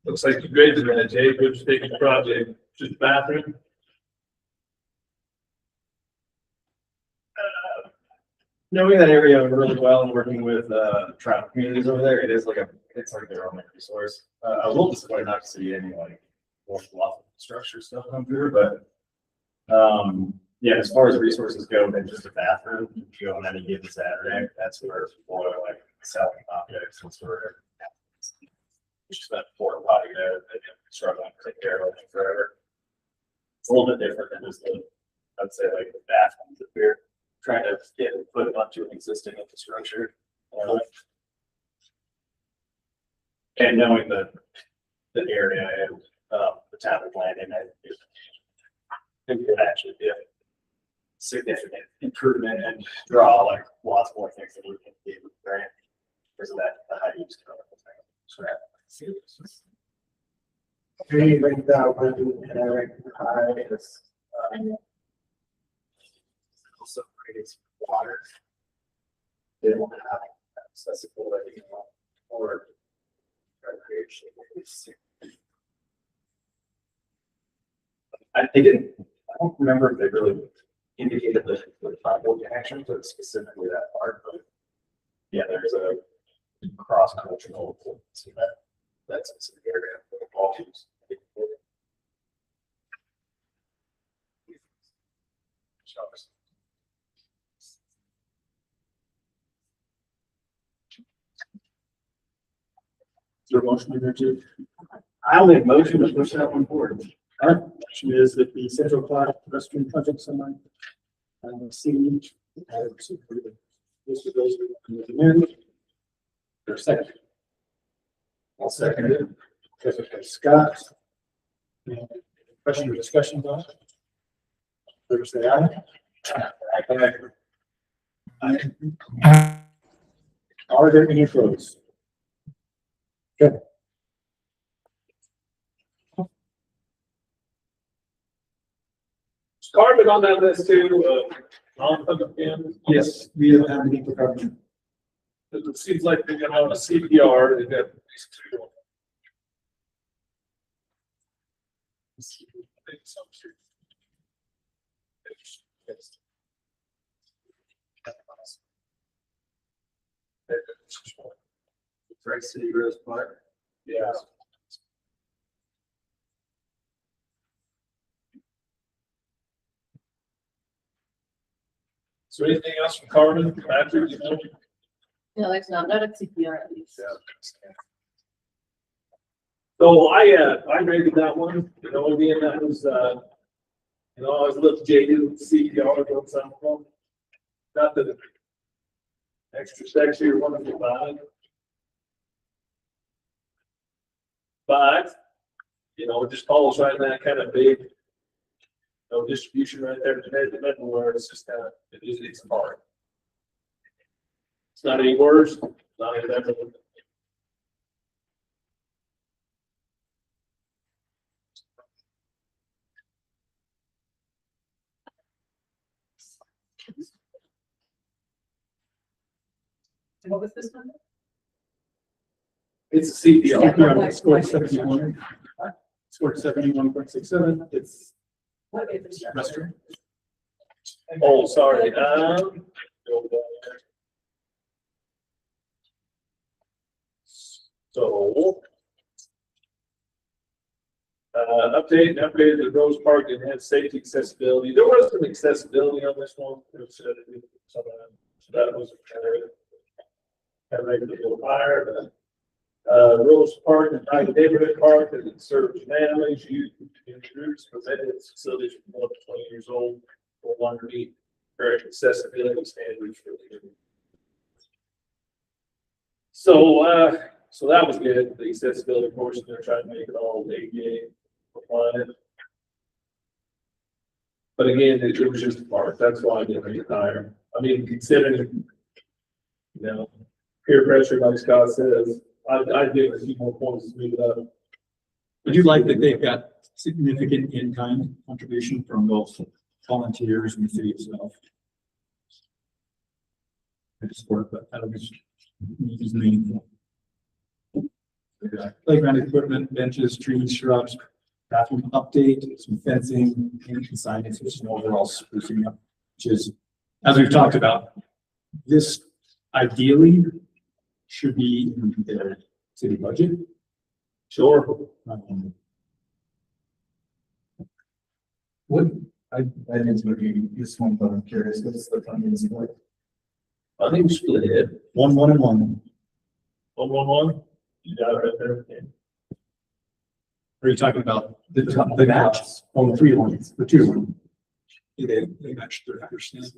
Looks like you graded that, Jay. Good to take the project. Just bathroom. Knowing that area really well and working with tribal communities over there, it's like their own resource. I will disappoint not to see any like structure stuff come through, but yeah, as far as resources go, then just a bathroom, you go on any given Saturday, that's where people are like selling objects and sort of just that porta potty there that they've been struggling to take care of forever. It's a little bit different than just I'd say like the bathrooms that we're trying to put onto an existing infrastructure. And knowing the area and the town of planning, it could actually be a significant improvement and draw like lots more things that we can do with the grant because of that the high use. Also creates water. They don't have accessibility or recreation. I don't remember if they really indicated the tribal connection to specifically that part, but yeah, there's a cross cultural to that specific area of all use. Is there a motion in there too? I'll make motion to push that one forward. All right, motion is that the Central Park restroom project summary. See. List of those recommend. There's a second. I'll second it. Okay, Scott. Question or discussion on it? Favor say aye. Aye. Are there any opposed? Good. Is Carbon on that list too, non-public cameras? Yes, we have had any coverage. It seems like they're gonna have a CPR, they've got these two. Right City Rose Park. Yeah. Is there anything else from Carmen, Patrick? You know? No, there's not a CPR at least. So I rated that one, you know, being that was, you know, I was a little jaded with CPR on some of them. Not that extra sexy or wonderful bad. But, you know, it just falls right in that kind of big, you know, distribution right there in the middle where it's just kind of, it's hard. It's not any worse, not any better. What was this one? It's a CPR. CPR scored 71. Scored 71.67. It's What infrastructure? restroom. Oh, sorry, so. Update and upgrade the Rose Park and enhance safety accessibility. There was some accessibility on this one. So that was kind of made it a little higher, but Rose Park and private neighborhood park that it serves families, youth, and community groups, prevented facilities from more than 20 years old or longer meet current accessibility standards for the community. So that was good. The accessibility portion, they're trying to make it all ADA compliant. But again, it was just a part. That's why I didn't make it higher. I mean, considering, you know, peer pressure, like Scott says, I'd give it a few more points to move it up. I do like that they've got significant in-kind contribution from both volunteers and the city itself. I just support that. That is meaningful. Playground equipment, benches, trees, shrubs, bathroom update, some fencing, and signage, just an overall sprucing up, which is, as we've talked about, this ideally should be in the city budget. Sure. What, I didn't review this one, but I'm curious, what's the funding split? I think we split it. 1, 1, and 1. 1, 1, 1. You got it right there. Are you talking about the match? Oh, the 3 ones, the 2 ones. They matched 30%.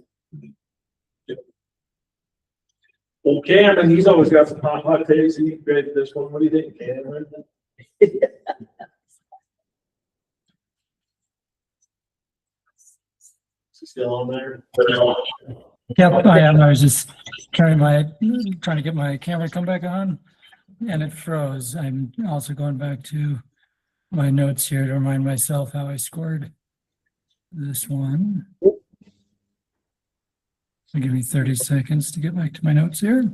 Well, Cameron, he's always got some hot takes. He created this one. What do you think, Cameron? Is he still on there? Yep, I am. I was just trying to get my camera to come back on, and it froze. I'm also going back to my notes here to remind myself how I scored this one. So give me 30 seconds to get back to my notes here.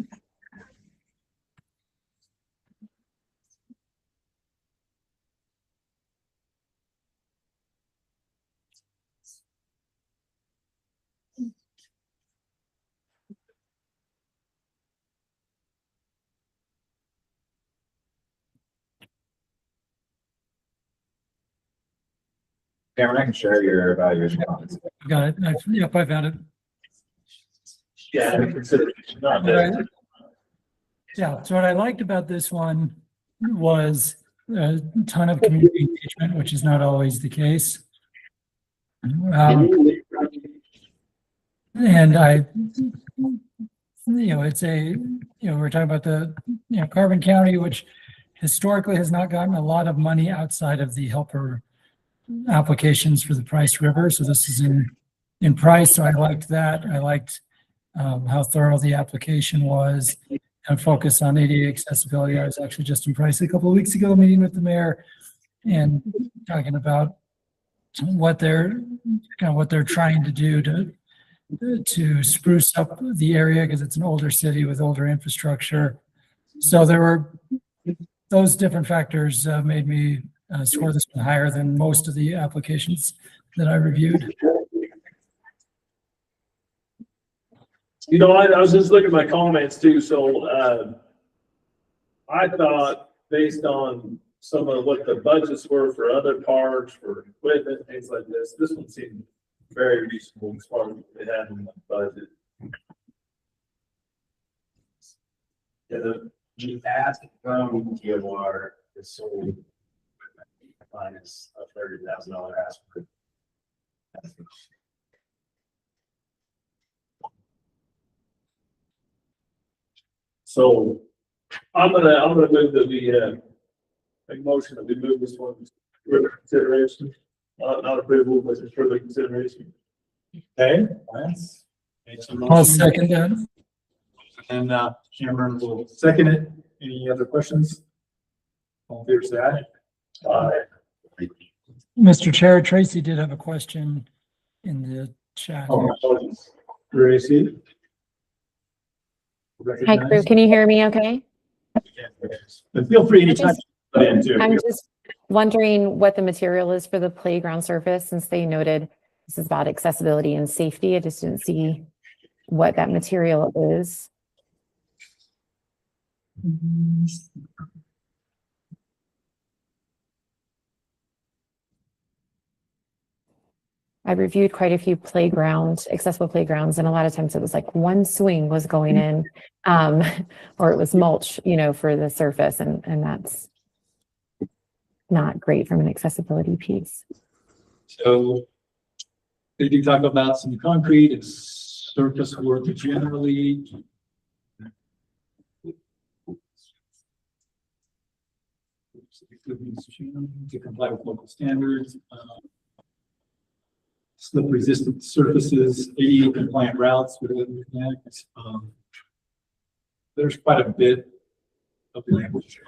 Cameron, I can share your evaluation comments. Got it. Yep, I found it. Yeah, consider not that. Yeah, so what I liked about this one was a ton of community engagement, which is not always the case. And I it's we're talking about the, Carbon County, which historically has not gotten a lot of money outside of the helper applications for the Price River. So this is in Price. So I liked that. I liked how thorough the application was and focus on ADA accessibility. I was actually just in Price a couple of weeks ago, meeting with the mayor and talking about what they're trying to do to spruce up the area, because it's an older city with older infrastructure. So there were those different factors made me score this one higher than most of the applications that I reviewed. I was just looking at my comments too. So I thought, based on some of what the budgets were for other parks, for equipment, things like this one seemed very reasonable as far as they had in the budget. Yeah, the ask from DOR is sold minus a $30,000 ask. So I'm gonna move that we make motion that we move this one for further consideration. Not approval, but just further consideration. Okay, Lance. made some I'll motion. second that. And Cameron will second it. Any other questions? All in favor, say aye. Aye. Mr. Chair, Tracy did have a question in the chat. Oh, Gracie. Hi, crew. Can you hear me okay? But feel free anytime. I'm just wondering what the material is for the playground surface, since they noted this is about accessibility and safety. I just didn't see what that material is. I reviewed quite a few accessible playgrounds, and a lot of times it was like one swing was going in, or it was mulch, for the surface, and that's not great from an accessibility piece. So they do talk about some concrete and surface work generally. To comply with local standards. Slip resistant surfaces, ADA compliant routes within connect. There's quite a bit of language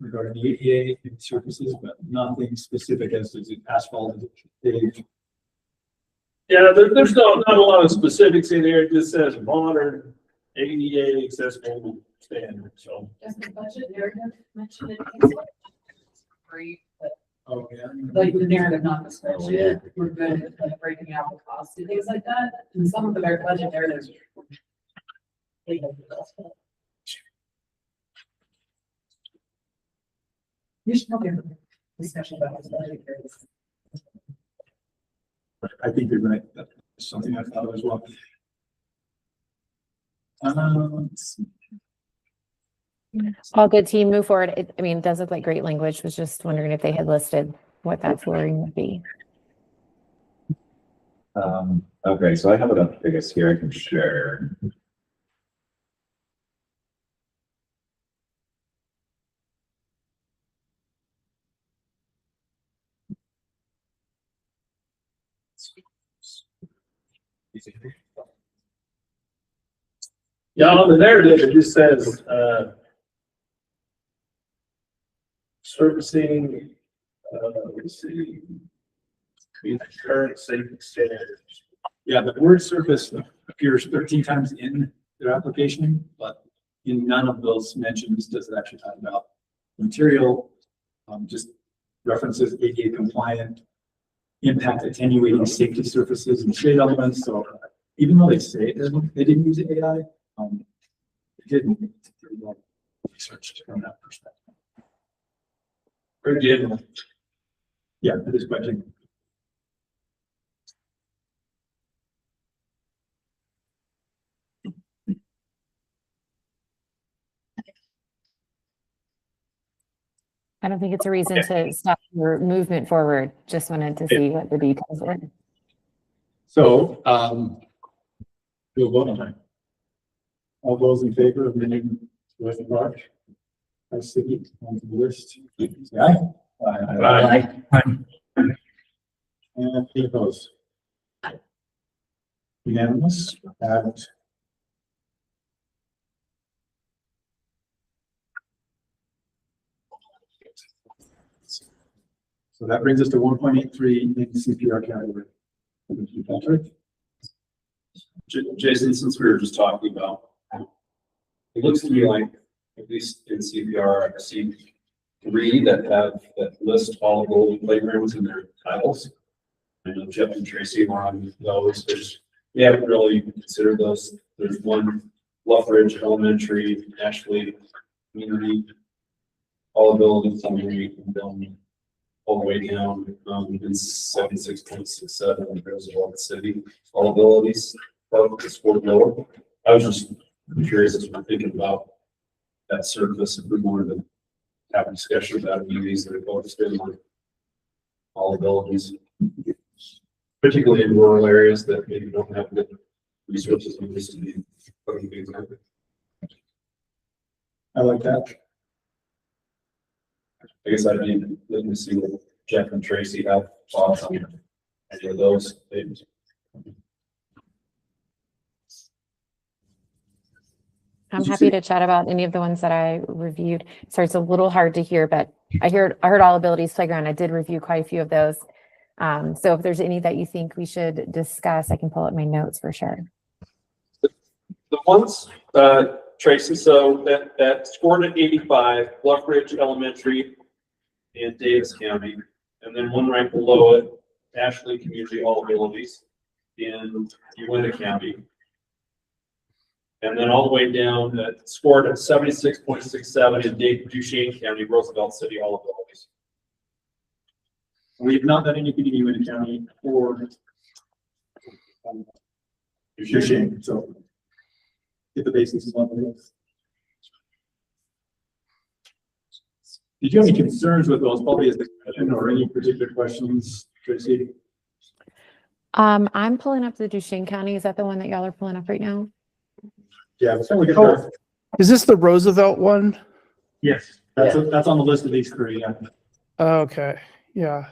regarding the ADA and surfaces, but nothing specific as to asphalt. Yeah, there's not a lot of specifics in there. It just says modern ADA accessible standard. So Does the budget narrative mention it? Oh, yeah. Like the narrative, not the Oh, spreadsheet. yeah. We're good at like breaking out the costs and things like that. And some of the budget narratives. You should probably have a discussion about this budget. I think you're right. That's something I thought of as well. Let's see. All good, team, move forward. It does look like great language. Was just wondering if they had listed what that flooring would be. Okay, so I have it up, I guess here I can share. yeah, on the narrative, it just says servicing, let's see, meet the current safety standards. Yeah, the word surface appears 13 times in their application, but in none of those mentions does it actually talk about material. Just references ADA compliant, impact attenuating safety surfaces and shade elements. So even though they say they didn't use AI, they didn't research from that perspective. Very good. Yeah, that is quite good. I don't think it's a reason to stop your movement forward. Just wanted to see what the details were. So, we'll vote on that. All those in favor of the name Riverstone Park as city on the list, say aye. And any opposed? Unanimous. So that brings us to 1.83 in the CPR category. Patrick? Jason, since we were just talking about, it looks to me like, at least in CPR, I see 3 that list all the playgrounds in their titles. I know Jeff and Tracy were on those. We haven't really considered those. There's one Bluff Ridge Elementary, Ashley Community, all abilities on the building, all the way down in 76.67 Roosevelt City, all abilities. Sport lower. I was just curious as we're thinking about that surface, if we wanted to have a discussion about these that are focused in on all abilities, particularly in rural areas that maybe don't have good resources and used to be putting things out. I like that. I guess I'd be looking to see what Jeff and Tracy have thoughts on any of those things. I'm happy to chat about any of the ones that I reviewed. Sorry, it's a little hard to hear, but I heard All Abilities Playground. I did review quite a few of those. So if there's any that you think we should discuss, I can pull up my notes for sure. The ones, Tracy, so that scored at 85, Bluff Ridge Elementary in Davis County, and then one right below it, Ashley Community All Abilities in Uinta County. And then all the way down that scored at 76.67 in Duchesne County, Roosevelt City All Abilities. We've not done anything in Uinta County or Duchesne, so get the basics is one of those. Did you have any concerns with those? Probably as the question or any particular questions, Tracy? I'm pulling up the Duchesne County. Is that the one that y'all are pulling up right now? Yeah. So we get Is this the Roosevelt one? Yes, that's on the list of these 3. Yeah. Okay. Yeah.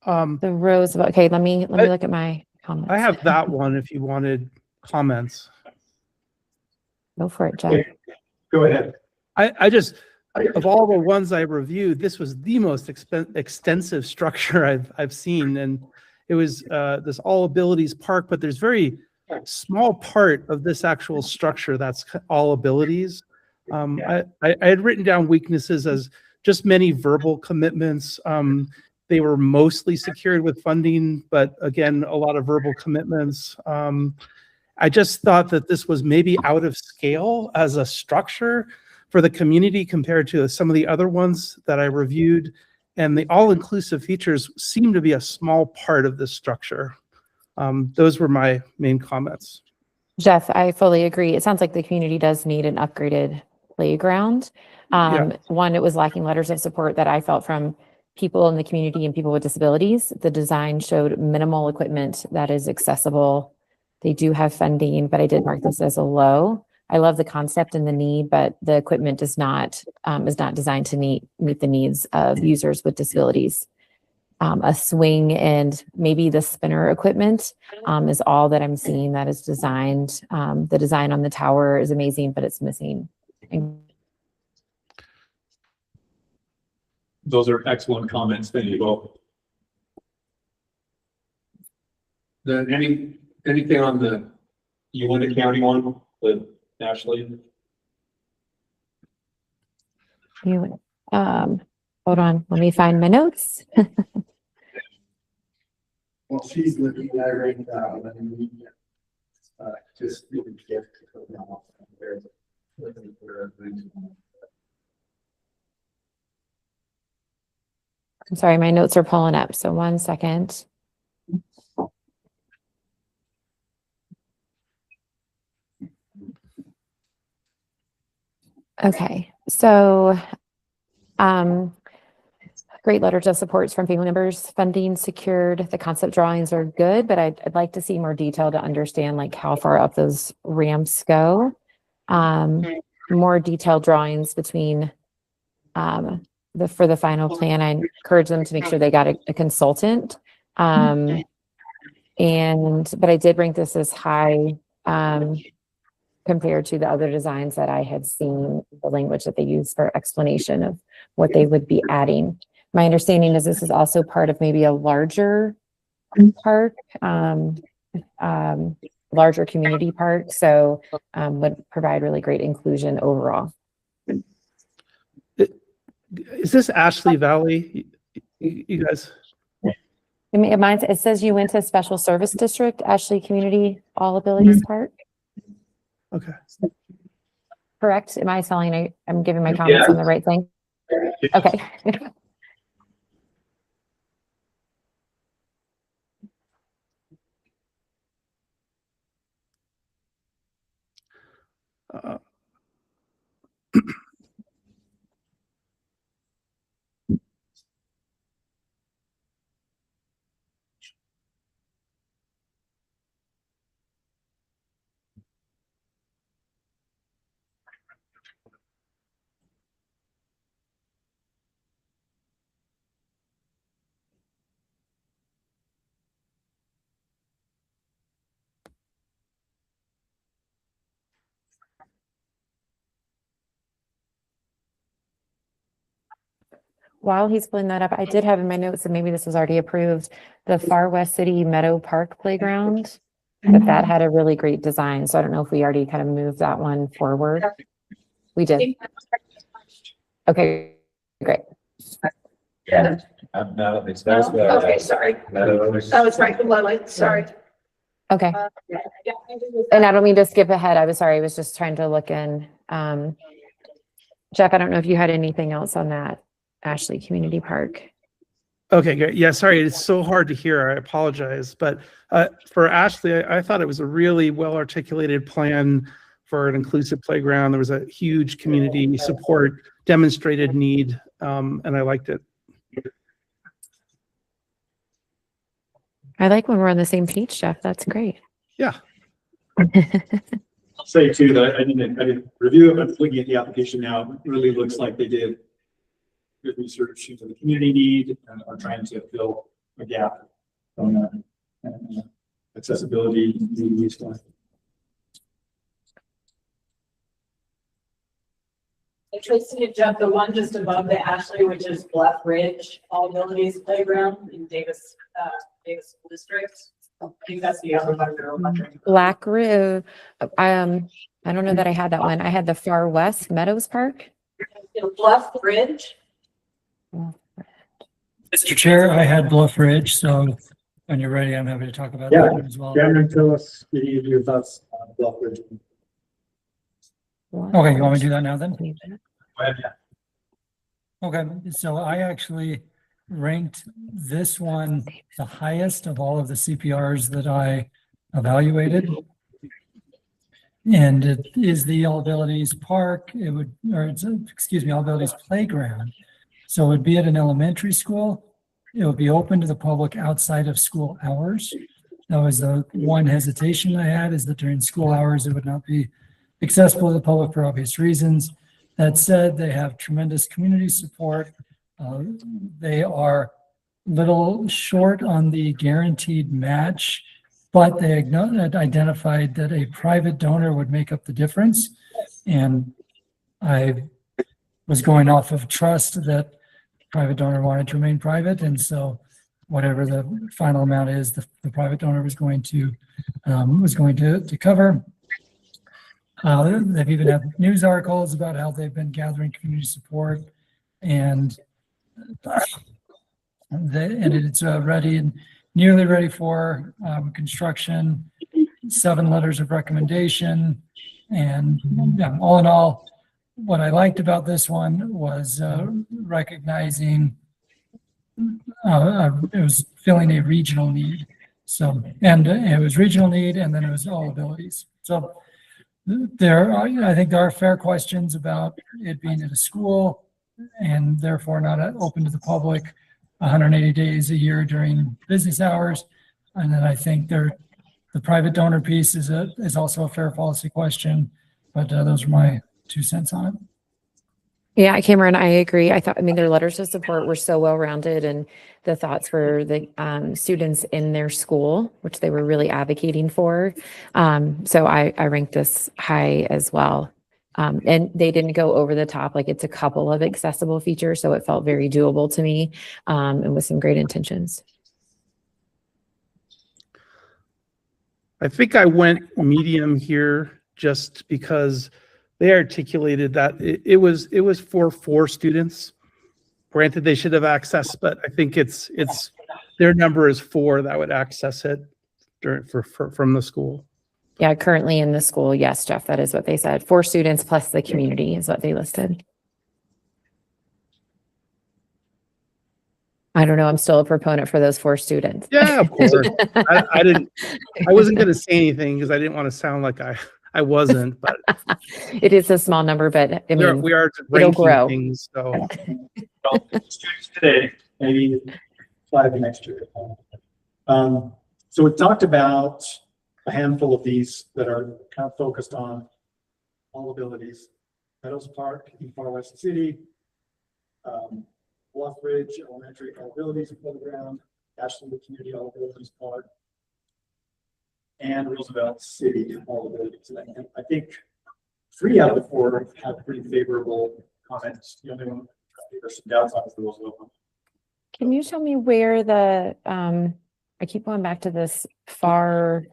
The Roosevelt. Okay, let me look at my comments. I have that one if you wanted comments. Go for it, Jeff. Okay. Go ahead. I just, of all the ones I reviewed, this was the most extensive structure I've seen, and it was this All Abilities Park, but there's very small part of this actual structure that's all abilities. I had written down weaknesses as just many verbal commitments. They were mostly secured with funding, but again, a lot of verbal commitments. I just thought that this was maybe out of scale as a structure for the community compared to some of the other ones that I reviewed. And the all-inclusive features seem to be a small part of this structure. Those were my main comments. Jeff, I fully agree. It sounds like the community does need an upgraded playground. One, it was lacking letters of support that I felt from people in the community and people with disabilities. The design showed minimal equipment that is accessible. They do have funding, but I did mark this as a low. I love the concept and the need, but the equipment is not designed to meet the needs of users with disabilities. A swing and maybe the spinner equipment is all that I'm seeing that is designed. The design on the tower is amazing, but it's missing. Those are excellent comments. Thank you both. Anything on the Uinta County one with Ashley? Hold on, let me find my notes. Well, she's looking at it right now, and just really get there. I'm sorry, my notes are pulling up, so 1 second. Okay, so great letters of support from family members, funding secured, the concept drawings are good, but I'd like to see more detail to understand like how far up those ramps go. more detailed drawings between for the final plan. I encourage them to make sure they got a consultant. But I did rank this as high compared to the other designs that I had seen, the language that they use for explanation of what they would be adding. My understanding is this is also part of maybe a larger park, larger community park, so would provide really great inclusion overall. Is this Ashley Valley? You guys? It says you went to Special Service District, Ashley Community All Abilities Park. Okay. Correct? Am I telling? I'm giving my comments on the right thing? Okay. While he's pulling that up, I did have in my notes, and maybe this was already approved, the Far West City Meadow Park Playground, that had a really great design. So I don't know if we already kind of moved that one forward. We did. Okay, great. Yeah. Okay, sorry. That was right below it, sorry. Okay. And I don't mean to skip ahead. I was sorry. I was just trying to look in. Jeff, I don't know if you had anything else on that Ashley Community Park. Okay, great. Yeah, sorry, it's so hard to hear. I apologize. But for Ashley, I thought it was a really well-articulated plan for an inclusive playground. There was a huge community support, demonstrated need, and I liked it. I like when we're on the same page, Jeff. That's great. Yeah. I'll say too that I didn't review it, but looking at the application now, it really looks like they did good research into the community need and are trying to fill a gap on accessibility needs. And Tracy and Jeff, the one just above the Ashley, which is Bluff Ridge All Abilities Playground in Davis School District. I think that's the other one they're wondering. Black River. I don't know that I had that one. I had the Far West Meadows Park. Bluff Ridge. Mr. Chair, I had Bluff Ridge, so when you're ready, I'm happy to talk about that one as well. Cameron, tell us your thoughts on Bluff Ridge. Okay, you want me to do that now then? Go ahead, yeah. Okay, so I actually ranked this one the highest of all of the CPRs that I evaluated. And it is the All Abilities Park. All Abilities Playground. So it would be at an elementary school. It would be open to the public outside of school hours. That was the one hesitation I had, is that during school hours, it would not be accessible to the public for obvious reasons. That said, they have tremendous community support. They are little short on the guaranteed match, but they identified that a private donor would make up the difference. And I was going off of trust that private donor wanted to remain private. And so whatever the final amount is, the private donor was going to cover. They've even had news articles about how they've been gathering community support, and it's ready and nearly ready for construction. 7 letters of recommendation, and all in all, what I liked about this one was recognizing it was filling a regional need. So, and it was regional need, and then it was all abilities. So I think there are fair questions about it being at a school and therefore not open to the public 180 days a year during business hours. And then I think the private donor piece is also a fair policy question. But those are my 2 cents on it. Yeah, Cameron, I agree. I mean, their letters of support were so well-rounded, and the thoughts for the students in their school, which they were really advocating for. So I ranked this high as well. And they didn't go over the top, like it's a couple of accessible features, so it felt very doable to me, and with some great intentions. I think I went medium here just because they articulated that it was for 4 students. Granted, they should have access, but I think it's their number is 4 that would access it from the school. Yeah, currently in the school, yes, Jeff, that is what they said. 4 students plus the community is what they listed. I don't know. I'm still a proponent for those 4 students. Yeah, of course. I wasn't going to say anything because I didn't want to sound like I wasn't, but it is a small number, but I mean, we are it'll grow. Things, so. Students today, maybe 5 next year. So we talked about a handful of these that are kind of focused on all abilities. Meadows Park in Far West City, Bluff Ridge Elementary All Abilities Playground, Ashland Community All Abilities Park, and Roosevelt City All Abilities. And I think 3 out of the 4 have pretty favorable comments. The only one there's some doubts on is the Roosevelt one. Can you tell me where the I keep going back to this Far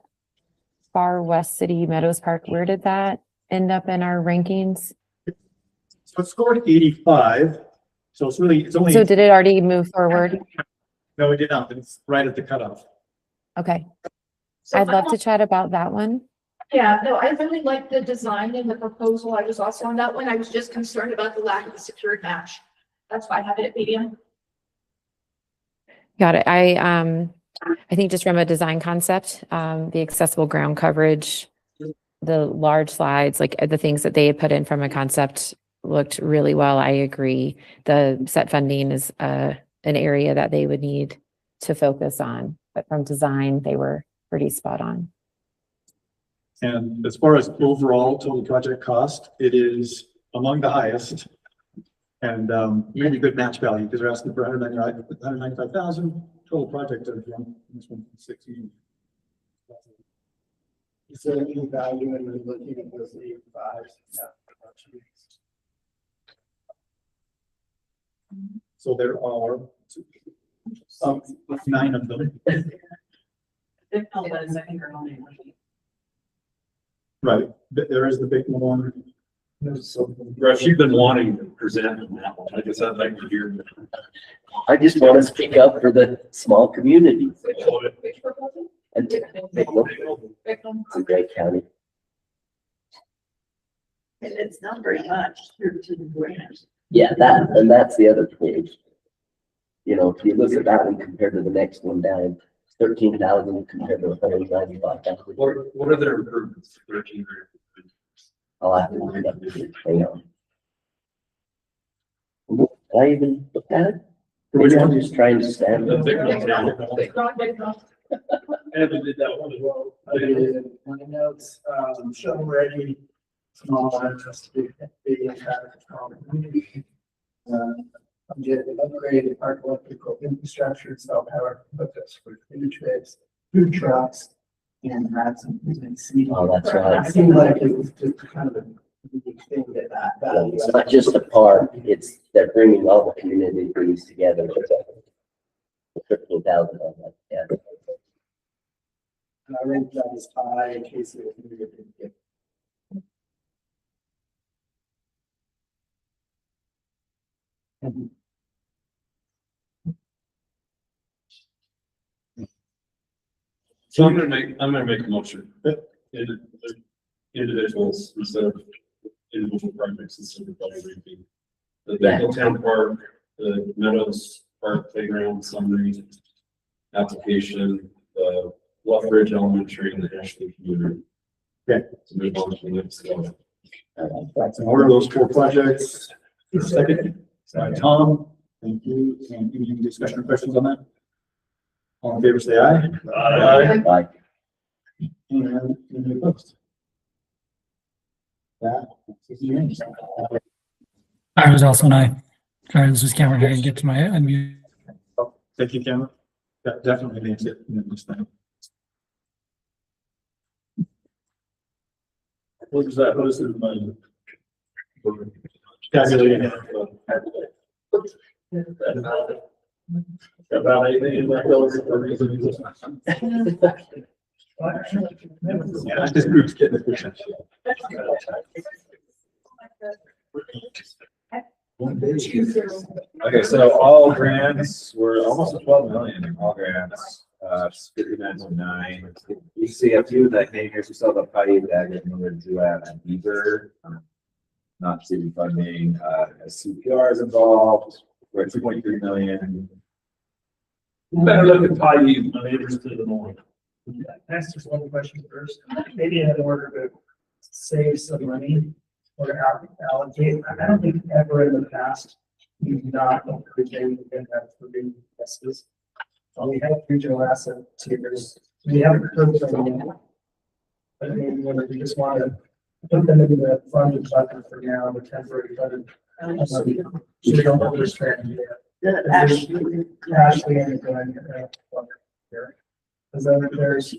West City Meadows Park. Where did that end up in our rankings? So it scored 85. So it's only. So did it already move forward? No, it did not. It's right at the cutoff. Okay. I'd love to chat about that one. Yeah, no, I really like the design and the proposal. I was also on that one. I was just concerned about the lack of a secured match. That's why I have it at medium. Got it. I think just from a design concept, the accessible ground coverage, the large slides, like the things that they had put in from a concept looked really well. I agree. The set funding is an area that they would need to focus on, but from design, they were pretty spot on. And as far as overall total project cost, it is among the highest. And really good match value because they're asking for 195,000 total project of this one 16. Is there any value in looking at those 85s? So there are 9 of them. Right, there is the big one. Russ, you've been wanting to present on that one. I guess I'd like to hear. I just want to speak up for the small communities. And it's a great county. And it's not very much, 13 grand. Yeah, that's the other thing. You know, if you look at that one compared to the next one down, 13,000 compared to 195,000. What are their improvements? 13 grand. I'll have to look it up. Hang on. Did I even look at it? I'm just trying to stand. The big one down. Evan did that one as well. I did my notes, show ready, small interest, big impact on community. Upgraded park electrical infrastructure, self-powered focus for food trucks, and add some seating. Oh, that's right. It seemed like it was just kind of a unique thing that. It's not just a park, they're bringing all the communities together. 13,000 on that, yeah. And I ranked that as high in case it was needed. So I'm gonna make a motion. Individuals instead of individual projects instead of body ranking. The Bethel Park, the Meadows Park Playground summary application, the Bluff Ridge Elementary and the Ashland Community. Okay. So move on to the next one. That's in order, those 4 projects. Second, Tom, thank you. And any discussion or questions on that? All in favor, say aye. Aye. And any opposed? I was also an aye. Sorry, this was Cameron. I didn't get to my unmute. Thank you, Cameron. That definitely makes it in this thing. What is that? What is it? Money? Calculating. About anything in that Yeah, this group's getting efficient. Okay, so all grants were almost 12 million, all grants, 59.9. You see a few of the hangers, we saw the Putty, Dagger, Miller, Duat, and Beaver. Not receiving funding, CPR is involved, we're at 2.3 million. Better look at Putty, my neighbors to the north. That's just one question first. Maybe in order to save some money or to allocate, I don't think ever in the past we've not included that for being investors. We have regional asset takers. We haven't heard from them. But maybe when we just want to put them in the funded bucket for now, the temporary funded. So we don't understand. Yeah, Ashley and going here. Because then there's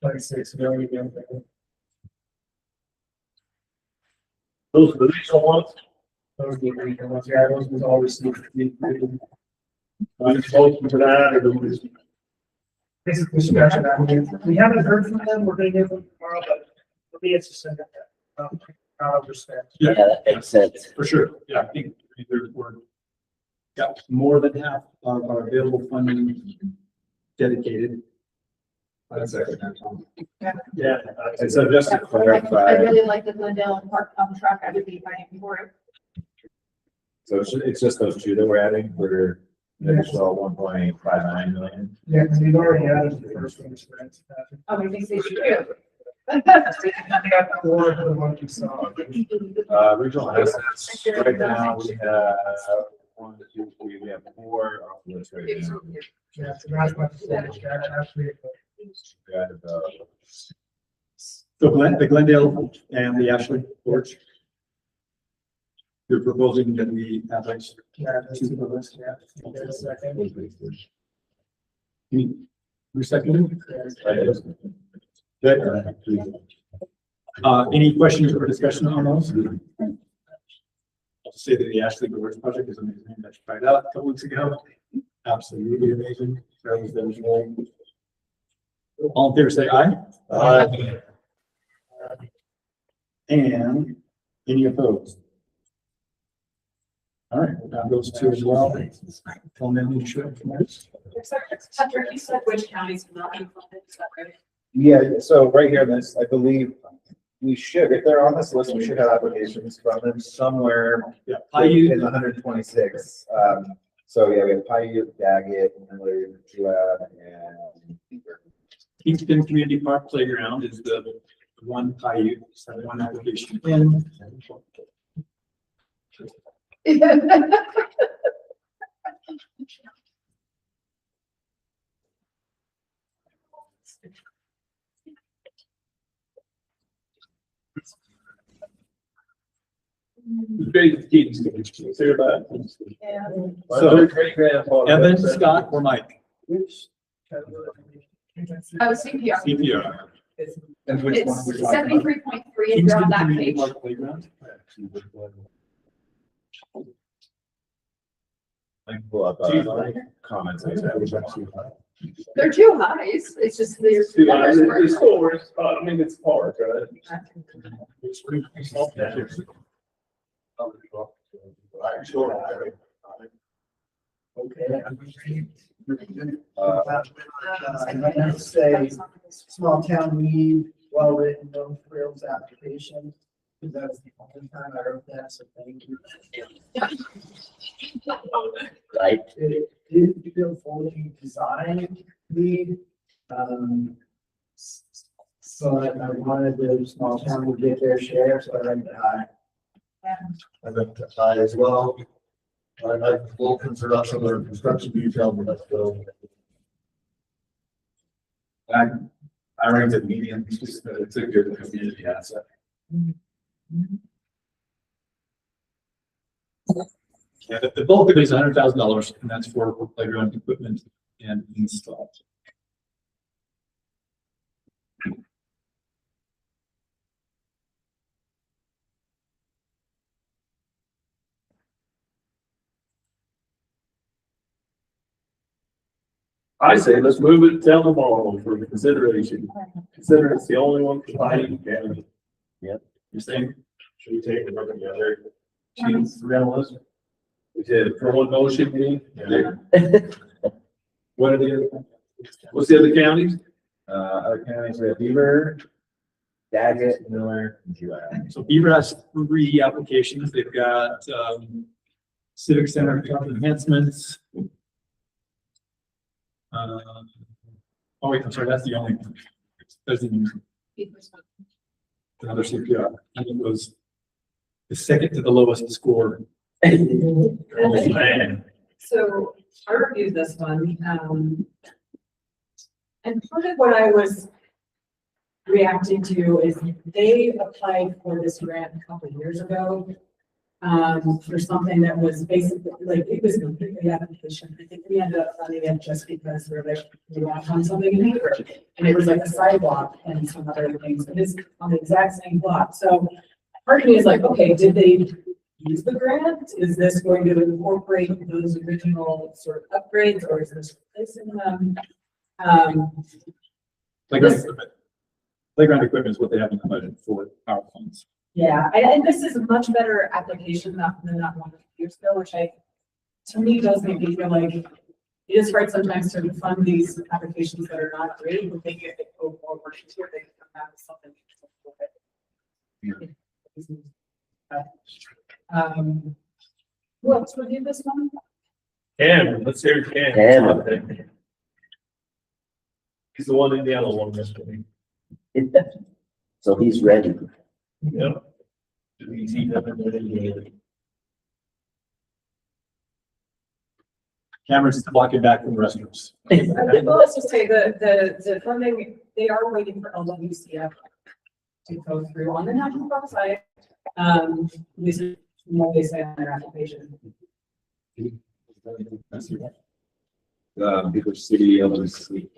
26 million. Those are the regional ones. Those are the regional ones. Yeah, those was all received. I'm supposed for that or do we? Basically, discussion. I mean, we haven't heard from them. We're going to give them tomorrow, but for me, it's just out of respect. Yeah, that makes sense. for sure. Yeah, I think we're got more than half of our available funding dedicated. That's it. Yeah. And so just to I clarify, really like the Glendale Park contract. I would be fighting for it. so it's just those two that we're adding, we're additional 1.59 million. Yeah, because we've already added the first one. Oh, we think they should do. Or the one you saw. Regional assets, right now, we have 1, 2, 3, we have 4 off the list right now. Yeah, so that's what actually. We added the So the Glendale and the Ashley Porch. You're proposing that we have like Yeah, that's the list, yeah. There's a second. Who's seconding? Yes. Good. Any questions or discussion on those? I'll say that the Ashley Gorge project is amazing. I tried out a couple weeks ago. Absolutely amazing. All in favor, say aye. Aye. And any opposed? All right, we'll have those two as well. Tell them to show up from this. Patrick, you said which counties have not been funded, is that right? Yeah, so right here, this, I believe we should, if they're on this list, we should have applications from them somewhere Yeah, in 126. So yeah, we have Paiute, Daggett, Miller, Duat, and Beaver. Kingston Community Park Playground is the one Paiute, so one application in. Great kids. Say about. Yeah. So, Great grandfather. Evan, Scott, or Mike? Oh, CPR. CPR. And which one? It's 73.3 if you're on that page. Park Playground. I can pull up comments. They're too high. It's just there's. It's forward, I mean, it's park, right? Okay. I'm gonna say small town need, well written, no frills application. That's the only time I wrote that, so thank you. Right. It did feel fully designed lead. So I wanted the small town to get their share, so I ranked it high. I think that's high as well. I like full construction or construction detail, but let's go. I ranked it medium, it's a good community asset. Yeah, the bulk of it is $100,000, and that's for playground equipment and install. I say, let's move it, tell them all for consideration. Consider it's the only one providing damage. Yep. You're saying, should we take and work together? She's around us. We did for one motion, meeting. What are the other? What's the other counties? Other counties, we have Beaver, Daggett, Miller, and GYI. So Beaver has 3 applications. They've got Civic Center enhancements. Oh wait, I'm sorry, that's the only one. There's another CPR. I think it was the second to the lowest score. So I reviewed this one, and part of what I was reacting to is they applied for this grant a couple of years ago for something that was basically like, it was completely application. I think we ended up funding it just because we're like, we want to fund something in Beaver, and it was like a sidewalk and some other things. It is on the exact same block. So part of me is like, okay, did they use the grant? Is this going to incorporate those original sort of upgrades, or is this replacing them? Playground equipment is what they have in the budget for our funds. Yeah, and this is a much better application than that one years ago, which to me does make me feel like it is hard sometimes to fund these applications that are not great, but they get the overall version here, they can come out with something. Who else reviewed this one? Cam, let's hear Cam. Cam. He's the one in the yellow one this week. So he's ready. Yep. Easy, nothing. Cameron's blocking back from the restrooms. Well, let's just say the funding, they are waiting for LWCF to go through on the national park side. This is what they say on their application. Beaver City, obviously,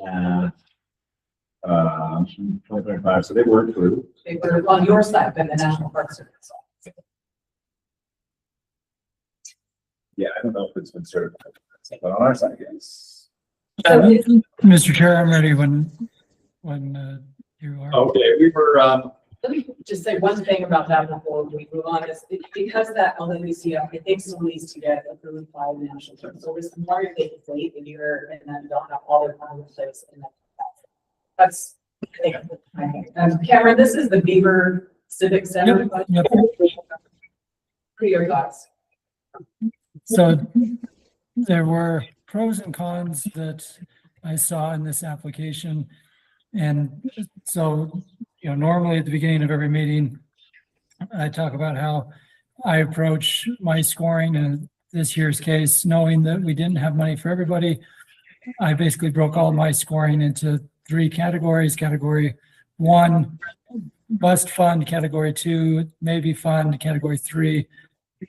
2025, so they worked through. They were on your side, but the National Park Service. Yeah, I don't know if it's been certified, but on our side, yes. Mr. Chair, I'm ready when you are. Okay, we were, Let me just say one thing about that before we move on, is because that LWCF, I think still needs to get approved by the National Park Service. I'm worried they can wait a year and then don't have all their funds in place. And that's, I think. Cameron, this is the Beaver Civic Center. Yep. What are your thoughts? So there were pros and cons that I saw in this application. And so, normally at the beginning of every meeting, I talk about how I approach my scoring in this year's case, knowing that we didn't have money for everybody. I basically broke all my scoring into 3 categories. Category 1, must fund. Category 2, maybe fund. Category 3,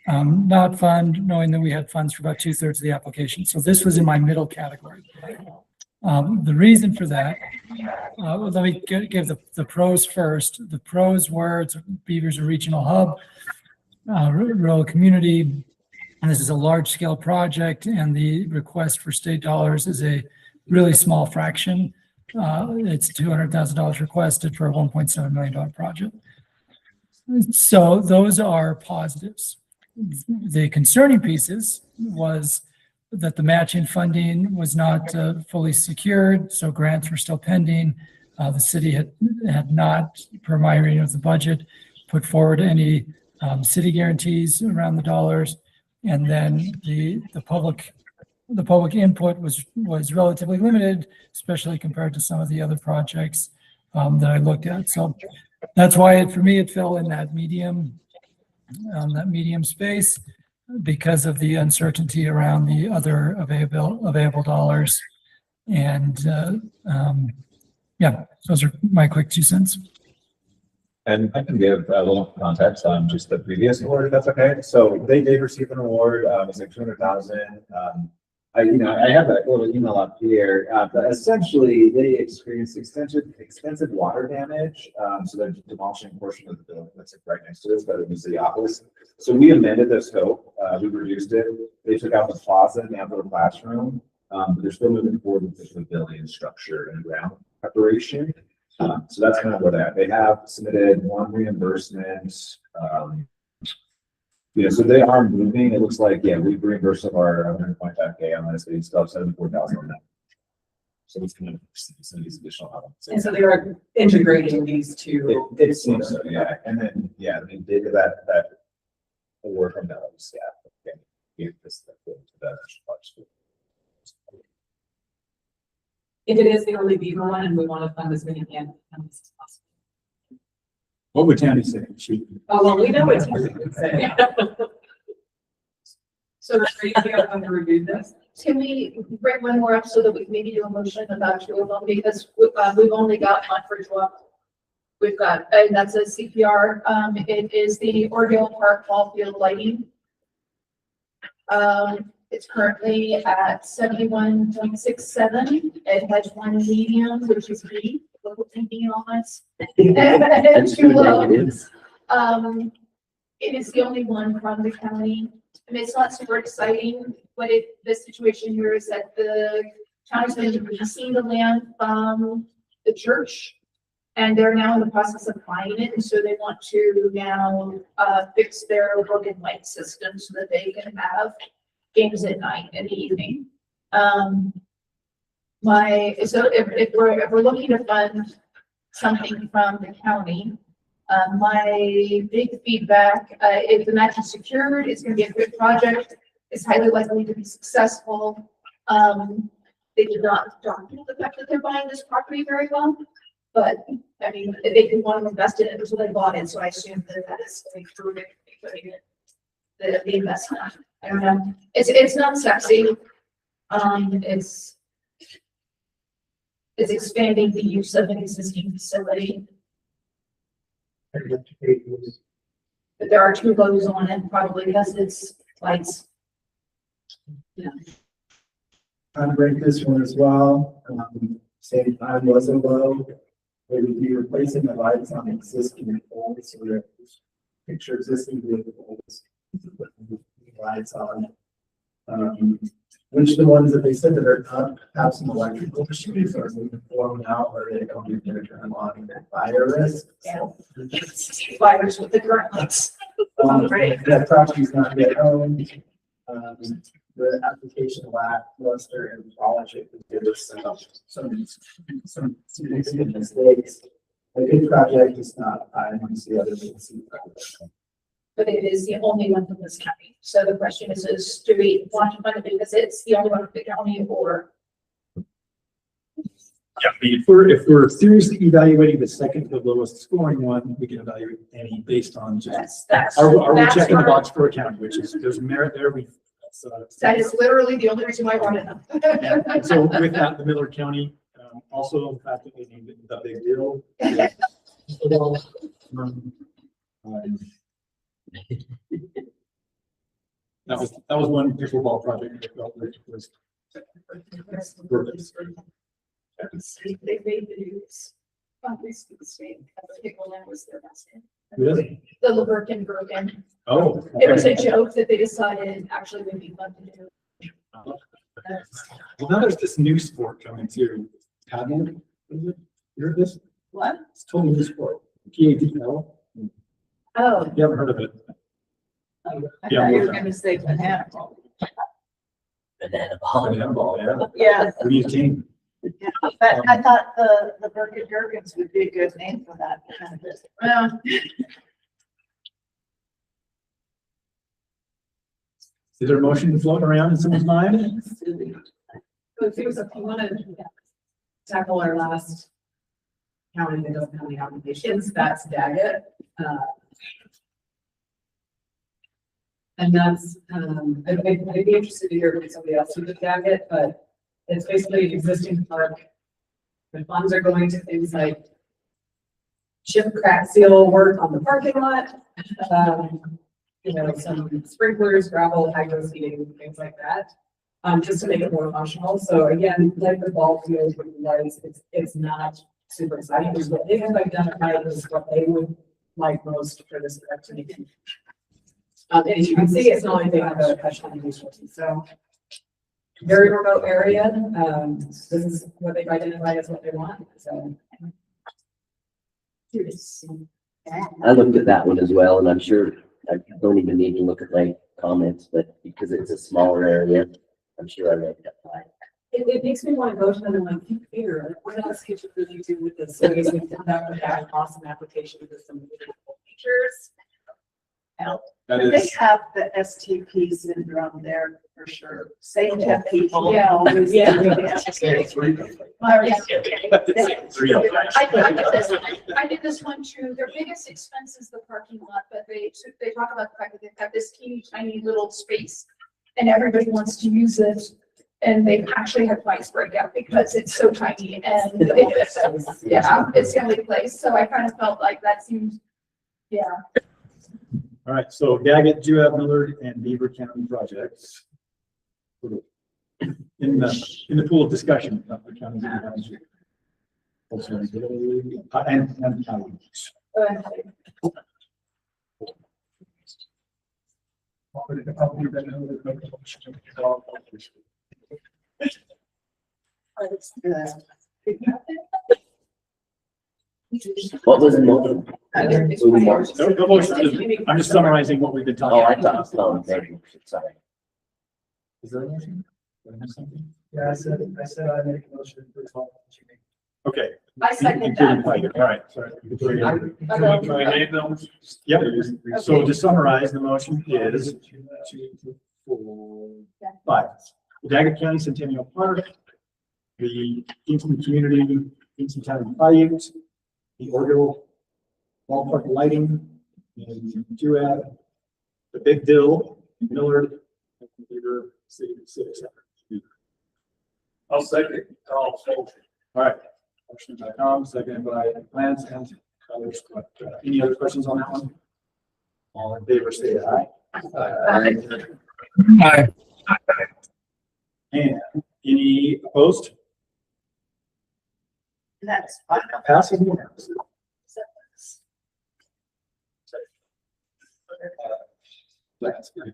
not fund, knowing that we had funds for about 2/3 of the application. So this was in my middle category. The reason for that, let me give the pros first. The pros were Beaver's a regional hub, rural community, and this is a large scale project, and the request for state dollars is a really small fraction. It's $200,000 requested for a $1.7 million project. So those are positives. The concerning pieces was that the matching funding was not fully secured, so grants were still pending. The city had not, per my reading of the budget, put forward any city guarantees around the dollars, and then the public input was relatively limited, especially compared to some of the other projects that I looked at. So that's why for me it fell in that medium space, because of the uncertainty around the other available dollars. And yeah, those are my quick 2 cents. And I can give a little context on just the previous award, if that's okay. So they did receive an award, it was like 200,000. I have that little email up here, but essentially they experienced extensive water damage. So they're demolishing a portion of the building that's right next to us, but it was the office. So we amended the scope, we reduced it. They took out the plaza, down to the classroom, but they're still moving forward with the building structure and ground preparation. So that's kind of where they're at. They have submitted one reimbursement. So they are moving. It looks like, we've reimbursed of our 125K on this, but you still have 74,000 on that. So it's kind of some of these additional elements. And so they are integrating these two. It seems so, yeah. And then, did that award from that staff. Gave this to the If it is the only Beaver one and we want to fund as many counties as possible. What would Tammy say? Oh, well, we know what Tammy would say. So are you going to review this? Can we bring one more up so that we can maybe do a motion about two of them, because we've only got one for 12. We've got, and that's a CPR. It is the Oriole Park ball field lighting. It's currently at 71.67. It has one medium, which is B, local thinking on us. And two lows. It is the only one from the county. I mean, it's not super exciting, but the situation here is that the county's been leasing the land from the church, and they're now in the process of buying it, and so they want to now fix their broken light system so that they can have games at night and the evening. So if we're looking to fund something from the county, my big feedback, if the match is secured, it's going to be a good project. It's highly likely to be successful. They did not document the fact that they're buying this property very well, but I mean, they didn't want to invest in it, so they bought it. So I assume that is included the investment. I don't know. It's not sexy. It's expanding the use of an existing facility. But there are two lows on it, probably because it's lights. Yeah. I'd break this one as well. Same time was a low. We would be replacing the lights on existing poles, so we picture existing vehicles. Lights on. Which the ones that they said that are not have some electrical issues are moving forward now, or they don't need to turn them on their fire risk. So, Fires with the current lights. That property's not yet owned. The application lackluster and polish it, there was some significant mistakes. A good project is not, I want to see other things. But it is the only one from this county. So the question is do we want to fund it because it's the only one from the county, or? Yeah, I mean, if we're seriously evaluating the second to the lowest scoring one, we can evaluate any based on just, are we checking the box for a county, which is, there's merit there. That is literally the only reason why I wanted them. Yeah. So with that, the Miller County, also the fact that they named it the big deal. That was one pickleball project I felt like was They made the news. Obviously, the state, Pickleland was their best. really. The Laverkin broken. Oh. It was a joke that they decided actually would be fun to do. Well, now there's this new sport coming too. Paddle. Is it? You heard this? What? It's totally new sport. PADL. Oh. You haven't heard of it? I Yeah, thought you were well, gonna say banana ball. Banana ball. Banana ball, yeah. Yeah, What do you think? but I thought the Burger Gherkins would be a good name for that. Well, Is there a motion floating around in someone's mind? So if you want to tackle our last county, the Dove County applications, that's Daggett. And that's, I'd be interested to hear from somebody else who did Daggett, but it's basically an existing park. The funds are going to things like chip crack seal work on the parking lot. Some sprinklers, gravel, hydro seeding, things like that. Just to make it more functional. So again, like the ball field with the lights, it's not super exciting. Just what they have identified is what they would like most for this activity. And as you can see, it's not like they have a touchline resources. So very remote area. This is what they've identified as what they want. So I looked at that one as well, and I'm sure I don't even need to look at my comments, but because it's a smaller area, I'm sure I read that fine. it makes me want to go to them and like, think bigger. What else could you really do with this? So I guess we've done that with that awesome application with some beautiful features. They have the STP syndrome there for sure. Same to people. Yeah. Always. Yeah. I did this one too. Their biggest expense is the parking lot, but they talk about the fact that they've got this teeny tiny little space and everybody wants to use it. And they've actually had fights break out because it's so tiny and it's the only place. So I kind of felt like that seemed, yeah. All right, so Daggett, Jewett, Millard, and Beaver County projects. In the pool of discussion of the county. And county. What was the motion? No motion. I'm just summarizing what we've been talking Oh, I about. thought, sorry. Is there a motion? Do I have something? Yeah, I said I make a motion for 12. Okay. I second Including that. Tiger. All right, sorry. Can we name them? Yep. So to summarize, the motion is 2, 4, 5. The Daggett County Centennial Park, the Kingston Community, Kingston County Paiute, the Orville Ballpark Lighting, and Jewett, the Big Dill, Millard, and the Beaver City Center. I'll second. All right. Motion by Tom, seconded by Lance and others. Any other questions on that one? All in favor, say aye. Aye. And any opposed? That's fine. Passes. That's great.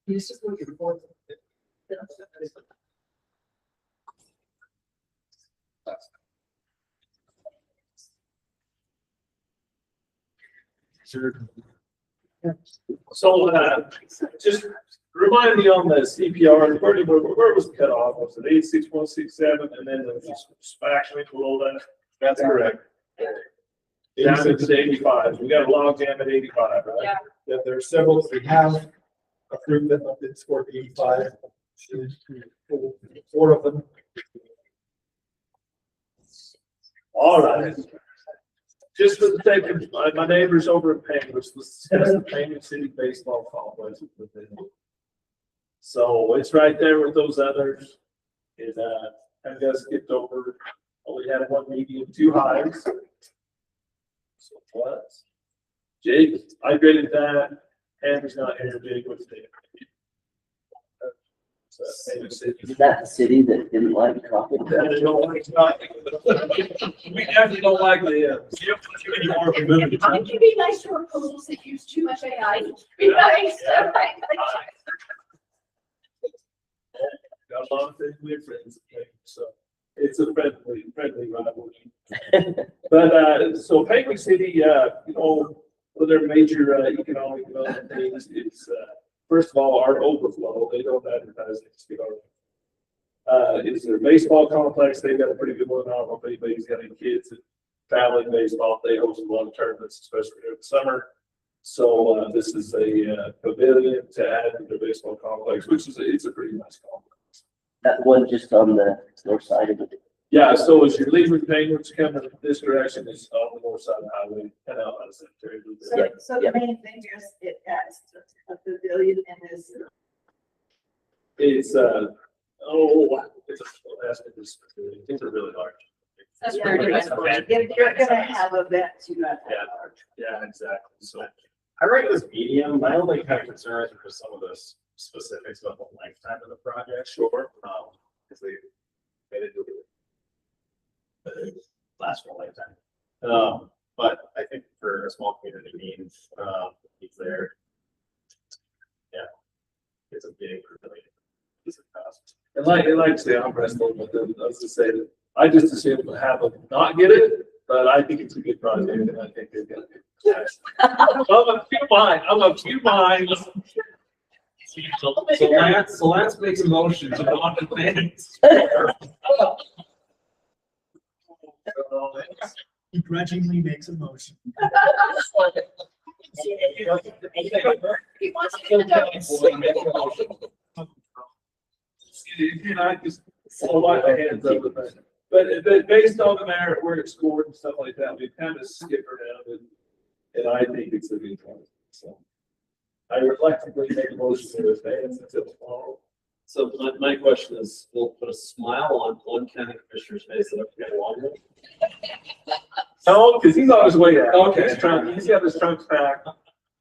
He's just looking forward to it. So, just remind me on the CPR, where it was cut off, was it 86167, and then the actually below that? That's correct. Down to 85, we got a log jam at 85, right? Yeah. Yeah, there are several that we have approved that did score 85. 4 of them. All right. Just for the sake of my neighbors over in Payne, which was the Payne City Baseball Complex. So it's right there with those others. It kind of skipped over. Only had 1 medium, 2 highs. So what? Jake, I graded that. Henry's not here. Jake was there. Is that the city that didn't like coffee? We definitely don't like the. Can you be nice to proposals that use too much AI? Be nice. Got a lot of weird friends, so it's a friendly rivalry. But so Payne City, with their major economic development things, it's first of all our overflow. They don't advertise it. It's their baseball complex. They've got a pretty good one. I don't know if anybody's got any kids that traveling baseball. They host a lot of tournaments, especially during the summer. So this is a pavilion to add to their baseball complex, which is it's a pretty nice complex. That one just on the north side of it. Yeah, so as you're leaving Payne, which coming this direction is on the north side of the highway, and out on the cemetery. So the main thing is it adds a pavilion and is. It's ask me this, I think they're really large. That's Yeah, pretty nice. If you're gonna have events, you got Yeah, yeah, exactly. So I rate this medium. My only kind of concern is for some of the specifics about the lifetime of the project. sure. Because they didn't do it last for a lifetime. But I think for a small community means, it's there. Yeah. It's a big, really, piece of cost. And like say, I'm pressed a little bit, I was to say that I just assumed to have them not get it, but I think it's a good project and I think they're gonna do it. I'm a few minds. So let's make a motion to go on to things. He grudgingly makes a motion. He wants to get the You know, I just hold my hands up with that. But based on the merit where it's scored and stuff like that, we kind of skip around and I think it's a good one. So I reflectively make a motion to advance until tomorrow. So my question is, we'll put a smile on one county commissioner's face that I've got along with. No, because he's on his way out. Okay. He's got his trunks packed.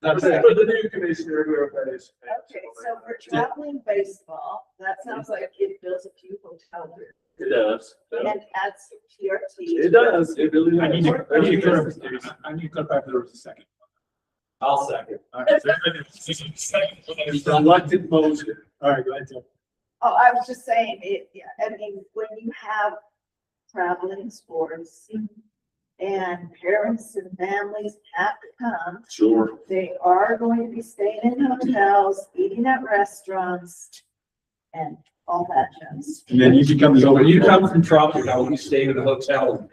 That's it. For the new commissioner, whoever that is. Okay, so for traveling baseball, that sounds like it fills a few hotel rooms It does. and adds TRT. It does. It really I need does. to, I need to clarify, I need to clarify if there was a second. I'll second. All right, so second. It's an elected motion. All right, go ahead, Tim. Oh, I was just saying, yeah, I mean, when you have traveling sports and parents and families have to come, Sure. they are going to be staying in hotels, eating at restaurants and all that jazz. And then you become. So when you come from Tropic, I will be staying in a hotel.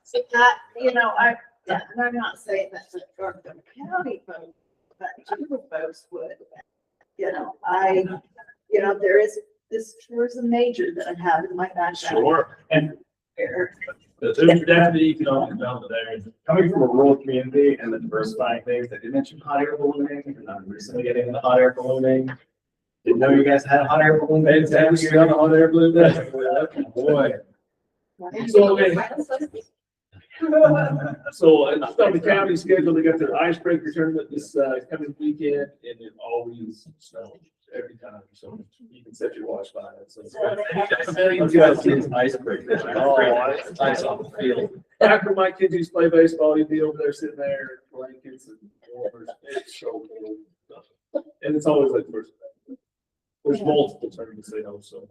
So that, you know, and I'm not saying that the Garfield County folks, but other folks would. You know, there is this tourism major that I have in my backyard. Sure. And Here. there's definitely economic development there. Coming from a rural community and the diversifying things, I did mention hot air ballooning, and I'm recently getting into hot air ballooning. Didn't know you guys had hot air balloon. Have you done a hot air balloon? Boy. So, So it's on the county schedule, they got their icebreaker tournament this coming weekend and it always snows every time, so you can set your watch by it. So You guys see this icebreaker. Oh, it's nice on the field. after my kids used to play baseball, you'd be over there sitting there, blankets and warmers. It's so cool. And it's always like first. There's multiple tournaments they know, so.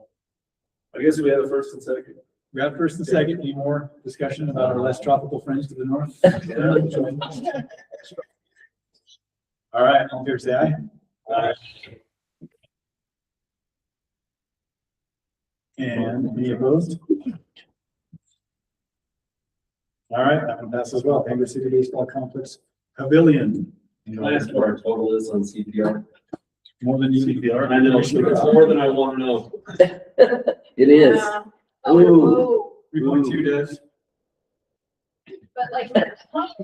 I guess we have the first and second. We have first and second. Any more discussion about our less tropical friends to the north? All right, all fair say aye. Aye. And any opposed? All right, that one passes well. Bangor City Baseball Complex Pavilion. Can I ask what our total is on CPR? More than you. CPR. I know, it's more than I want to know. It is. Oh, 3.2 does. but like,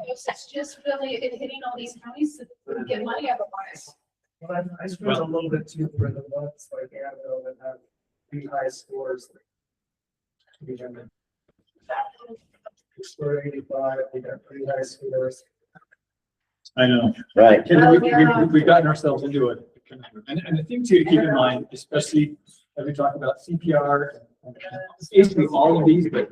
it's just really hitting all these counties to get money otherwise. Well, I screwed a little bit too for the ones like Annabelle that have pretty high scores. Score 85, we got pretty high scores. I know. Right. We've gotten ourselves into it. And the thing to keep in mind, especially as we talk about CPR, basically all of these, but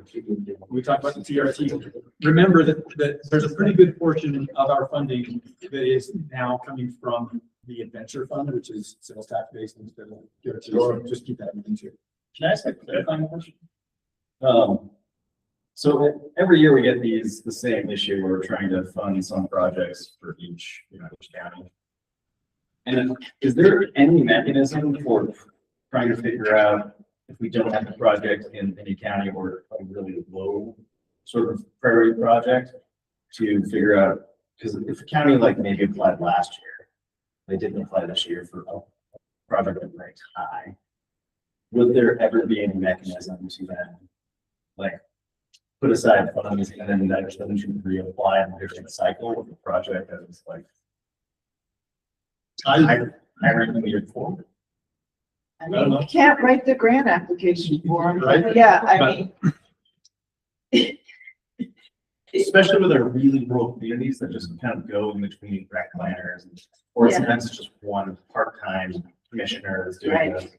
we talk about the TRT, remember that there's a pretty good portion of our funding that is now coming from the Adventure Fund, which is sales tax based instead of TRT. So just keep that in mind too. Can I ask a clarifying question? So every year we get the same issue where we're trying to fund some projects for each county. And is there any mechanism for trying to figure out if we don't have a project in any county or a really low sort of priority project to figure out, because if a county like maybe applied last year, they didn't apply this year for a project that ranks high, would there ever be any mechanism to then like put aside funds and then that then should reapply in a different cycle with the project that is like higher than the year before? I mean, you can't write the grant application form. Right. Yeah, I mean, Especially with our really rural communities that just kind of go in between rec planners or Yeah. sometimes it's just one part-time commissioner that's doing Right. this.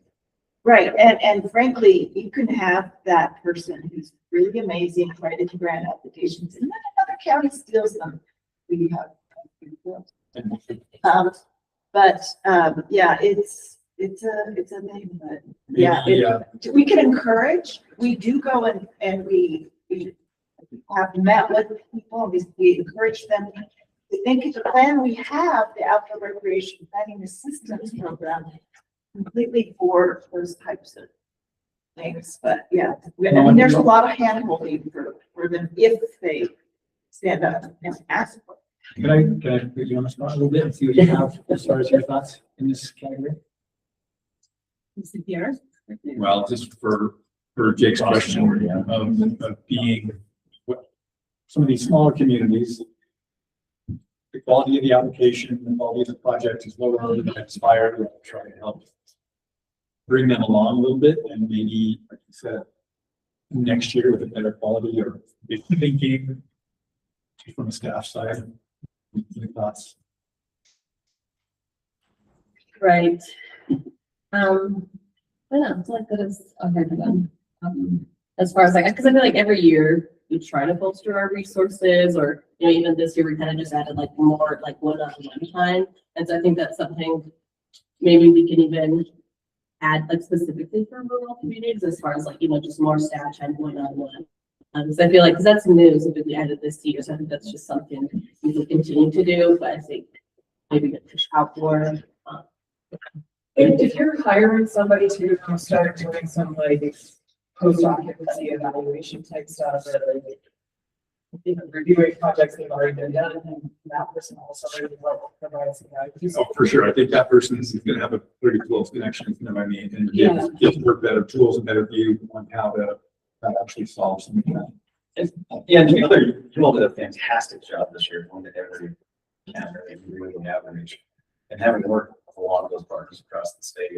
right, and frankly, you can have that person who's really amazing, writing grant applications, and then another county steals them. We have. Yeah, it's a thing, but yeah, we can encourage, we do go and we have met with people, we encourage them to think of the plan we have, the outdoor recreation planning assistance program, completely for those types of things, but yeah, I mean, there's a lot of hand holding for them if they stand up and ask for it. Can I put you on the spot a little bit and see what you have as far as your thoughts in this category? Here. Well, just for Jake's question of being what some of these smaller communities, the quality of the application, the quality of the project is lower than Inspire. We're trying to help bring them along a little bit and maybe, like you said, next year with a better quality or thinking from a staff side. Any thoughts? Right. I don't know, it's like that is okay for them. As far as like, because I feel like every year we try to bolster our resources, or you know, even this year we kind of just added like more like one-on-one time, and so I think that's something maybe we can even add like specifically for rural communities as far as like, you know, just more staff time one-on-one. Because I feel like, because that's new, so we added this year, so I think that's just something we will continue to do, but I think maybe get push out more. If you're hiring somebody to start doing some like post-occupancy evaluation type stuff, or like, you know, reviewing projects that have already been done, and that person also really will provide some guidance. Oh, for sure. I think that person is going to have a pretty close connection, you know what I mean? And give her better tools and better view on how to actually solve some of that. Yeah, the other, you all did a fantastic job this year on every county, really outreach. And having worked with a lot of those partners across the state,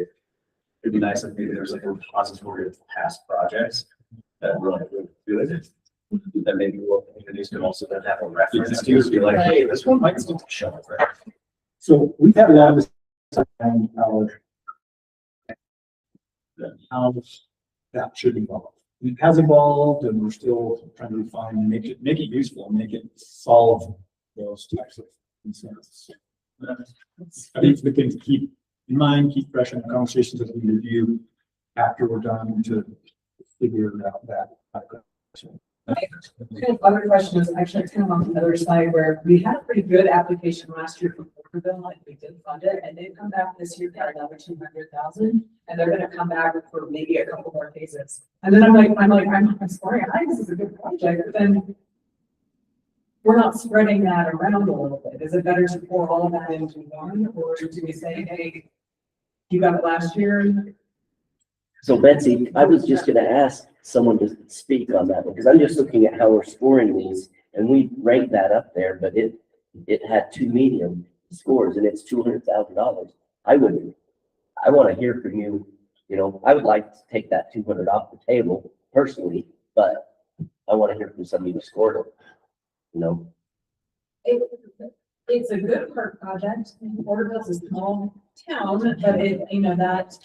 it'd be nice if maybe there's like a repository of past projects that really good. That maybe local communities can also then have a reference to be like, hey, this one might still show up, right? So we've had a lot of this on our how that should evolve. It has evolved, and we're still trying to refine and make it useful, make it solve those types of concerns. I think it's a good thing to keep in mind, keep fresh in the conversations as we review after we're done to figure out that. Other question is actually kind of on the other side, where we had a pretty good application last year for Porterville, like we did fund it, and they've come back this year for another 200,000, and they're gonna come back for maybe a couple more phases. And then I'm sorry, I think this is a good project, but then we're not spreading that around a little bit. Is it better to pour all of that into one, or do we say, hey, you got it last year? So Betsy, I was just gonna ask someone to speak on that, because I'm just looking at how we're scoring these, and we ranked that up there, but it had 2 medium scores, and it's $200,000. I want to hear from you. You know, I would like to take that 200 off the table personally, but I want to hear from somebody who scored it. You know, It's a good park project. Porterville's a small town, but it, you know, that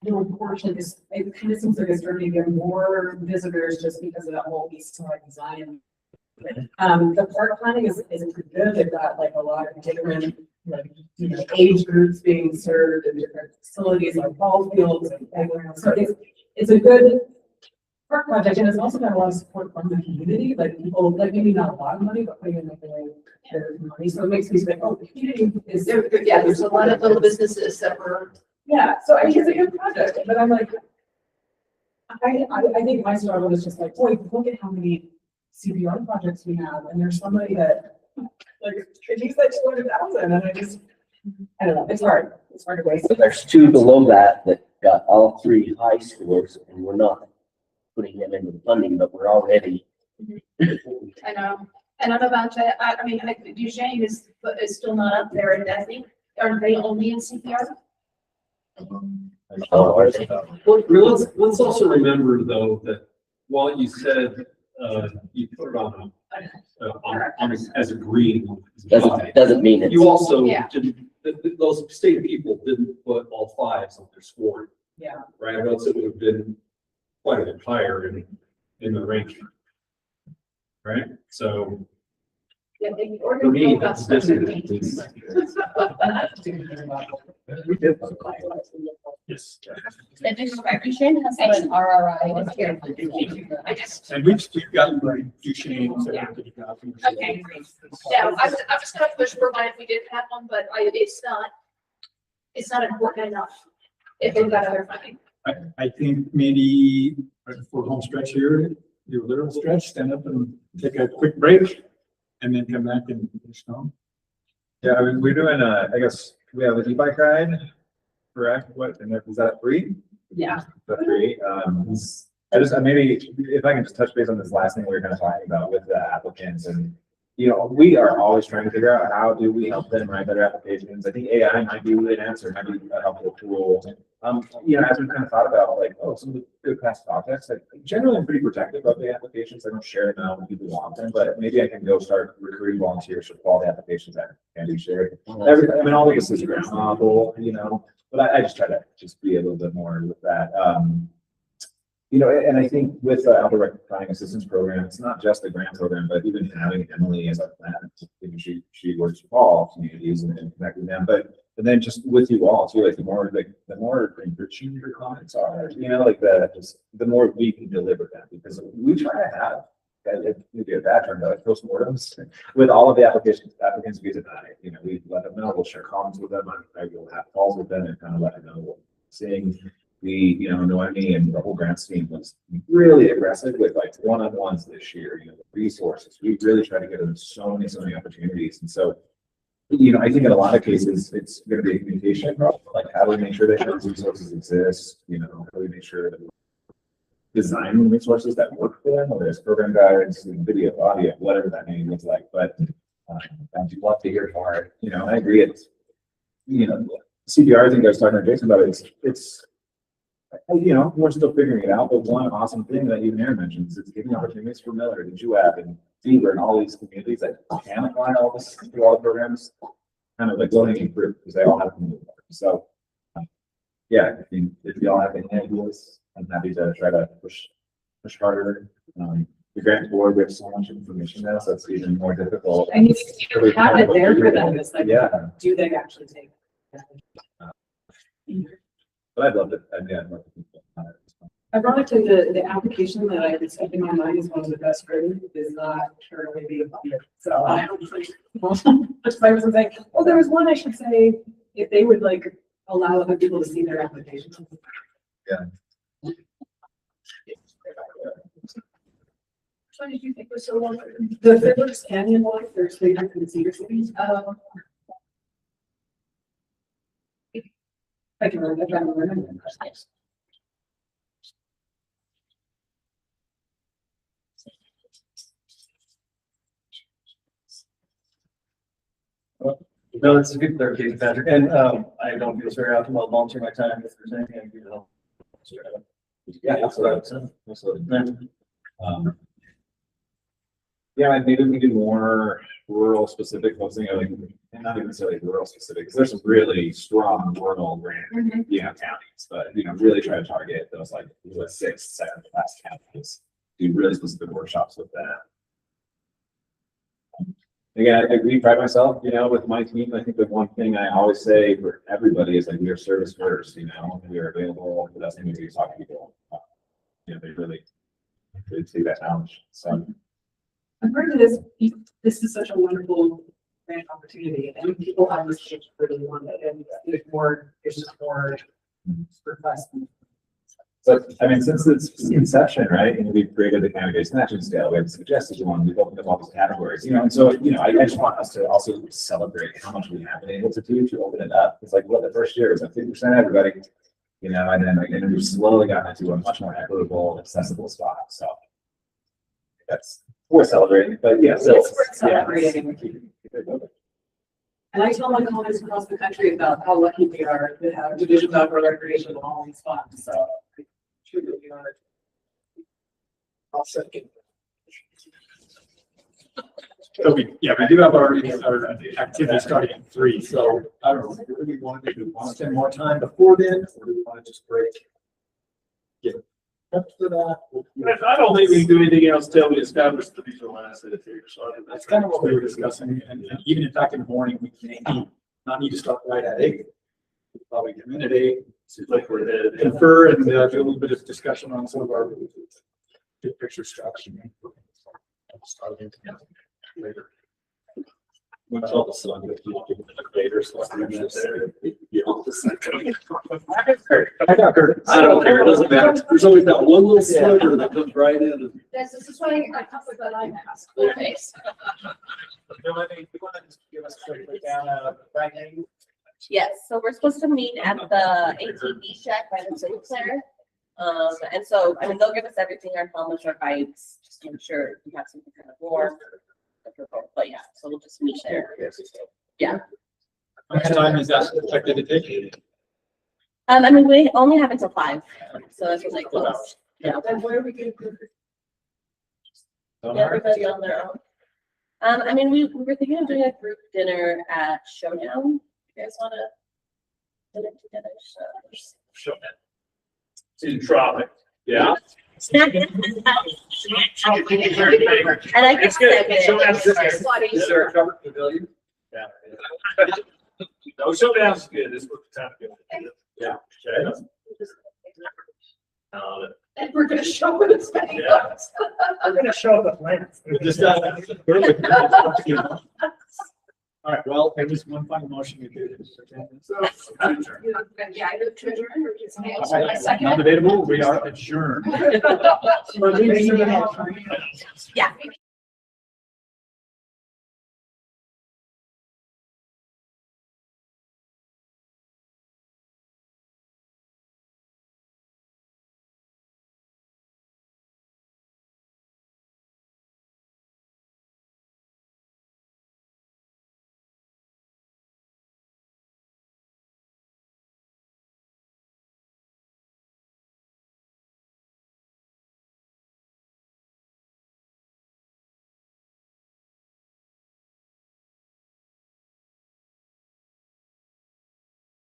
little portion is, it kind of seems like it's starting to get more visitors just because of that whole east side design. The park planning is pretty good. They've got like a lot of different, like, you know, age groups being served and different facilities like ball fields and playgrounds. So it's a good park project, and it's also got a lot of support from the community, like people, like maybe not a lot of money, but putting in their money. So it makes me think, oh, the community is there. Yeah, there's a lot of little businesses that were. Yeah, so I mean, it's a good project, but I'm like, I think my struggle is just like, boy, look at how many CPR projects we have, and there's somebody that like could use that 200,000, and I don't know, it's hard to waste. but there's 2 below that got all 3 high scores, and we're not putting them into the funding, but we're already. I know, and I'm about to, I mean, Duchesne is still not up there, and I think, aren't they only in CPR? Oh, are they? Well, let's also remember though, that while you said, you put it as a green. Doesn't mean it's. You also, Yeah. those state people didn't put all fives on their score. Yeah. Right, or else it would have been quite a bit higher in the ranking. Right, so. Yeah, they For me, that's this. Yes. The diversion has an RRI this year. And we've gotten like Duchesne. Okay. Yeah, I was kind of push for one if we didn't have one, but it's not important enough if they've got other funding. I think maybe for home stretch here, your literal stretch, stand up and take a quick break and then come back and finish home. Yeah, I mean, we're doing I guess we have an e-bike ride, correct? What, and is that free? Yeah. The free, maybe if I can just touch base on this last thing we were kind of talking about with the applicants, and you know, we are always trying to figure out how do we help them write better applications. I think AI might be an answer, might be a helpful tool. You know, as we kind of thought about like, some of the good past projects, like generally I'm pretty protective of the applications. I don't share them out when people want them, but maybe I can go start recruiting volunteers for all the applications that can be shared. All of this is groundable, you know, but I just try to just be a little bit more with that. You know, and I think with the Outdoor Rectifying Assistance Program, it's not just the grant program, but even having Emily as a plan, she works with all communities and connecting them. But then just with you all too, like the more enriching your comments are, you know, like the more we can deliver them, because we try to have maybe a bad term, but postmortems with all of the applicants we deny. You know, we let them know, we'll share comments with them, we'll have calls with them and kind of let them know what we're seeing. Noemi and the whole grants team was really aggressive with like one-on-ones this year, you know, the resources. We really try to get them so many opportunities. And so, you know, I think in a lot of cases, it's going to be a communication problem. Like, how do we make sure that those resources exist? You know, how do we make sure that we design resources that work for them, whether it's program guides, video, audio, whatever that may look like. But I'd love to hear more. You know, I agree. It's, you know, CBR, I think I was talking to Jason about it. It's you know, we're still figuring it out, but one awesome thing that even Aaron mentions is giving opportunities for Miller and Juab and Beaver and all these communities that can apply all this through all the programs, kind of like low-hanging fruit, because they all have to move. So, yeah, if you all have any ideas, I'm happy to try to push harder. The grant board, we have so much information now, so it's even more difficult. And you have it there for them. It's like, yeah. Do they actually take it? But I'd love to, I'd love to. Ironically, the application that I was keeping in my mind is one of the best written is not currently being funded. So I don't think, I was saying, well, there was one I should say, if they would like allow other people to see their applications. Yeah. Which one did you think was so long? The Riverstone Canyon one, there's three different Cedar Cities. I can remember. No, it's a good clarification, Patrick. And I don't feel very often about volunteering my time if there's anything I can do to help. Yeah, that's what I would say. Absolutely. Yeah, maybe we do more rural specific focusing, like not even necessarily rural specific, because there's some really strong rural grant, counties, but really try to target those like 6, 7 class counties. Do really specific workshops with that. Again, I pride myself, with my team. I think the one thing I always say for everybody is like we are service first. We are available. The best thing to do is talk to people. They really take that challenge. So. And part of this is such a wonderful grant opportunity, and people have this really want it, and it's just more requests. But I mean, since its inception, right, and we've created the candidate snatching scale, we have suggested one, we've opened up all these categories, and so, I just want us to also celebrate how much we have been able to do to open it up. It's like, the first year was like 50% everybody, and then we've slowly gotten into a much more equitable, accessible spot. So that's, we're celebrating, but yeah. We're celebrating. And I tell my colleagues across the country about how lucky we are to have divisions of outdoor recreation all in one spot, so. I'm truly honored. I'll second. So we do have our activity starting at 3, so I don't know, do we want to spend more time before then, or do we want to just break? Yeah. Up to that. I don't think we can do anything else till we establish the visual asset here, so I think That's kind of what we were discussing, and even in fact in the morning, we may not need to start right at 8. We'll probably come in at 8, like we're headed. confer and do a little bit of discussion on some of our big picture structure. Later. We'll tell the sun that you give it later, so I'm just there. I got Curtis. I don't care, it doesn't matter. There's always that one little sliver that comes right in. This is why I come with that eye mask. Okay. You want to just give us a quick breakdown of right now? Yes, so we're supposed to meet at the ATV shack by the Sinclair. And so, I mean, they'll give us everything, our helmets, our bikes, just to ensure we have something kind of warm. But yeah, so we'll just meet there. Yeah. How much time is that expected to take? I mean, we only have until 5, so that's really close. Yeah. And where are we going to? Yeah, everybody on their own. I mean, we were thinking of doing a group dinner at Showdown. You guys want to dinner together? Show that. It's in traffic. Yeah. And I guess Is there a covered pavilion? Yeah. No, showdown's good. This was the time to go. Yeah. Okay. And we're gonna show what it's made of. I'm gonna show up with Lance. Just, all right, well, there was one final motion we did. Yeah, I look to adjourn or just. Not debatable, we are adjourned. Yeah.